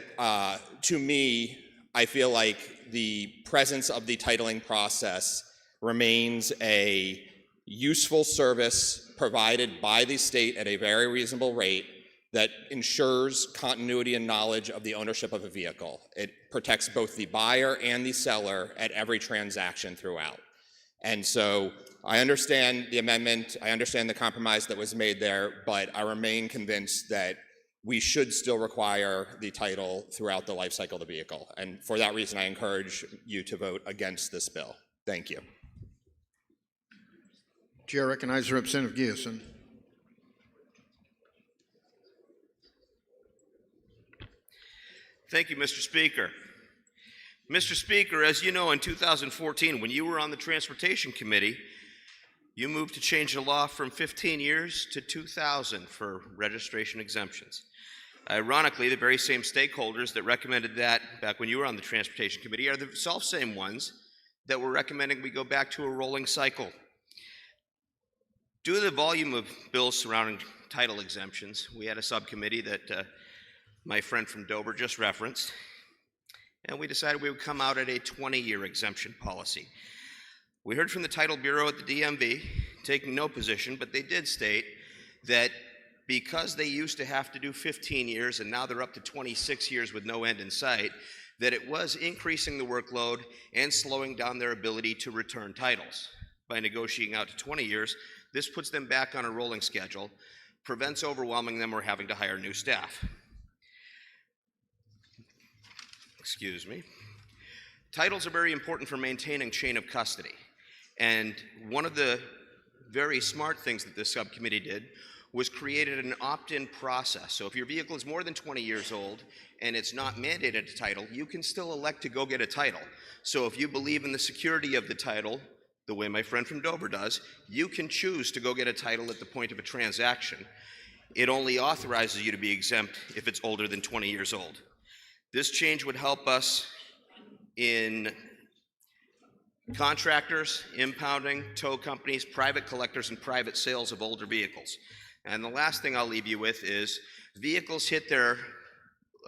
to me, I feel like the presence of the titling process remains a useful service provided by the state at a very reasonable rate that ensures continuity and knowledge of the ownership of a vehicle. It protects both the buyer and the seller at every transaction throughout. And so I understand the amendment, I understand the compromise that was made there, but I remain convinced that we should still require the title throughout the life cycle of the vehicle. And for that reason, I encourage you to vote against this bill. Thank you. Chair recognizes Representative Gierson. Thank you, Mr. Speaker. Mr. Speaker, as you know, in 2014, when you were on the Transportation Committee, you moved to change the law from 15 years to 2,000 for registration exemptions. Ironically, the very same stakeholders that recommended that back when you were on the Transportation Committee are the self-same ones that were recommending we go back to a rolling cycle. Due to the volume of bills surrounding title exemptions, we had a subcommittee that my friend from Dover just referenced, and we decided we would come out at a 20-year exemption policy. We heard from the Title Bureau at the DMV, taking no position, but they did state that because they used to have to do 15 years and now they're up to 26 years with no end in sight, that it was increasing the workload and slowing down their ability to return titles. By negotiating out to 20 years, this puts them back on a rolling schedule, prevents overwhelming them or having to hire new staff. Excuse me. Titles are very important for maintaining chain of custody. And one of the very smart things that this subcommittee did was created an opt-in process. So if your vehicle is more than 20 years old and it's not mandated to title, you can still elect to go get a title. So if you believe in the security of the title, the way my friend from Dover does, you can choose to go get a title at the point of a transaction. It only authorizes you to be exempt if it's older than 20 years old. This change would help us in contractors, impounding, tow companies, private collectors, and private sales of older vehicles. And the last thing I'll leave you with is vehicles hit their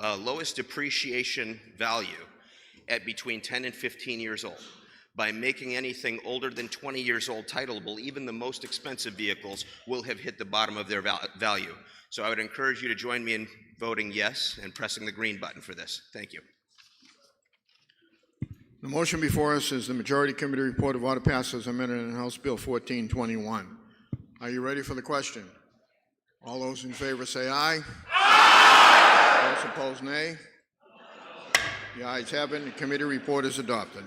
lowest depreciation value at between 10 and 15 years old. By making anything older than 20 years old titleable, even the most expensive vehicles will have hit the bottom of their value. So I would encourage you to join me in voting yes and pressing the green button for this. Thank you. The motion before us is the Majority Committee report of order passed as amended in House Bill 1421. Are you ready for the question? All those in favor say aye. Aye. Those opposed, nay. The ayes have it. The committee report is adopted.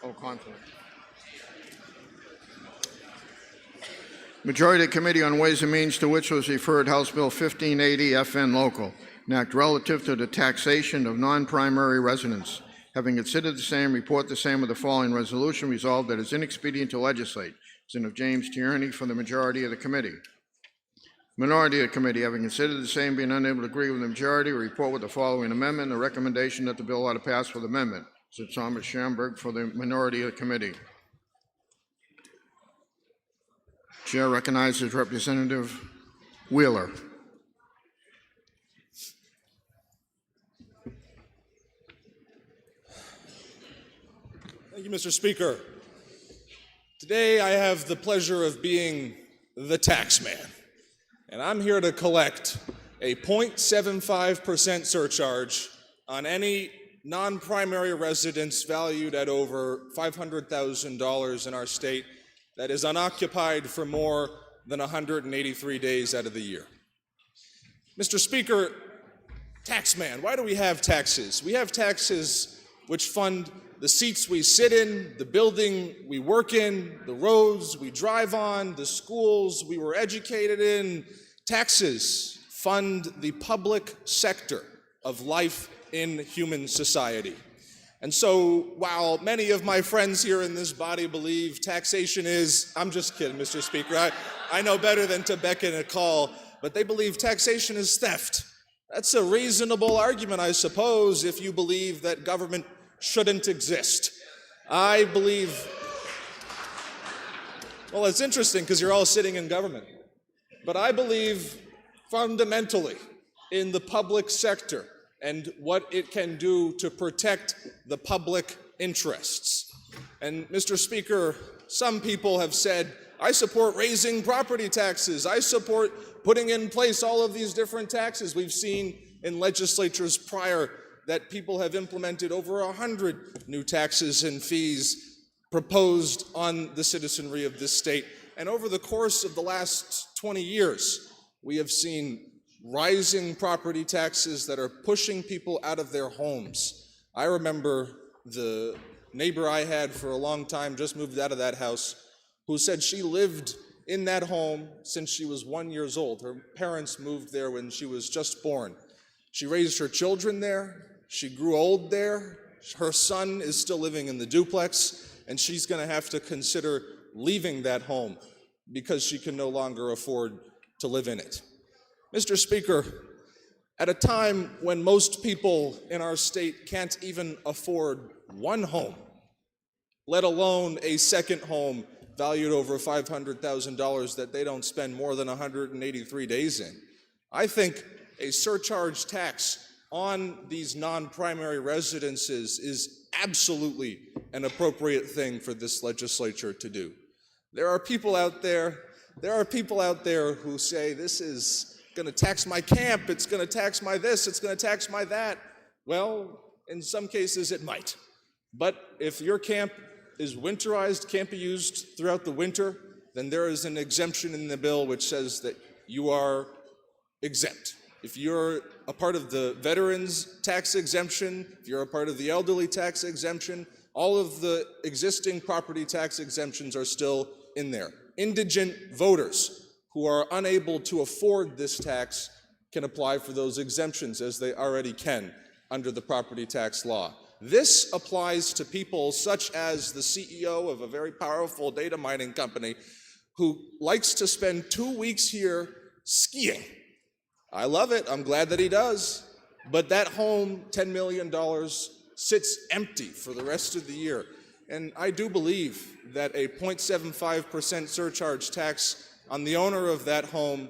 Oh, conflict. Majority Committee on Ways and Means, to which was referred House Bill 1580 FN Local, an act relative to the taxation of non-primary residents. Having considered the same, report the same with the following resolution: resolved that it is inexpedient to legislate. Son of James Tierney for the majority of the committee. Minority of the committee, having considered the same, being unable to agree with the majority, will report with the following amendment: the recommendation that the bill ought to pass with amendment. Sir Thomas Schamberg for the minority of the committee. Chair recognizes Representative Wheeler. Thank you, Mr. Speaker. Today I have the pleasure of being the tax man, and I'm here to collect a 0.75% surcharge on any non-primary residence valued at over $500,000 in our state that is unoccupied for more than 183 days out of the year. Mr. Speaker, taxman, why do we have taxes? We have taxes which fund the seats we sit in, the building we work in, the roads we drive on, the schools we were educated in. Taxes fund the public sector of life in human society. And so while many of my friends here in this body believe taxation is, I'm just kidding, Mr. Speaker, I know better than to beckon a call, but they believe taxation is theft. That's a reasonable argument, I suppose, if you believe that government shouldn't exist. I believe, well, it's interesting because you're all sitting in government, but I believe fundamentally in the public sector and what it can do to protect the public interests. And Mr. Speaker, some people have said, I support raising property taxes. I support putting in place all of these different taxes. We've seen in legislatures prior that people have implemented over 100 new taxes and fees proposed on the citizenry of this state. And over the course of the last 20 years, we have seen rising property taxes that are pushing people out of their homes. I remember the neighbor I had for a long time, just moved out of that house, who said she lived in that home since she was 1 year old. Her parents moved there when she was just born. She raised her children there. She grew old there. Her son is still living in the duplex, and she's going to have to consider leaving that home because she can no longer afford to live in it. Mr. Speaker, at a time when most people in our state can't even afford one home, let alone a second home valued over $500,000 that they don't spend more than 183 days in, I think a surcharge tax on these non-primary residences is absolutely an appropriate thing for this legislature to do. There are people out there who say this is going to tax my camp, it's going to tax my this, it's going to tax my that. Well, in some cases it might. But if your camp is winterized, can't be used throughout the winter, then there is an exemption in the bill which says that you are exempt. If you're a part of the veterans tax exemption, if you're a part of the elderly tax exemption, all of the existing property tax exemptions are still in there. Indigent voters who are unable to afford this tax can apply for those exemptions, as they already can. under the property tax law. This applies to people such as the CEO of a very powerful data mining company who likes to spend 2 weeks here skiing. I love it. I'm glad that he does. But that home, $10 million, sits empty for the rest of the year. And I do believe that a 0.75% surcharge tax on the owner of that home,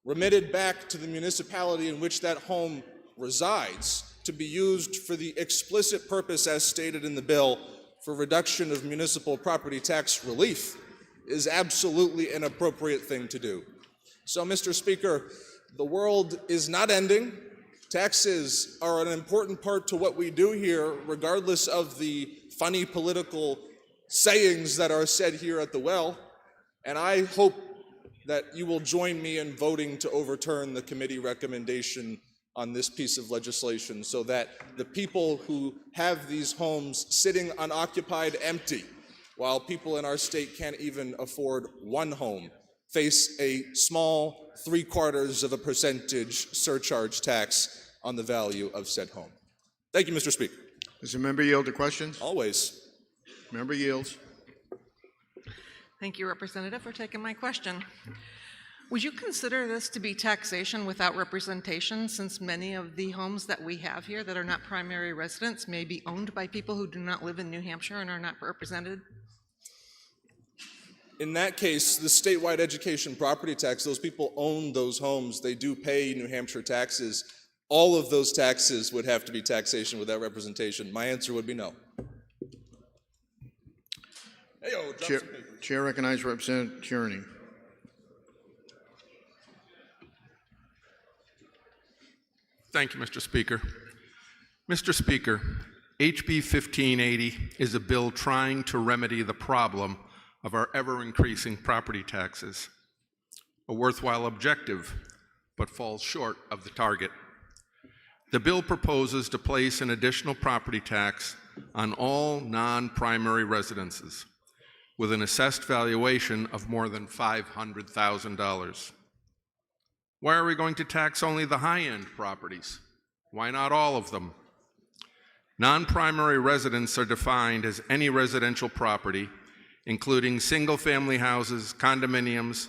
remitted back to the municipality in which that home resides, to be used for the explicit purpose as stated in the bill for reduction of municipal property tax relief, is absolutely an appropriate thing to do. So, Mr. Speaker, the world is not ending. Taxes are an important part to what we do here, regardless of the funny political sayings that are said here at the well. And I hope that you will join me in voting to overturn the committee recommendation on this piece of legislation so that the people who have these homes sitting unoccupied empty, while people in our state can't even afford one home, face a small 0.75% surcharge tax on the value of said home. Thank you, Mr. Speaker. Does the member yield to questions? Always. Member yields. Thank you, Representative, for taking my question. Would you consider this to be taxation without representation, since many of the homes that we have here that are not primary residents may be owned by people who do not live in New Hampshire and are not represented? In that case, the statewide education property tax, those people own those homes, they do pay New Hampshire taxes. All of those taxes would have to be taxation without representation. My answer would be no. Chair recognizes Representative Tierney. Thank you, Mr. Speaker. Mr. Speaker, HB 1580 is a bill trying to remedy the problem of our ever-increasing property taxes. A worthwhile objective, but falls short of the target. The bill proposes to place an additional property tax on all non-primary residences with an assessed valuation of more than $500,000. Why are we going to tax only the high-end properties? Why not all of them? Non-primary residents are defined as any residential property, including single-family houses, condominiums,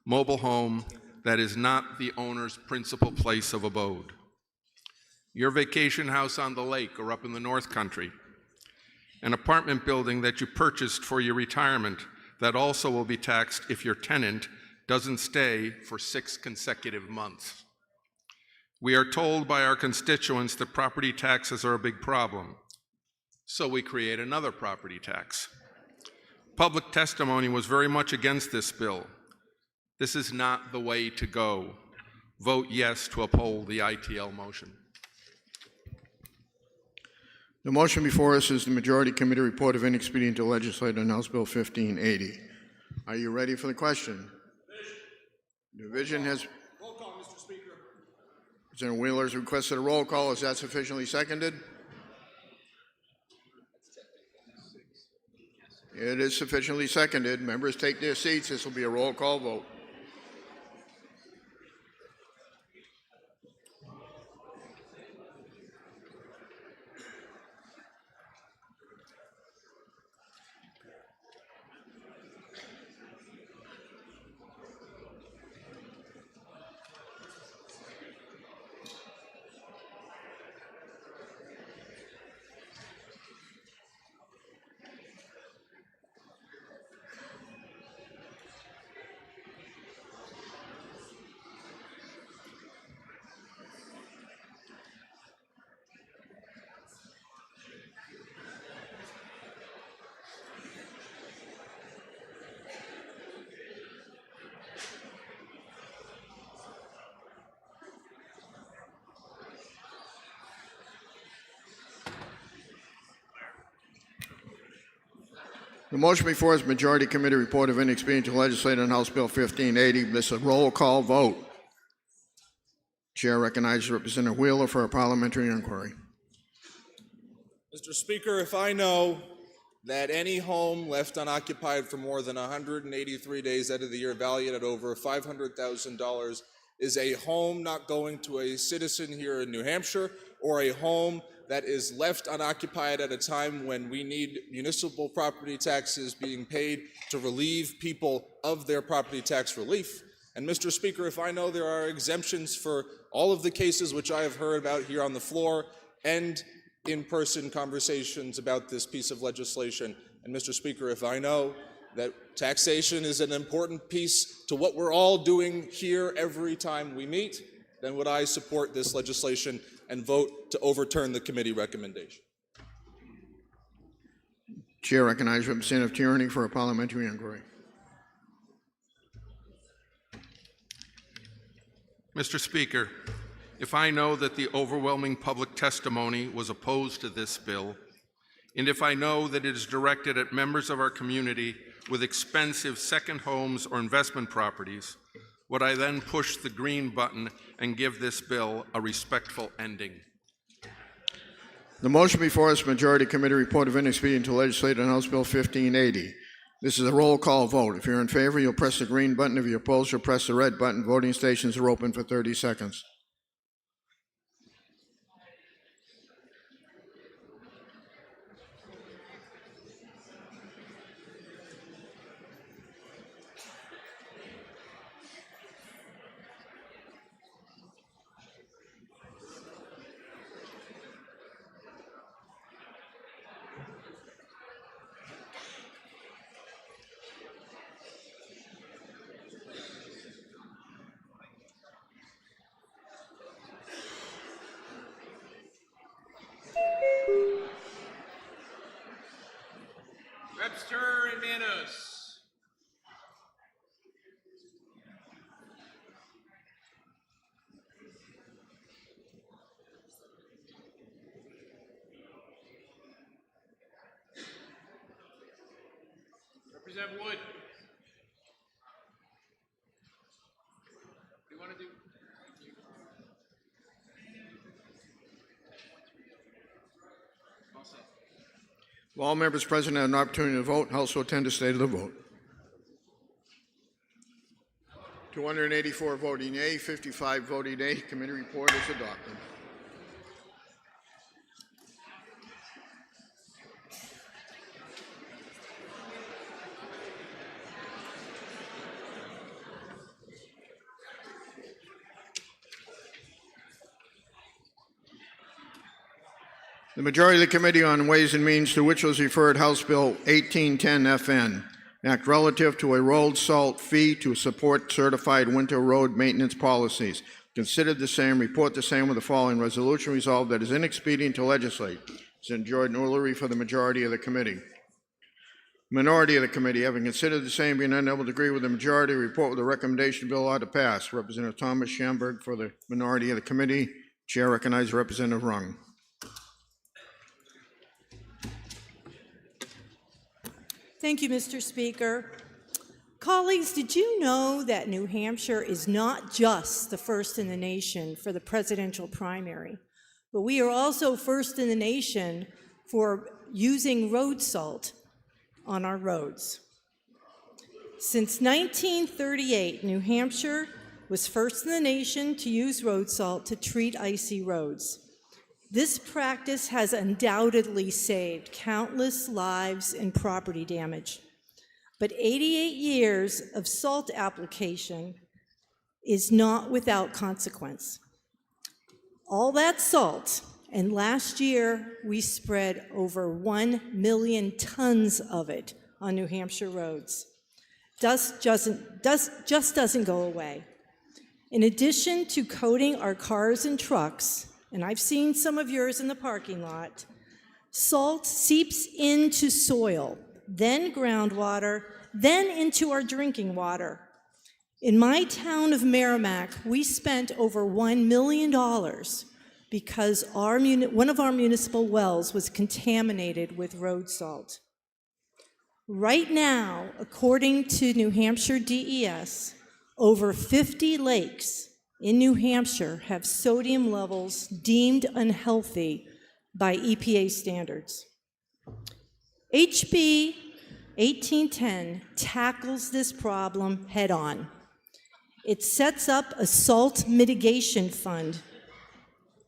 mobile home, that is not the owner's principal place of abode. Your vacation house on the lake or up in the North Country, an apartment building that you purchased for your retirement that also will be taxed if your tenant doesn't stay for 6 consecutive months. We are told by our constituents that property taxes are a big problem, so we create another property tax. Public testimony was very much against this bill. This is not the way to go. Vote yes to uphold the ITL motion. The motion before us is the Majority Committee Report of Inexpedient to Legislate on House Bill 1580. Are you ready for the question? Division has... Roll call, Mr. Speaker. Representative Wheeler has requested a roll call. Is that sufficiently seconded? It is sufficiently seconded. Members take their seats. This will be a roll call vote. The motion before us, Majority Committee Report of Inexpedient to Legislate on House Bill 1580. This is a roll call vote. Chair recognizes Representative Wheeler for a parliamentary inquiry. Mr. Speaker, if I know that any home left unoccupied for more than 183 days out of the year valued at over $500,000 is a home not going to a citizen here in New Hampshire, or a home that is left unoccupied at a time when we need municipal property taxes being paid to relieve people of their property tax relief. And Mr. Speaker, if I know there are exemptions for all of the cases which I have heard about here on the floor and in-person conversations about this piece of legislation, and Mr. Speaker, if I know that taxation is an important piece to what we're all doing here every time we meet, then would I support this legislation and vote to overturn the committee recommendation. Chair recognizes Representative Tierney for a parliamentary inquiry. Mr. Speaker, if I know that the overwhelming public testimony was opposed to this bill, and if I know that it is directed at members of our community with expensive second homes or investment properties, would I then push the green button and give this bill a respectful ending? The motion before us, Majority Committee Report of Inexpedient to Legislate on House Bill 1580. This is a roll call vote. If you're in favor, you'll press the green button. If you're opposed, you'll press the red button. Voting stations are open for 30 seconds. Webster and Manos. Representative Wood. What do you want to do? All set. Will all members present have an opportunity to vote? House will attend to state of the vote. 284 voting yea, 55 voting nay. Committee report is adopted. The majority of the Committee on Ways and Means, to which was referred House Bill 1810 FN, Act relative to a road salt fee to support certified winter road maintenance policies, considered the same, report the same with the following resolution: resolved that it is inexpedient to legislate. Senator Jordan Ullery for the majority of the committee. Minority of the committee, having considered the same, being unable to agree with the majority, report with the recommendation bill ought to pass. Representative Thomas Schamberg for the minority of the committee. Chair recognizes Representative Rung. Thank you, Mr. Speaker. Colleagues, did you know that New Hampshire is not just the first in the nation for the presidential primary, but we are also first in the nation for using road salt on our roads? Since 1938, New Hampshire was first in the nation to use road salt to treat icy roads. This practice has undoubtedly saved countless lives and property damage. But 88 years of salt application is not without consequence. All that salt, and last year we spread over 1 million tons of it on New Hampshire roads, just doesn't go away. In addition to coating our cars and trucks, and I've seen some of yours in the parking lot, salt seeps into soil, then groundwater, then into our drinking water. In my town of Merrimack, we spent over $1 million because one of our municipal wells was contaminated with road salt. Right now, according to New Hampshire DES, over 50 lakes in New Hampshire have sodium levels deemed unhealthy by EPA standards. HB 1810 tackles this problem head on. It sets up a salt mitigation fund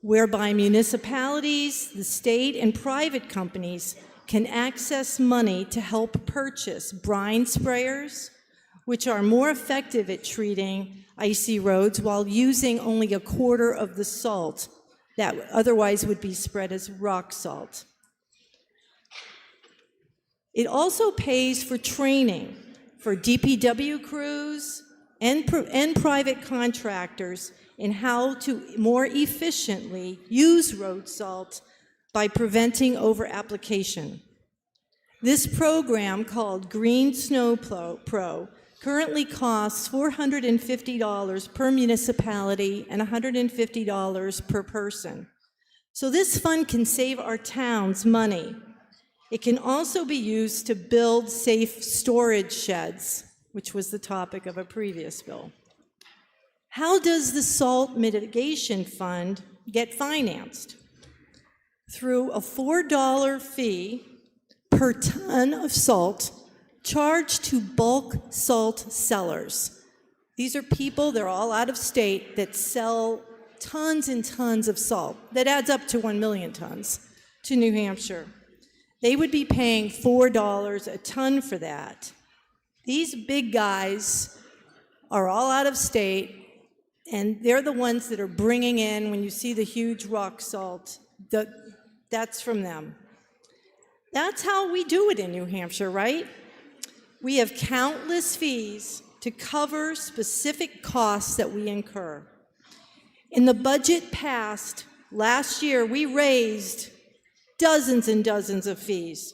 whereby municipalities, the state, and private companies can access money to help purchase brine sprayers, which are more effective at treating icy roads while using only a quarter of the salt that otherwise would be spread as rock salt. It also pays for training for DPW crews and private contractors in how to more efficiently use road salt by preventing over-application. This program, called Green Snow Pro, currently costs $450 per municipality and $150 per person. So this fund can save our towns money. It can also be used to build safe storage sheds, which was the topic of a previous bill. How does the Salt Mitigation Fund get financed? Through a $4 fee per ton of salt charged to bulk salt sellers. These are people, they're all out of state, that sell tons and tons of salt. That adds up to 1 million tons to New Hampshire. They would be paying $4 a ton for that. These big guys are all out of state, and they're the ones that are bringing in, when you see the huge rock salt, that's from them. That's how we do it in New Hampshire, right? We have countless fees to cover specific costs that we incur. In the budget passed last year, we raised dozens and dozens of fees.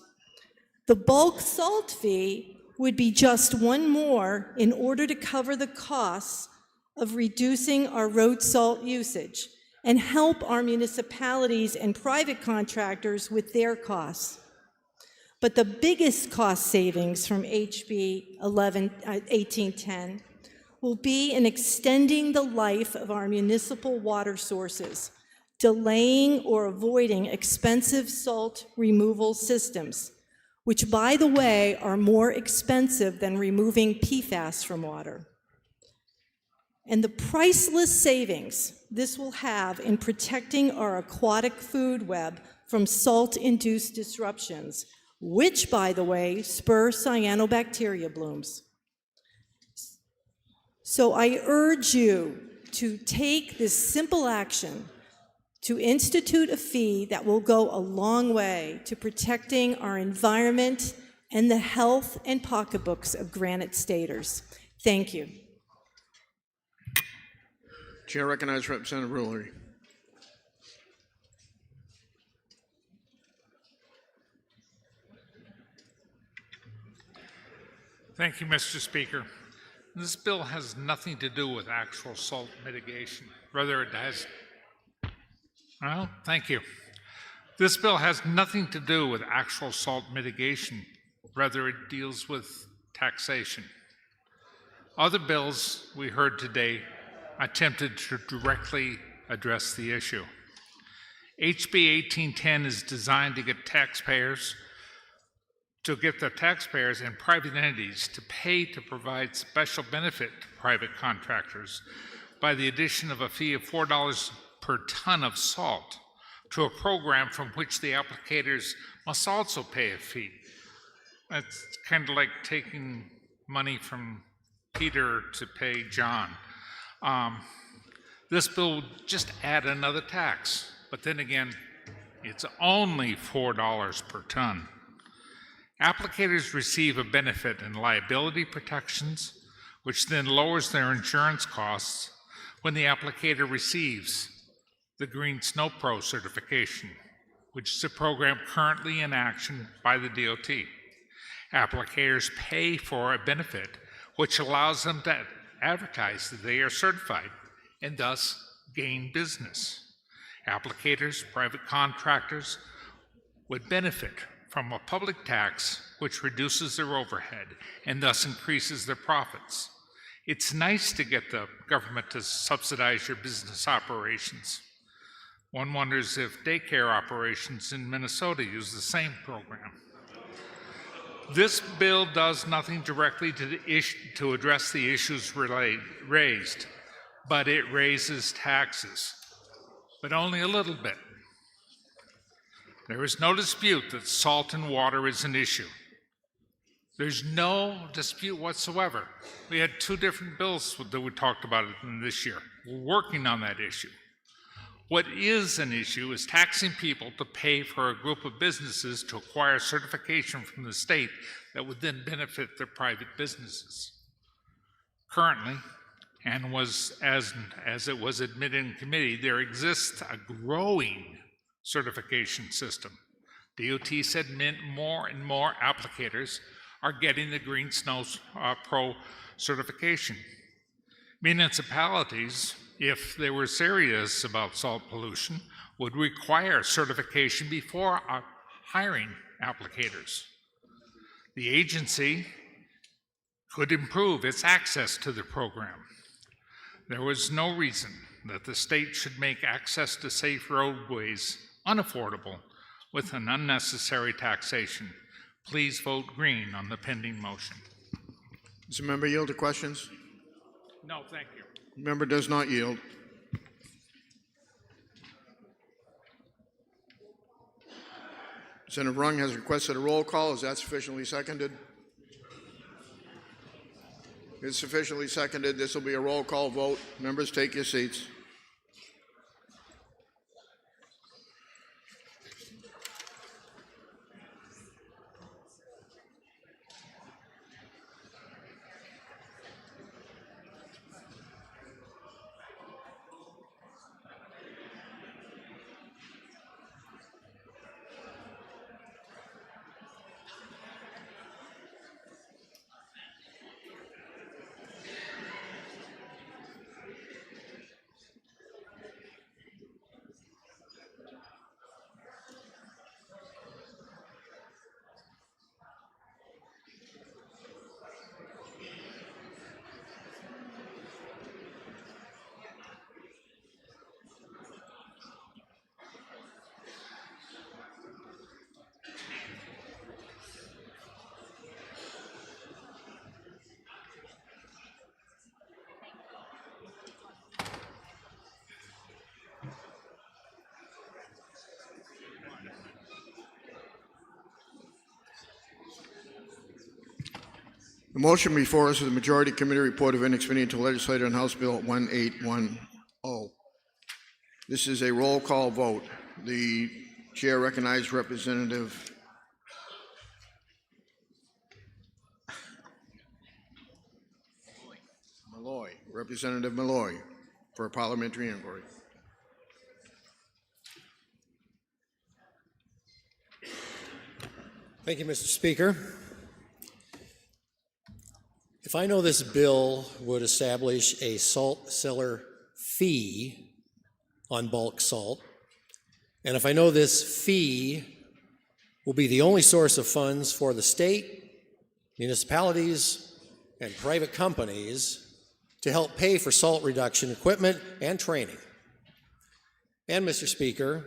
The bulk salt fee would be just one more in order to cover the costs of reducing our road salt usage and help our municipalities and private contractors with their costs. But the biggest cost savings from HB 1810 will be in extending the life of our municipal water sources, delaying or avoiding expensive salt removal systems, which, by the way, are more expensive than removing PFAS from water. And the priceless savings this will have in protecting our aquatic food web from salt-induced disruptions, which, by the way, spur cyanobacteria blooms. So I urge you to take this simple action to institute a fee that will go a long way to protecting our environment and the health and pocketbooks of Granite Staters. Thank you. Chair recognizes Representative Rulery. Thank you, Mr. Speaker. This bill has nothing to do with actual salt mitigation. Rather, it has... Well, thank you. This bill has nothing to do with actual salt mitigation. Rather, it deals with taxation. Other bills we heard today attempted to directly address the issue. HB 1810 is designed to get the taxpayers and private entities to pay to provide special benefit to private contractors by the addition of a fee of $4 per ton of salt to a program from which the applicators must also pay a fee. That's kind of like taking money from Peter to pay John. This bill would just add another tax, but then again, it's only $4 per ton. Applicators receive a benefit in liability protections, which then lowers their insurance costs when the applicator receives the Green Snow Pro certification, which is a program currently in action by the DOT. Applicators pay for a benefit which allows them to advertise that they are certified and thus gain business. Applicators, private contractors would benefit from a public tax which reduces their overhead and thus increases their profits. It's nice to get the government to subsidize your business operations. One wonders if daycare operations in Minnesota use the same program. This bill does nothing directly to address the issues raised, but it raises taxes. but only a little bit. There is no dispute that salt and water is an issue. There's no dispute whatsoever. We had 2 different bills that we talked about in this year. We're working on that issue. What is an issue is taxing people to pay for a group of businesses to acquire certification from the state that would then benefit their private businesses. Currently, and as it was admitted in committee, there exists a growing certification system. DOT said more and more applicators are getting the Green Snow Pro certification. Municipalities, if they were serious about salt pollution, would require certification before hiring applicators. The agency could improve its access to the program. There was no reason that the state should make access to safe roadways unaffordable with an unnecessary taxation. Please vote green on the pending motion. Does the member yield to questions? No, thank you. Member does not yield. Senator Rung has requested a roll call. Is that sufficiently seconded? It's sufficiently seconded. This will be a roll call vote. Members, take your seats. The motion before us is the Majority Committee report of inexpedient to legislator on House Bill 1810. This is a roll call vote. The chair recognizes Representative Malloy. Representative Malloy for a parliamentary inquiry. Thank you, Mr. Speaker. If I know this bill would establish a salt seller fee on bulk salt, and if I know this fee will be the only source of funds for the state, municipalities, and private companies to help pay for salt reduction equipment and training. And, Mr. Speaker,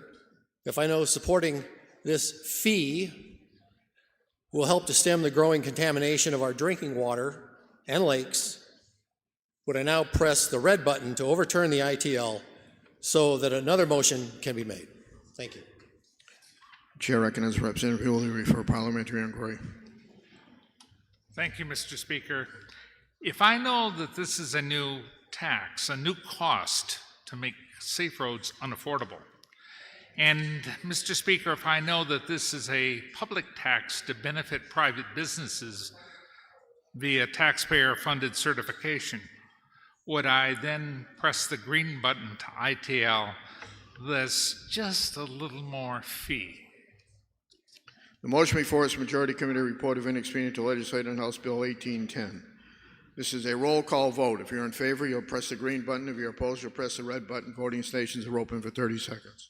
if I know supporting this fee will help to stem the growing contamination of our drinking water and lakes, would I now press the red button to overturn the ITL so that another motion can be made? Thank you. Chair recognizes Representative Hillary for a parliamentary inquiry. Thank you, Mr. Speaker. If I know that this is a new tax, a new cost to make safe roads unaffordable, and Mr. Speaker, if I know that this is a public tax to benefit private businesses via taxpayer-funded certification, would I then press the green button to ITL this just a little more fee? The motion before us, Majority Committee report of inexpedient to legislate on House Bill 1810. This is a roll call vote. If you're in favor, you'll press the green button. If you're opposed, you'll press the red button. Voting stations are open for 30 seconds.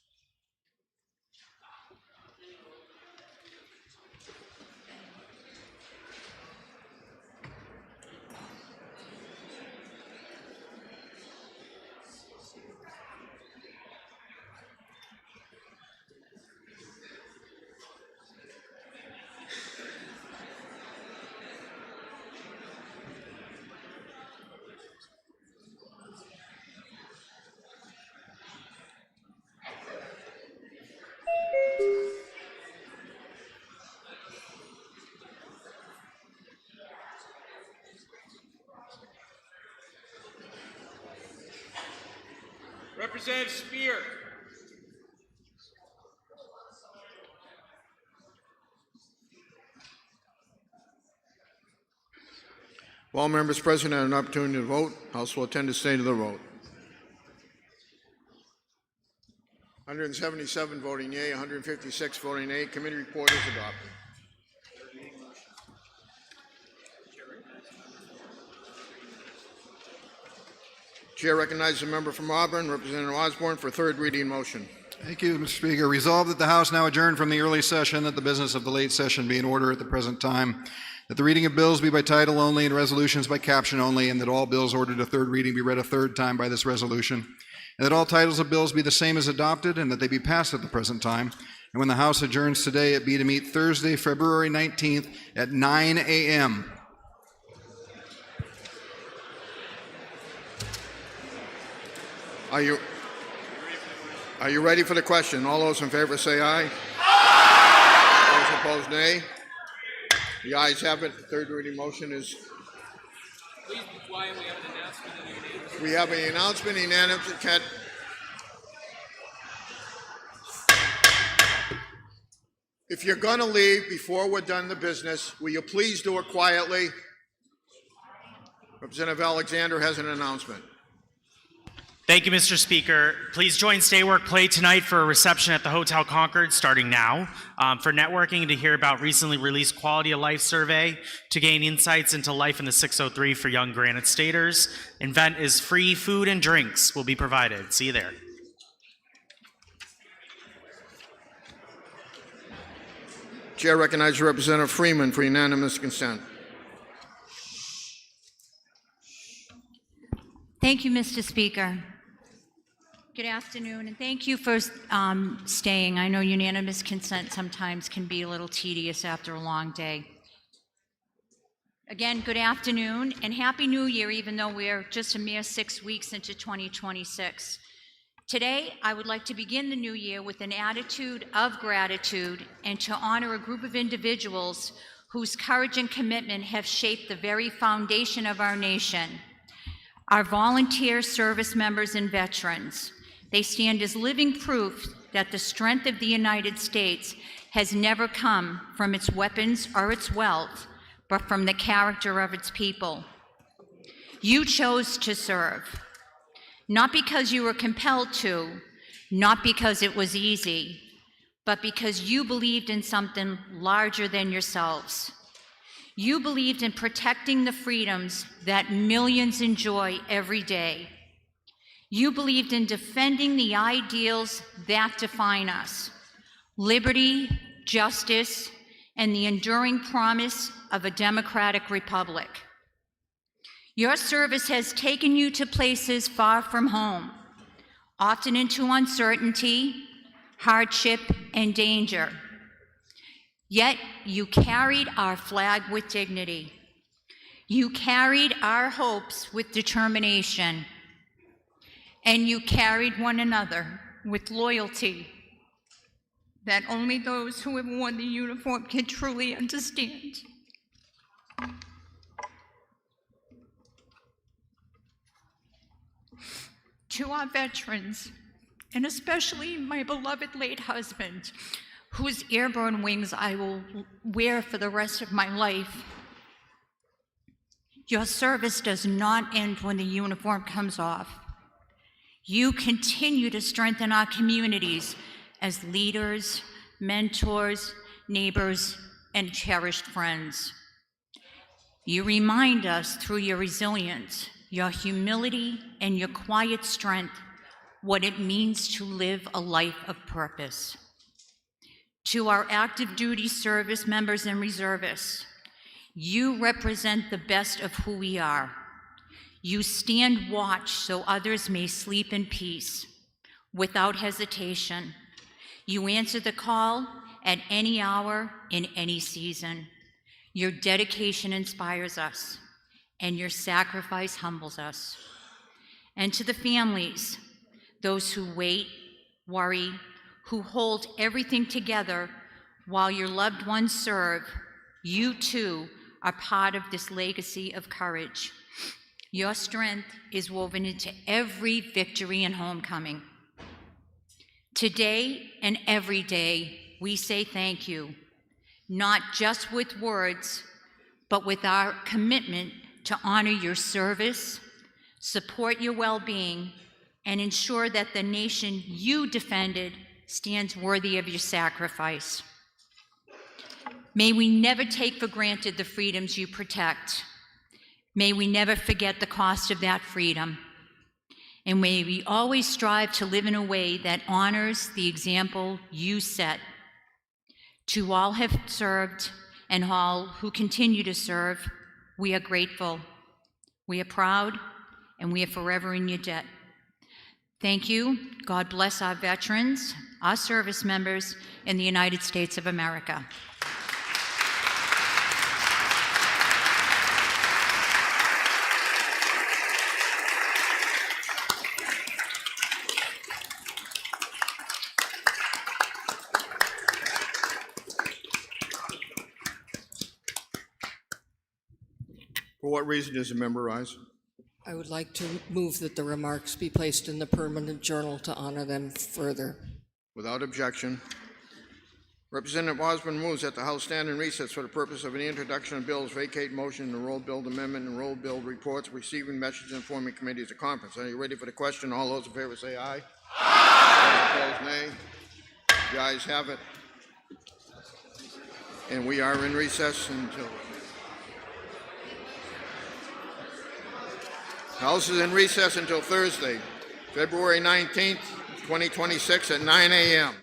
Representative Spear. All members present had an opportunity to vote. House will attend to state of the vote. 177 voting yea, 156 voting nay. Committee report is adopted. Chair recognizes a member from Auburn, Representative Osborne, for third reading motion. Thank you, Mr. Speaker. Resolved that the House now adjourn from the early session, that the business of the late session be in order at the present time, that the reading of bills be by title only and resolutions by caption only, and that all bills ordered a third reading be read a third time by this resolution, and that all titles of bills be the same as adopted, and that they be passed at the present time. And when the House adjourns today, it be to meet Thursday, February 19th at 9 a.m. Are you ready for the question? All those in favor say aye. Those opposed, nay. The ayes have it. The third reading motion is. Please be quiet. We have an announcement in your name. We have an announcement unanimous. If you're going to leave before we're done the business, will you please do it quietly? Representative Alexander has an announcement. Thank you, Mr. Speaker. Please join Stay Work Play tonight for a reception at the Hotel Concord starting now. For networking and to hear about recently released quality of life survey, to gain insights into life in the 603 for young Granite Staters. Event is free. Food and drinks will be provided. See you there. Chair recognizes Representative Freeman for unanimous consent. Thank you, Mr. Speaker. Good afternoon, and thank you for staying. I know unanimous consent sometimes can be a little tedious after a long day. Again, good afternoon, and Happy New Year, even though we're just a mere 6 weeks into 2026. Today, I would like to begin the new year with an attitude of gratitude and to honor a group of individuals whose courage and commitment have shaped the very foundation of our nation. Our volunteer service members and veterans. They stand as living proof that the strength of the United States has never come from its weapons or its wealth, but from the character of its people. You chose to serve, not because you were compelled to, not because it was easy, but because you believed in something larger than yourselves. You believed in protecting the freedoms that millions enjoy every day. You believed in defending the ideals that define us: liberty, justice, and the enduring promise of a democratic republic. Your service has taken you to places far from home, often into uncertainty, hardship, and danger. Yet you carried our flag with dignity. You carried our hopes with determination. And you carried one another with loyalty that only those who have worn the uniform can truly understand. To our veterans, and especially my beloved late husband, whose airborne wings I will wear for the rest of my life, your service does not end when the uniform comes off. You continue to strengthen our communities as leaders, mentors, neighbors, and cherished friends. You remind us through your resilience, your humility, and your quiet strength what it means to live a life of purpose. To our active duty service members and reservists, you represent the best of who we are. You stand watch so others may sleep in peace, without hesitation. You answer the call at any hour, in any season. Your dedication inspires us, and your sacrifice humbles us. And to the families, those who wait, worry, who hold everything together while your loved ones serve, you too are part of this legacy of courage. Your strength is woven into every victory and homecoming. Today and every day, we say thank you, not just with words, but with our commitment to honor your service, support your well-being, and ensure that the nation you defended stands worthy of your sacrifice. May we never take for granted the freedoms you protect. May we never forget the cost of that freedom. And may we always strive to live in a way that honors the example you set. To all have served and all who continue to serve, we are grateful. We are proud, and we are forever in your debt. Thank you. God bless our veterans, our service members, and the United States of America. For what reason does the member rise? I would like to move that the remarks be placed in the permanent journal to honor them further. Without objection. Representative Osborne moves that the House stand in recess for the purpose of an introduction of bills, vacate motion, and roll bill amendment, and roll bill reports, receiving messages, and forming committees of conference. Are you ready for the question? All those in favor say aye. Aye. Those opposed, nay. The ayes have it. And we are in recess until... The House is in recess until Thursday, February 19th, 2026 at 9 a.m.